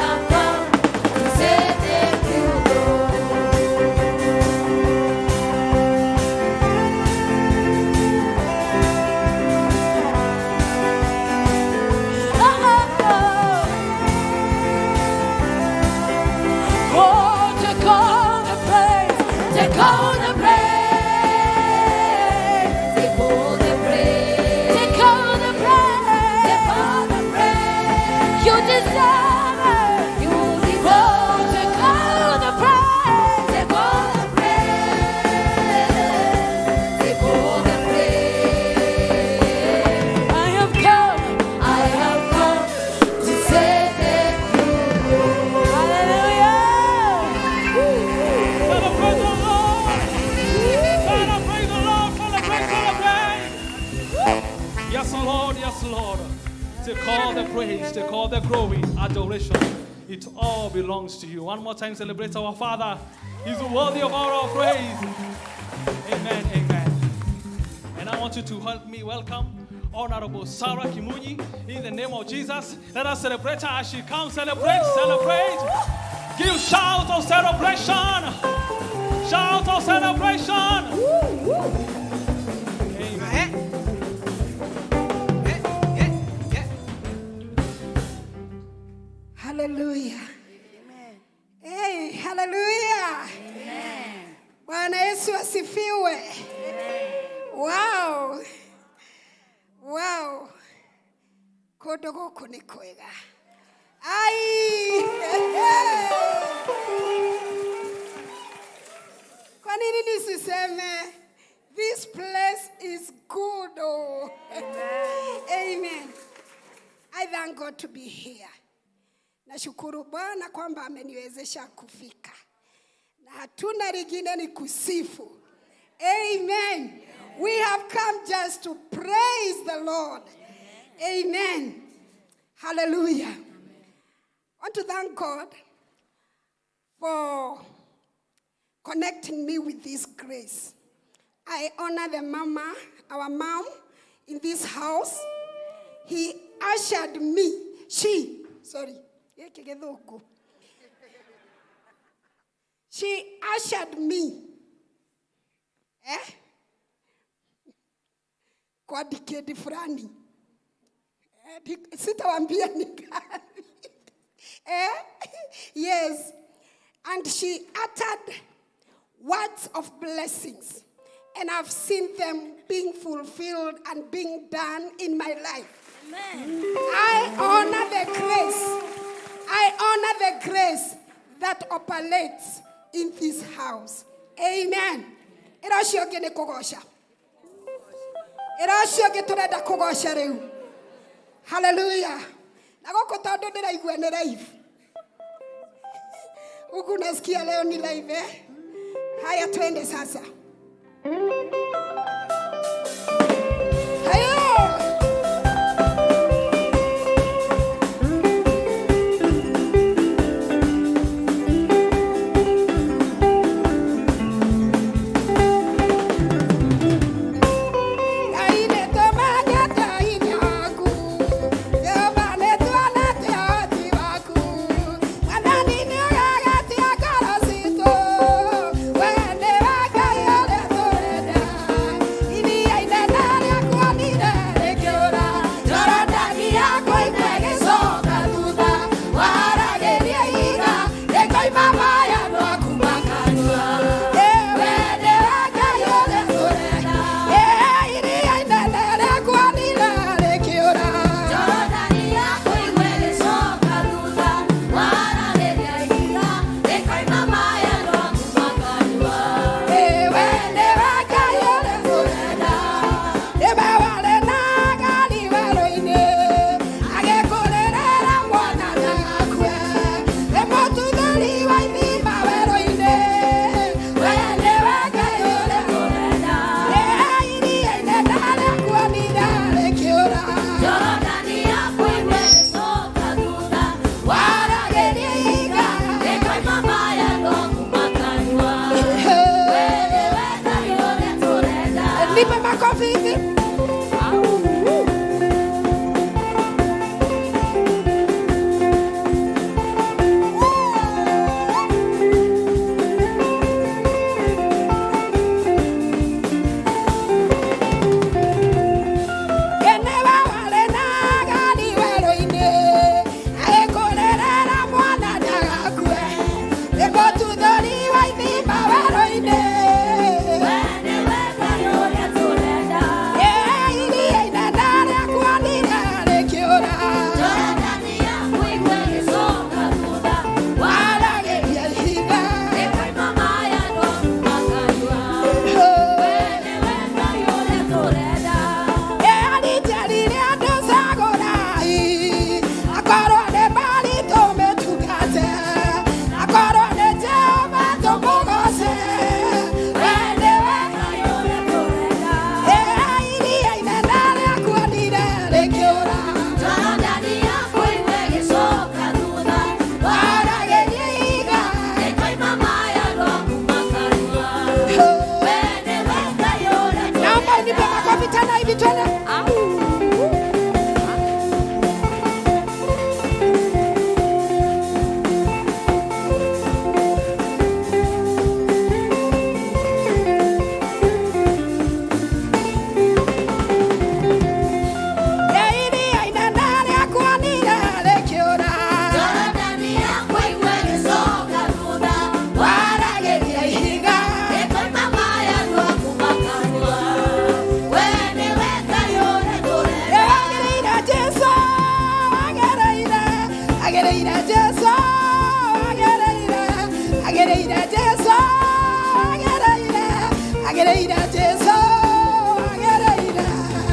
have come to say thank you, Lord. Oh, take all the praise, take all the praise, take all the praise, take all the praise, take all the praise. You deserve it. You deserve. Oh, take all the praise, take all the praise, take all the praise. I have come to say thank you. Hallelujah. Celebrate the Lord. Celebrate the Lord. Celebrate, celebrate. Yes, Lord. Yes, Lord. Take all the praise, take all the glory, adoration. It all belongs to you. One more time, celebrate our Father. He's worthy of all our praise. Amen, amen. And I want you to help me welcome Honorable Sarah Kimunyi in the name of Jesus. Let us celebrate her as she comes. Celebrate, celebrate. Give shout of celebration. Shout of celebration. Amen. Hallelujah. Hey, hallelujah. Bwana Yesu asifiwe. Wow. Wow. Kodogo kuni kwega. Ai. Kwa nini nisiseme? This place is good. Oh. Amen. I thank God to be here. Nashukuru Bwana kwamba ameniwezesha kufika. Na hatuna lingine ni kusifu. Amen. We have come just to praise the Lord. Amen. Hallelujah. I want to thank God for connecting me with this grace. I honor the mama, our mom, in this house. He ushered me. She ushered me. Kwa decade fulani. Sitawambia ni gani. Yes. And she uttered words of blessings. And I've seen them being fulfilled and being done in my life. Amen. I honor the grace that operates in this house. Amen. Irashioge kugosha. Irashioge turenda kugosha riu. Hallelujah. Nagoko tondu ndiraigua ni live. Huku nasikia leo ni live Haya twende sasa.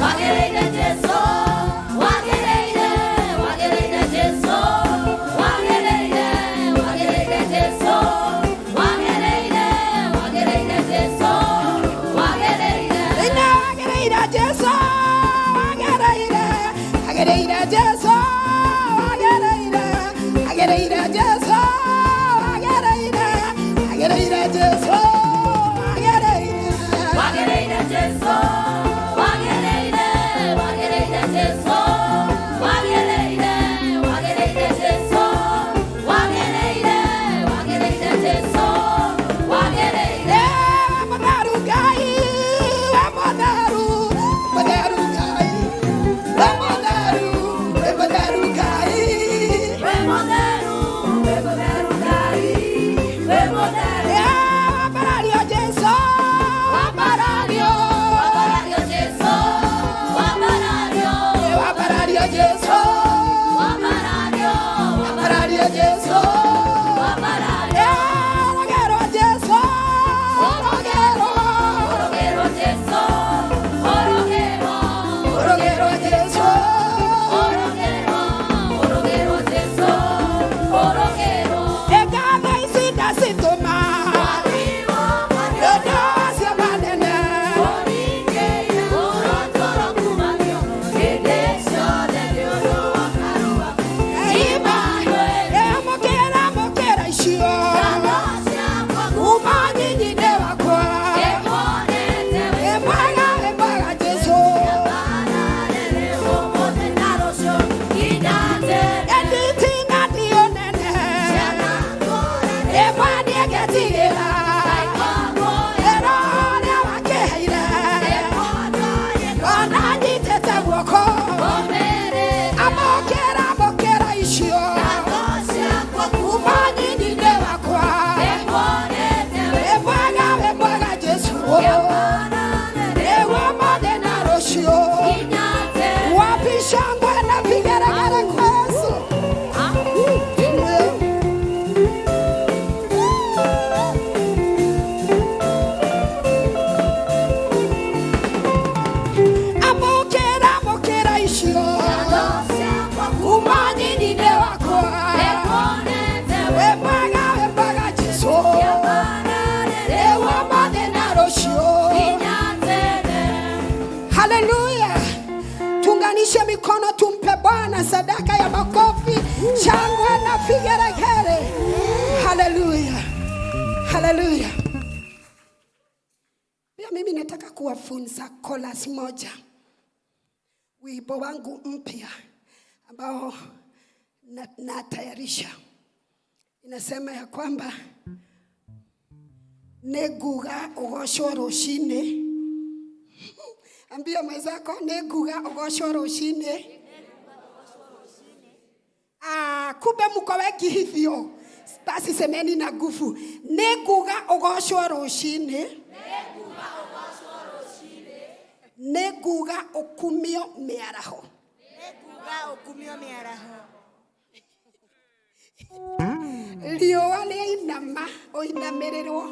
Wagereire Tuunganishe mikono tumpe Bwana sadaka ya makofi, shangwe na vigelegele. Haleluya. Haleluya. Pia mimi nataka kuwafunza chorus moja. Wimbo wangu mpya ambao natayarisha. Inasema ya kwamba neguga ugoshwo rushine. Ambia mwenzako neguga ugoshwo rushine. Kumbe mko wengi hivyo. Basi semeni na nguvu. Neguga ugoshwo rushine. Neguga ugoshwo rushine. Neguga ukumio miaraho. Neguga ukumio miaraho. Riũa rĩainama ũinamererwo.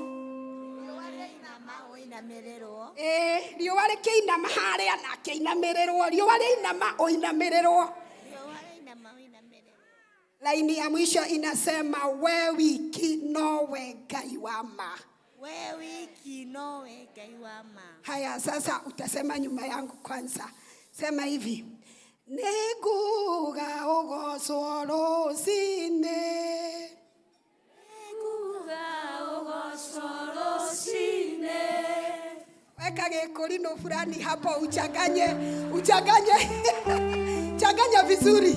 Riũa rĩkĩinama harĩa na kĩinamererwo. Riũa rĩainama ũinamererwo. Laini ya mwisho inasema we wiki nowe Ngai wa ma. We wiki nowe Ngai wa ma. Haya sasa utasema nyuma yangu kwanza. Sema hivi. Neguga ugoshwo rucine. Weka gekolino fulani hapo uchanganye changanya vizuri.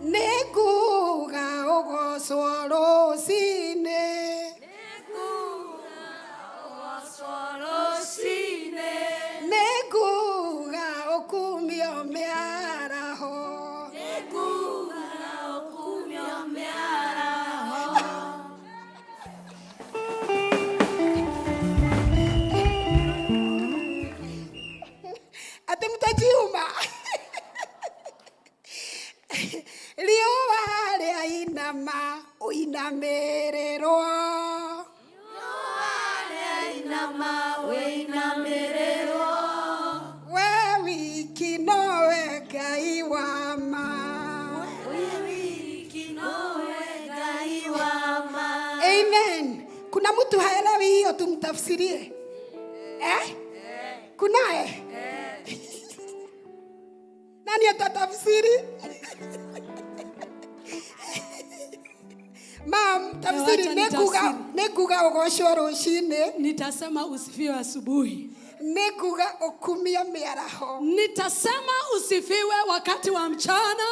Neguga ugoshwo rucine. Neguga ukumio miaraho. Neguga ukumio miaraho. Ati mtajiuma. Riũa rĩainama ũinamererwo. Riũa rĩainama ũinamererwo. We wiki nowe Ngai wa ma. We wiki nowe Ngai wa ma. Amen. Kuna mtu haelewi hiyo tumtafsirie? Kunaye? Nani atatafsiri? Mam, tafsiri nekuga ugoshoro shine. Nitasema usifiwe asubuhi. Nekuga okumia miaraho. Nitasema usifiwe wakati wa mchana.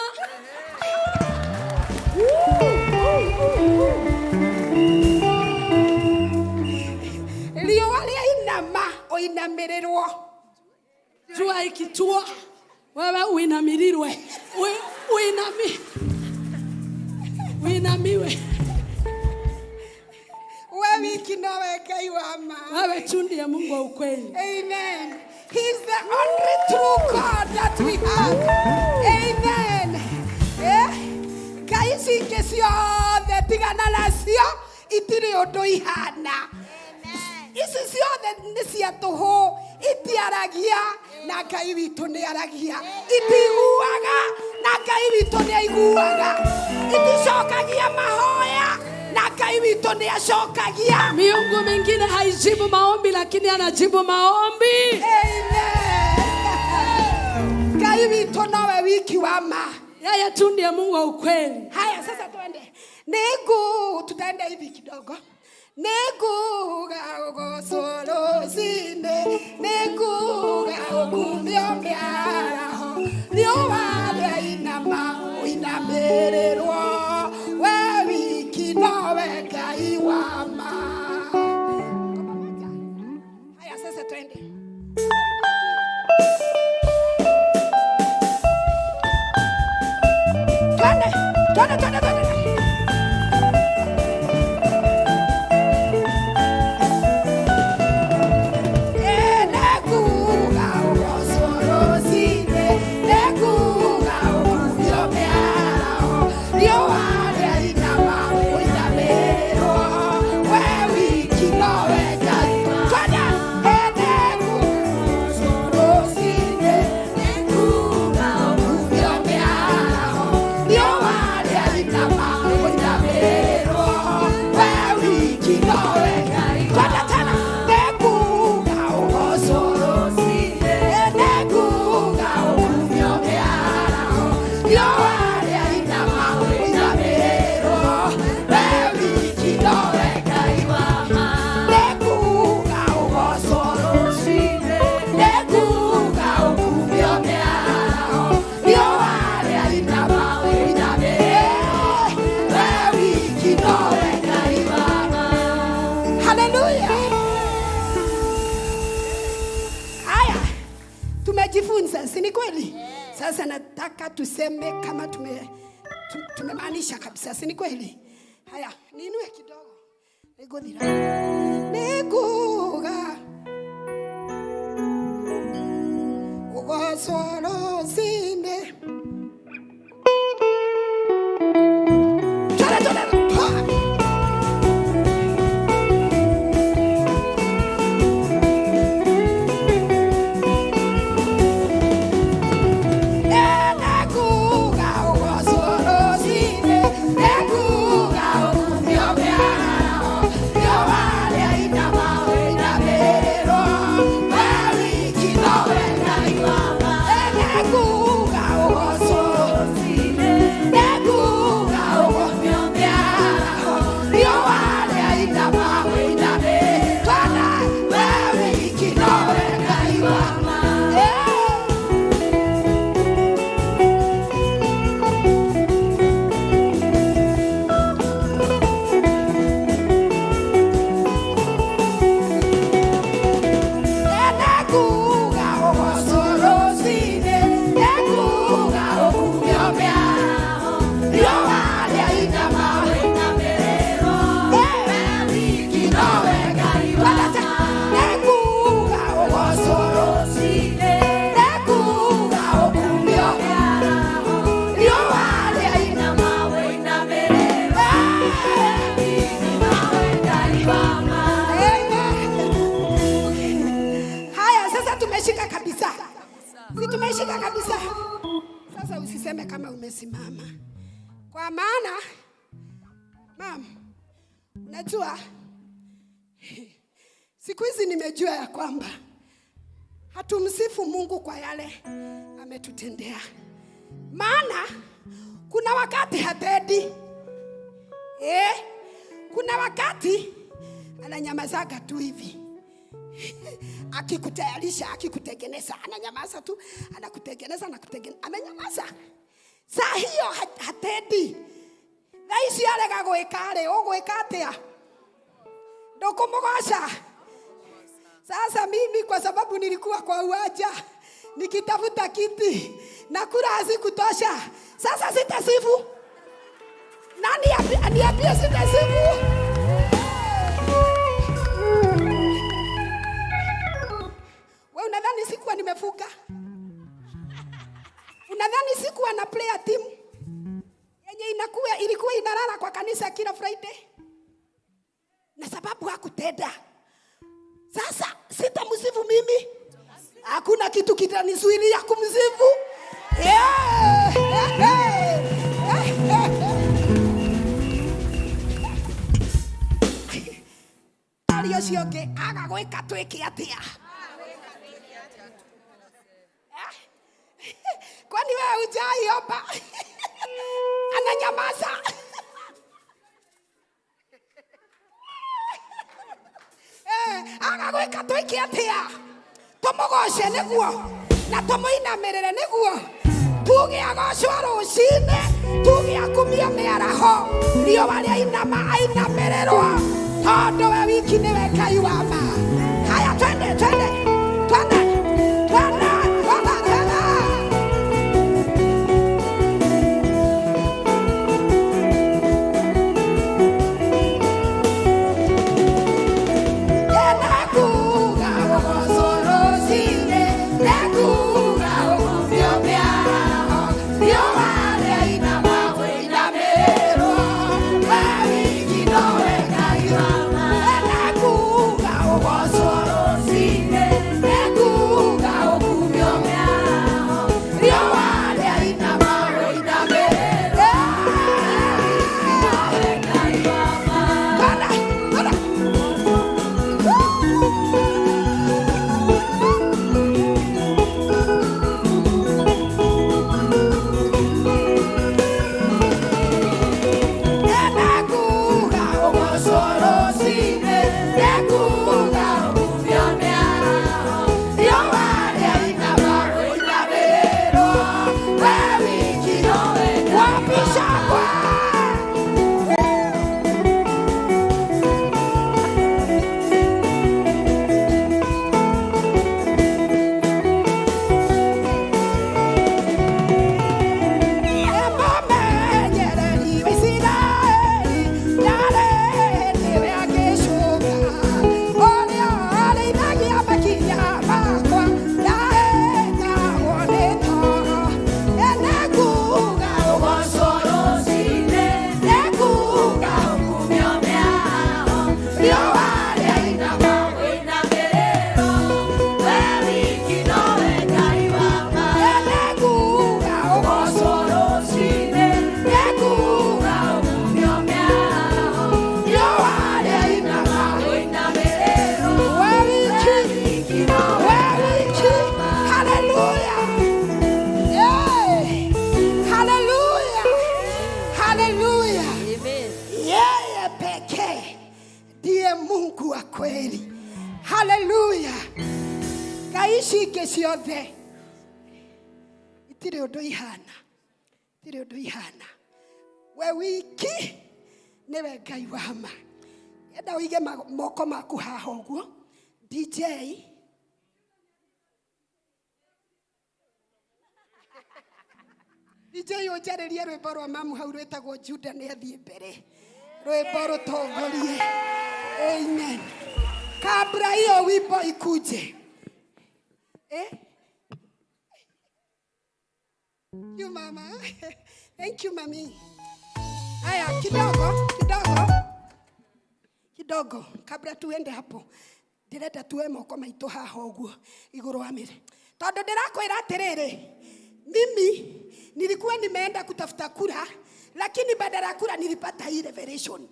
Lio wale inama oinamererwo. Jua ikitua wewe uinamirirwe. Uinamiwe. Wewe kinowe kaiwama. Wewe chundi ya Mungu wa ukweli. Amen. He's the only true God that we have. Amen. Kaisi kesio de tigana lasio itiri odo ihana. Isi sio de nisia toho itiaragia na kaibito ne aragia. Itiuaga na kaibito ne iguaga. Itishokagia mahoya na kaibito ne ashokagia. Miungu mingine haijibu maombi lakini anajibu maombi. Amen. Kaibito nawe wiki wama. Yeye tu ndiye Mungu wa ukweli. Haya sasa tuende. Tutaenda hivi kidogo. Neguga solo sine. Neguga kumbiombiaraho. Liowale inama inamererwo. Wewe kinowe kaiwama. Haya sasa tuende. Twende. Tumejifunza, si ni kweli? Sasa nataka tuseme kama tumemaanisha kabisa, si ni kweli? Haya, niinue kidogo. Neguga ugosoro sinde. Tumeshika kabisa. Sasa usiseme kama umesimama. Kwa maana mam, unajua siku hizi nimejua ya kwamba hatumsifu Mungu kwa yale ametutendea. Maana kuna wakati hatendi. Kuna wakati ananyamazaga tu hivi. Akikutayarisha, akikutengeneza, ananyamaza tu, anakutengeneza, amenyamaza. Saa hiyo hatendi. Naisi alega gwekare, ogwekatea. Ndokumogosha. Sasa mimi kwa sababu nilikuwa kwa uwanja nikitafuta kiti na kura hazikutosha. Sasa sitasifu. Nani aniambie sitasifu? Wewe unadhani sikuwa nimefuka? Unadhani sikuwa na player team? Yenye ilikuwa inalala kwa kanisa kila Friday? Na sababu hakutenda. Sasa sitamsifu mimi. Hakuna kitu kitanizuilia kumsifu. Alio sioke agagweka tweke atia. Kwani wewe hujaiomba? Ananyamaza. Agagweka tweke atia. Tomogoshe niguo na tomoinamerere niguo. Tuge agocwa rucine, tuge akumia miaraho. Rio waria inamererwa. Todo we wiki niwe Ngai wa ma. Haya twende. Ciothe itire undu ihana we wiki niwe Ngai wa ma. Enda uige moko maku haha uguo. DJ ujarerie rwimbo rwa mamu hau rwetagwo Juda ni athie mbere. Rwimbo rutongorie. Amen. Kabla hiyo wimbo ikuje. Thank you, Mama. Thank you, Mami. Haya, kidogo. Kabla tuende hapo. Ndirenda tuwe moko maitu haha uguo iguru wa mire. Tondu ndirakwira atiriri. Mimi nilikuwa nimeenda kutafuta kura, lakini badala ya kura nilipata hii revelation.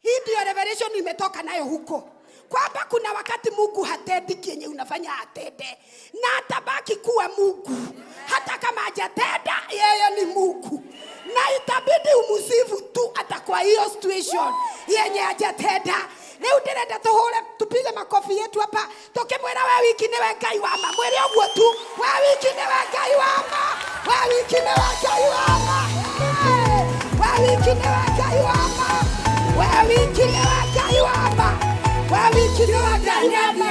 Hii ndio revelation imetoka nayo huko. Kwamba kuna wakati Mungu hatendi kenye unafanya atende. Na atabaki kuwa Mungu. hata kama hajatenda, yeye ni Mungu. Na itabidi umusifu tu hata kwa hiyo situation yenye hajatenda. Leo ndirenda tuhore tupige makofi yetu hapa. Tukimwira we wiki ni we Ngai wa ma. Mwire ogwo tu. We wiki ni we Ngai wa ma. We wiki ni we Ngai wa ma. We wiki ni we Ngai wa ma. We wiki ni we Ngai wa ma. We wiki ni we Ngai wa ma.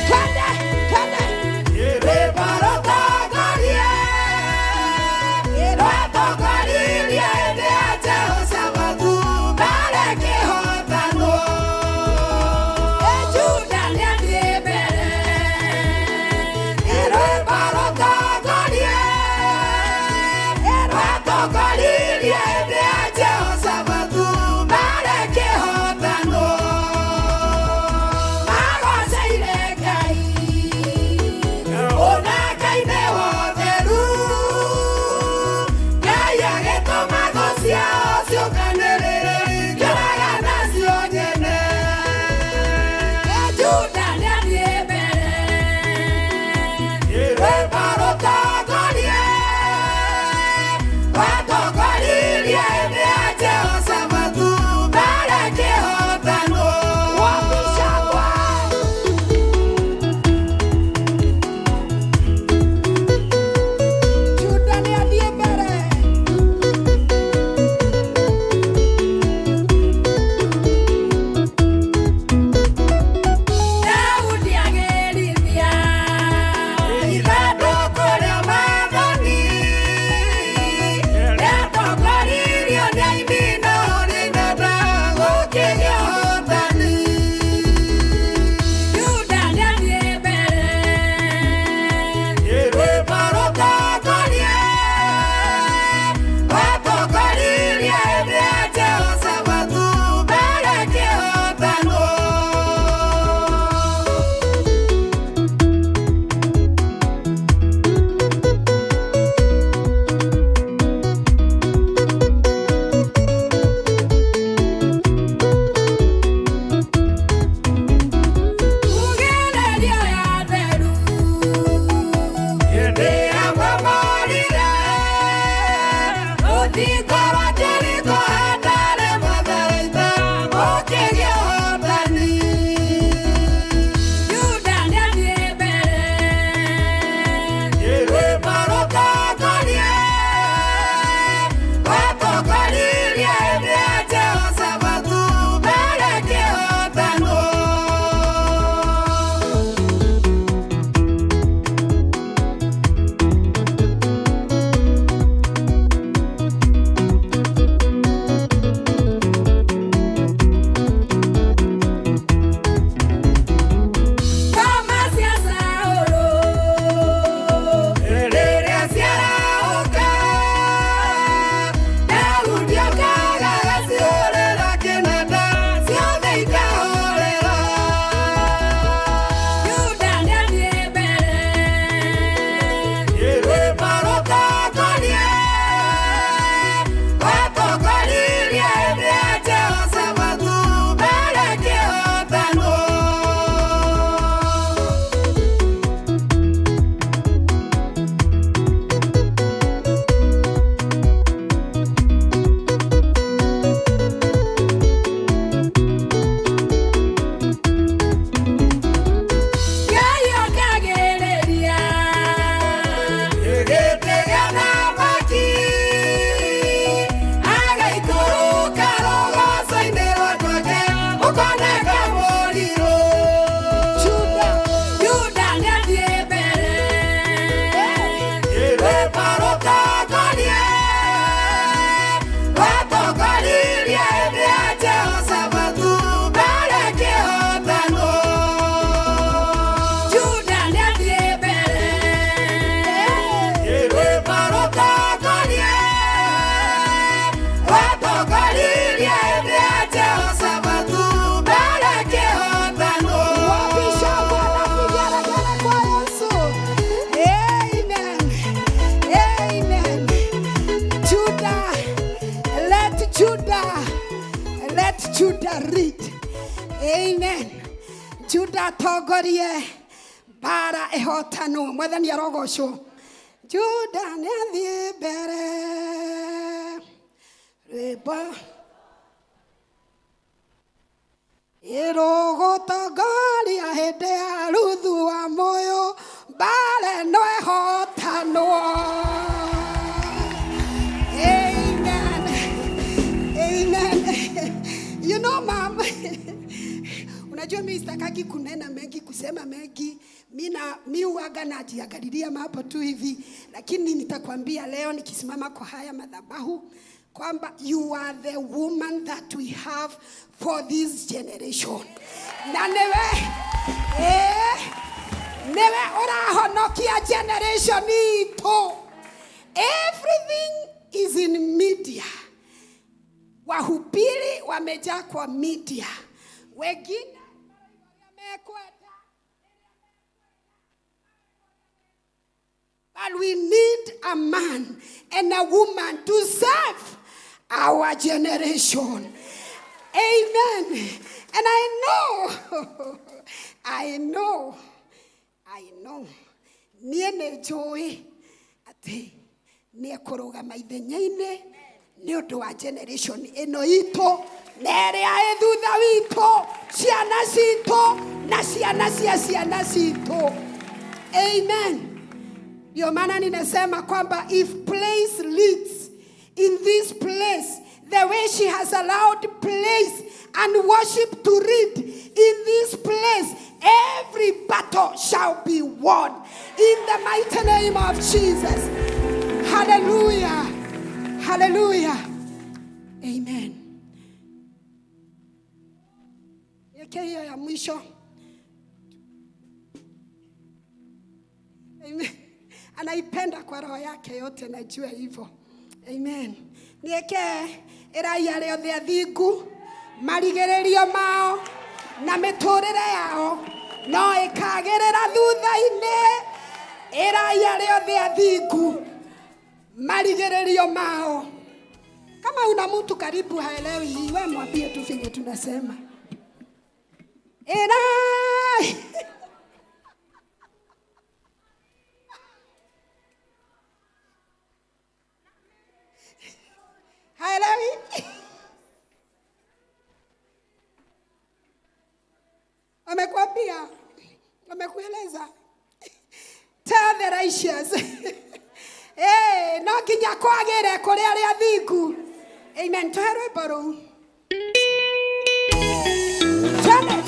Twende, twende. Yere barota garie. Yere togarie ende aje osabatu. Bareke hotano. Ejuda nyandie bere. Yere barota garie. Yere togarie ende aje osabatu. Bareke hotano. Judah read. Amen. Judah togorie bara ehotano. Mwathani arogocwo. Juda niathie mbere rwĩmbo ĩrũgũtongoria hĩndĩ ya Ruthu wa Muyu mbara no ĩhotanwo. Amen. Amen. You know, mom, unajua mimi sitakaki kunena mengi, kusema mengi. Mimi huaga najiangalilia mambo tu hivi, lakini nitakwambia leo nikisimama kwa haya madhabahu kwamba you are the woman that we have for this generation. Na newe urahonokia generation ito. Everything is in media. Wahubiri wamejaa kwa media. Wengine wamekwenda. But we need a man and a woman to serve our generation. Amen. And I know. Niene joy ati niekoroga maithenya-ini ni undu wa generation ino ito na ria ethutha wito ciana cito na ciana cia ciana cito. Amen. Ndio maana ninasema kwamba if place leads in this place the way she has allowed praise and worship to read in this place, every battle shall be won in the mighty name of Jesus. Hallelujah. Hallelujah. Amen. Hiyo ya mwisho. Amen. Anaipenda kwa roho yake yote, najua hivyo. Amen. Nieke iraia riothe athingu marigererio mao na miturire yao no ikagirira thutha-ini. Iraia riothe athingu marigererio mao. Kama una mtu karibu haelewi hii, wewe mwambie tu vile tunasema. Irai haelewi. Wamekwambia, wamekueleza. Tell the righteous. No kinya kwagire kuri ari athingu. Amen. Tuherwe boru. Chana.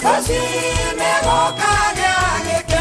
Así me boca de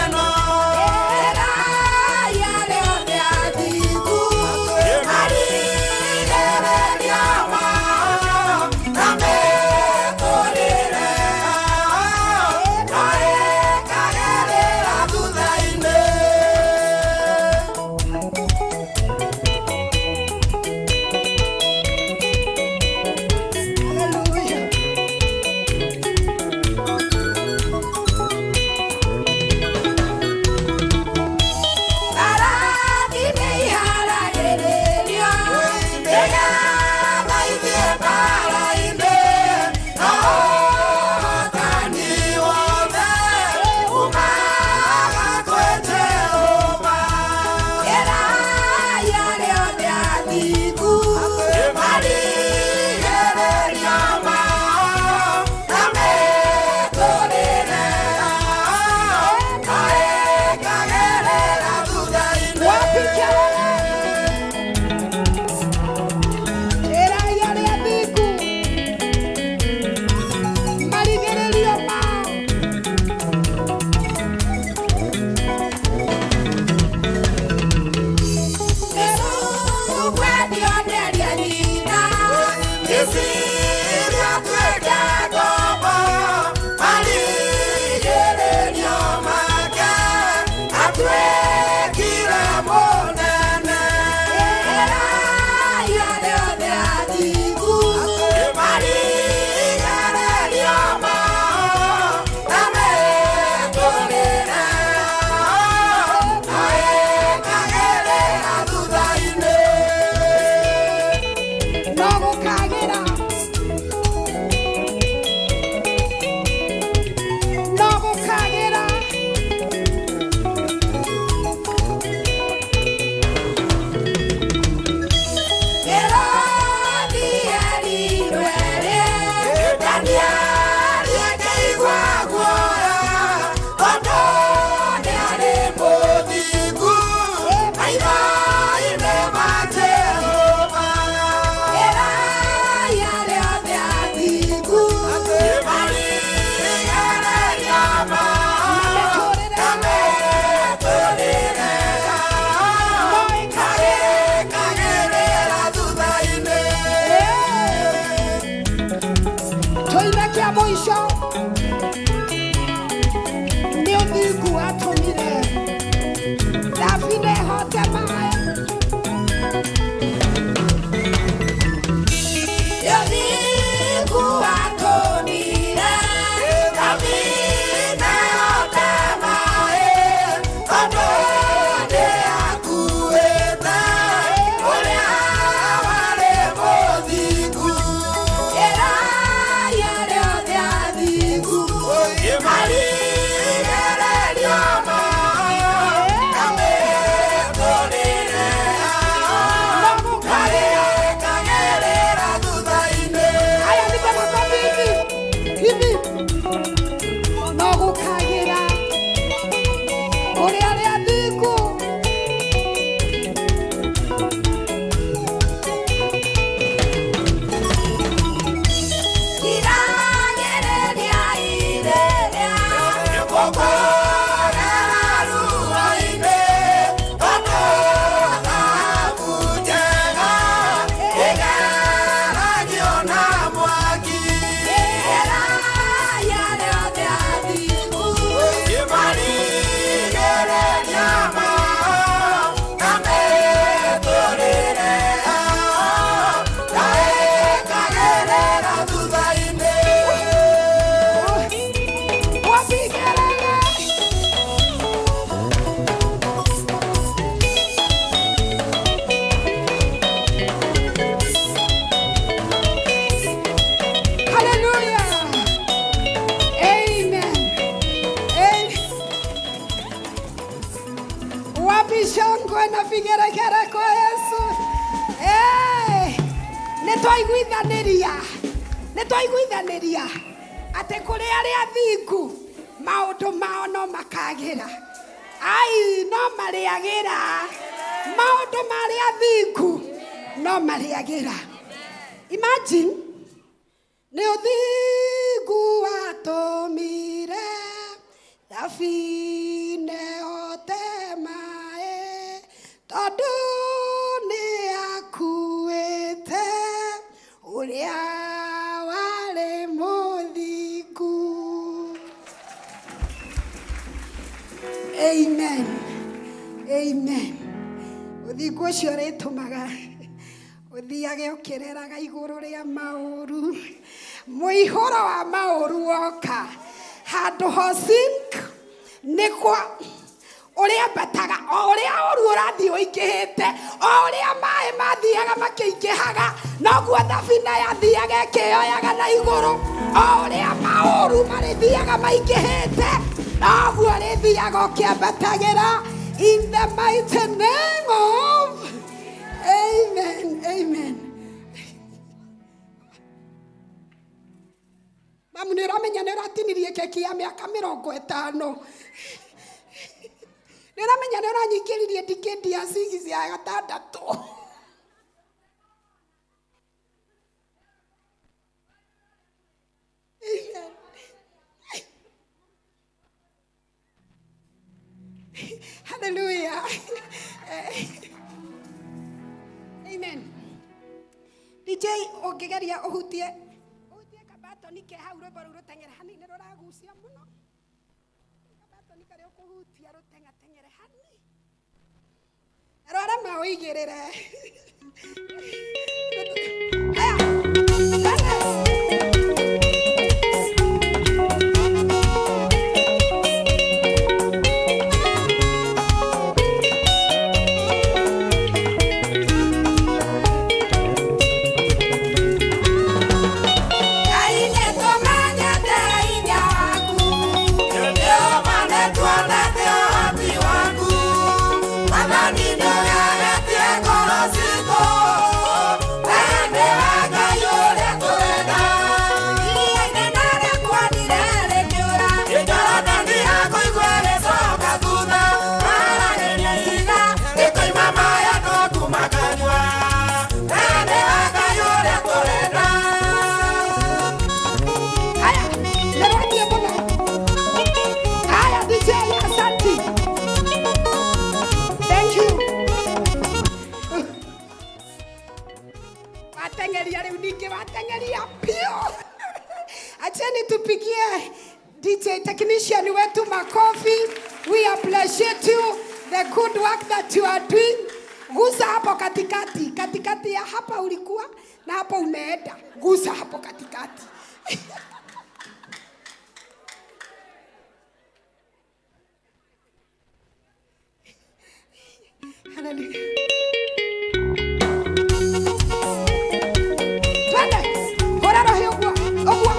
Nitwaiguithaniria ati kuri aria thingu maundu mao no makagira ai no mariagira maundu maria thingu no mariagira. Imagine ni uthingu watumire thabine otemae tondu ni akuite uria Amen. Amen. Uthingu ucio ritumaga uthiage ukireraga iguru ria mauru muihoro wa mauru woka handu hosink nikwa uria bataga uria uru urathi uingihite uria mai mathiaga makiingihaga noguo thabina yathiaga ikioyaga na iguru uria mauru marithiaga maingihite noguo rithiaga ukiambatagira in the mighty name of Amen. Amen. Mamu ni uramenya ni uratinirie keki ya miaka 50 ni uramenya ni uranyingiririe tiketi ya sigi ya 6. Amen. Hallelujah. Amen. DJ ongegeria uhutie kabatoni ke hau rwimbo ru rutengere hani ni ruragucia muno kabatoni kare ukuhutia rutengatengere hani rora mauigirire Acheni tupigie DJ technician wetu makofi. We appreciate you. the good work that you are doing. Gusa hapo katikati. Katikati ya hapa ulikuwa na hapo umeenda. Gusa hapo katikati. Hallelujah. Twende. Hora roho ogwa. Ogwa.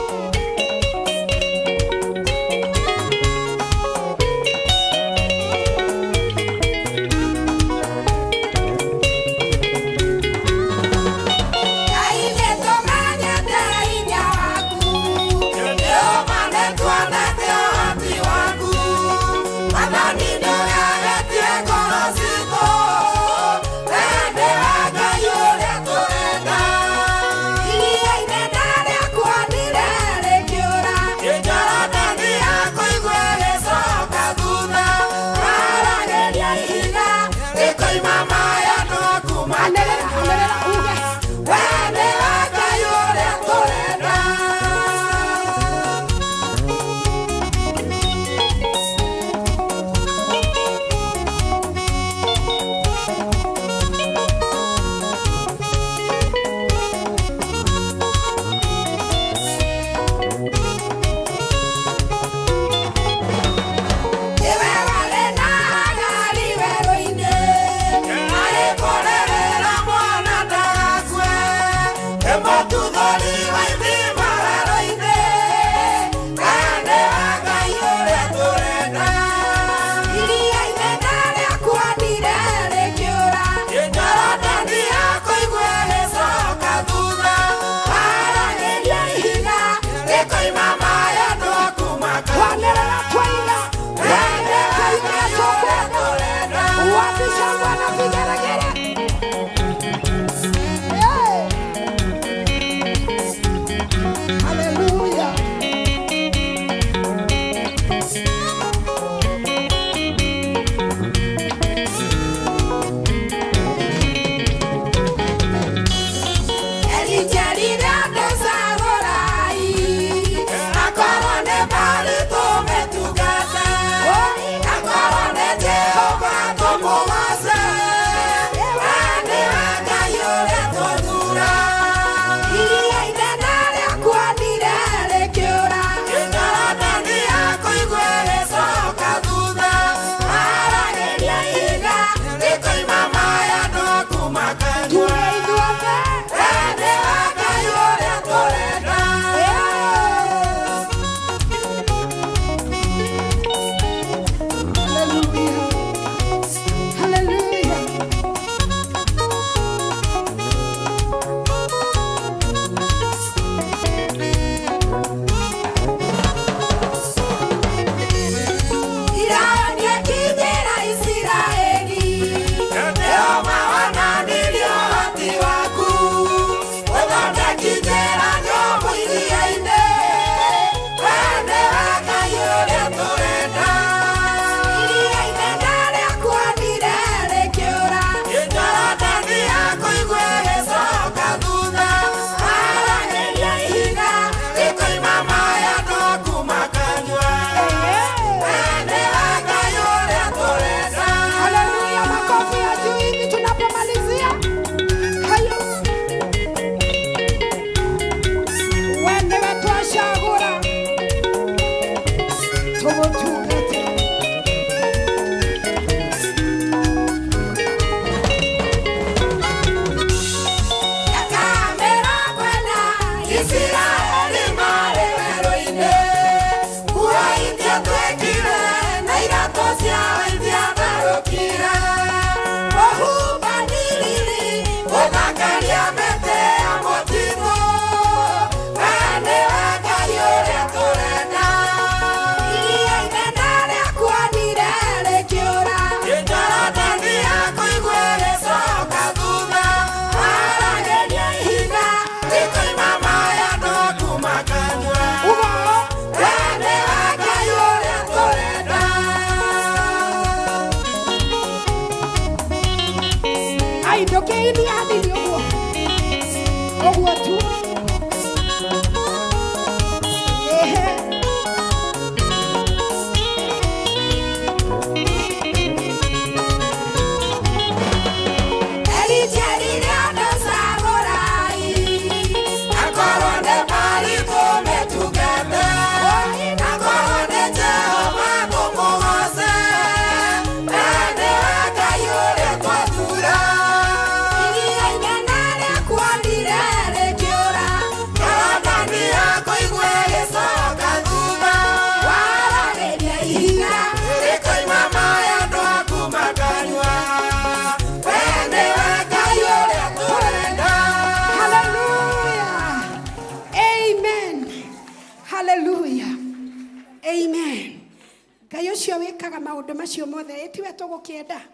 ucio wikaga maundu macio mothe etiwe tugukienda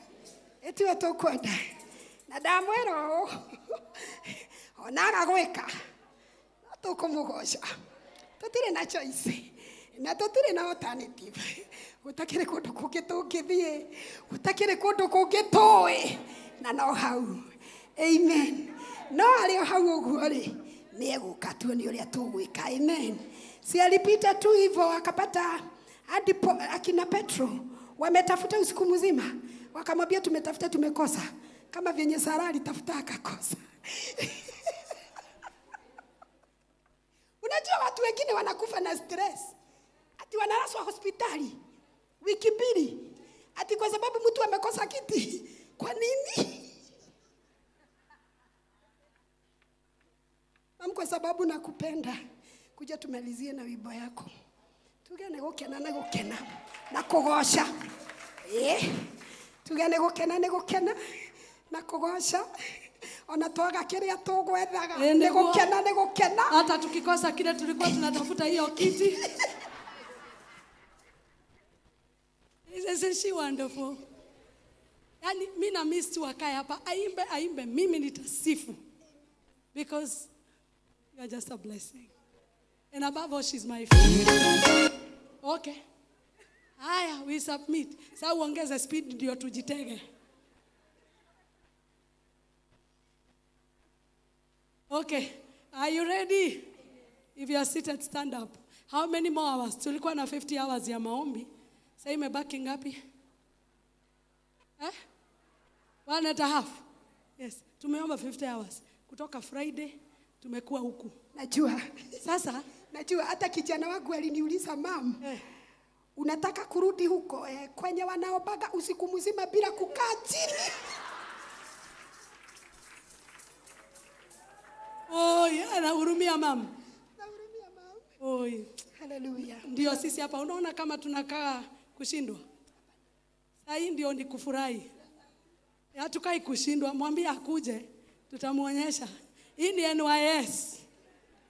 etiwe tukwenda na ndamwira onaga gwika tukumugoca tutire na choice na tutire na alternative utakire kundu kungi tungithie utakire kundu kungi toi na no hau amen no ari hau uguo ri ni eguka tu ni uria tugwika amen si alipita tu hivyo akapata hadi akina Petro wametafuta usiku mzima wakamwambia tumetafuta tumekosa kama vyenye Sara alitafuta akakosa. Unajua watu wengine wanakufa na stress. Ati wanalazwa hospitali wiki mbili. Ati kwa sababu mtu amekosa kiti. Kwa nini? Mama, kwa sababu nakupenda. Kuja tumalizie na wimbo yako. Tugane gukena na gukena na kugosha. Tugane gukena na gukena na kugosha. Ona toga kiria tugwethaga ni gukena hata tukikosa kile tulikuwa tunatafuta hiyo kiti. Isn't she wonderful? Yani mimi na miss tu akae hapa aimbe mimi nitasifu because you are just a blessing and above all she's my friend. Okay, haya we submit. Sasa uongeze speed ndio tujitege. Okay, are you ready? If you are seated, stand up. How many more hours? Tulikuwa na 50 hours ya maombi. Sasa imebaki ngapi? 1.5. Yes, tumeomba 50 hours. Kutoka Friday, tumekuwa huku. Najua. Sasa, najua hata kijana wangu aliniuliza mam. Unataka kurudi huko kwenye wanaobaga usiku mzima bila kukaa chini? Oh, yeah, nahurumia mama. Nahurumia mama. Oh, yeah. Hallelujah. Ndio sisi hapa unaona kama tunakaa kushindwa. Sasa hii ndio ni kufurahi. Hatukai kushindwa, mwambie akuje, tutamuonyesha. Hii ni NYS.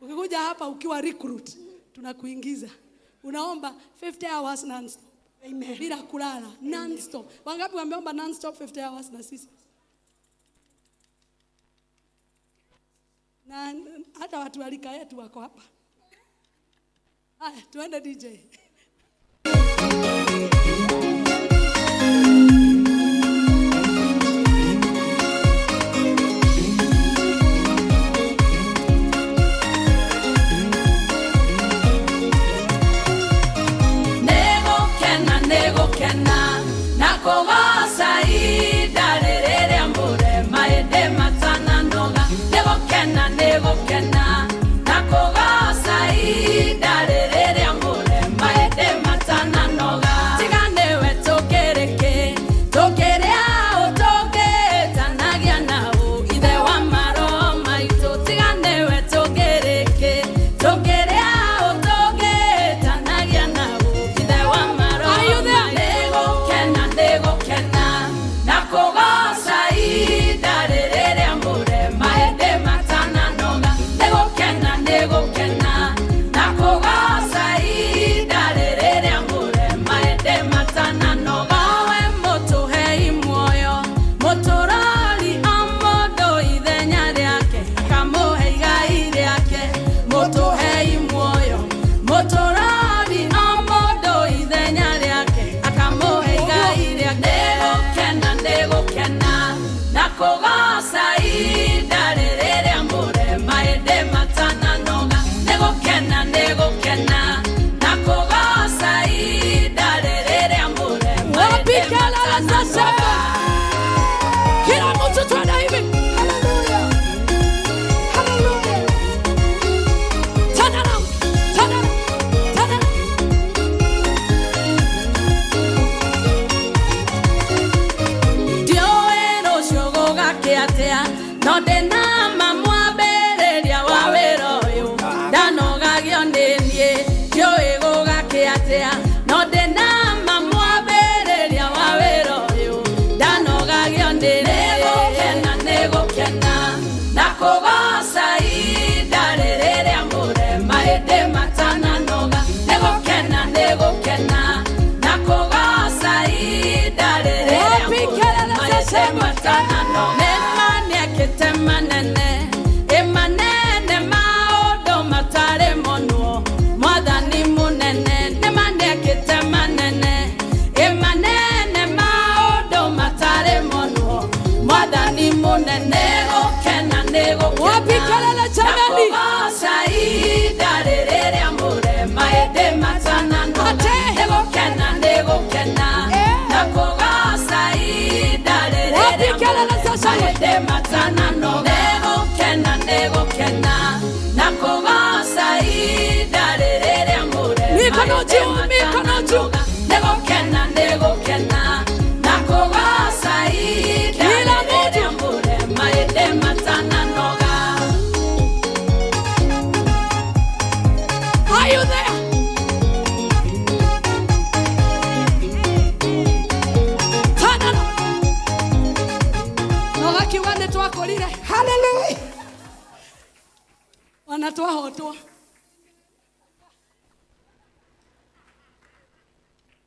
Ukikuja hapa ukiwa recruit, tunakuingiza. Unaomba 50 hours non-stop. Amen. Bila kulala, non-stop. Wangapi wameomba non-stop 50 hours na sisi? Na hata watu walika yetu wako hapa. Haya, tuende DJ. Nego kena na kogasa idarere ambure maede matana noga nego kena na kogasa idarere ambure maede matana noga tigane weto kereke tokerea otoke tanagia nao ide wa maro maito tigane weto kereke tokerea otoke tanagia nao ide wa maro nego kena na kogasa idarere ambure maede matana noga nego kena na kogasa idarere ambure maede matana noga we moto hei moyo motorali amodo idenya ryake kamo heiga ryake moto hei moyo motorali amodo idenya ryake akamo heiga ryake nego kena na kogasa idarere ambure maede matana noga nego kena na kogasa idarere ambure maede matana noga kila mtu twende hivi. Hallelujah. Hallelujah. Turn around. Dioero shogo gakiatea no dena mamwa bereria wa weroyo danoga giondenie dioego gakiatea no dena mamwa bereria wa weroyo danoga giondenie nego kena na kogasa idarere ambure maede matana noga nego kena na kogasa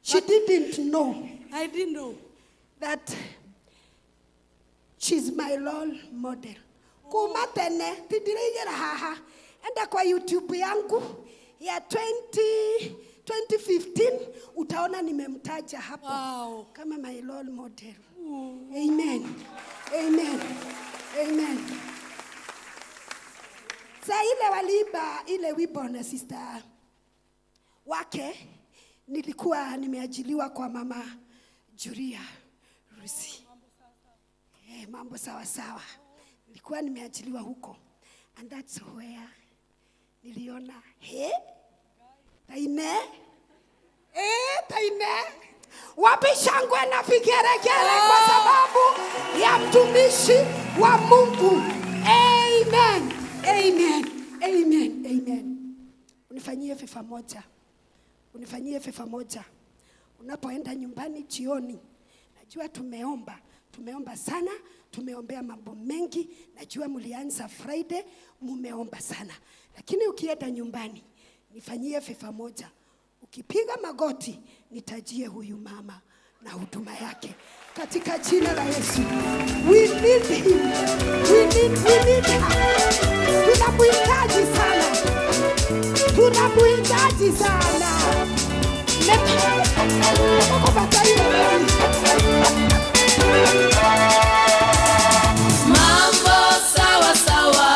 She didn't know. I didn't know that she's my role model. Kuma tene tidirejera haha enda kwa YouTube yangu ya 2015 utaona nimemtaja hapo kama my role model. Amen. Amen. Amen. Saa ile waliimba ile wimbo na sister wake, nilikuwa nimeajiliwa kwa mama Julia Ruth. Mambo sawa sawa. Nilikuwa nimeajiliwa huko. And that's where niliona Taine. Taine. Wapi shangwe na vigeregere kwa sababu ya mtumishi wa Mungu. Amen. Amen. Amen. Amen. Unifanyie fifa moja. Unifanyie fifa moja. Unapoenda nyumbani jioni, najua tumeomba sana, tumeombea mambo mengi, najua mlianza Friday, mumeomba sana. Lakini ukienda nyumbani, nifanyie fifa moja. Ukipiga magoti, nitajie huyu mama na huduma yake. Katika jina la Yesu. We need him. We need her. Tunamuhitaji sana. Tunamuhitaji sana. Mambo sawa sawa.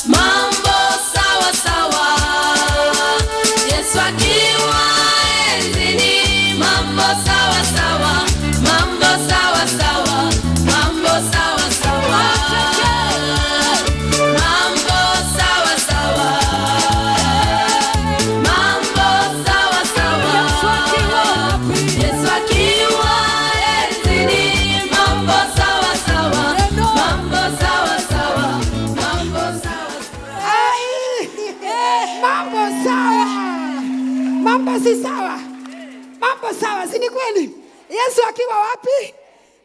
Mambo sawa sawa. Yesu akiwa enzini. Mambo sawa sawa. Mambo sawa sawa. Mambo sawa sawa. Mambo sawa sawa. Mambo sawa sawa. Yesu akiwa enzini. Mambo sawa sawa. Mambo sawa sawa. Mambo sawa Mambo sawa. Mambo si sawa. Mambo sawa, si ni kweli? Yesu akiwa wapi?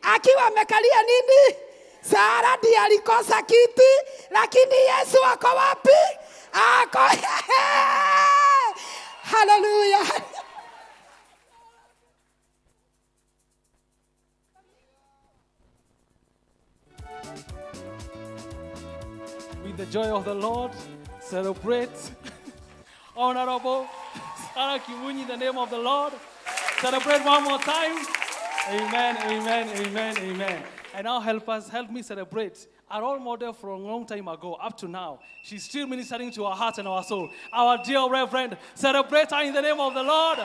Akiwa amekalia nini? Saradi alikosa kiti, lakini Yesu ako wapi? Ako. Hallelujah. With the joy of the Lord, celebrate Honorable Sarah Kimunyi in the name of the Lord. Celebrate one more time. Amen, amen, amen, amen. And now help me celebrate our role model from a long time ago up to now. She's still ministering to our heart and our soul. Our dear Reverend, celebrate her in the name of the Lord.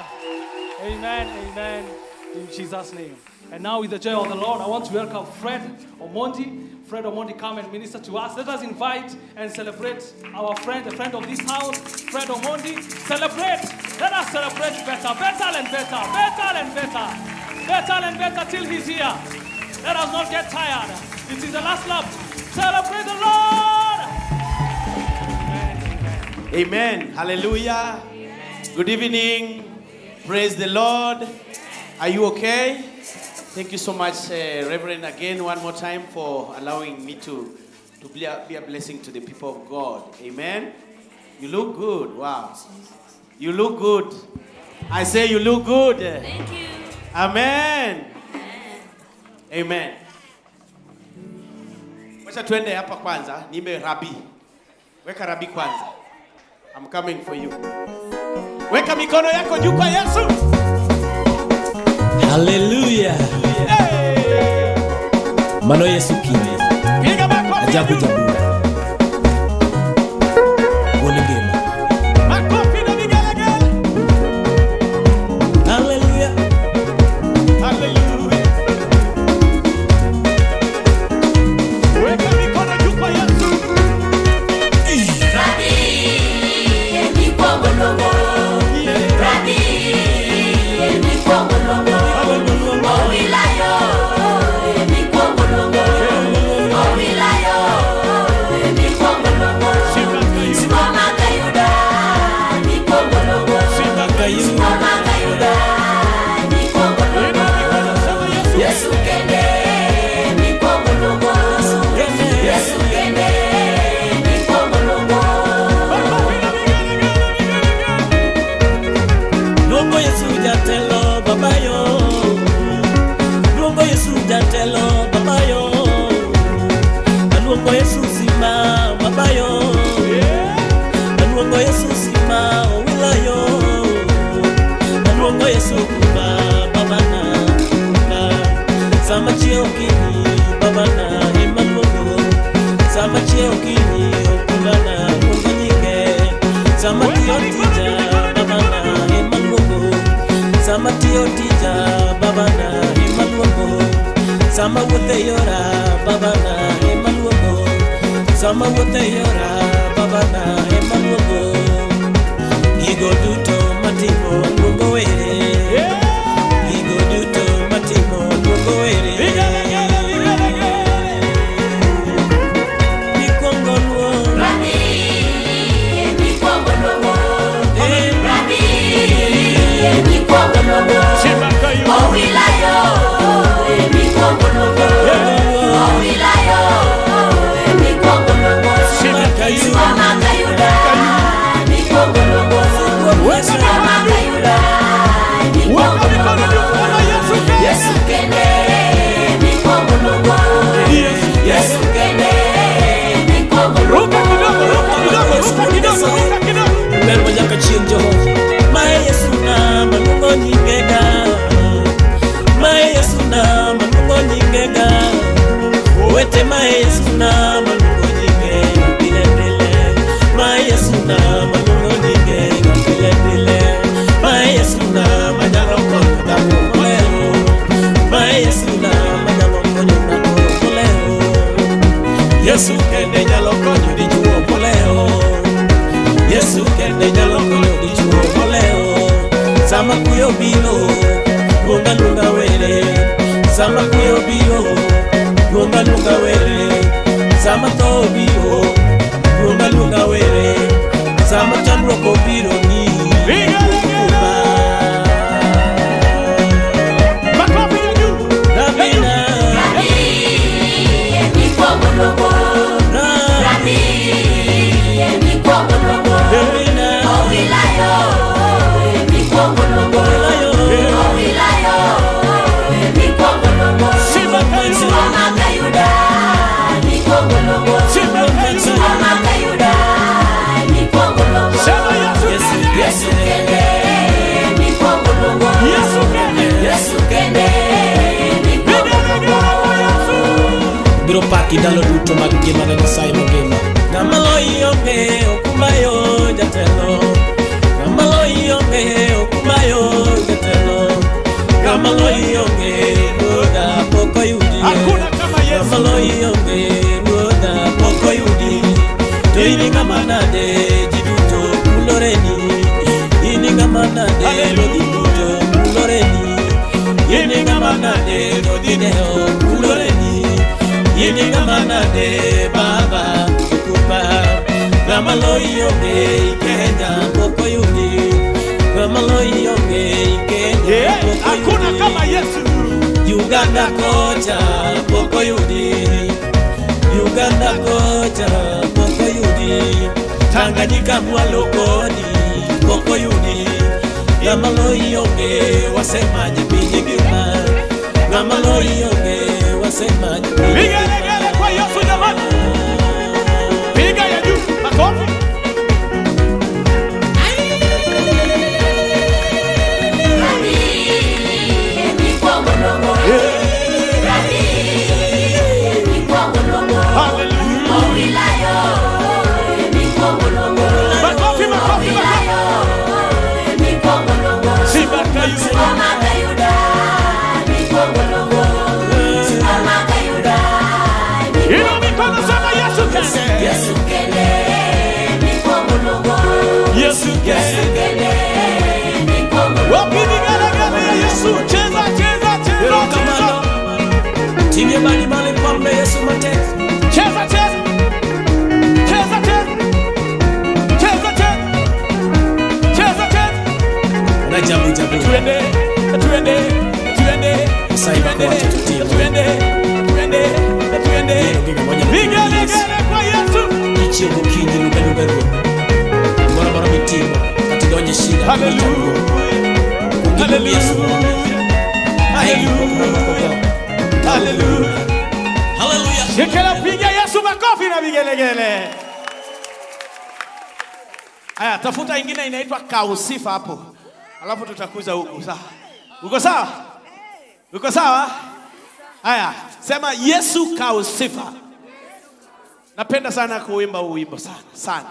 Amen, amen, in Jesus' name. And now with the joy of the Lord, I want to welcome Fred Omondi. Fred Omondi, come and minister to us. Let us invite and celebrate our friend, the friend of this house, Fred Omondi. Celebrate. Let us celebrate better, better and better, better and better, better and better till he's here. Let us not get tired. It is the last lap. Celebrate the Lord. Amen. Hallelujah. Amen. Good evening. Praise the Lord. Are you okay? Thank you so much, Reverend, again, one more time for allowing me to be a blessing to the people of God. Amen. You look good. Wow. You look good. I say you look good. Thank you. Amen. Amen. Wacha tuende hapa kwanza, niimbe Rabi. Weka Rabi kwanza. I'm coming for you. Weka mikono yako juu kwa Yesu. Hallelujah. Hey. Mano Yesu kimya. Piga makofi. Ajabu jabura. Bwana ngema. Makofi na vigelegele. Hallelujah. Hallelujah. Weka mikono juu kwa Yesu. Rabi, emi kwa molongo. Rabi, emi kwa molongo. Owilayo, emi kwa molongo. Owilayo, emi kwa molongo. Simama kayuda, emi kwa molongo. Simama kayuda, emi kwa molongo. Yesu kende, emi kwa molongo. Yesu kende, emi kwa molongo. Luongo Yesu jatelo babayo. Luongo Yesu jatelo babayo. Luongo Yesu sima babayo. Luongo Yesu sima wilayo. Luongo Yesu kuba babana. Sama chio kini babana emaluongo. Sama chio kini okubana onganyike. Sama tio tija babana emaluongo. Sama tio tija babana emaluongo. Sama wote yora babana emaluongo. Sama wote yora babana emaluongo. Gigo duto matimo luongo were. Gigo duto matimo luongo were. Mikwongo luongo. Rabi, emi kwa molongo. Rabi, emi kwa molongo. Owilayo, emi kwa molongo. Owilayo, emi kwa molongo. Simama kayuda, emi kwa molongo. Simama kayuda, emi kwa molongo. Yesu kende, emi kwa molongo. Yesu kende, emi kwa molongo. Mero nyaka chieng' Jehova. Mae Yesu na maluongo nyingega. Mae Yesu na maluongo nyingega. Owete mae Yesu na maluongo nyingega pile pile. Mae Yesu na maluongo nyingega pile pile. Mae Yesu na manyalo konyo dhako moleo. Mae Yesu na manyalo konyo dhako moleo. Yesu kende nyalo konyo dichuo moleo. Yesu kende nyalo konyo dichuo moleo. Sama kuyo biro, lunga lunga were. Sama kuyo biro, lunga lunga were. Sama to biro, lunga lunga were. Sama chandruok obiro ni Rabina. Rabi, emi kwa molongo. Rabi, emi kwa molongo. Owilayo, emi kwa molongo. Owilayo, emi kwa molongo. Simama kayuda, emi kwa molongo. Simama kayuda, emi kwa molongo. Yesu kende, emi kwa molongo. Yesu kende, emi kwa molongo. Biro paki dalo duto mag ngima ne Nyasaye mangima. Ng'ama loyi onge okumayo jatelo. Ng'ama loyi onge okumayo jatelo. Ng'ama loyi onge ruodha pok oyudi. Ng'ama loyi onge ruodha pok oyudi. To in ng'ama nade ji duto kuloreni. In ng'ama nade ji duto kuloreni. In ng'ama nade rodineo kuloreni. In ng'ama nade baba okupa. Ng'ama loyi onge Kenya pok oyudi. Ng'ama loyi onge Kenya pok oyudi. Hakuna kama Yesu. Uganda kocha pok oyudi. Uganda kocha pok oyudi. Tanganyika mwalo koni pok oyudi. Ng'ama loyi onge wasemanyo piny ngima. Ng'ama loyi onge Kalipambe Yesu mate. Cheza cheza. Cheza cheza. Cheza cheza. Cheza cheza. Rajabu jabu. Tuende. Tuende. Tuende. Saiba kwa watu tutie. Tuende. Tuende. Tuende. Piga legele kwa Yesu. Ichi ukinyi lugelu. Mbona mbona mitimo. Atidonje shida. Hallelujah. Hallelujah. Hallelujah. Hallelujah. Shekela piga Yesu makofi na vigelegele. Aya, tafuta ingine inaitwa kausifa hapo. Alafu tutakuza huku. Sawa? Uko sawa? Uko sawa? Aya, sema Yesu kausifa. Napenda sana kuimba huu wimbo sana, sana.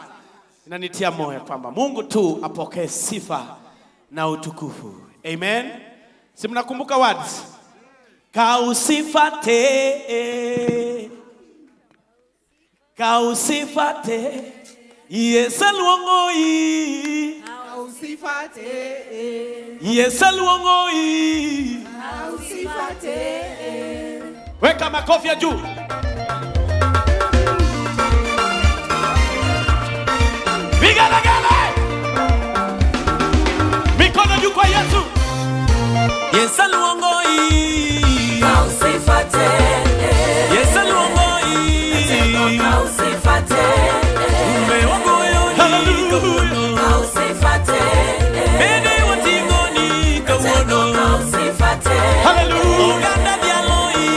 Inanitia moyo kwamba Mungu tu apokee sifa na utukufu. Amen. Si mnakumbuka words? Kausifate. Kausifate. Yesu luongoi. Kausifate. Yesu luongoi. Kausifate. Weka makofi ya juu. Vigelegele. Mikono juu kwa Yesu. Yesu luongoi. Kausifate. Yesu luongoi. Kausifate. Umeongoyo ni kawono. Kausifate. Bene watingoni kawono. Kausifate. Hallelujah. Uganda dialoi.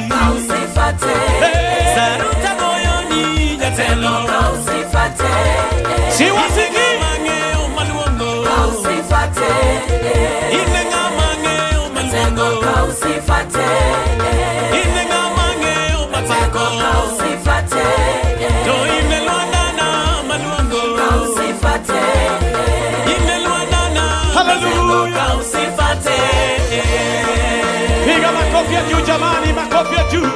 Kausifate. Saruta goyoni jatelo. Kausifate. Siwasiki. Mange umaluongo. Kausifate. Inenga mange umaluongo. Kausifate. Inenga mange umatako. Kausifate. To imelwana maluongo. Kausifate. Imelwana Hallelujah. Kausifate. Piga makofi ya juu jamani, makofi ya juu.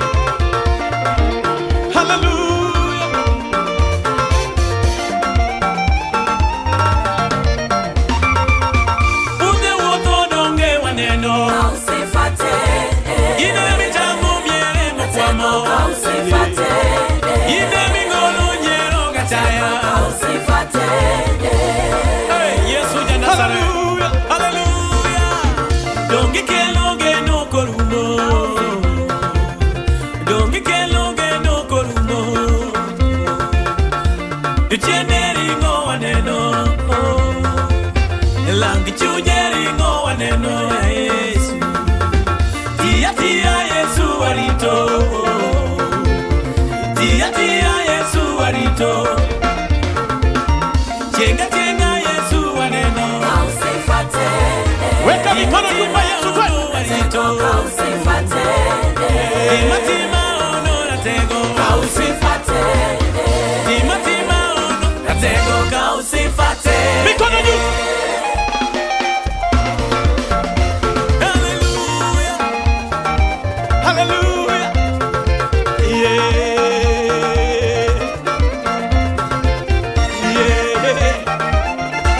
Hallelujah. Ude woto donge waneno. Kausifate. Ine mitambo miele mkwamo. Kausifate. Ine mingolo nyero gataya. Kausifate. Hey, Yesu jana Hallelujah. Hallelujah. Dongi keloge no korumo. Dongi keloge no korumo. Ucheneri ngo waneno. Langi chujeri ngo waneno. Yesu. Tia tia Yesu warito. Tia tia Yesu warito. Chenga chenga Yesu waneno. Kausifate. Weka mikono juu kwa Yesu tu. Kausifate. Matima ono natego. Kausifate. Matima ono natego. Kausifate. Mikono juu. Hallelujah. Hallelujah. Yeah. Yeah.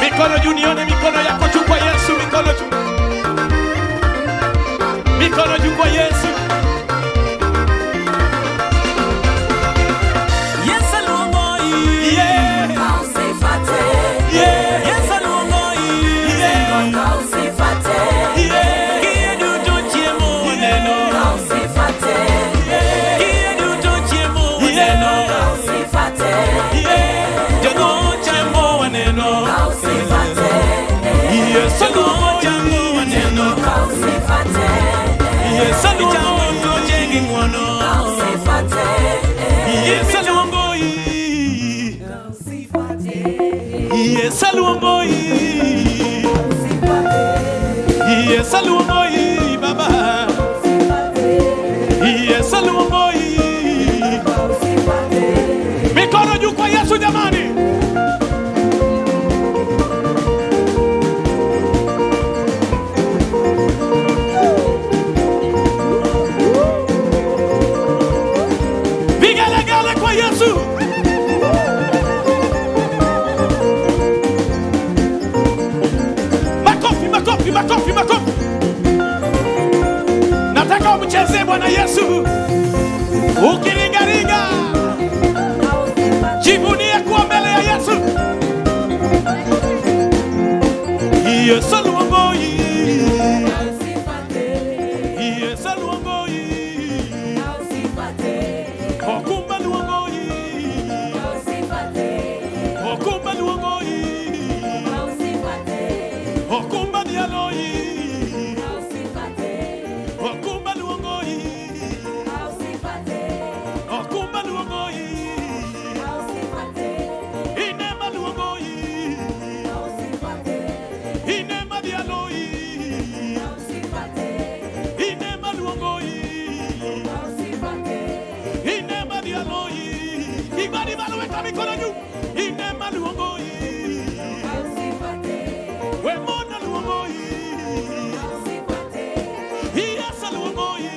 Mikono juu nione mikono yako juu kwa Yesu, mikono juu. Mikono juu kwa Yesu. Yesu luongoi. Yeah. Kausifate. Yeah. Yesu luongoi. Yeah. Kausifate. Yeah. Kiedu tuchiemo waneno. Kausifate. Kiedu tuchiemo waneno. Kausifate. Yeah. Jogo chamo waneno. Kausifate. Yesu Jogo chamo waneno. Kausifate. Yesu Chamo tujengi mwono. Kausifate. Yesu luongoi. Yesu luongoi. Yesu luongoi baba. Yesu luongoi. Mikono juu kwa Yesu jamani. Vigelegele kwa Yesu. Makofi, makofi, makofi, makofi. Nataka umchezee Bwana Yesu. Weka mikono juu. Inema luongo yi. Wemona luongo yi. Iyasa luongo yi.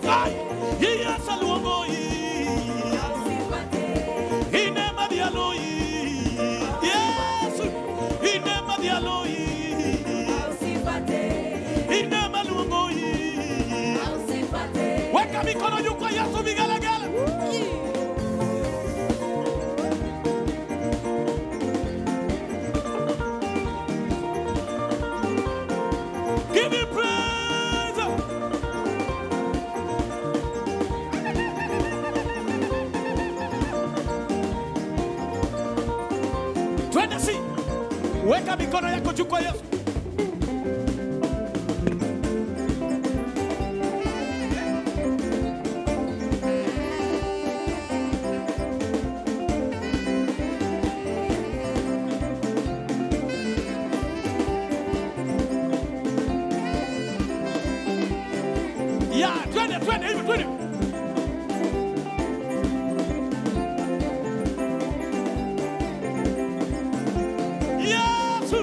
Ay, iyasa luongo yi. Inema dialo yi. Yes. Inema dialo yi. Inema luongo yi. Weka mikono juu kwa Yesu vigelegele. Give me praise. Twende si. Weka mikono yako juu kwa Yesu. Ya, twende hivyo twende. Yesu.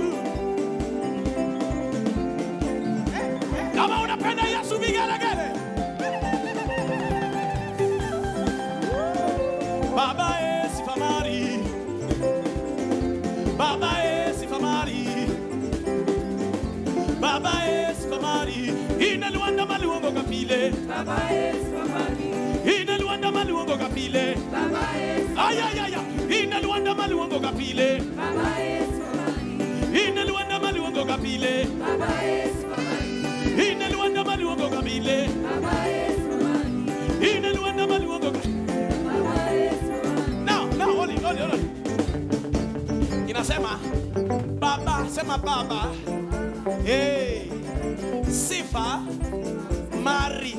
Kama unapenda Yesu vigelegele. Baba sifa mari. Baba sifa mari. Baba sifa mari. Ina luanda maluongo kapile. Baba sifa mari. Ina luanda maluongo kapile. Baba sifa. Ay. Ina luanda maluongo kapile. Baba sifa mari. Ina luanda maluongo kapile. Baba sifa mari. Ina luanda maluongo kapile. Baba sifa mari. Ina luanda maluongo kapile. Baba sifa mari. Now, hold it. Inasema Baba, sema Baba. Hey. Sifa Mari.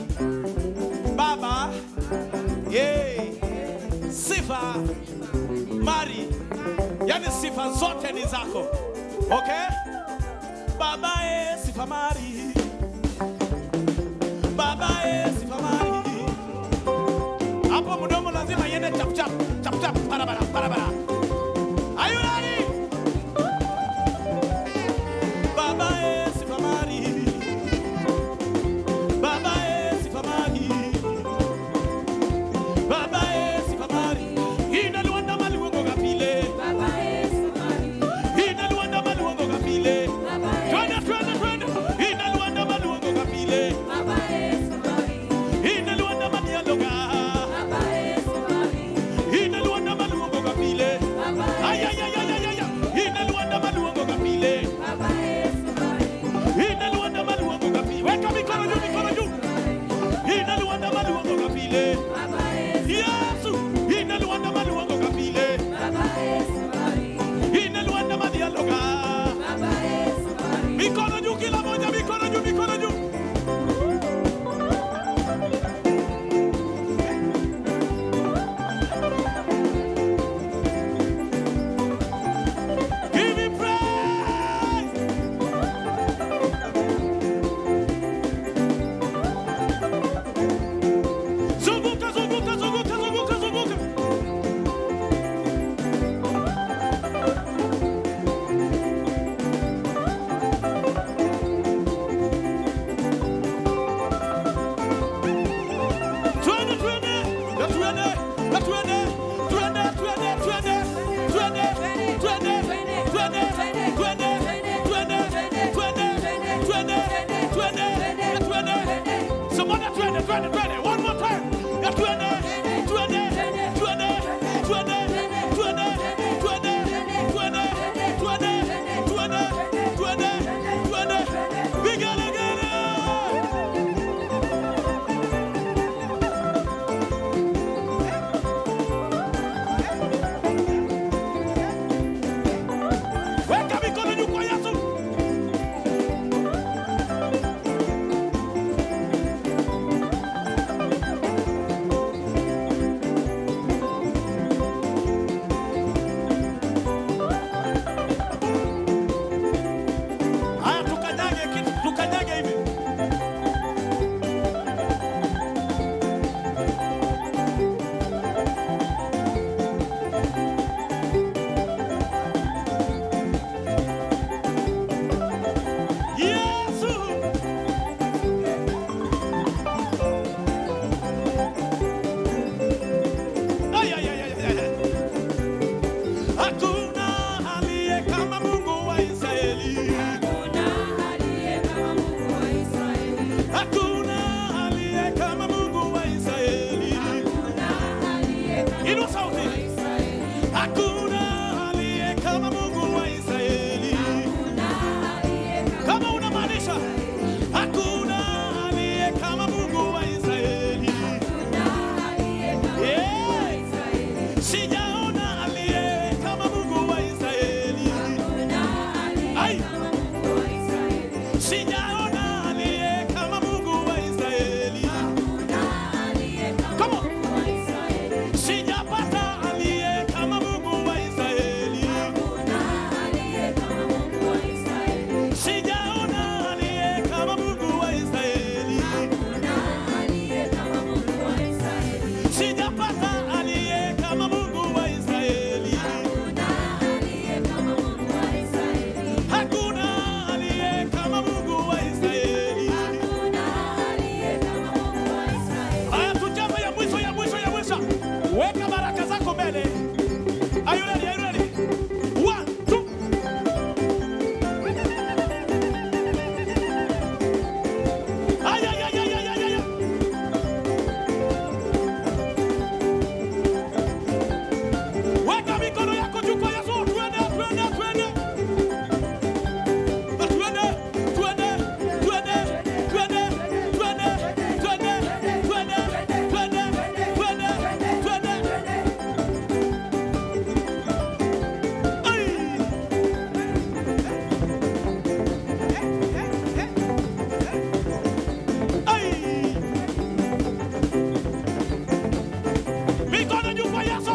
Baba. Hey. Sifa Mari. Yani sifa zote ni zako. Okay? Baba sifa Mari. Baba sifa Mari. Hapo mdomo lazima yende chap chap barabara. Are you ready? Baba sifa Mari. Baba sifa Mari. Baba sifa Mari. Ina luanda maluongo kapile. Baba sifa Mari. Ina luanda maluongo kapile. Twende. Ina luanda maluongo kapile. Baba sifa Mari. Ina luanda madialoga. Baba sifa Mari. Ina luanda maluongo kapile. Ay. Ina luanda maluongo kapile. Baba sifa Mari. Ina luanda maluongo kapile. Weka mikono juu. Ina luanda maluongo kapile. Baba Yesu. Ina luanda maluongo kapile. Baba sifa Mari. Ina luanda madialoga. Baba sifa Mari. Mikono juu kila moja, mikono juu. Give me praise. Zunguka. Twende. One more time. Twende. Vigelegele. Weka mikono juu kwa Yesu. kama Mungu wa Israeli. Inua sauti. Hakuna aliye kama Mungu wa Israeli. Kama unamaanisha hakuna aliye kama Mungu wa Israeli. Sijaona aliye kama Mungu wa Israeli. Ai. Sijaona aliye kama Mungu wa Israeli. Come on. Sijapata aliye kama Mungu wa Israeli. Sijaona aliye kama Mungu wa Israeli. Sijapata aliye kama Mungu wa Israeli. Hakuna aliye kama Mungu wa Israeli. Haya, tujaze ya mwisho, ya mwisho, ya mwisho. Weka baraka zako mbele. Are you ready? Are you ready? 1, 2. Ay, ay, ay, ay, ay, ay, ay. Weka mikono yako juu kwa Yesu. Twende, twende, twende. Twende, twende, twende, twende, twende, twende, twende, twende, twende, twende. Ay. Ay. Mikono juu kwa Yesu.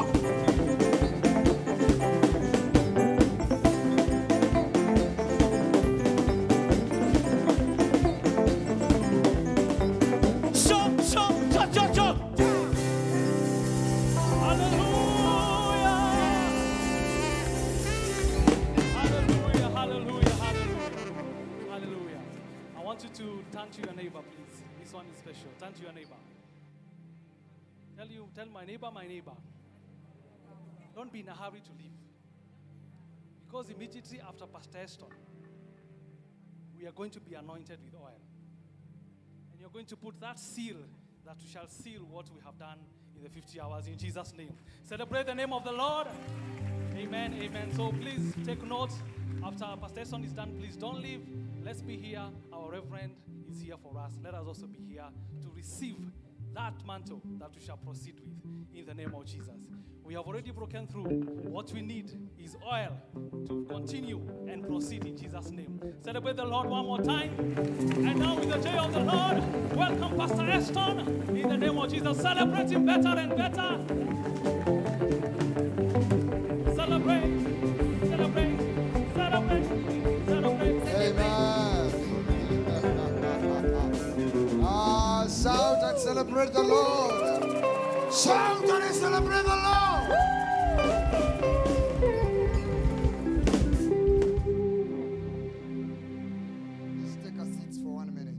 Hallelujah, hallelujah, hallelujah, hallelujah. I want you to turn to your neighbor, please. This one is special. Turn to your neighbor. Tell my neighbor, don't be in a hurry to leave. Because immediately after Pastor Eston, we are going to be anointed with oil. And you're going to put that seal that shall seal what we have done in the 50 hours in Jesus' name. Celebrate the name of the Lord. Amen, amen. So please take note. After Pastor Eston is done, please don't leave. Let's be here. Our Reverend is here for us. Let us also be here to receive that mantle that we shall proceed with in the name of Jesus. We have already broken through. What we need is oil to continue and proceed in Jesus' name. Celebrate the Lord one more time. And now with the joy of the Lord, welcome Pastor Eston in the name of Jesus. Celebrate him better and better. Celebrate, celebrate, celebrate, celebrate. Amen. Shout and celebrate the Lord. Shout and celebrate the Lord. Let's take our seats for 1 minute.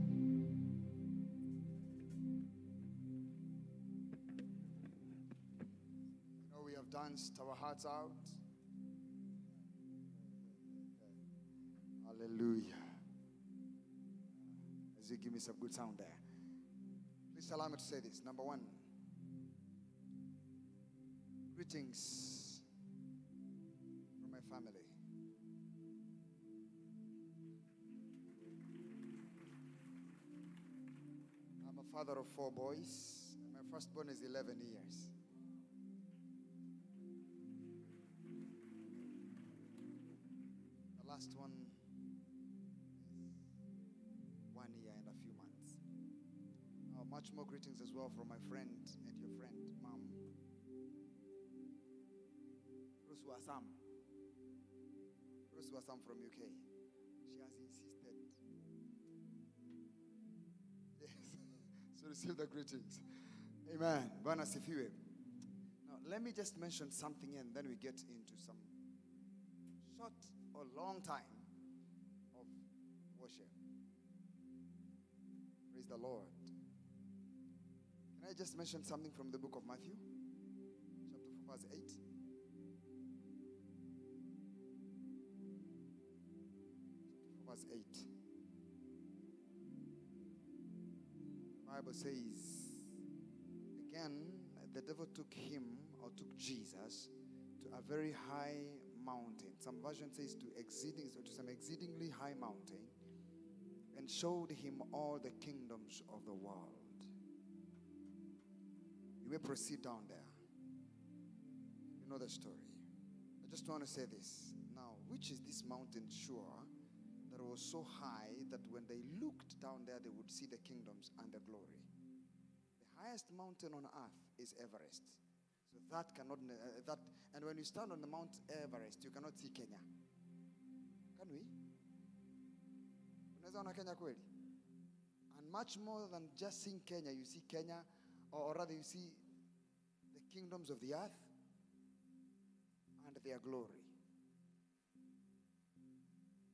You know, we have danced our hearts out. Hallelujah. As you give me some good sound there. Please allow me to say this. Number one, greetings from my family. I'm a father of 4 boys. And my firstborn is 11 years. The last one is 1 year and a few months. Much more greetings as well from my friend and your friend, Mom. Ruth Wasam. Ruth Wasam from UK. She has insisted. Yes. So receive the greetings. Amen. Bwana sifiwe. Now, let me just mention something and then we get into some short or long time of worship. Praise the Lord. Can I just mention something from the book of Matthew? Chapter 4, verse 8. Chapter 4, verse 8. The Bible says, again, the devil took him or took Jesus to a very high mountain. Some version says to some exceedingly high mountain, and showed him all the kingdoms of the world. You may proceed down there. You know the story. I just want to say this. Now, which is this mountain sure that was so high that when they looked down there, they would see the kingdoms and the glory? The highest mountain on earth is Everest. So that cannot, and when you stand on the Mount Everest, you cannot see Kenya. Can we? Unaweza ona Kenya kweli? And much more than just seeing Kenya, you see Kenya, or rather you see the kingdoms of the earth and their glory.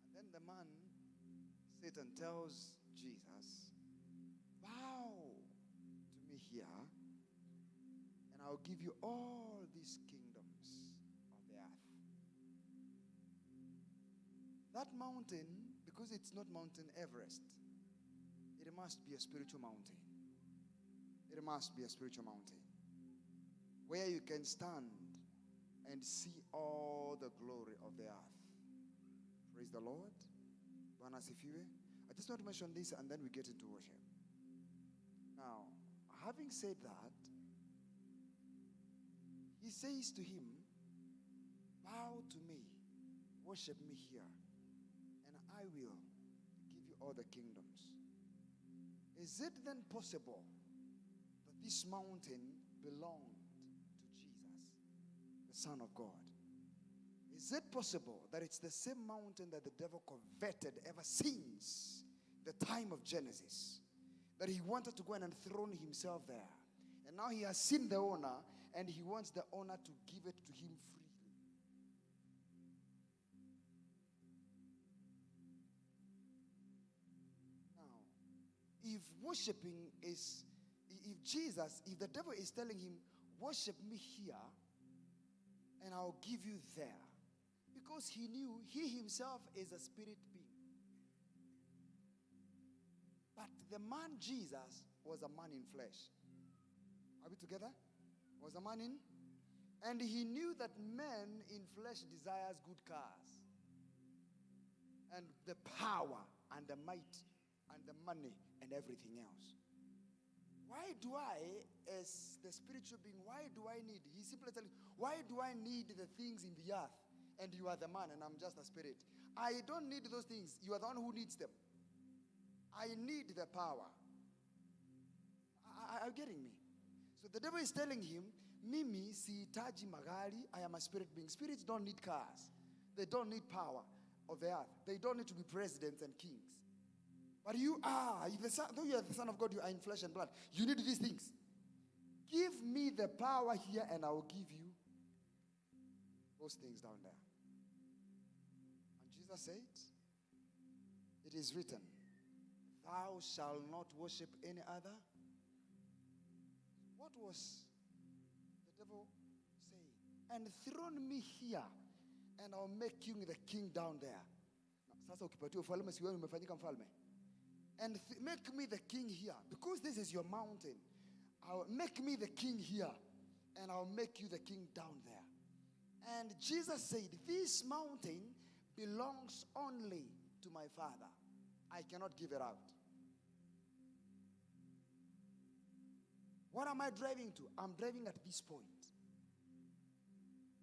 And then the man, Satan, tells Jesus, bow to me here, and I'll give you all these kingdoms of the earth. That mountain, because it's not Mountain Everest, it must be a spiritual mountain. It must be a spiritual mountain where you can stand and see all the glory of the earth. Praise the Lord. Bwana asifiwe. I just want to mention this and then we get into worship. Now, having said that, he says to him, bow to me, worship me here, and I will give you all the kingdoms. Is it then possible that this mountain belonged to Jesus, the Son of God? Is it possible that it's the same mountain that the devil coveted ever since the time of Genesis? That he wanted to go and enthrone himself there. And now he has seen the owner, and he wants the owner to give it to him freely. Now, if worshiping is, if the devil is telling him, worship me here, and I'll give you there, because he knew he himself is a spirit being. But the man Jesus was a man in flesh. Are we together? Was a man in? And he knew that man in flesh desires good cars, and the power, and the might, and the money, and everything else. Why do I, as the spiritual being, why do I need? He's simply telling, why do I need the things in the earth? And you are the man, and I'm just a spirit. I don't need those things. You are the one who needs them. I need the power. Are you getting me? So the devil is telling him, Mimi sihitaji magari, I am a spirit being. Spirits don't need cars. They don't need power of the earth. They don't need to be presidents and kings. But you are, though you are the Son of God, you are in flesh and blood. You need these things. Give me the power here and I will give you those things down there. And Jesus said, it is written, thou shalt not worship any other. What was the devil saying? Enthrone me here, and I'll make you the king down there. Sasa ukipatiwa ufalme si wewe umefanyika mfalme. And make me the king here, because this is your mountain. I'll make me the king here, and I'll make you the king down there. And Jesus said, this mountain belongs only to my Father. I cannot give it out. What am I driving to? I'm driving at this point.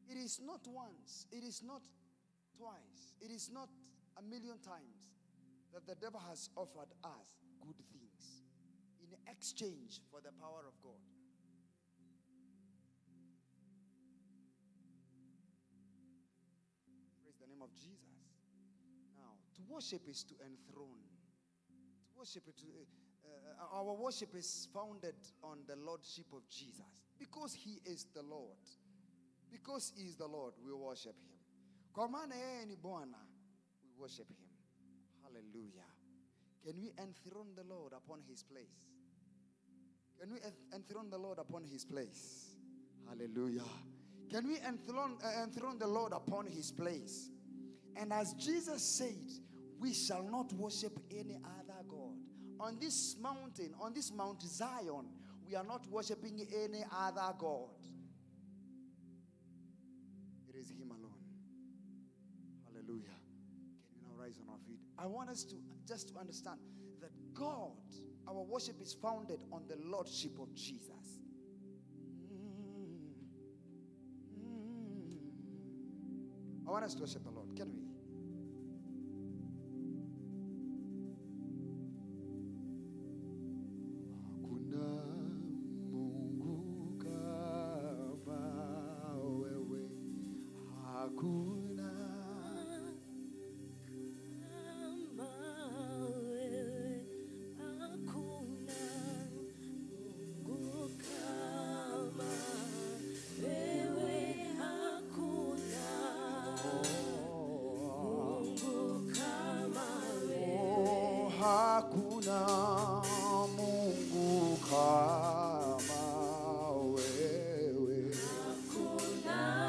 It is not once, it is not twice, it is not a million times that the devil has offered us good things in exchange for the power of God. Praise the name of Jesus. Now, to worship is to enthrone. To worship is our worship is founded on the lordship of Jesus. Because he is the Lord. Because he is the Lord, we worship him. Kwa maana yeye ni Bwana, we worship him. Hallelujah. Can we enthrone the Lord upon his place? Can we enthrone the Lord upon his place? Hallelujah. Can we enthrone the Lord upon his place? And as Jesus said, we shall not worship any other God. On this mountain, on this Mount Zion, we are not worshiping any other God. It is Him alone. Hallelujah. Can we now rise on our feet? I want us to just to understand that God, our worship is founded on the Lordship of Jesus. I want us to worship the Lord. Can we? Hakuna Mungu kama wewe. Hakuna Mungu kama wewe. Hakuna Mungu kama wewe. Hakuna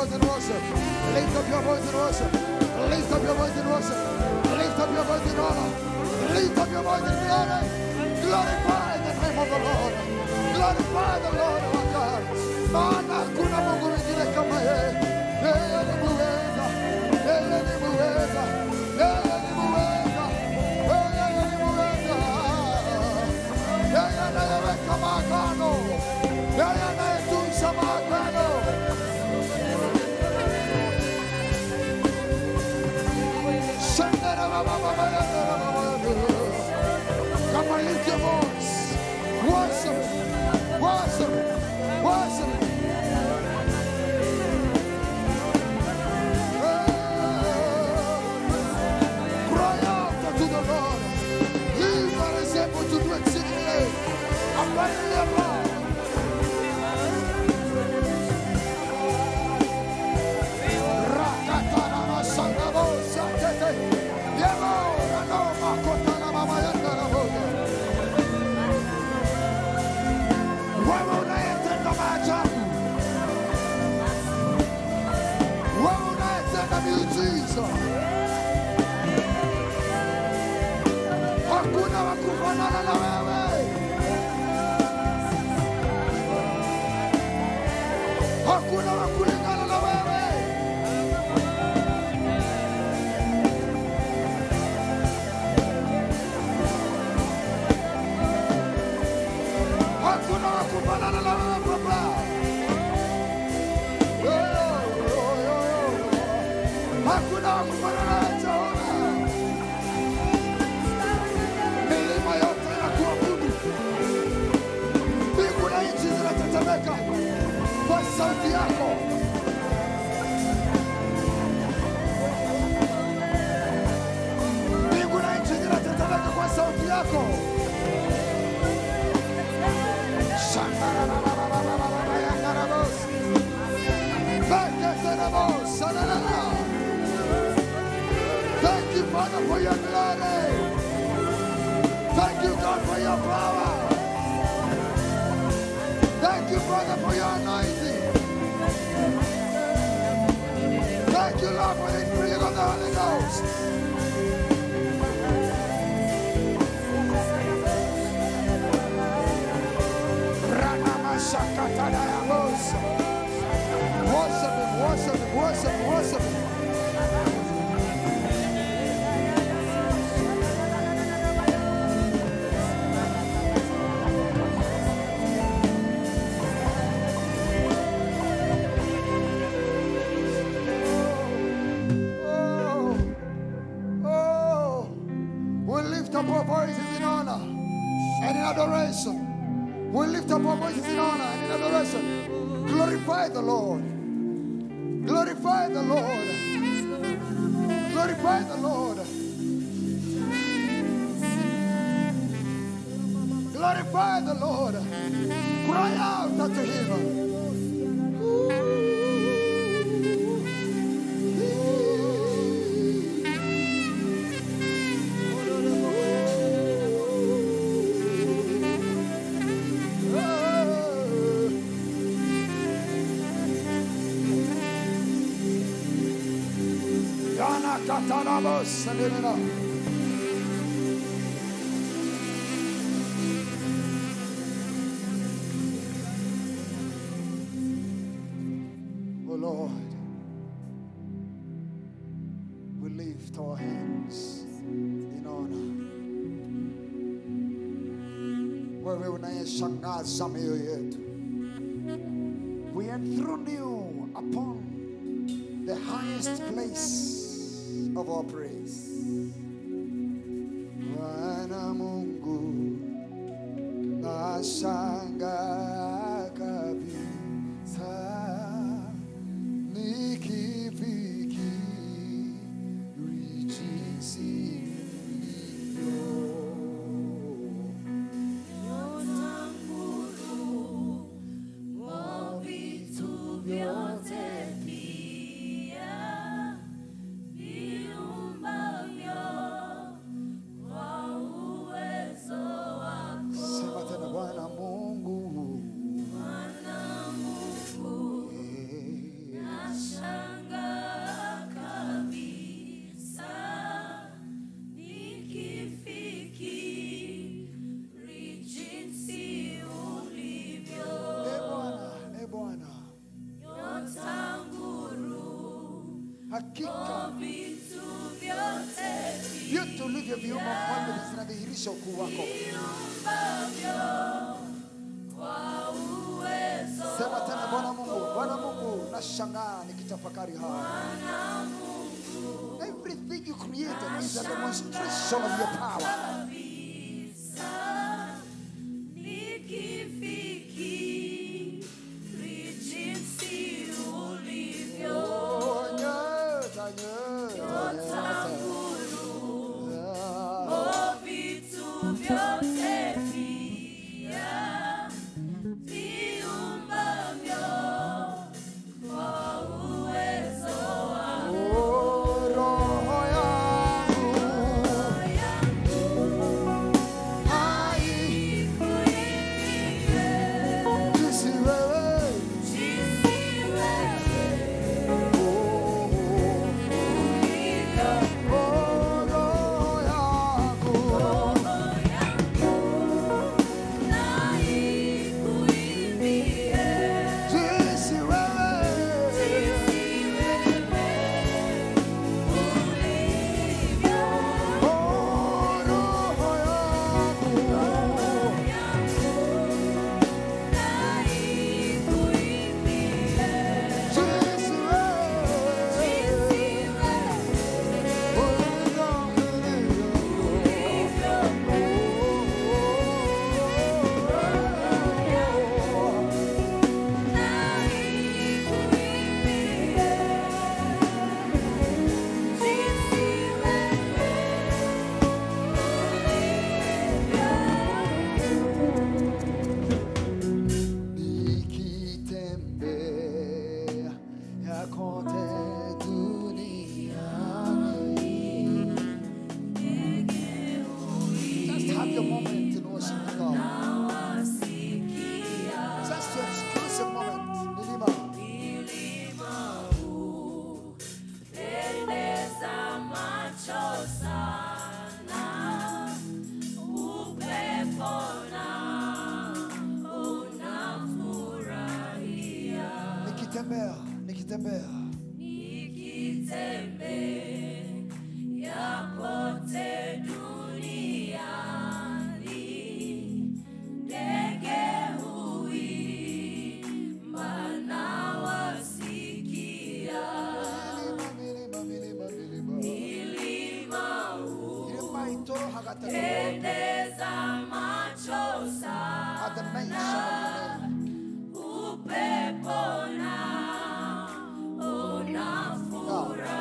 voice and worship. Lift up your voice and worship. Lift up your voice and worship. Lift up your voice in honor. Lift up your voice in glory. Glorify the name of the Lord. Glorify the Lord our God. Maana hakuna Mungu mwingine kama yeye. Yeye ni muweza. Yeye ni muweza. Yeye ni muweza. Yeye ni muweza. Yeye anayeweka maagano. Yeye anayetunza maagano. Come on, lift your voice. Worship, worship, worship. Cry out to the Lord. He that is able to do exceedingly abundantly above. Wewe unayetenda maajabu, wewe unayetenda miujiza, hakuna wa kufanana na wewe. Hakuna wa kulingana na wewe. Hakuna wa kufanana na wewe Baba. Hakuna wa kufanana na wewe Jehova. Milima yote inakuabudu. Mbingu na nchi zinatetemeka kwa sauti yako. Mbingu na nchi zinatetemeka kwa sauti yako. Thank you, Father, for your glory. Thank you, God, for your power. Thank you, Father, for your anointing. Thank you, Lord, for the infilling of the Holy Ghost. Worship him, worship him, worship him, worship him. Oh, we lift up our voices in honor and in adoration. We lift up our voices in honor and in adoration. Glorify the Lord. Glorify the Lord. Glorify the Lord. Glorify the Lord. Cry out unto him. Oh Lord, we lift our hands in honor. Wewe unayeshangaza mioyo yetu. We enthrone you upon the highest place of our praise. Bwana Mungu nashangaa kabisa nikifikiri jinsi Bwana Mungu hakika vyote ulivyo viumba mfalme vinadhihirisha ukuu wako. Sema tena, Bwana Mungu, nashangaa nikitafakari haya. Everything you created is a demonstration of your power. Nikitembea pote duniani, ndege huimba na wasikia. Milima hupendeza macho sana, upepo na unafurahia.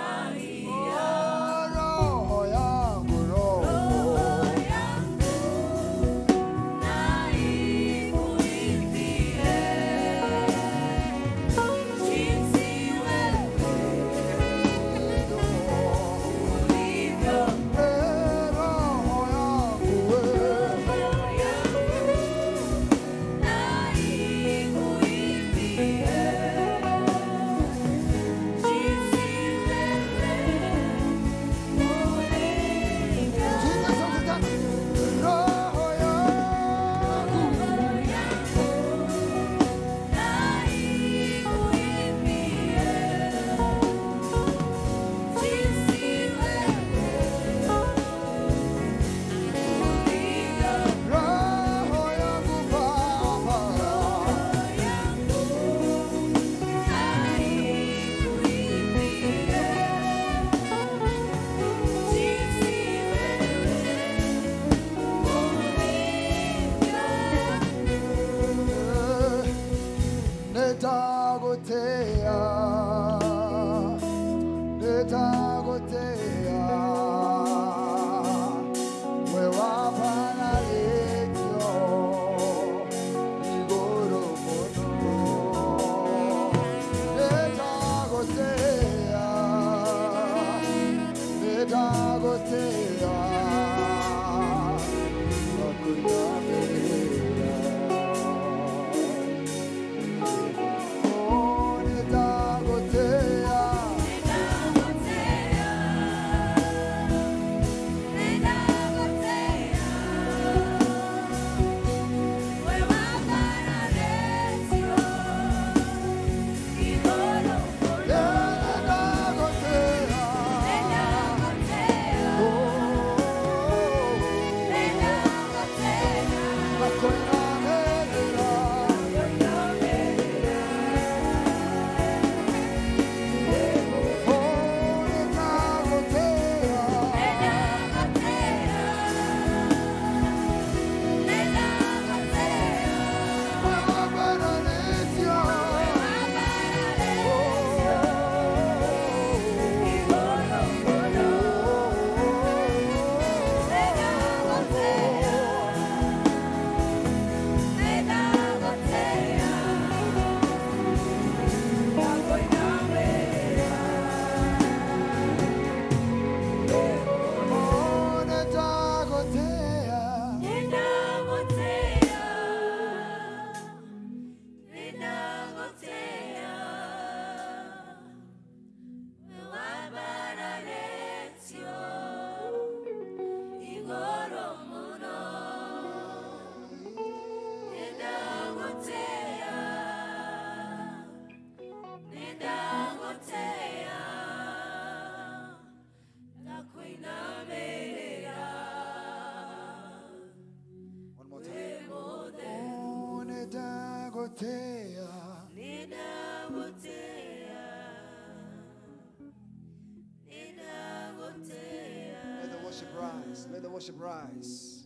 Let the worship rise. Let the worship rise.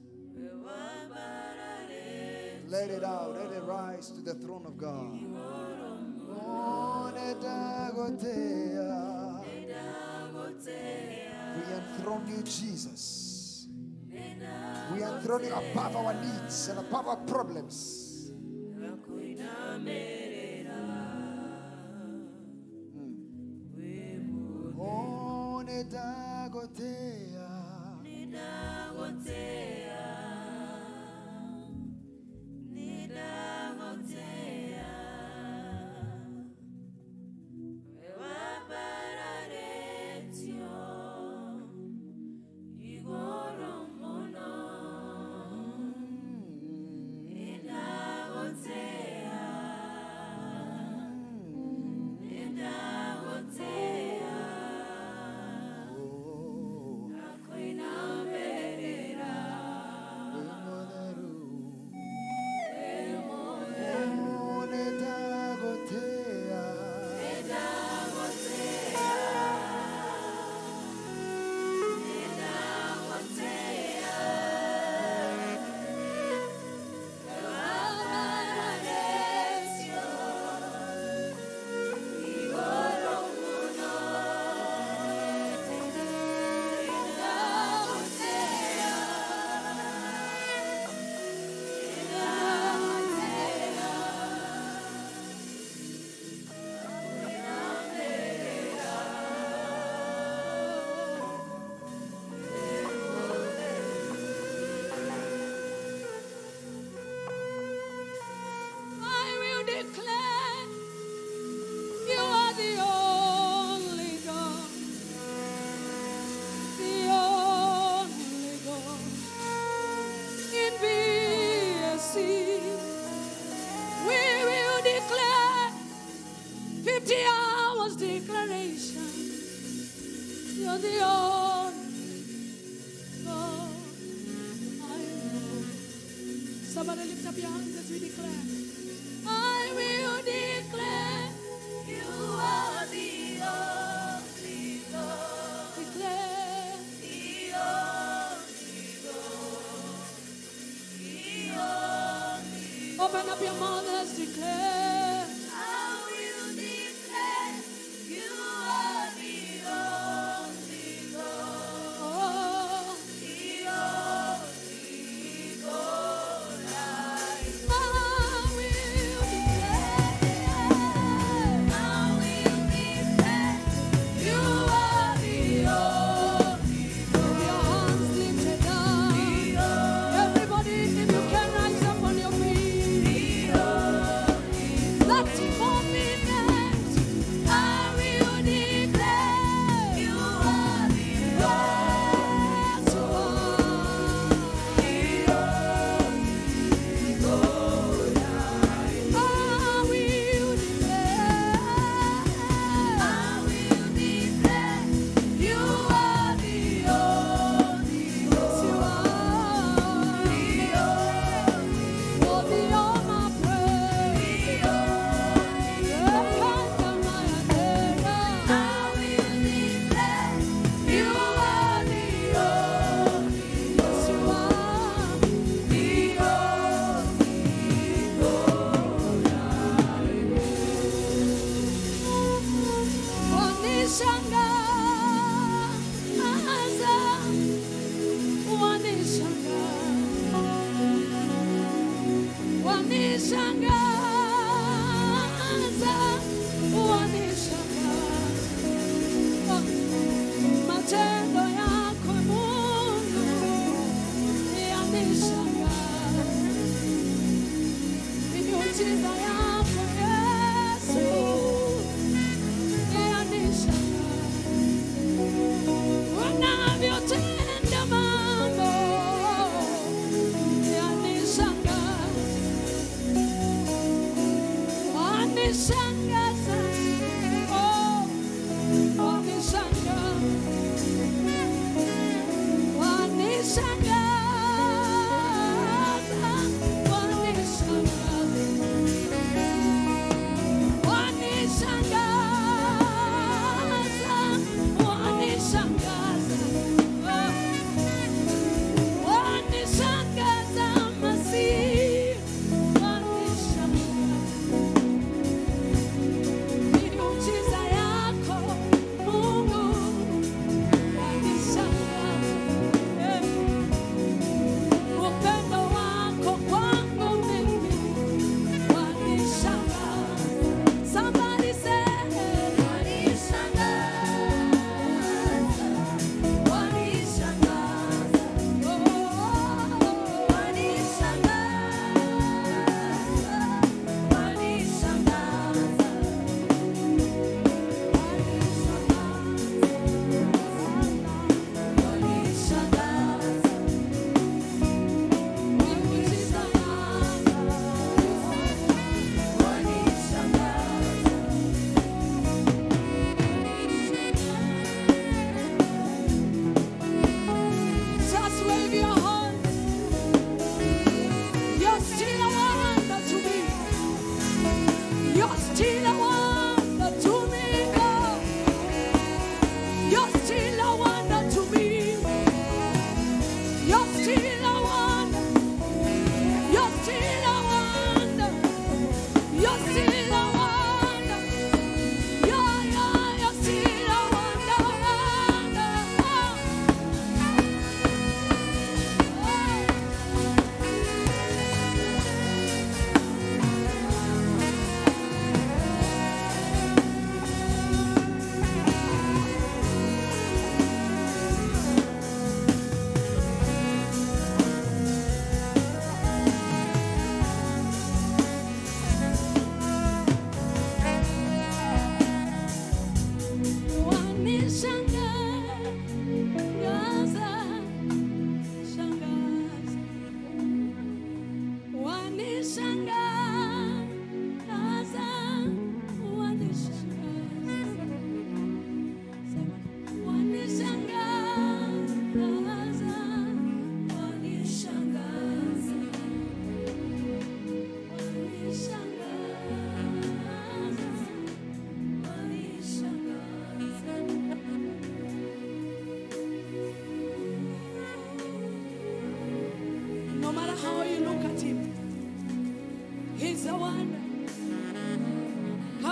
Let it out. Let it rise to the throne of God. Oh, we enthrone you, Jesus. We enthrone you above our needs and above our problems. Oh, You're the only God I know. Somebody lift up your hands as we declare. I will declare you are the only God. Declare the only God. The only God. Open up your mouth, let's declare. I will declare you are the only God. Oh, the only God. I will declare. I will declare you are the only God. With your hands lifted up. Everybody, if you can rise up on your feet. That moment, I will declare you are the only God. I will declare you are the only God. Worthy of my praise. I will declare you are the only matendo yako Mungu yanishangaza. Miujiza yako Yesu yanishangaza. Unavyotenda mambo yanishangaza. Wanishangaza. Oh, wanishangaza. Wanishangaza. Wanishangaza.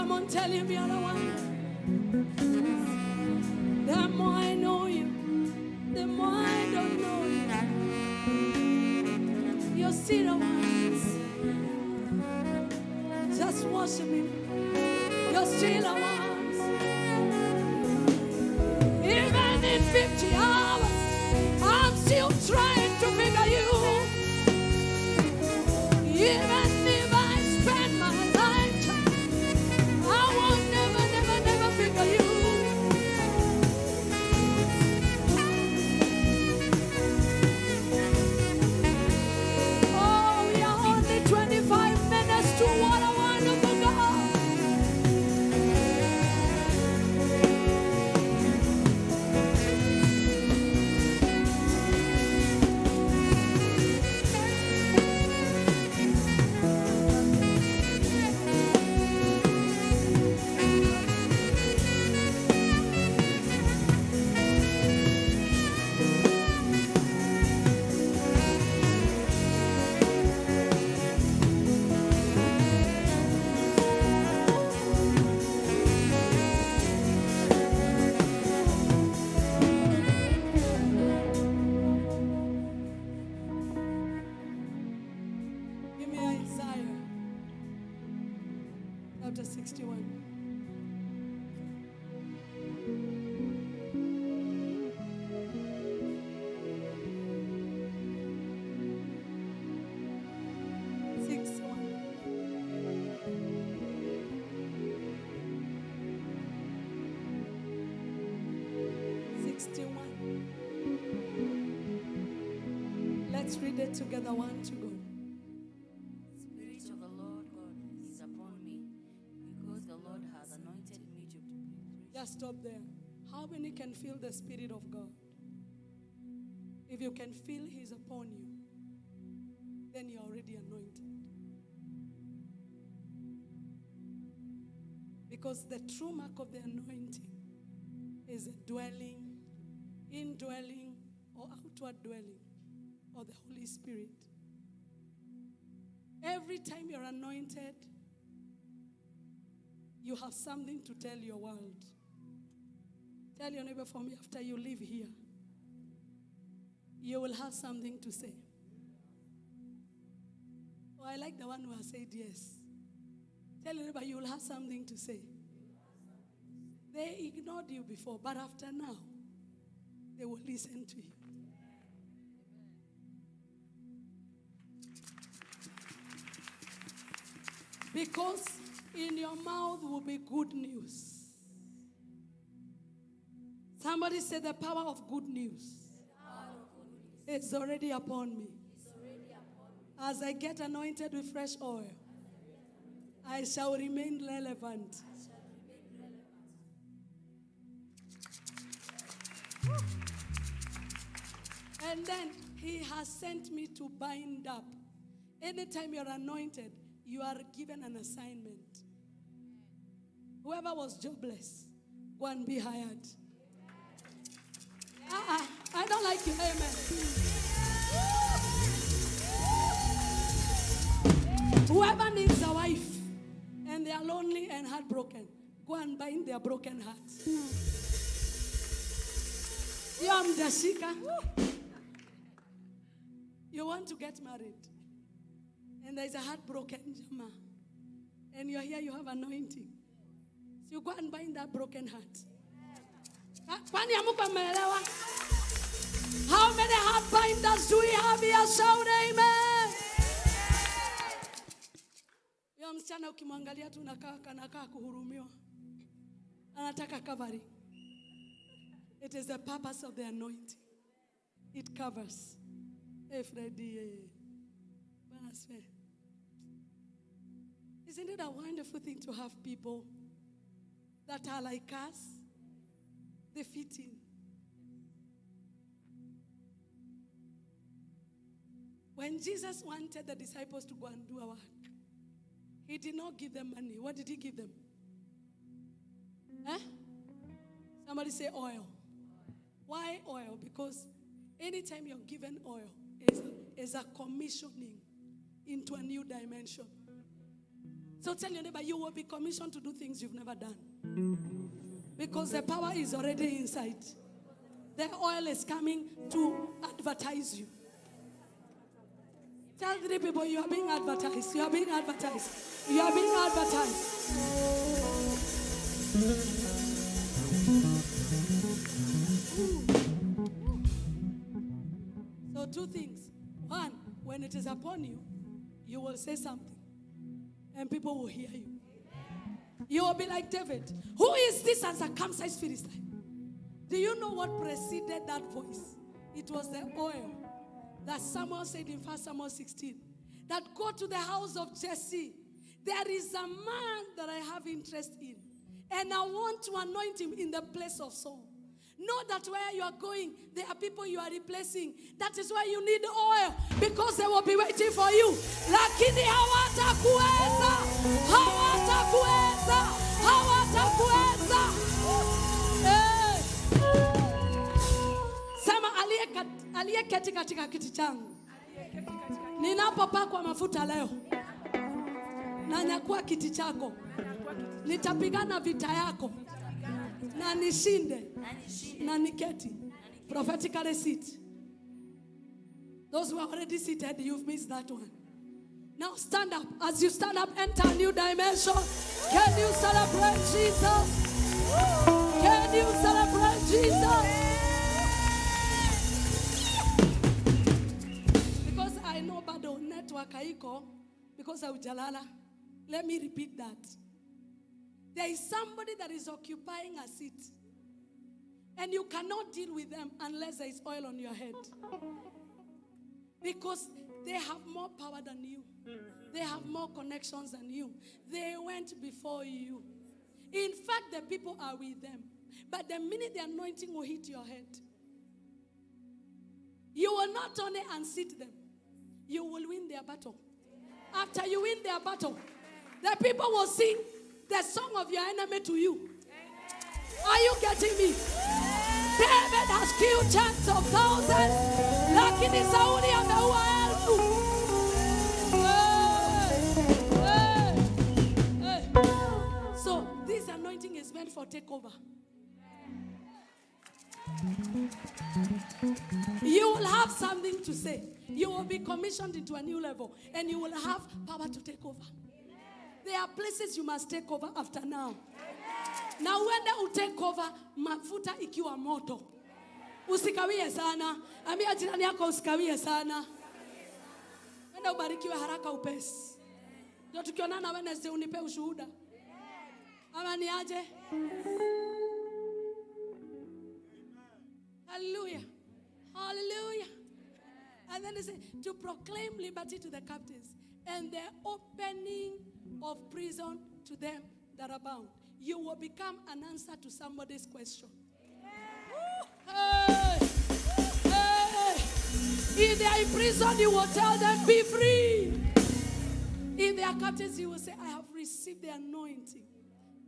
Come on, tell him you're the one. The more I know you, the more I don't know you. You're still the ones. Just worship him. You're still the ones. Even in 50 hours, I'm still trying to figure you. Even if I spend my lifetime, I will never, never, never figure you. Oh, we are only 25 minutes to what a wonderful God. Give me Isaiah chapter 61. Let's read it together. 1 to go. Spirit of the Lord God is upon me, because the Lord has anointed me to preach. Just stop there. How many can feel the Spirit of God? If you can feel He's upon you, then you're already anointed. Because the true mark of the anointing is a dwelling, indwelling, or outward dwelling of the Holy Spirit. Every time you're anointed, you have something to tell your world. Tell your neighbor, for me, after you leave here, you will have something to say. Oh, I like the one who has said yes. Tell your neighbor, you will have something to say. They ignored you before, but after now, they will listen to you. Because in your mouth will be good news. Somebody say the power of good news. It's already upon me. As I get anointed with fresh oil, I shall remain relevant. And then He has sent me to bind up. Anytime you're anointed, you are given an assignment. Whoever was jobless, go and be hired. I don't like you. Amen. Whoever needs a wife and they are lonely and heartbroken, go and bind their broken hearts. You want to get married, and there's a heartbroken jama, and you're here, you have anointing. So you go and bind that broken heart. How many heart binders do we have here? Shout amen. Yo msichana ukimwangalia tu nakaa kuhurumiwa. Anataka covering. It is the purpose of the anointing. It covers. Hey Freddie. Isn't it a wonderful thing to have people that are like us? They fit in. When Jesus wanted the disciples to go and do a work, He did not give them money. What did He give them? Somebody say oil. Why oil? Because anytime you're given oil, is a commissioning into a new dimension. So tell your neighbor, you will be commissioned to do things you've never done. Because the power is already inside. The oil is coming to advertise you. Tell 3 people, you are being advertised. You are being advertised. You are being advertised. So 2 things. 1, when it is upon you, you will say something. And people will hear you. You will be like David. Who is this uncircumcised Philistine? Do you know what preceded that voice? It was the oil that Samuel said in 1 Samuel 16. That go to the house of Jesse. There is a man that I have interest in. And I want to anoint him in the place of Saul. Know that where you are going, there are people you are replacing. That is why you need oil. Because they will be waiting for you. Lakini hawatakuweza. Hawatakuweza. Hawatakuweza. Sema aliyeketi katika kiti changu. Ninapopakwa mafuta leo. Na nyakua kiti chako. Nitapigana vita yako. Na nishinde. Na niketi. Prophetically sit. Those who are already seated, you've missed that one. Now stand up. As you stand up, enter a new dimension. Can you celebrate Jesus? Can you celebrate Jesus? Because I know bado network haiko, because of Jalala. Let me repeat that. There is somebody that is occupying a seat. And you cannot deal with them unless there is oil on your head. Because they have more power than you. They have more connections than you. They went before you. In fact, the people are with them. But the minute the anointing will hit your head, you will not only unseat them, you will win their battle. After you win their battle, the people will sing the song of your enemy to you. Are you getting me? David has killed tens of thousands. Lakini Sauli ameua elfu. So this anointing is meant for takeover. You will have something to say. You will be commissioned into a new level. And you will have power to take over. There are places you must take over after now. Na uende utake over mafuta ikiwa moto. Usikawie sana. Ambia jirani yako usikawie sana. Wenda ubarikiwe haraka upesi. Ndio tukionana Wednesday unipe ushuhuda. Ama ni aje? Hallelujah. Hallelujah. And then they say to proclaim liberty to the captives and the opening of prison to them that are bound. You will become an answer to somebody's question. Hey, hey. If they are in prison, you will tell them, be free. If they are captives, you will say, I have received the anointing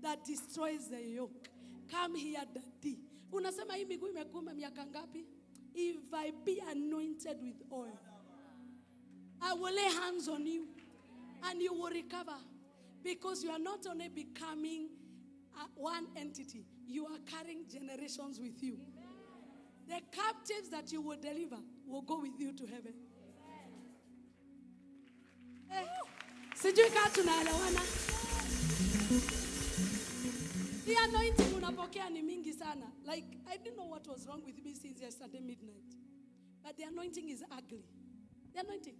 that destroys the yoke. Come here, Daddy. Unasema hii miguu imekuuma miaka ngapi? If I be anointed with oil, I will lay hands on you and you will recover. Because you are not only becoming one entity, you are carrying generations with you. The captives that you will deliver will go with you to heaven. Sijui kama tunaelewana. The anointing unapokea ni mingi sana. Like, I didn't know what was wrong with me since yesterday midnight. But the anointing is ugly. The anointing.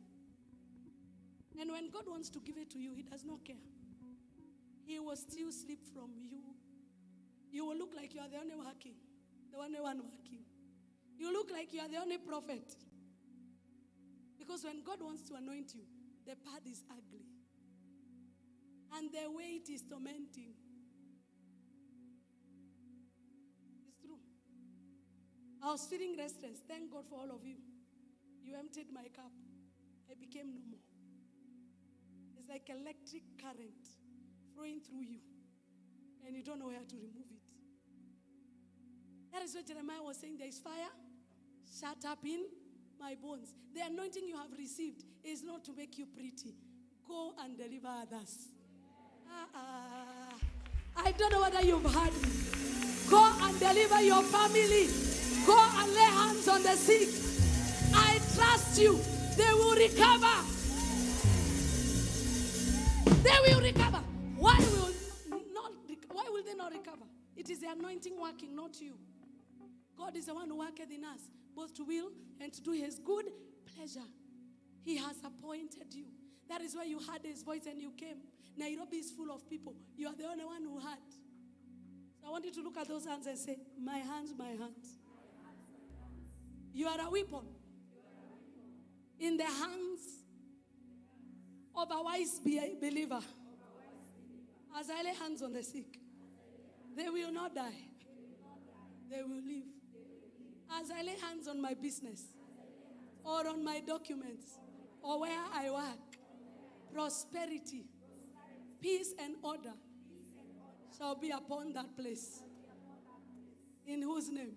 And when God wants to give it to you, He does not care. He will still sleep from you. You will look like you are the only working. The only one working. You look like you are the only prophet. Because when God wants to anoint you, the path is ugly. And the weight is tormenting. It's true. I was feeling restless. Thank God for all of you. You emptied my cup. I became normal. It's like electric current flowing through you. And you don't know where to remove it. That is what Jeremiah was saying. There is fire shut up in my bones. The anointing you have received is not to make you pretty. Go and deliver others. I don't know whether you've heard me. Go and deliver your family. Go and lay hands on the sick. I trust you. They will recover. They will recover. Why will they not recover? It is the anointing working, not you. God is the one who worketh in us, both to will and to do his good pleasure. He has appointed you. That is why you heard his voice and you came. Nairobi is full of people. You are the only one who heard. So I want you to look at those hands and say, my hands, my hands. You are a weapon in the hands of a wise believer. As I lay hands on the sick, they will not die. They will live. As I lay hands on my business or on my documents or where I work, prosperity, peace and order shall be upon that place. In whose name?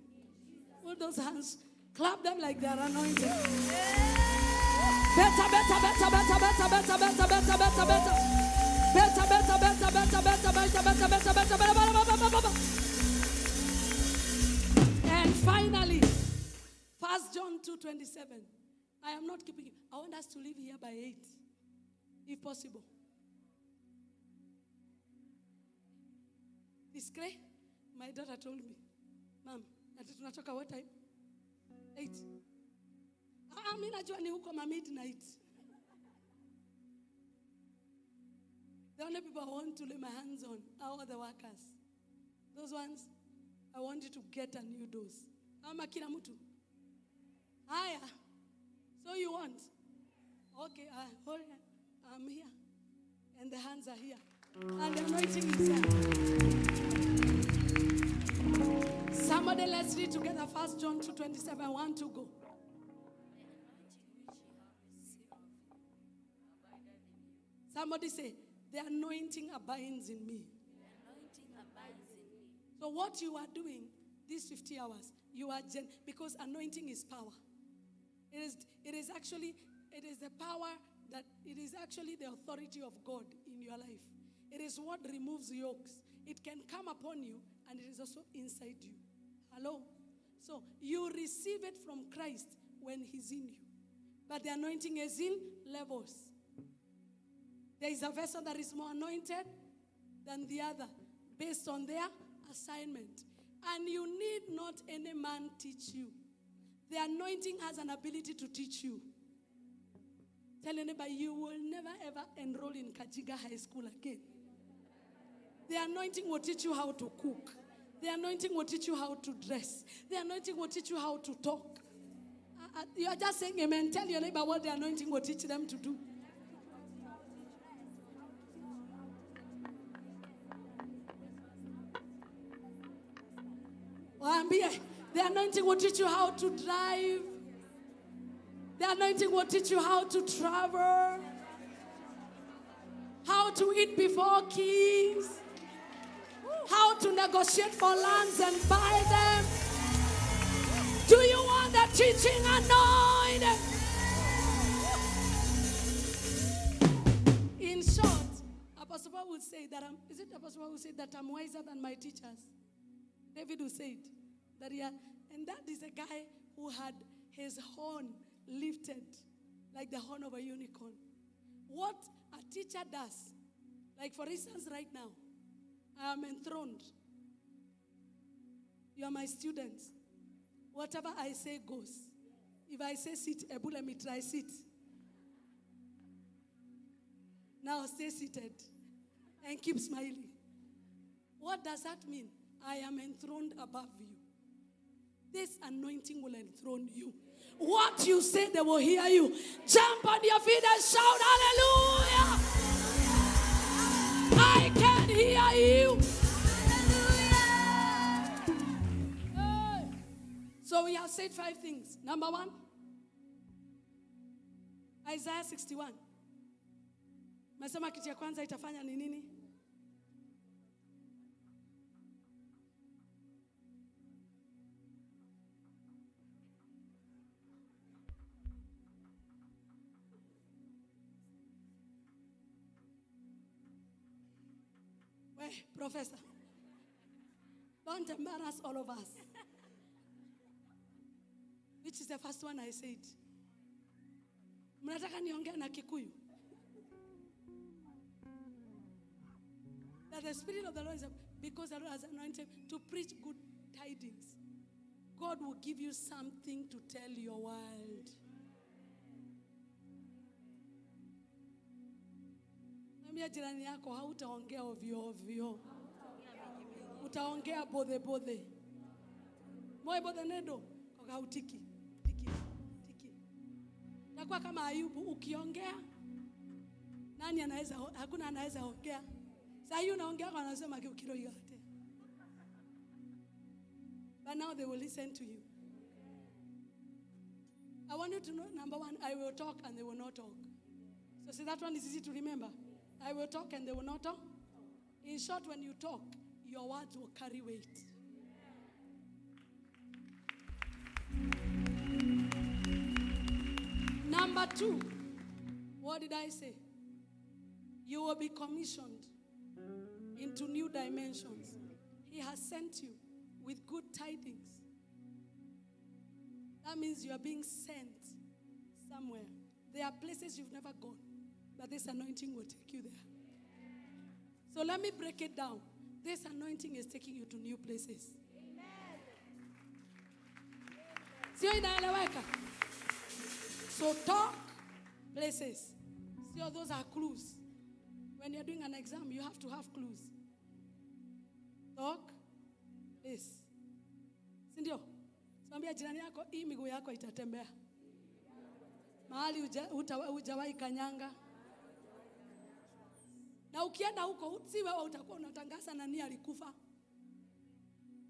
Put those hands, clap them like they are anointed. Better, better, better, better, better, better, better, better, better, better. Better, better, better, better, better, better, better, better, better, better. And finally, 1 John 2:27. I am not keeping it. I want us to leave here by 8, if possible. Discreet. My daughter told me, Mom, tunatoka what time? 8. Mimi najua ni huko midnight. The only people I want to lay my hands on are the workers. Those ones, I want you to get a new dose. Ama kila mtu. Haya. So you want? Okay, hold on. I'm here. And the hands are here. And the anointing is here. Somebody, let's read together 1 John 2:27. 1, 2, go. Somebody say, the anointing abides in me. So what you are doing these 50 hours, you are because anointing is power. It is actually the power that it is actually the authority of God in your life. It is what removes yokes. It can come upon you and it is also inside you. Hello? So you receive it from Christ when he's in you. But the anointing is in levels. There is a vessel that is more anointed than the other based on their assignment. And you need not any man teach you. The anointing has an ability to teach you. Tell anybody, you will never ever enroll in Kajiga High School again. The anointing will teach you how to cook. The anointing will teach you how to dress. The anointing will teach you how to talk. You are just saying amen. Tell your neighbor what the anointing will teach them to do. The anointing will teach you how to drive. The anointing will teach you how to travel. How to eat before kings. How to negotiate for lands and buy them. Do you want the teaching anointing? In short, Apostle Paul would say that is it Apostle Paul would say that I'm wiser than my teachers? David would say it. And that is a guy who had his horn lifted like the horn of a unicorn. What a teacher does, like for instance right now, I am enthroned. You are my students. Whatever I say goes. If I say sit, Ebu, let me try sit. Now stay seated and keep smiling. What does that mean? I am enthroned above you. This anointing will enthrone you. What you say, they will hear you. Jump on your feet and shout hallelujah. I can hear you. Hallelujah. So we have said 5 things. Number 1, Isaiah 61. Mesema kitu ya kwanza itafanya ni nini? Hey, Professor. Don't embarrass all of us. Which is the first one I said. Mnataka niongea na Kikuyu? That the Spirit of the Lord is because the Lord has anointed to preach good tidings. God will give you something to tell your world. Ambia jirani yako hautaongea ovyo ovyo. Utaongea bodhe bodhe. Moyo bodhe nedo hautiki. Tiki. Takuwa kama Ayubu ukiongea nani anaweza hakuna anaweza ongea. Sasa hiyo unaongea kwa anasema kilo yote. But now they will listen to you. I want you to know, number one, I will talk and they will not talk. So see, that one is easy to remember. I will talk and they will not talk. In short, when you talk, your words will carry weight. Number two, what did I say? You will be commissioned into new dimensions. He has sent you with good tidings. That means you are being sent somewhere. There are places you've never gone, but this anointing will take you there. So let me break it down. This anointing is taking you to new places. Sio inaeleweka? So talk places. Sio those are clues. When you're doing an exam, you have to have clues. Talk place. Sindio? Mwambie jirani yako hii miguu yako itatembea. Mahali hujawahi kanyanga. Na ukienda huko si wewe utakuwa unatangaza nani alikufa.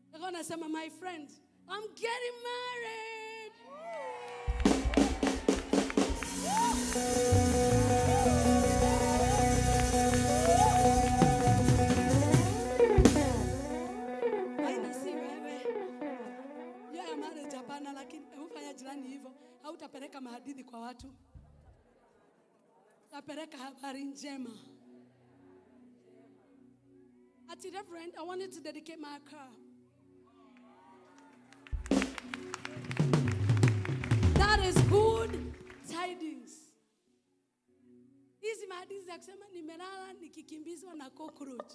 Ndio nasema my friend, I'm getting married. Haina si wewe. Ya marriage hapana, lakini ufanya jirani hivyo, hautapeleka mahadithi kwa watu. Utapeleka habari njema. At the Reverend, I wanted to dedicate my car. That is good tidings. Hizi mahadithi za kusema nimelala nikikimbizwa na cockroach.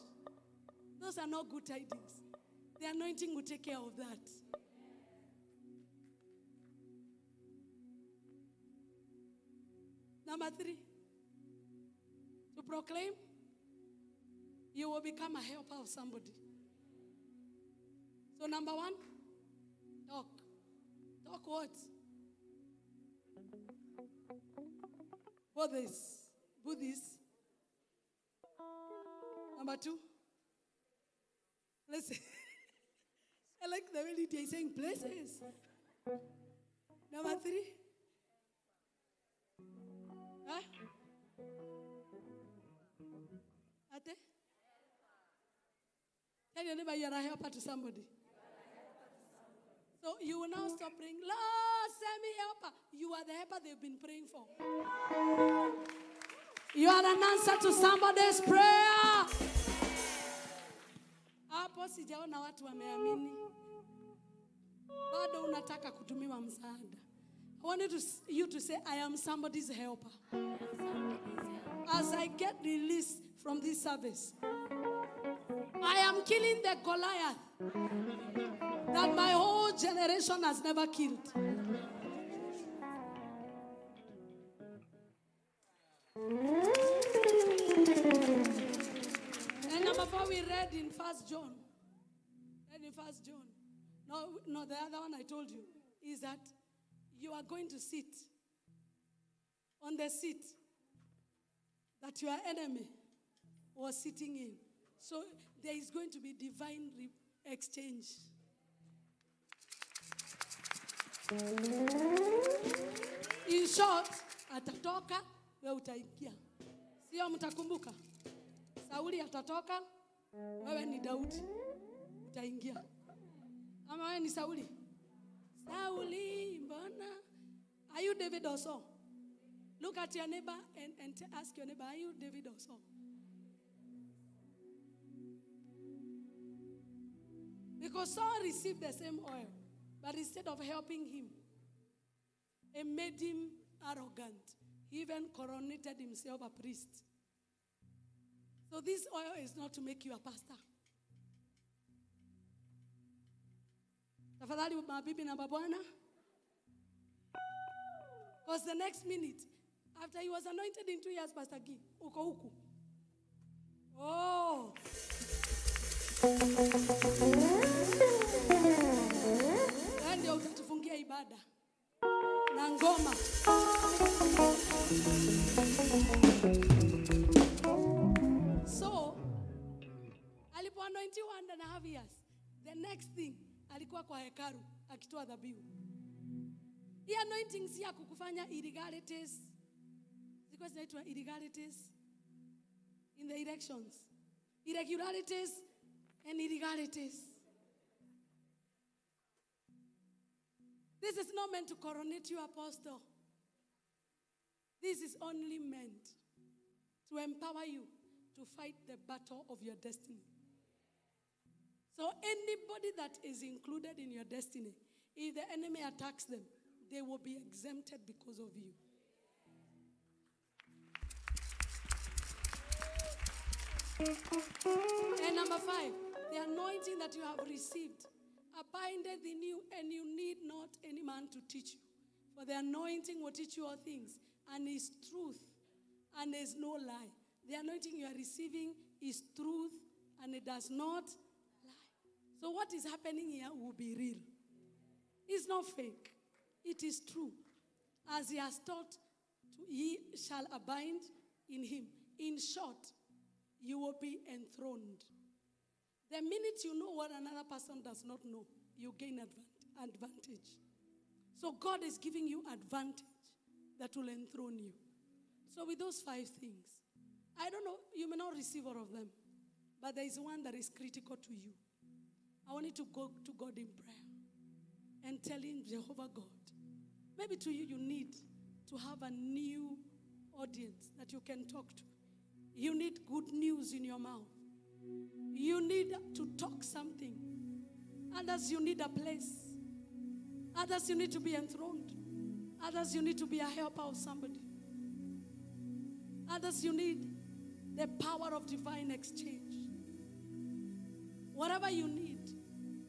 Those are not good tidings. The anointing will take care of that. Number 3, to proclaim, you will become a helper of somebody. So number 1, talk. Talk what? Buddhist. Number 2, places. I like the way Lydia is saying places. Number 3. Huh? Ate? Tell your neighbor you are a helper to somebody. So you will now stop praying, Lord, send me helper. You are the helper they've been praying for. You are an answer to somebody's prayer. Hapo sijaona watu wameamini. Bado unataka kutumiwa msaada. I want you to say, I am somebody's helper. As I get released from this service, I am killing the Goliath that my whole generation has never killed. And number 4, we read in 1 John. No, the other one I told you is that you are going to sit on the seat that your enemy was sitting in. So there is going to be divine exchange. In short, atatoka, wewe utaingia. Sio mtakumbuka? Sauli atatoka, wewe ni Daudi. Utaingia. Ama wewe ni Sauli? Sauli, mbona? Are you David also? Look at your neighbor and ask your neighbor, are you David also? Because Saul received the same oil, but instead of helping him, it made him arrogant. He even coronated himself a priest. So this oil is not to make you a pastor. Tafadhali mabibi na mabwana. Because the next minute, after he was anointed in 2 years, Pastor Guy, uko huku. Oh. Ndio utatufungia ibada na ngoma. So, alipo anointiwa 1.5 years, the next thing, alikuwa kwa hekalu akitoa dhabihu. Hii anointing si ya kukufanya irregularities. Ziko zinaitwa irregularities in the elections. Irregularities and irregularities. This is not meant to coronate you, apostle. This is only meant to empower you to fight the battle of your destiny. So anybody that is included in your destiny, if the enemy attacks them, they will be exempted because of you. And number 5, the anointing that you have received abideth in you, and you need not any man to teach you. For the anointing will teach you all things, and is truth, and is no lie. The anointing you are receiving is truth, and it does not lie. So what is happening here will be real. It's not fake. It is true. As he has taught, ye shall abide in him. In short, you will be enthroned. The minute you know what another person does not know, you gain advantage. So God is giving you advantage that will enthrone you. So with those 5 things, I don't know, you may not receive all of them, but there is one that is critical to you. I want you to go to God in prayer and tell him, Jehovah God, maybe to you, you need to have a new audience that you can talk to. You need good news in your mouth. You need to talk something. Others, you need a place. Others, you need to be enthroned. Others, you need to be a helper of somebody. Others, you need the power of divine exchange. Whatever you need,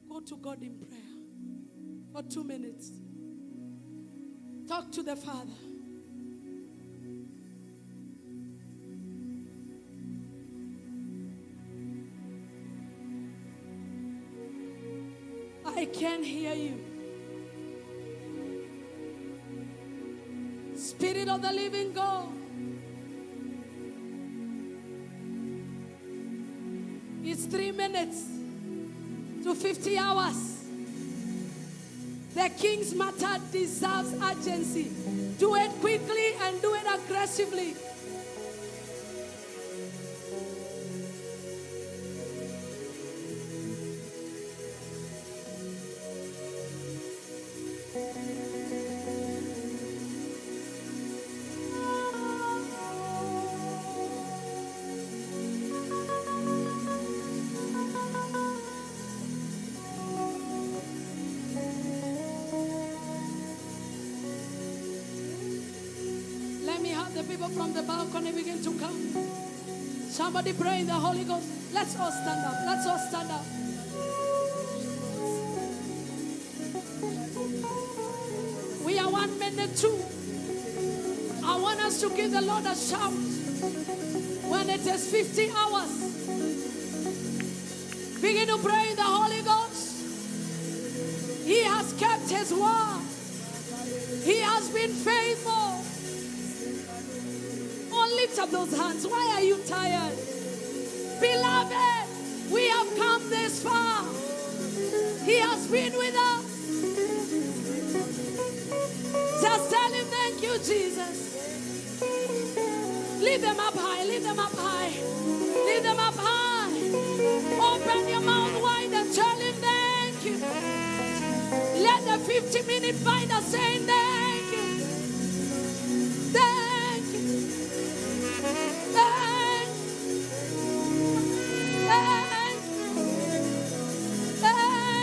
go to God in prayer for 2 minutes. Talk to the Father. I can hear you. Spirit of the living God. It's 3 minutes to 50 hours. The king's matter deserves urgency. Do it quickly and do it aggressively. People from the balcony begin to come. Somebody pray in the Holy Ghost. Let's all stand up. Let's all stand up. We are 1 minute too. I want us to give the Lord a shout when it is 50 hours. Begin to pray in the Holy Ghost. He has kept his word. He has been faithful. Lift up those hands. Why are you tired? Beloved, we have come this far. He has been with us. Just tell him thank you, Jesus. Lift them up high. Lift them up high. Lift them up high. Open your mouth wide and tell him thank you. Let the 50-minute finder say thank you. Thank you. Thank you. Thank you. Thank you.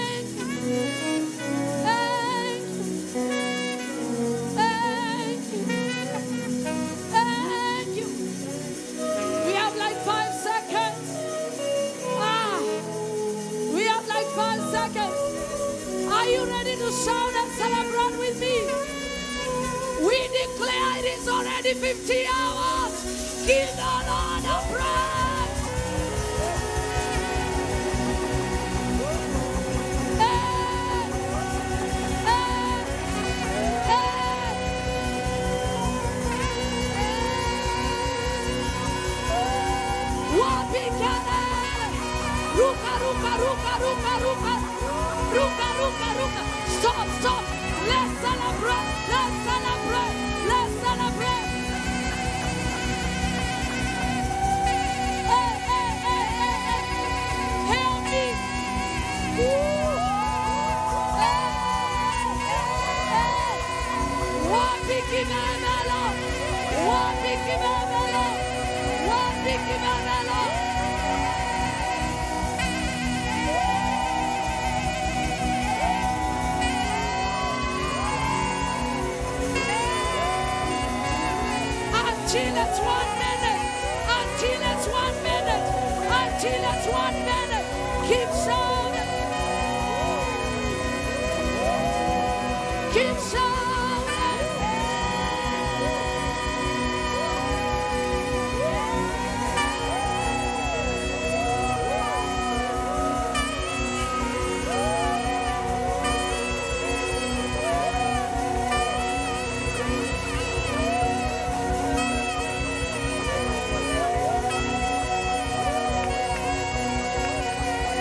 50 hours. Give the Lord a praise. Ruka, ruka, ruka, ruka, ruka. Ruka, ruka, ruka. Stop, stop. Let's celebrate. Let's celebrate. Let's celebrate. Hey, hey, hey, hey, hey. Help me. Hey, hey. Wapi kimemelo. Wapi kimemelo. Wapi kimemelo. Until it's 1 minute. Until it's 1 minute. Until it's 1 minute. Keep shouting. Keep shouting.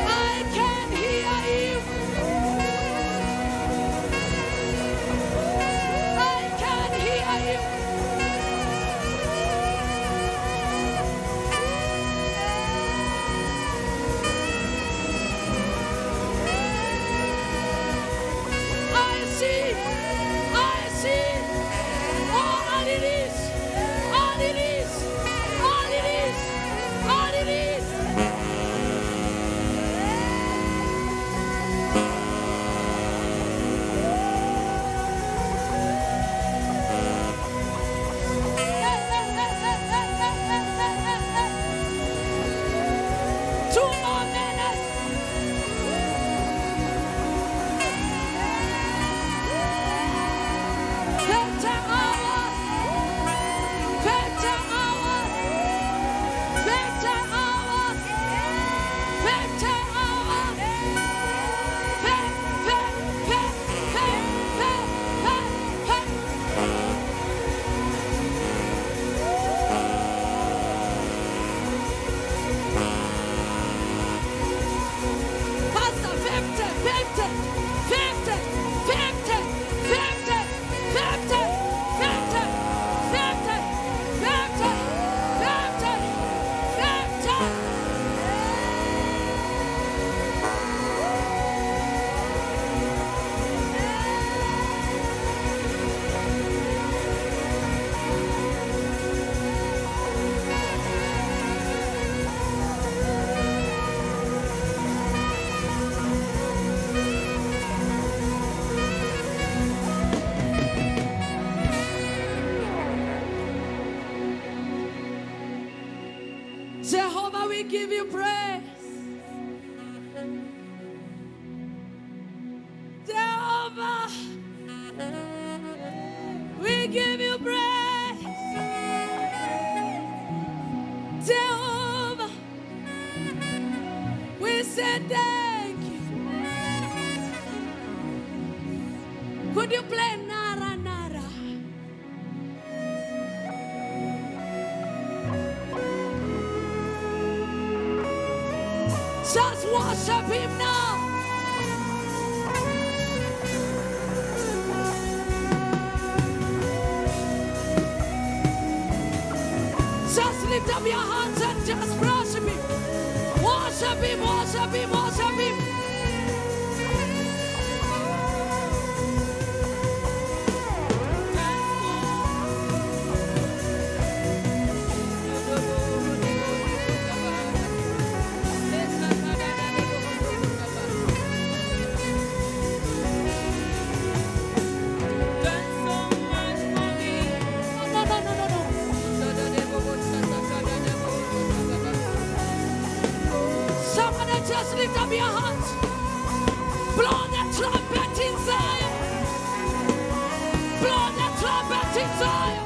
I can hear you. I can hear you. I see. I see. All it is. All it is. All it is. All it is. Two more minutes. Better hour. Better hour. Better hour. Better hour. Pastor, 50, 50, 50, 50, 50, 50, 50, 50, 50, 50. Jehovah, we give you praise. Jehovah, we give you praise. Jehovah, we say thank you. Could you play Nara Nara? Just worship him now. Just lift up your hands and just worship him. Worship him, worship him, worship him. Just lift up your hands. Blow the trumpet in Zion. Blow the trumpet in Zion.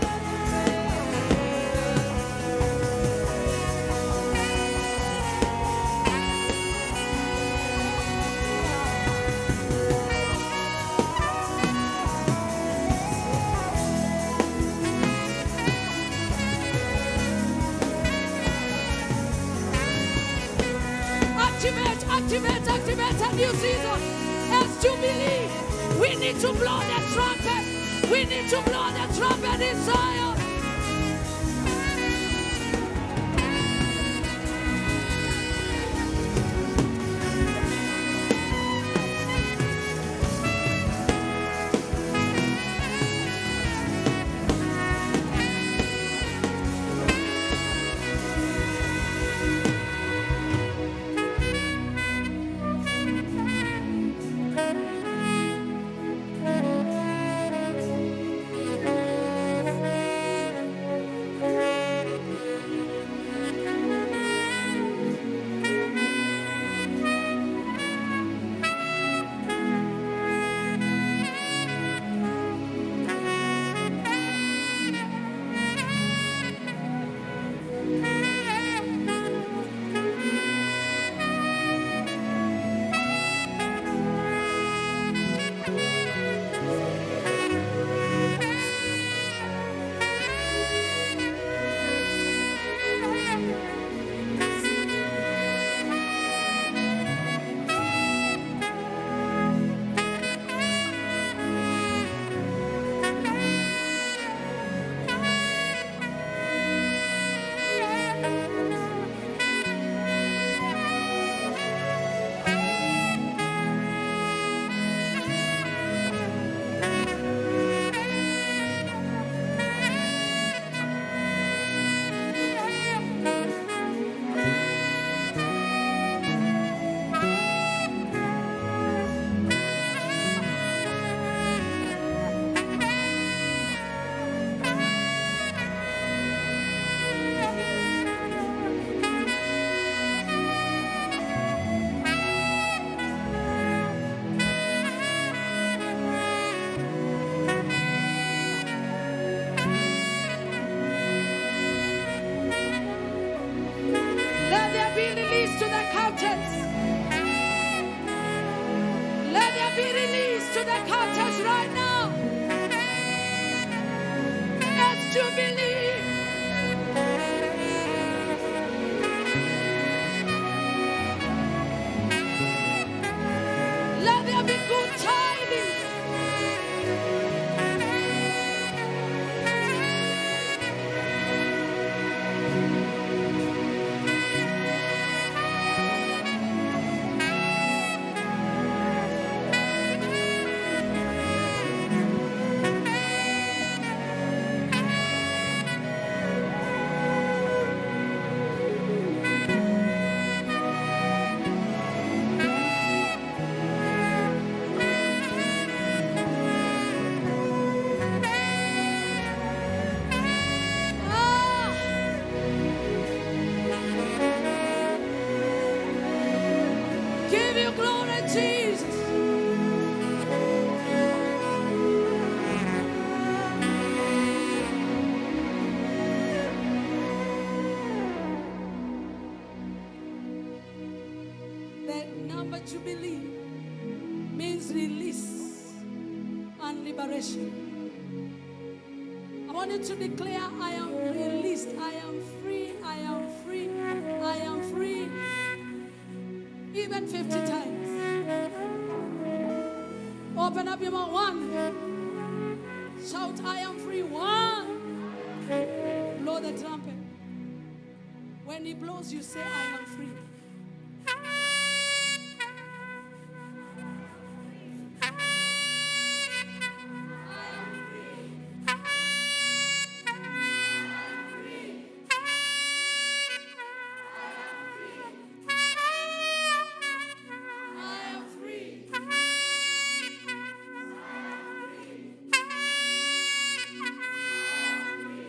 activate a new season. As Jubilee, we need to blow the trumpet. We need to blow the trumpet in Zion. Jubilee means release and liberation. I want you to declare, I am released, I am free, I am free, I am free. Even 50 times. Open up your mouth. 1. Shout, I am free. 1. Blow the trumpet. When he blows, you say, I am free.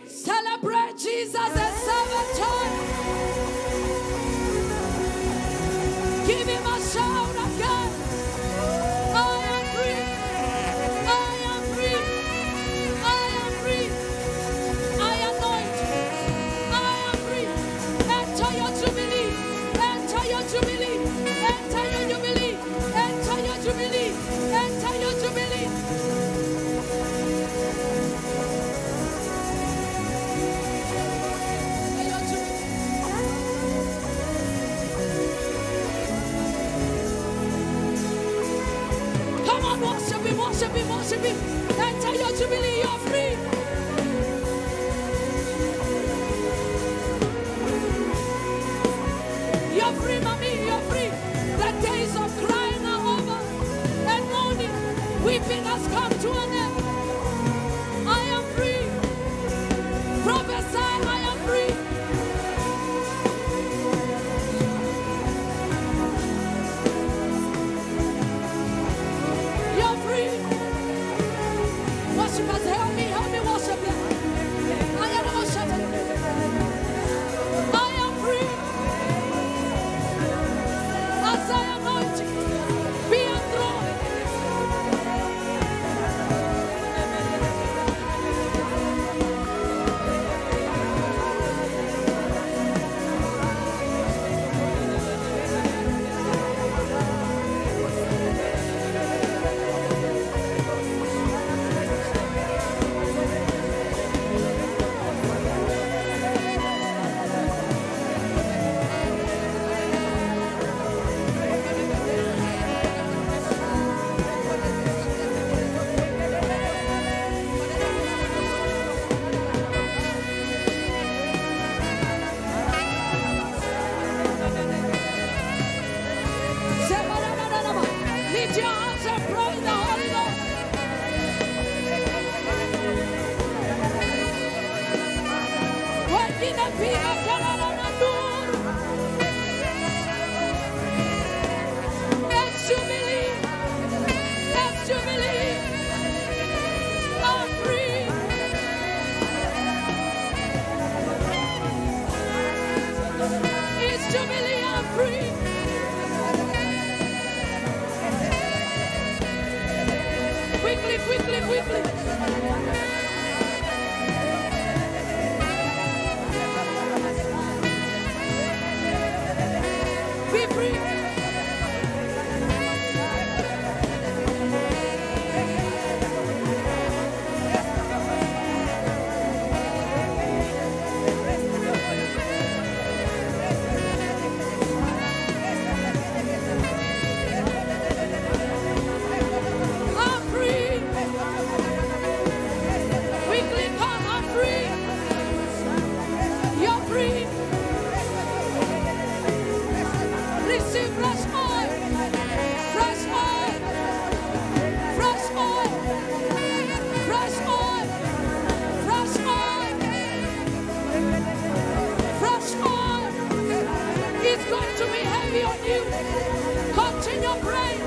Celebrate Jesus and serve Worship him, worship him. Enter your jubilee, you're free. You're free, mommy, you're free. The days of crying are over and mourning, weeping has come to an end. I am free. Prophesy, I am free. You're free. Worshipers, help me worship him. I am worshiping. I am free. As I anoint you, be enthroned. Lift your hands and pray in the Holy Ghost. Wengine piga kelele na nduru. It's jubilee. It's jubilee. I'm free. It's jubilee. I'm free. Quickly, quickly, quickly. Be free. I'm free. Quickly come, I'm free. You're free. Receive fresh oil. Fresh oil. Fresh oil. Fresh oil. Fresh oil. Fresh oil. It's going to be heavy on you. Continue praying.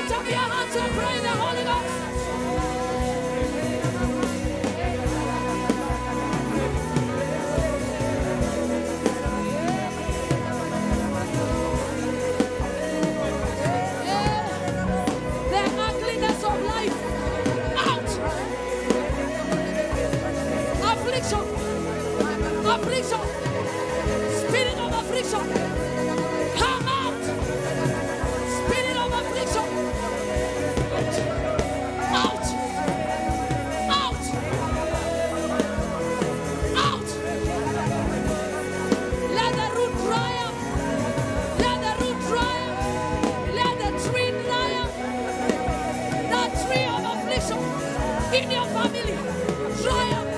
Lift up your hands and pray in the Holy Ghost. The ugliness of life out. Affliction. Affliction. Spirit of affliction. Come out. Spirit of affliction. Out. Out. Out. Let the root dry up. Let the root dry up. Let the tree dry up. That tree of affliction in your family dry up.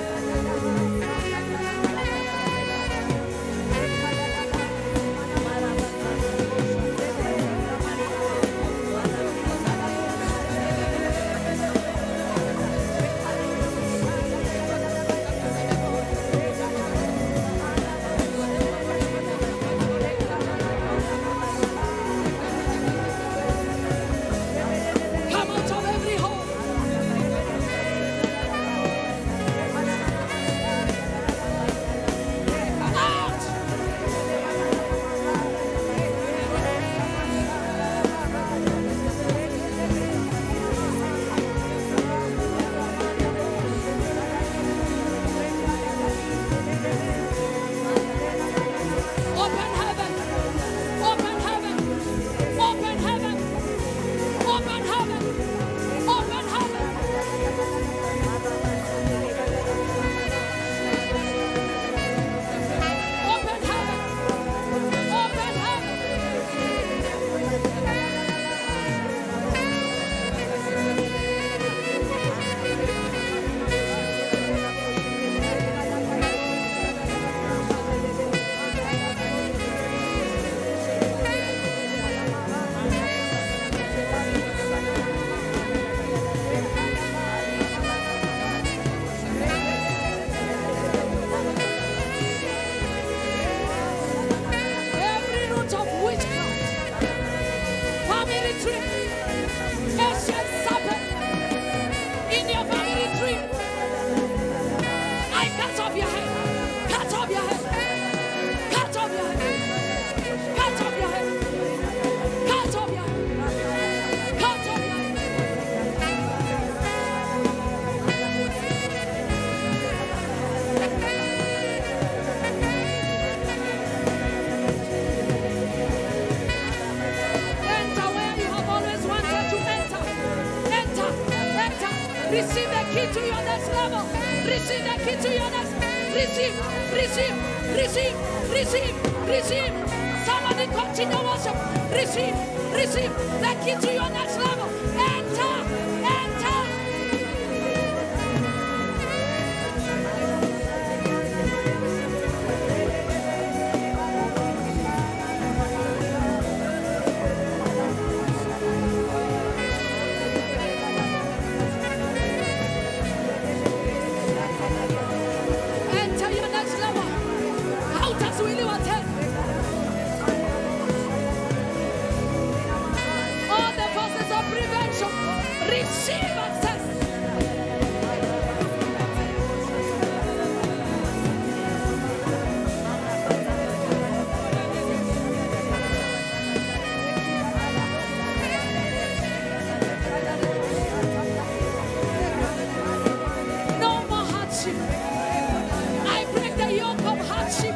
Come out of every hole. Open heaven. Open heaven. Open heaven. Open heaven. Open heaven. Open heaven. Open every root of witchcraft, family tree, ancient serpent in your family tree. I cut off your head. Cut off your head. Cut off your head. Cut off your head. Cut off your head. Cut off your head. Enter where you have always wanted to enter. Enter, enter. Receive the key to your next level. Receive the key to your next. Receive, receive, receive, receive, receive. Somebody continue worship. Receive, receive the key to your next level. Enter, enter. Enter your next level. Out as will you attend. All the forces of prevention receive access. No more hardship. I break the yoke of hardship.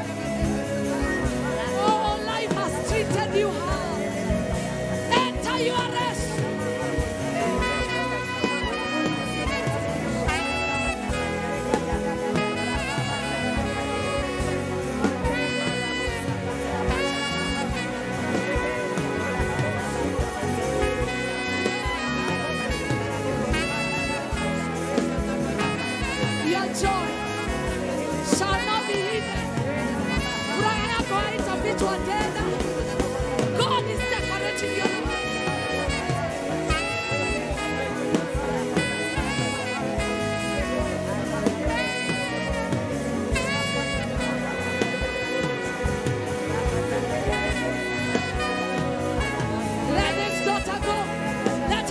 Oh, life has treated you hard. Enter your rest. Your joy shall not be hidden. Furaha yako haitafichwa tena. God is decorating your life. Let this daughter go. Let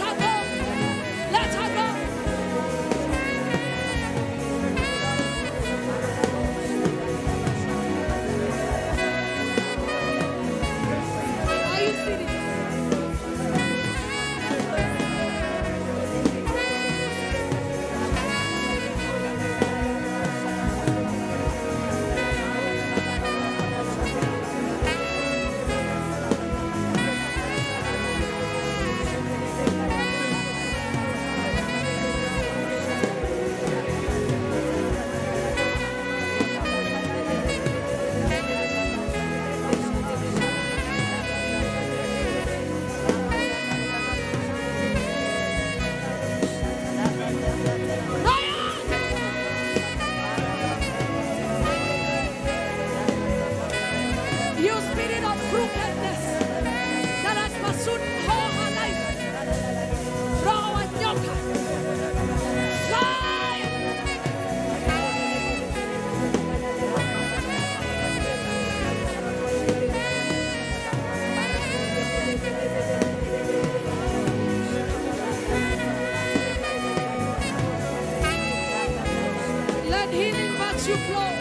Let healing virtue flow.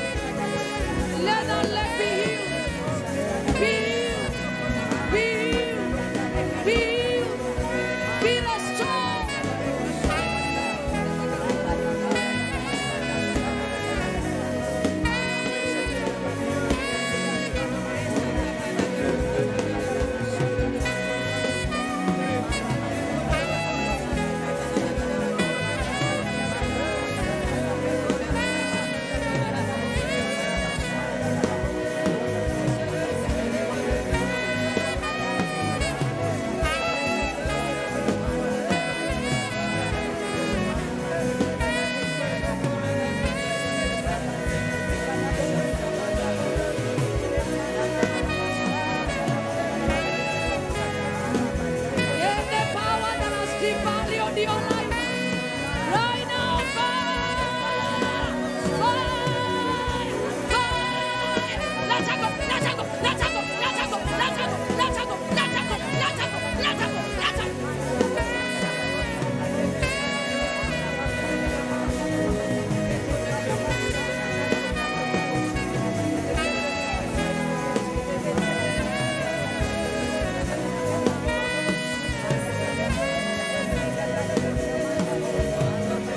Let our leg be healed. Be healed. Be healed. Be healed. Be restored.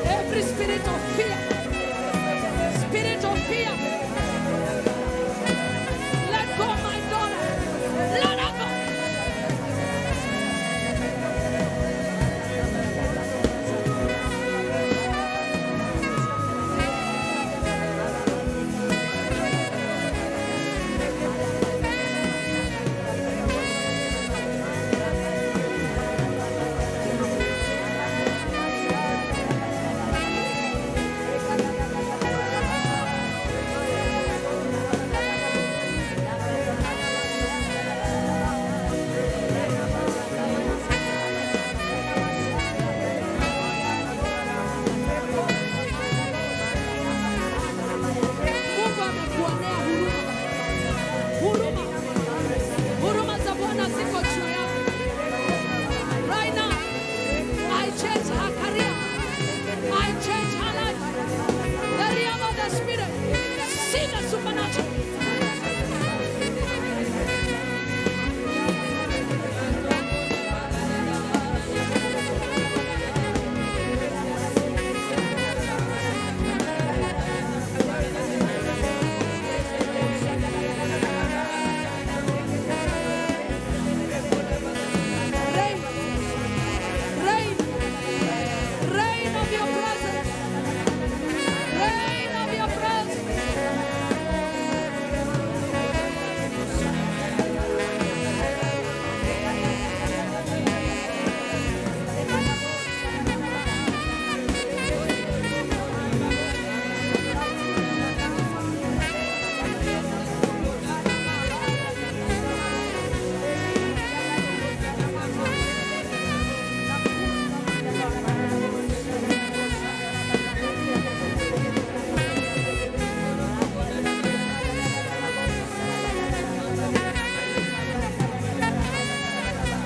Every spirit of fear, let go, my daughter. Let her go. Mungu amekuonea huruma. Huruma za Bwana ziko juu yako. Right now, I change her career. I change her life. The realm of the spirit. See the supernatural. Rain of your presence. Rain of your presence.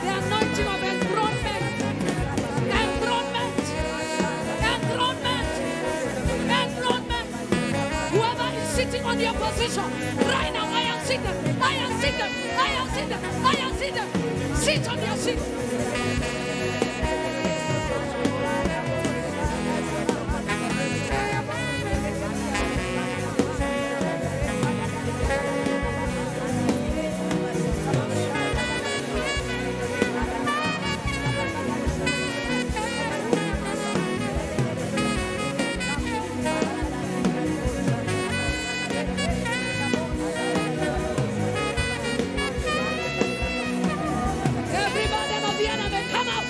The anointing of enthronement. Whoever is sitting on your position, right now, I am seated. Sit on your seat. Everybody of the enemy, come out.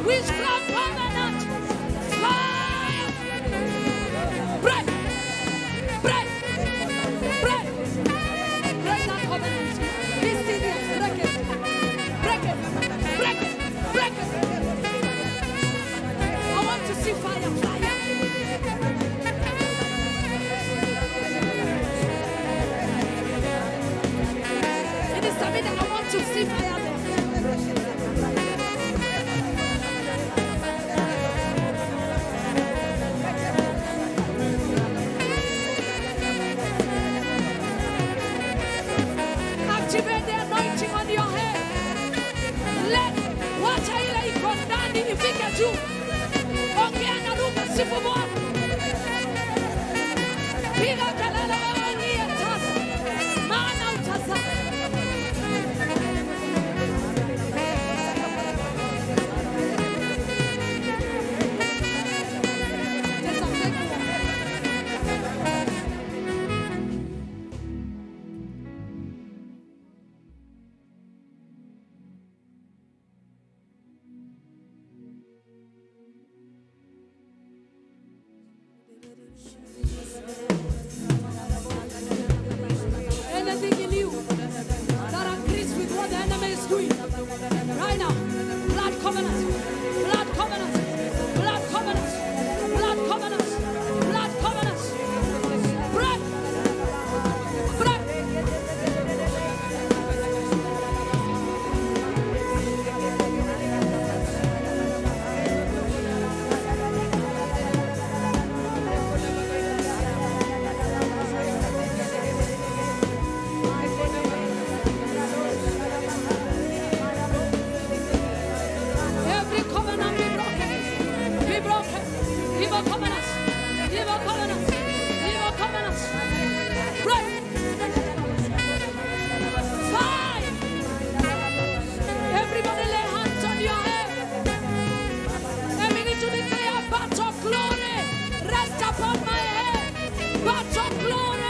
Witchcraft covenant. Fire. Break. Break. Break. Break that covenant. Be serious. Break it. Break it. Break it. Break it. I want to see fire. Fire. It is something that I want to see fire there. Activate the anointing on your head. Let wacha ile iko ndani ifike juu. Ongea na lugha, sifu Bwana. Piga kelele wewe uliye tasa, maana utazaa. Anything in you that agrees with what the enemy is doing right now, blood covenant, blood covenant, blood covenant, blood covenant, blood covenant, break, break. Every covenant be broken. Be broken. Evil covenants. Evil covenants. Evil covenants. Break. Fire. Everybody lay hands on your head. And we need to declare battle glory. Rest upon my head. Battle glory.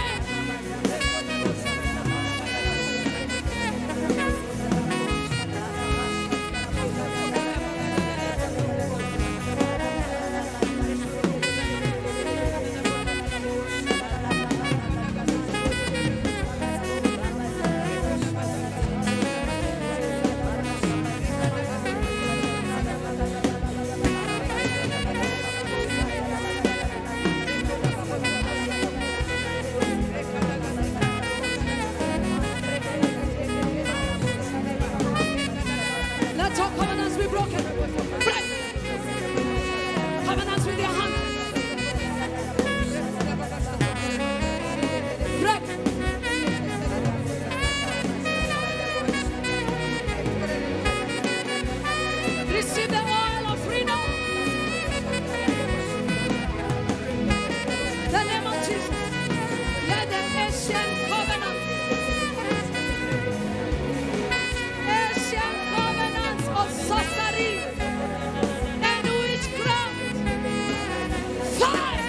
Let all covenants be broken. Break. Covenants with your hand. Break. Receive the oil of freedom. The name of Jesus. Let the ancient covenant. Ancient covenants of sorcery and witchcraft. Fire!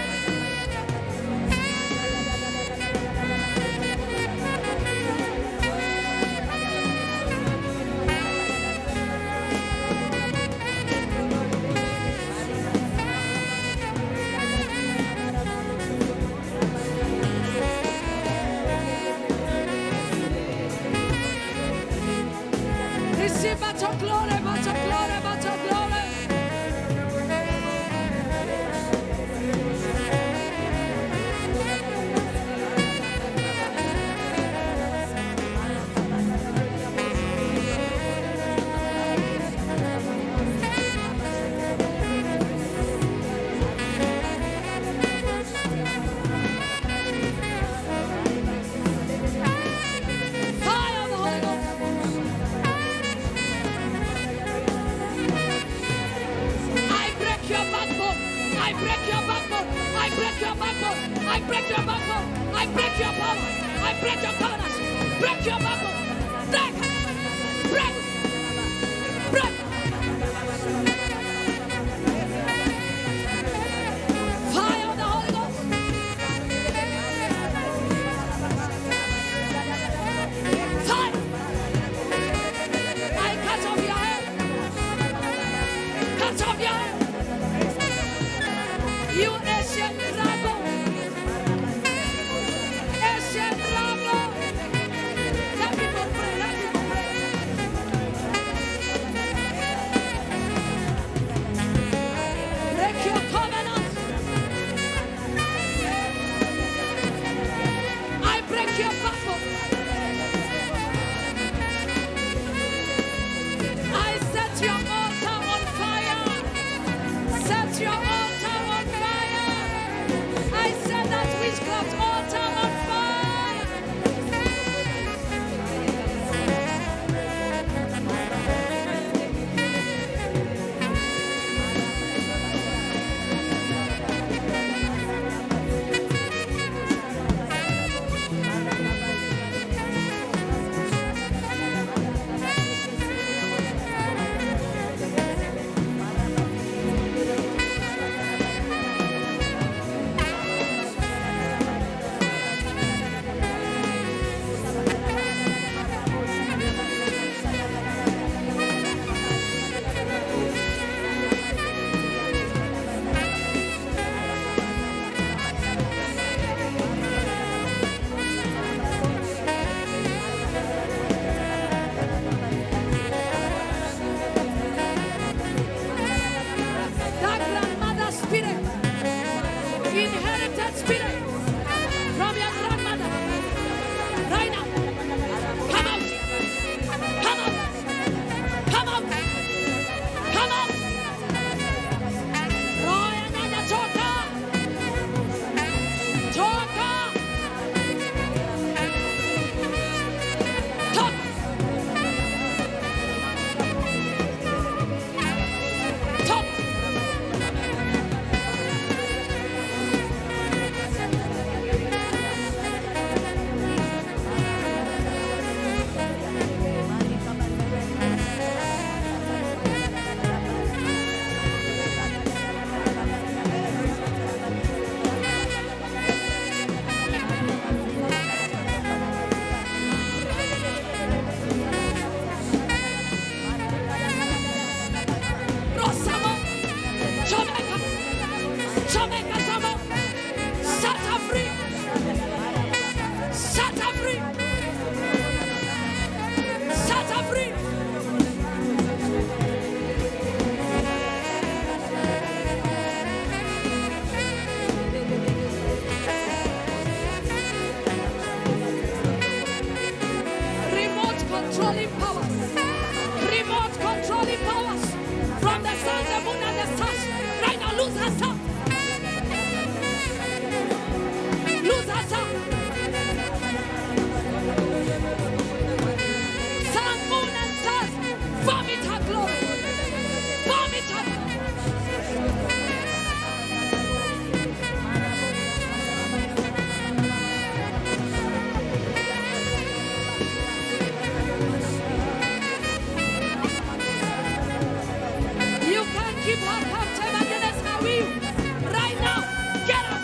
Receive battle glory, battle glory, battle glory. Fire of the Holy Ghost. I break your backbone. I break your backbone. I break your backbone. I break your backbone. I break your power. I break your covenants. Break your backbone. Break. Break. Break. Fire of the Holy Ghost. Fire. I cut off your head. Cut that altar on fire. That grandmother spirit, inherited spirit from your grandmother, right now, come out, come out, come out, come out. Roya nana toka, toka, toka. Top. Rosamo, Jamaica, Jamaica, Samo, set her free, set her free, set her free. Remote controlling powers, remote controlling powers from the sun, the moon, and the stars. Right now, lose herself. Lose herself. Sun, moon, and stars. Vomit her glory. Vomit her. You can't keep her captive against her will. Right now, get out.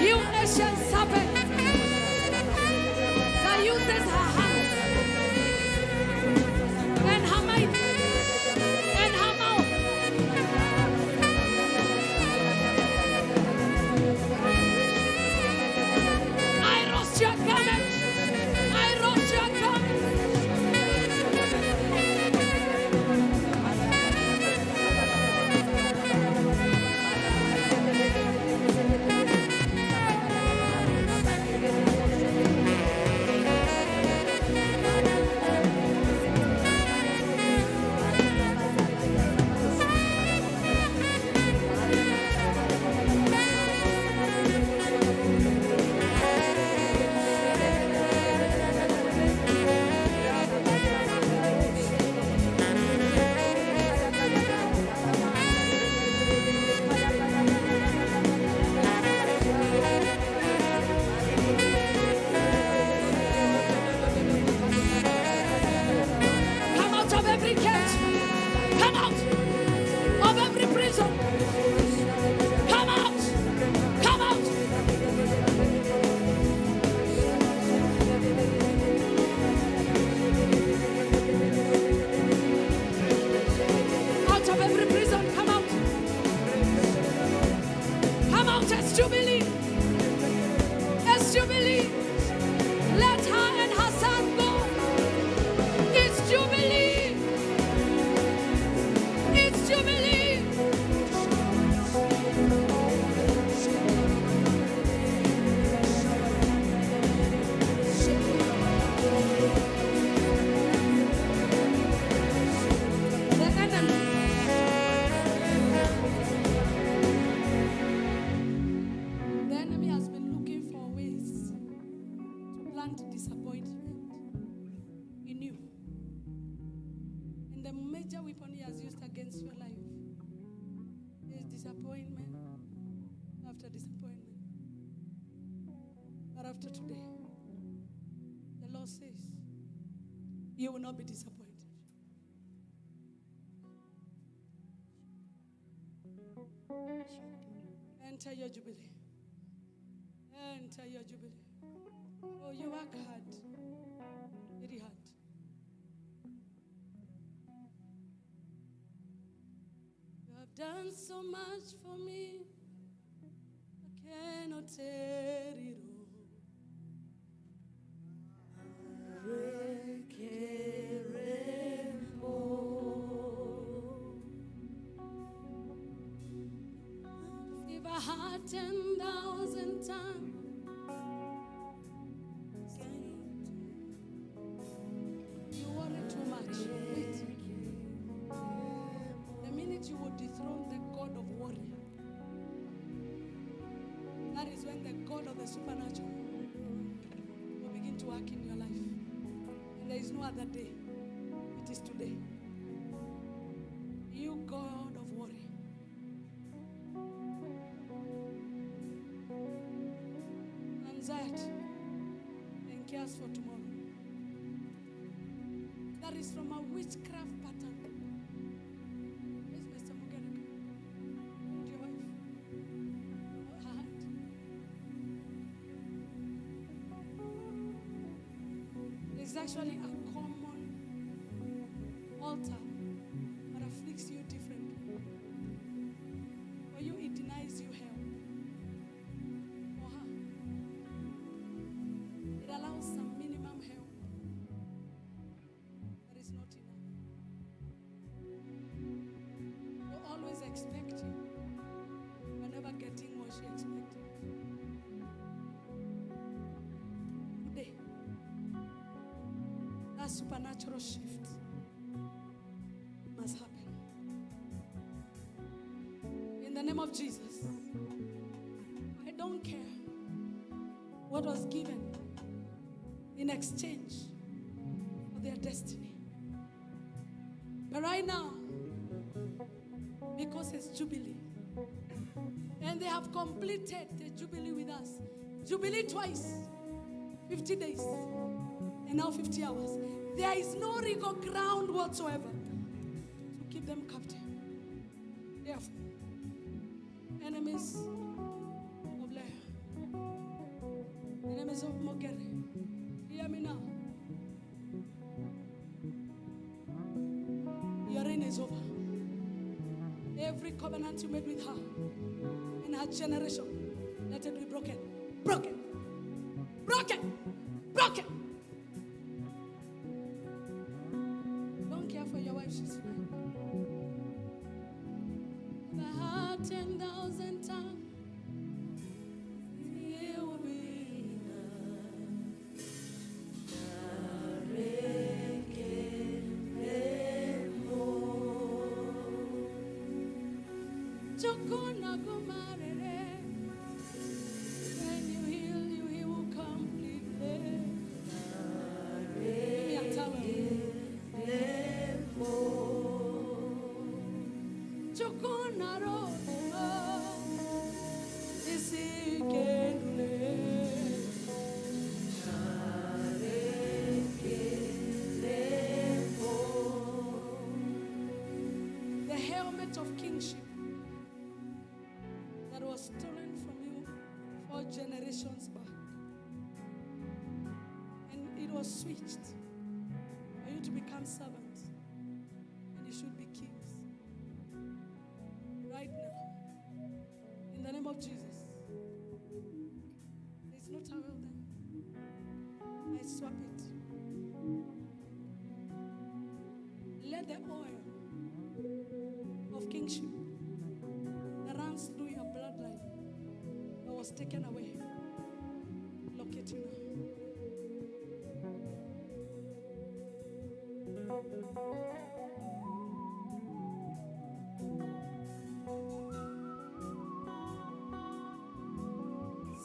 You ancient serpent that uses her hands and her might and her mouth. I roast your garment. I roast your garment. Come out of every cage. Come out of every prison. Come out. Come out. Out of every prison. Come out. Come out as Jubilee. As Jubilee. Let her and her son go. It's Jubilee. It's Jubilee. The enemy. The enemy has been looking for ways to plant disappointment in you. And the major weapon he has used against your life is disappointment after disappointment. But after today, the Lord says, you will not be disappointed. Enter your jubilee. Enter your jubilee. Oh, you work hard. Very hard. You have done so much for me. I cannot tell it all. If I had 10,000 times, you worry too much. Wait. The minute you would dethrone the God of worry, that is when the God of the supernatural will begin to work in your life. And there is no other day. It is today. You God of worry. Anxiety and cares for tomorrow. That is from a witchcraft pattern. Where's Mr. Mugereka? And your wife? Her hand. It's actually a common altar that afflicts you differently. For you, it denies you help. For her, it allows some minimum help that is not enough. You always expect you, but never getting what she expected. Today, that supernatural shift must happen. In the name of Jesus, I don't care what was given in exchange for their destiny. But right now, because it's Jubilee, and they have completed the Jubilee with us. Jubilee twice, 50 days, and now 50 hours. There is no legal ground whatsoever to keep them captive. Therefore, enemies of Leah, is over, Mogere. Hear me now. Your reign is over. Every covenant you made with her in her generation, let it be broken. Broken. Broken. Broken. Don't care for your wife, she's fine. If I had 10,000 tongues, it would be Chokona gumarere. When you heal completely. Give me a towel. Chokona ro. Isikendule. The helmet of kingship that was stolen from you 4 generations back. And it was switched for you to become servants. And you should be kings. Right now. In the name of Jesus. There's no towel there. I swap it. Let the oil of kingship that runs through your bloodline that was taken away locate you now.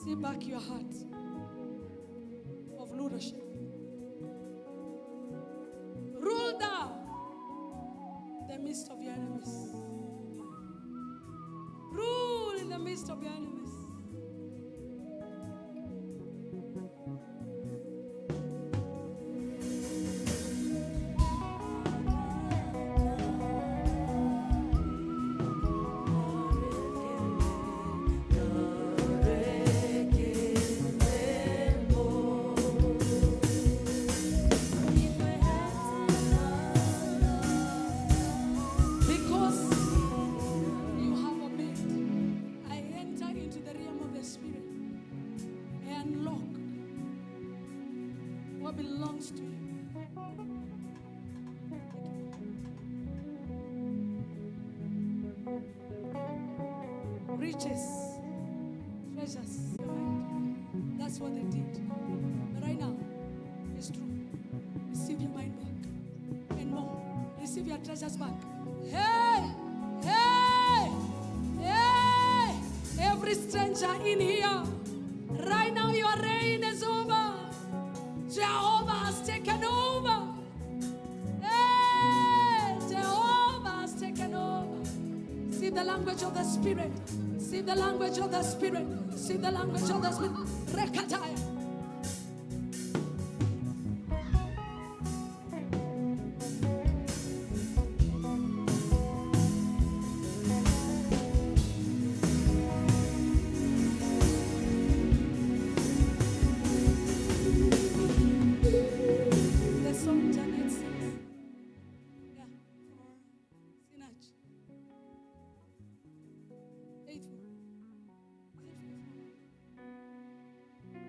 See back your heart of leadership. Rule down the midst of your enemies. Rule in the midst of your enemies. Because you have obeyed, I enter into the realm of the Spirit and unlock what belongs to you. Riches, treasures, that's what they did. But right now, it's true. Receive your mind back and more. Receive your treasures back. Hey, hey, hey, every stranger in here, right now your reign is over. Jehovah has taken over. Hey, Jehovah has taken over. See the language of the Spirit. See the language of the Spirit. See the language of the Spirit. Rekataya. The song Janet sings. Yeah, for Sinach. Faithful. Is it faithful?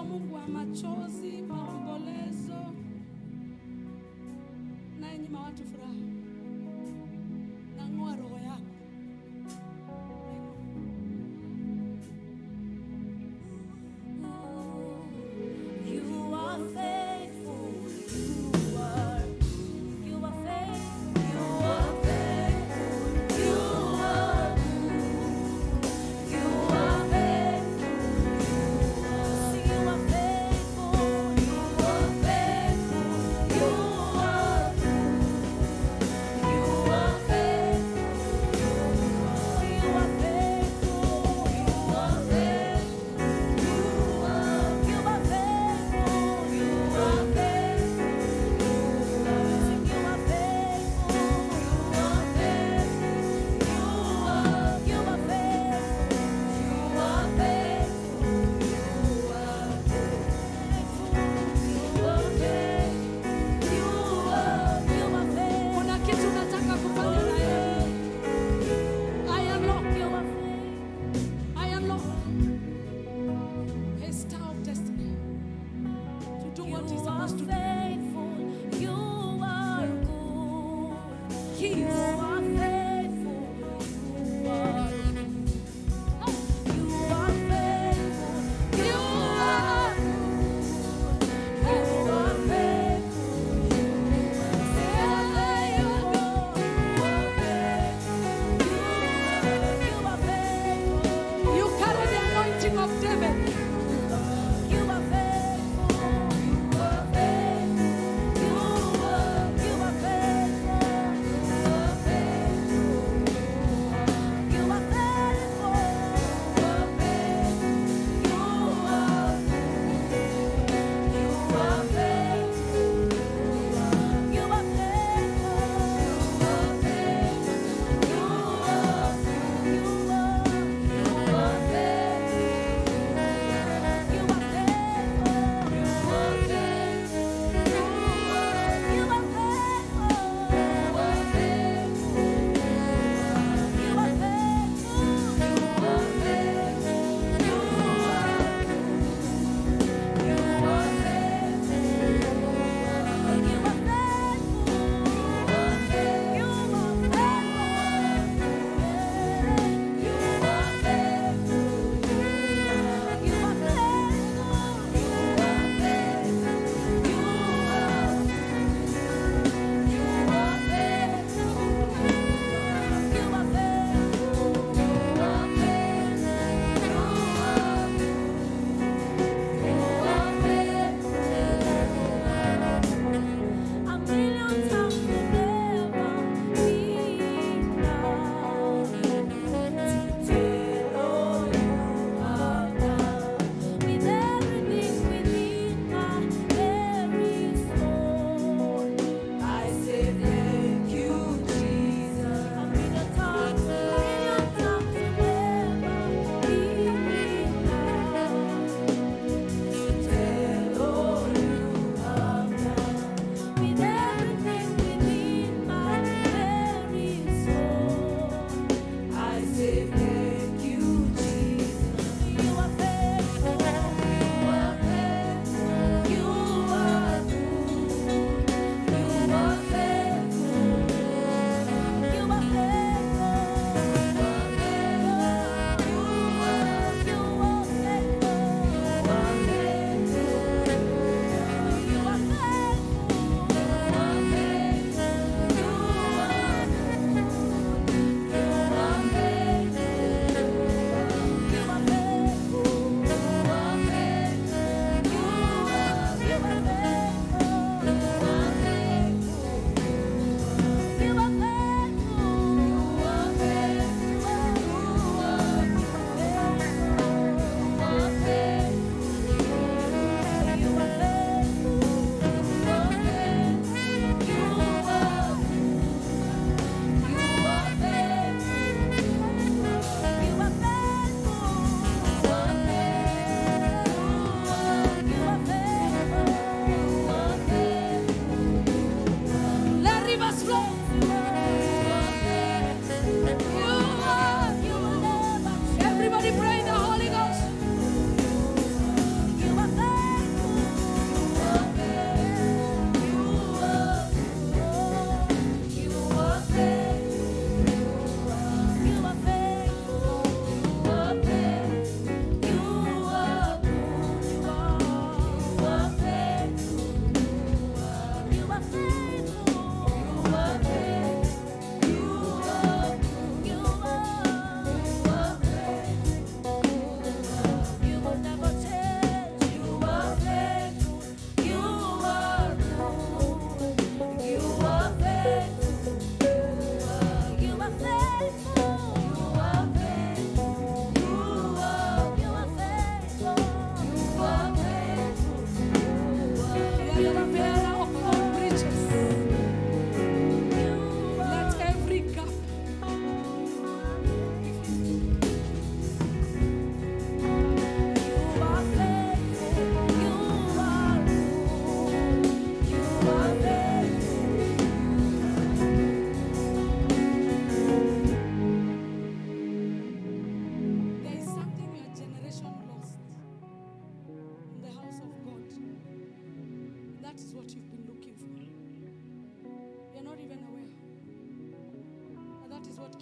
Njoo Mungu wa machozi, maombolezo na yenyima watu furaha. Nang'oa roho yako. You are faithful. You are faithful. You are faithful. You are you are faithful. Sing you are faithful. You are faithful. You are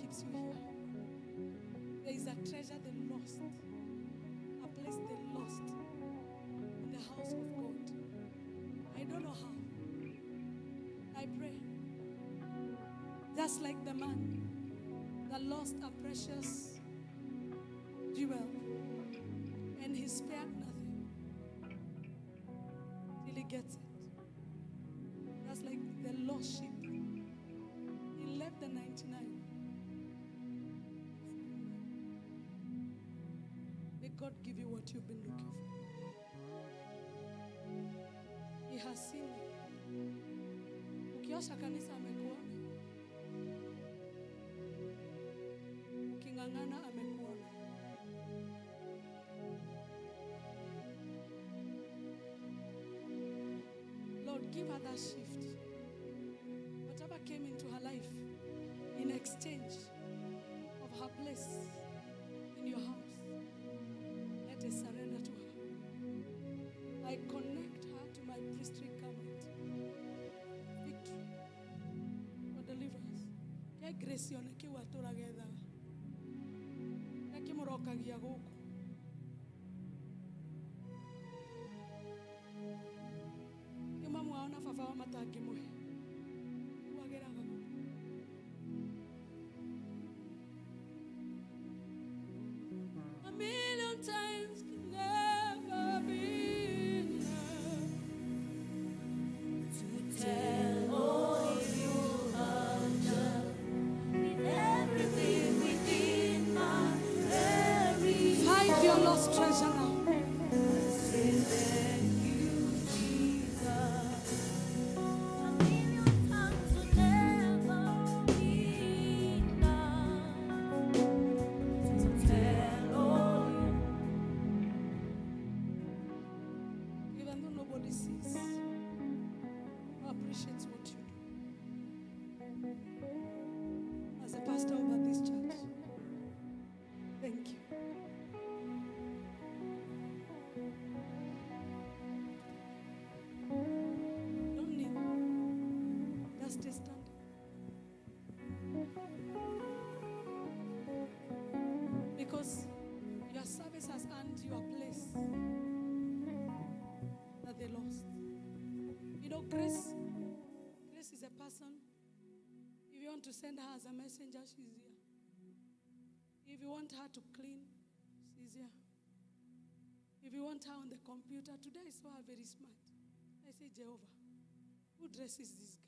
keeps you here. There is a treasure they lost, a place they lost in the house of God. I don't know how. I pray, just like the man that lost a precious jewel and he spared nothing till he gets it. That's like the lost sheep. He left the 99. May God give you what you've been looking for. He has seen you. Ukiosha kanisa amekuona. Uking'ang'ana amekuona. Lord, give her that shift. Whatever came into her life in exchange of her place in your house, let it surrender to her. I connect her to my priestly garment. Victory for deliverance. Ke grace yoneke watura getha. Ke murokagia guku. Kama mwaona baba wa matangi muhe. Wageraga guku. A million times can never be enough to tell all you have done with everything within my very. Find your lost treasure now. Say thank you, Jesus. A million times will never be enough to tell all you. Even though nobody sees, who appreciates what you do. As a pastor over this church, thank you. Don't kneel. Just stay standing. Because your service has earned you a place that they lost. You know, Grace is a person. If you want to send her as a messenger, she's here. If you want her to clean, she's here. If you want her on the computer, today I saw her very smart. I say, Jehovah, who dresses this girl?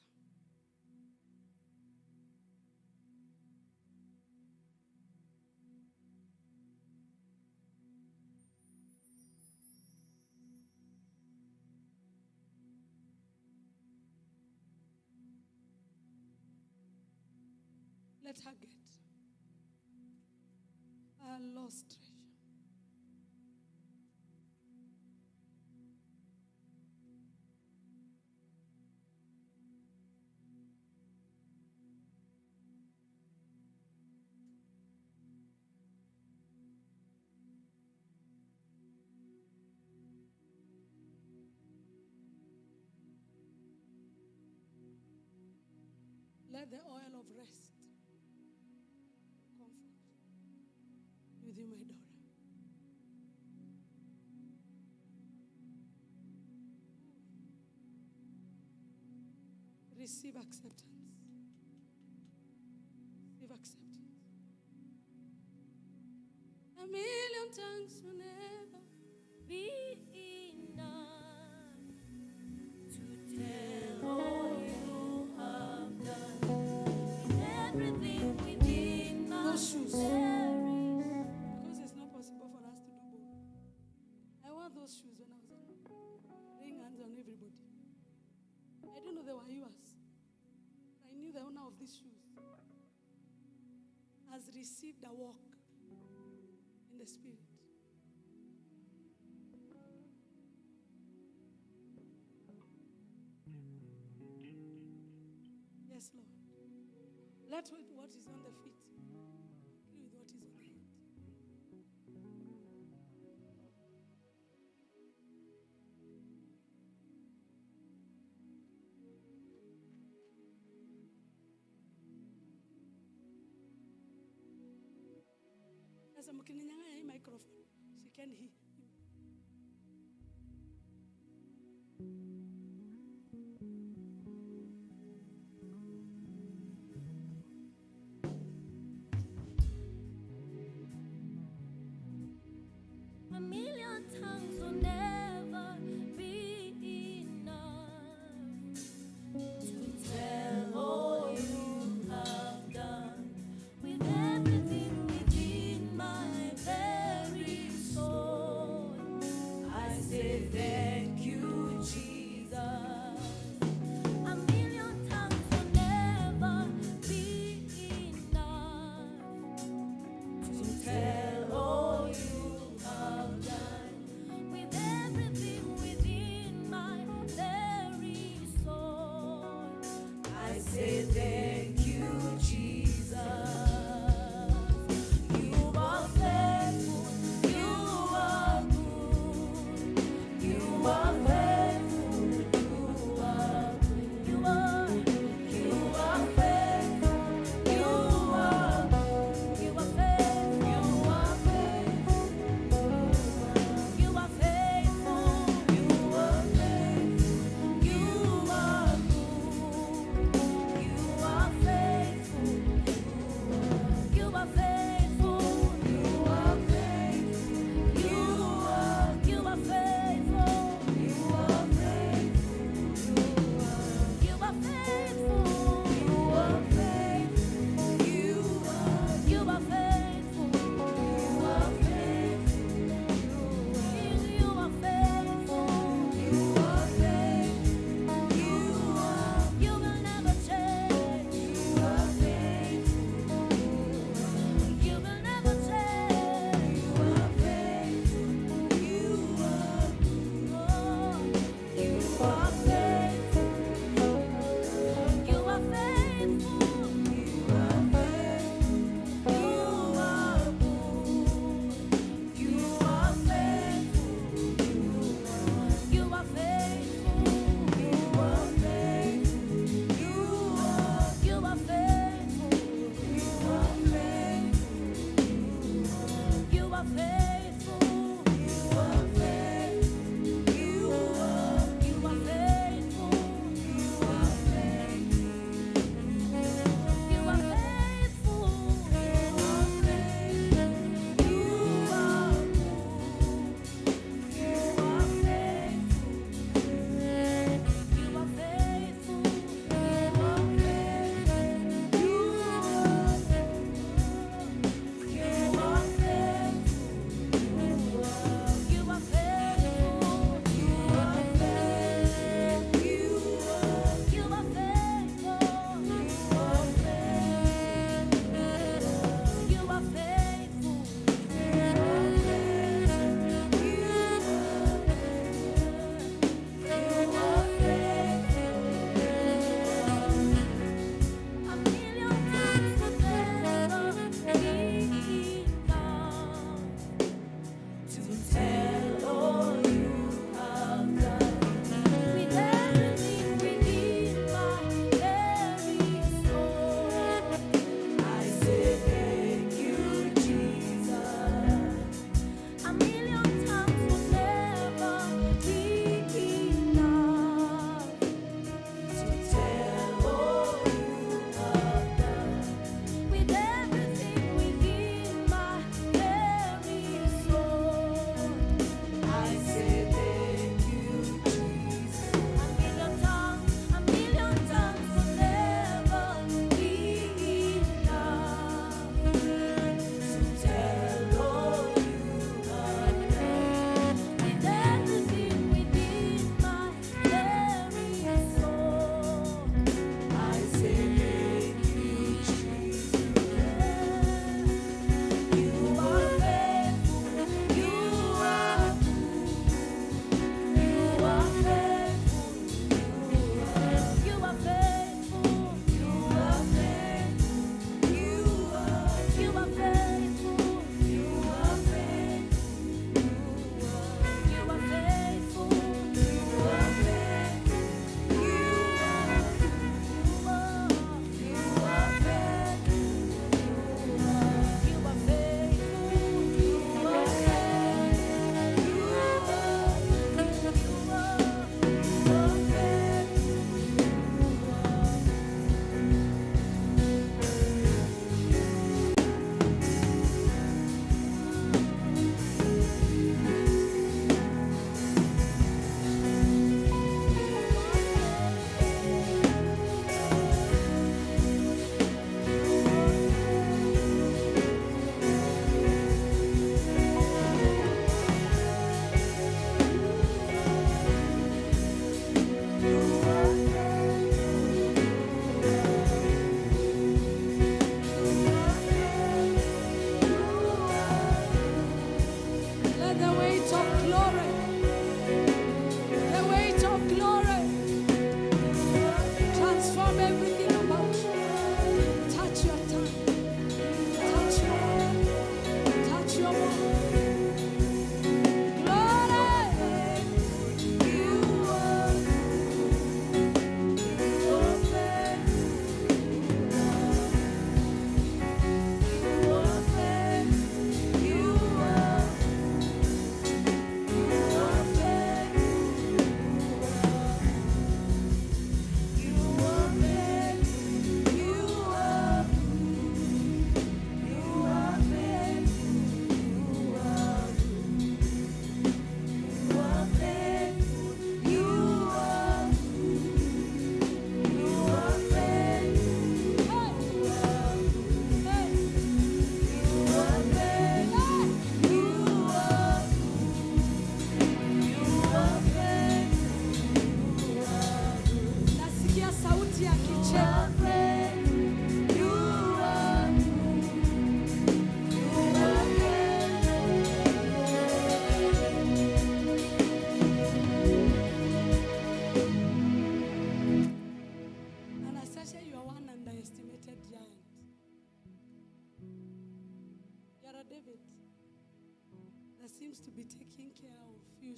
Let her get a lost treasure. Let the oil of rest comfort with you, my daughter. Receive acceptance. Receive acceptance. A million tongues will never be enough to tell all you have done. Everything within my shoes. Because it's not possible for us to do both. I wore those shoes when I was laying hands on everybody. I didn't know they were yours. I knew the owner of these shoes has received a walk in the spirit. Yes, Lord. Let what is on the feet agree with what is on the head. Sasa mkininyang'anya hii microphone, shikeni hii. A million tongues will never be enough to tell all you have done. With everything within my very soul, I say thank you, Jesus. A million tongues will never be enough to tell all you have done. With everything within my very soul, I say thank you, Jesus. You are faithful, you are good, you are faithful, you are good, you are faithful, you are good, you are faithful, you are faithful, you are faithful, you are faithful, you are good, you are faithful, you are faithful, you are faithful, you are faithful, you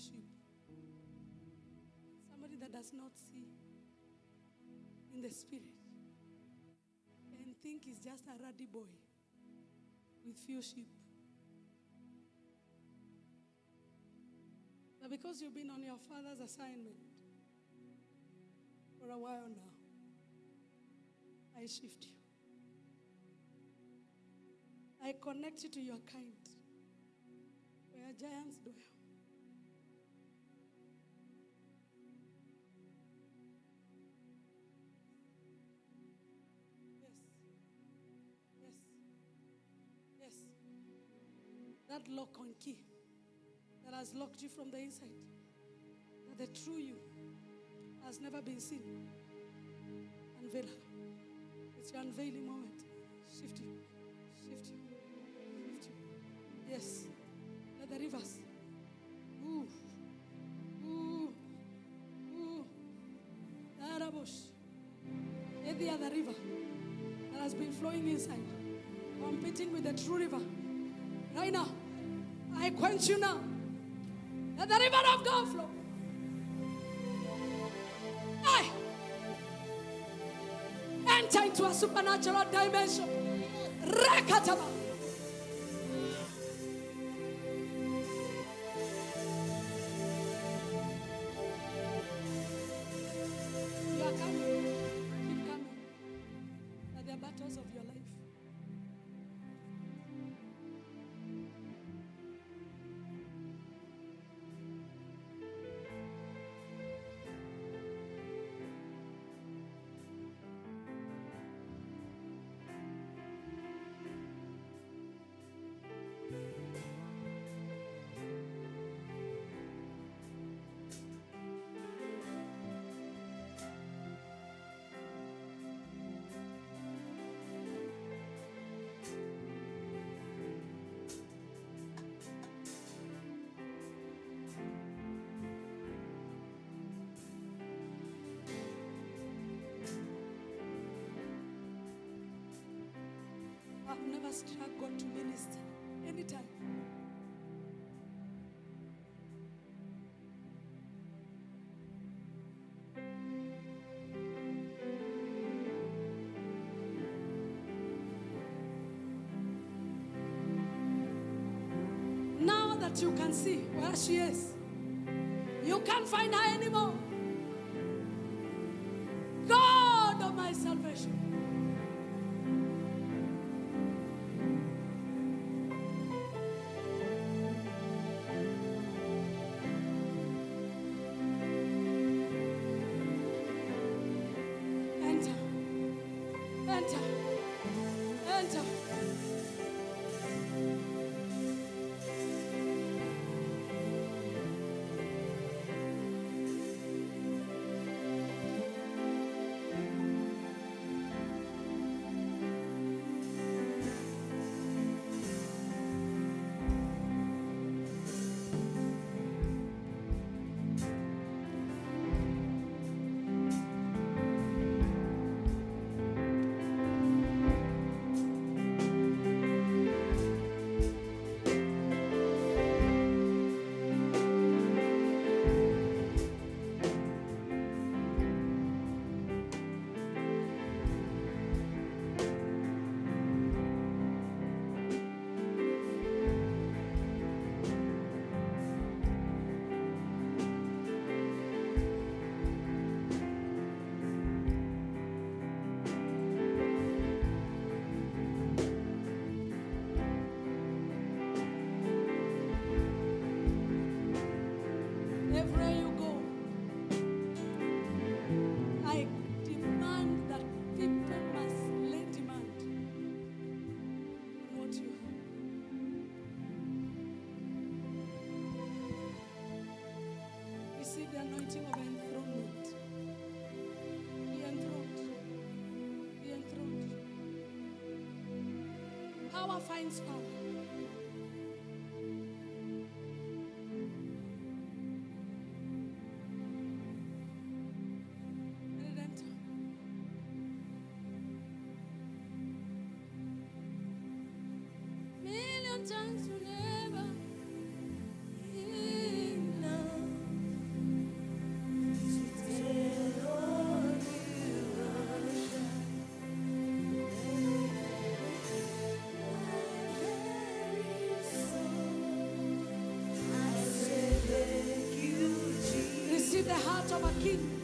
sheep. Somebody that does not see in the spirit and think he's just a ruddy boy with few sheep. But because you've been on your father's assignment for a while now, I shift you. I connect you to your kind, where giants dwell. Yes. Yes. That lock on key that has locked you from the inside, that the true you has never been seen. Unveil her. It's your unveiling moment. Shift you. Shift you. Shift you. Yes. Let the rivers. Ooh. Ooh. Ooh. Arabush. Every other river that has been flowing inside, competing with the true river. Right now, I quench you now. Let the river of God flow. Hey! Enter into a supernatural dimension. Rekataba. You are coming. Keep coming. At the battles of your life. I've never struggled to minister anytime. Now that you can see where she is, you can't find her anymore. God of my salvation. Enter. Enter. Enter. Everywhere you go, I demand that people must lay demand on what you have. Receive the anointing of enthronement. Be enthroned. Be enthroned. Power finds power. Let it enter. Million times will never be enough. heart of a king.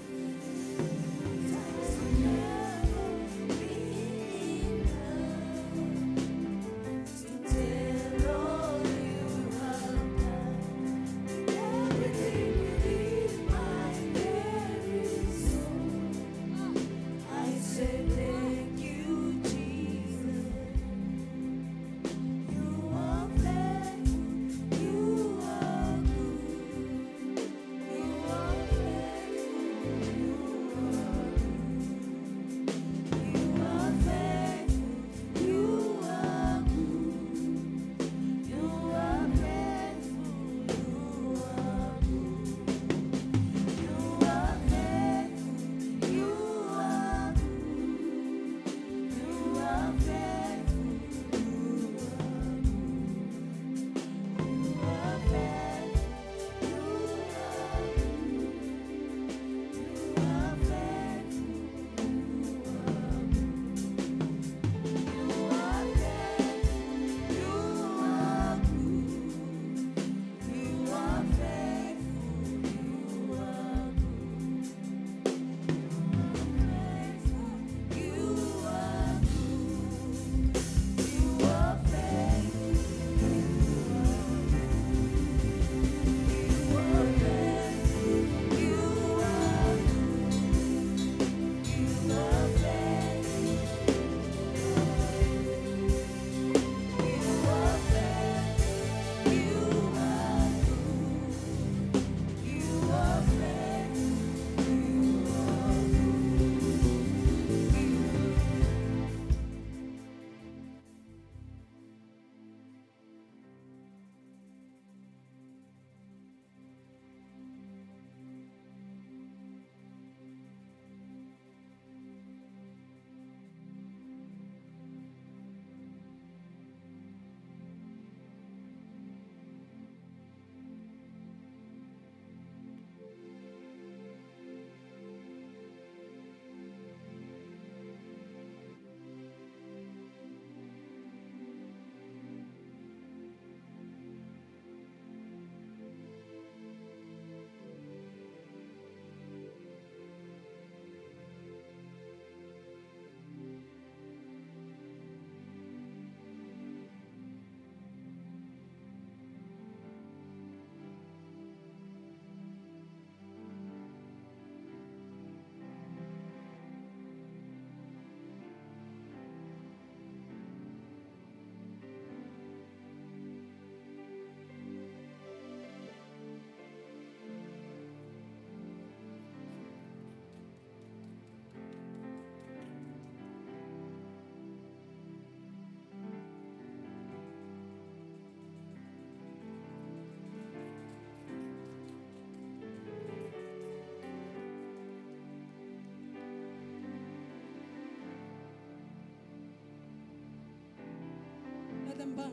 Let them burn.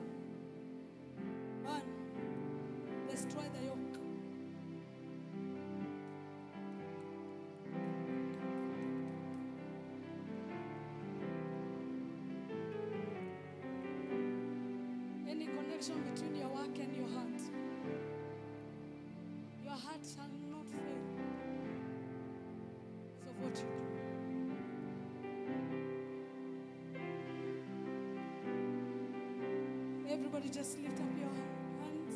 Burn. Destroy the yoke. Any connection between your work and your heart. Your heart shall not fail. So what you do. Everybody just lift up your hands.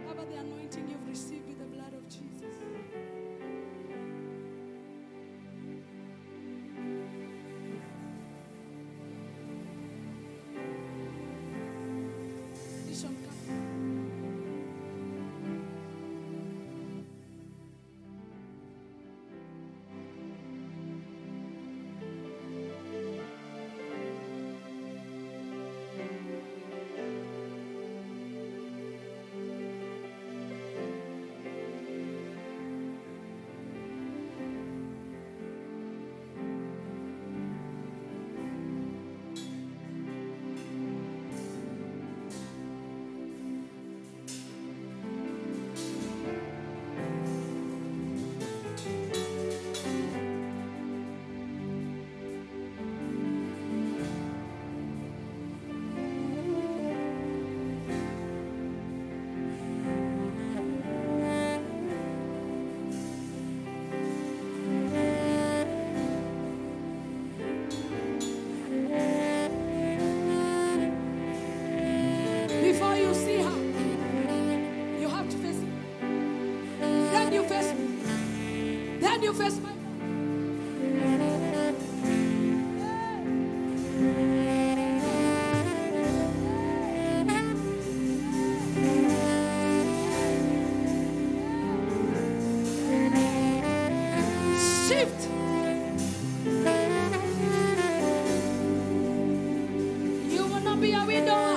Cover the anointing you've received with the blood of Jesus. Bishop, come. Then you face me. Then you face my shift. You will not be a widower.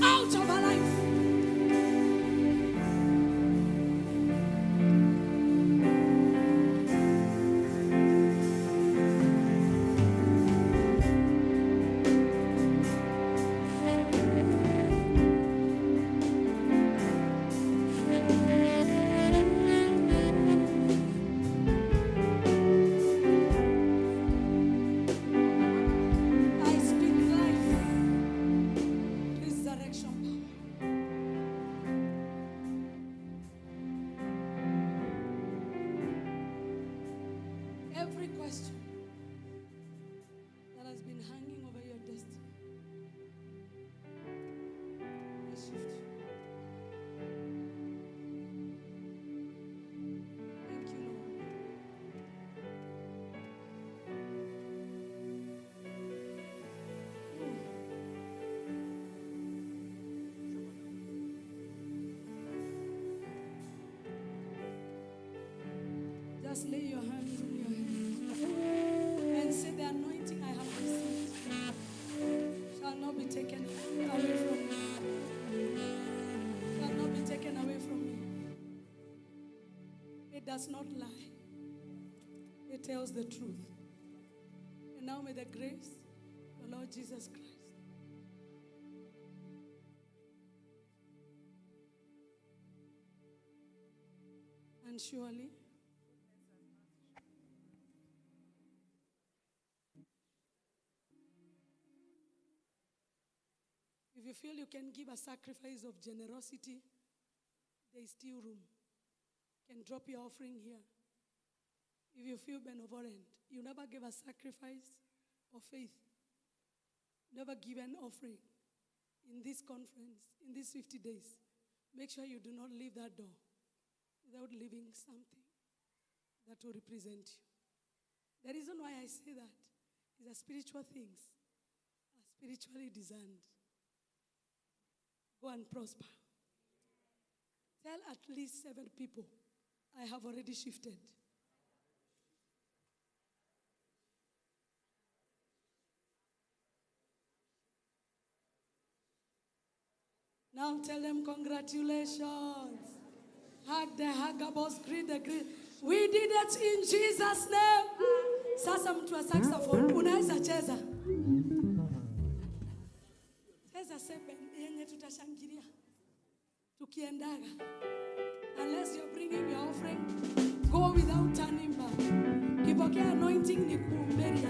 Out of our life. I speak life. Resurrection power. Every question that has been hanging over your destiny, I shift. Thank you, Lord. Just lay your hands on your head and say, the anointing I have received shall not be taken away from me. Shall not be taken away from me. It does not lie. It tells the truth. And now may the grace of the Lord Jesus Christ, and surely if you feel you can give a sacrifice of generosity, there is still room. You can drop your offering here. If you feel benevolent, you never give a sacrifice of faith, never give an offering in this conference, in these 50 days, make sure you do not leave that door without leaving something that will represent you. The reason why I say that is that spiritual things are spiritually discerned. Go and prosper. Tell at least 7 people, I have already shifted. Now tell them congratulations. the hagabos, greet the greet. We did it in Jesus' name. Sasa mtu wa saxophone, unaweza cheza. Cheza seven, yenye tutashangilia. Tukiendaga. Unless you're bringing your offering, go without turning back. Kipokea anointing ni kuumberia.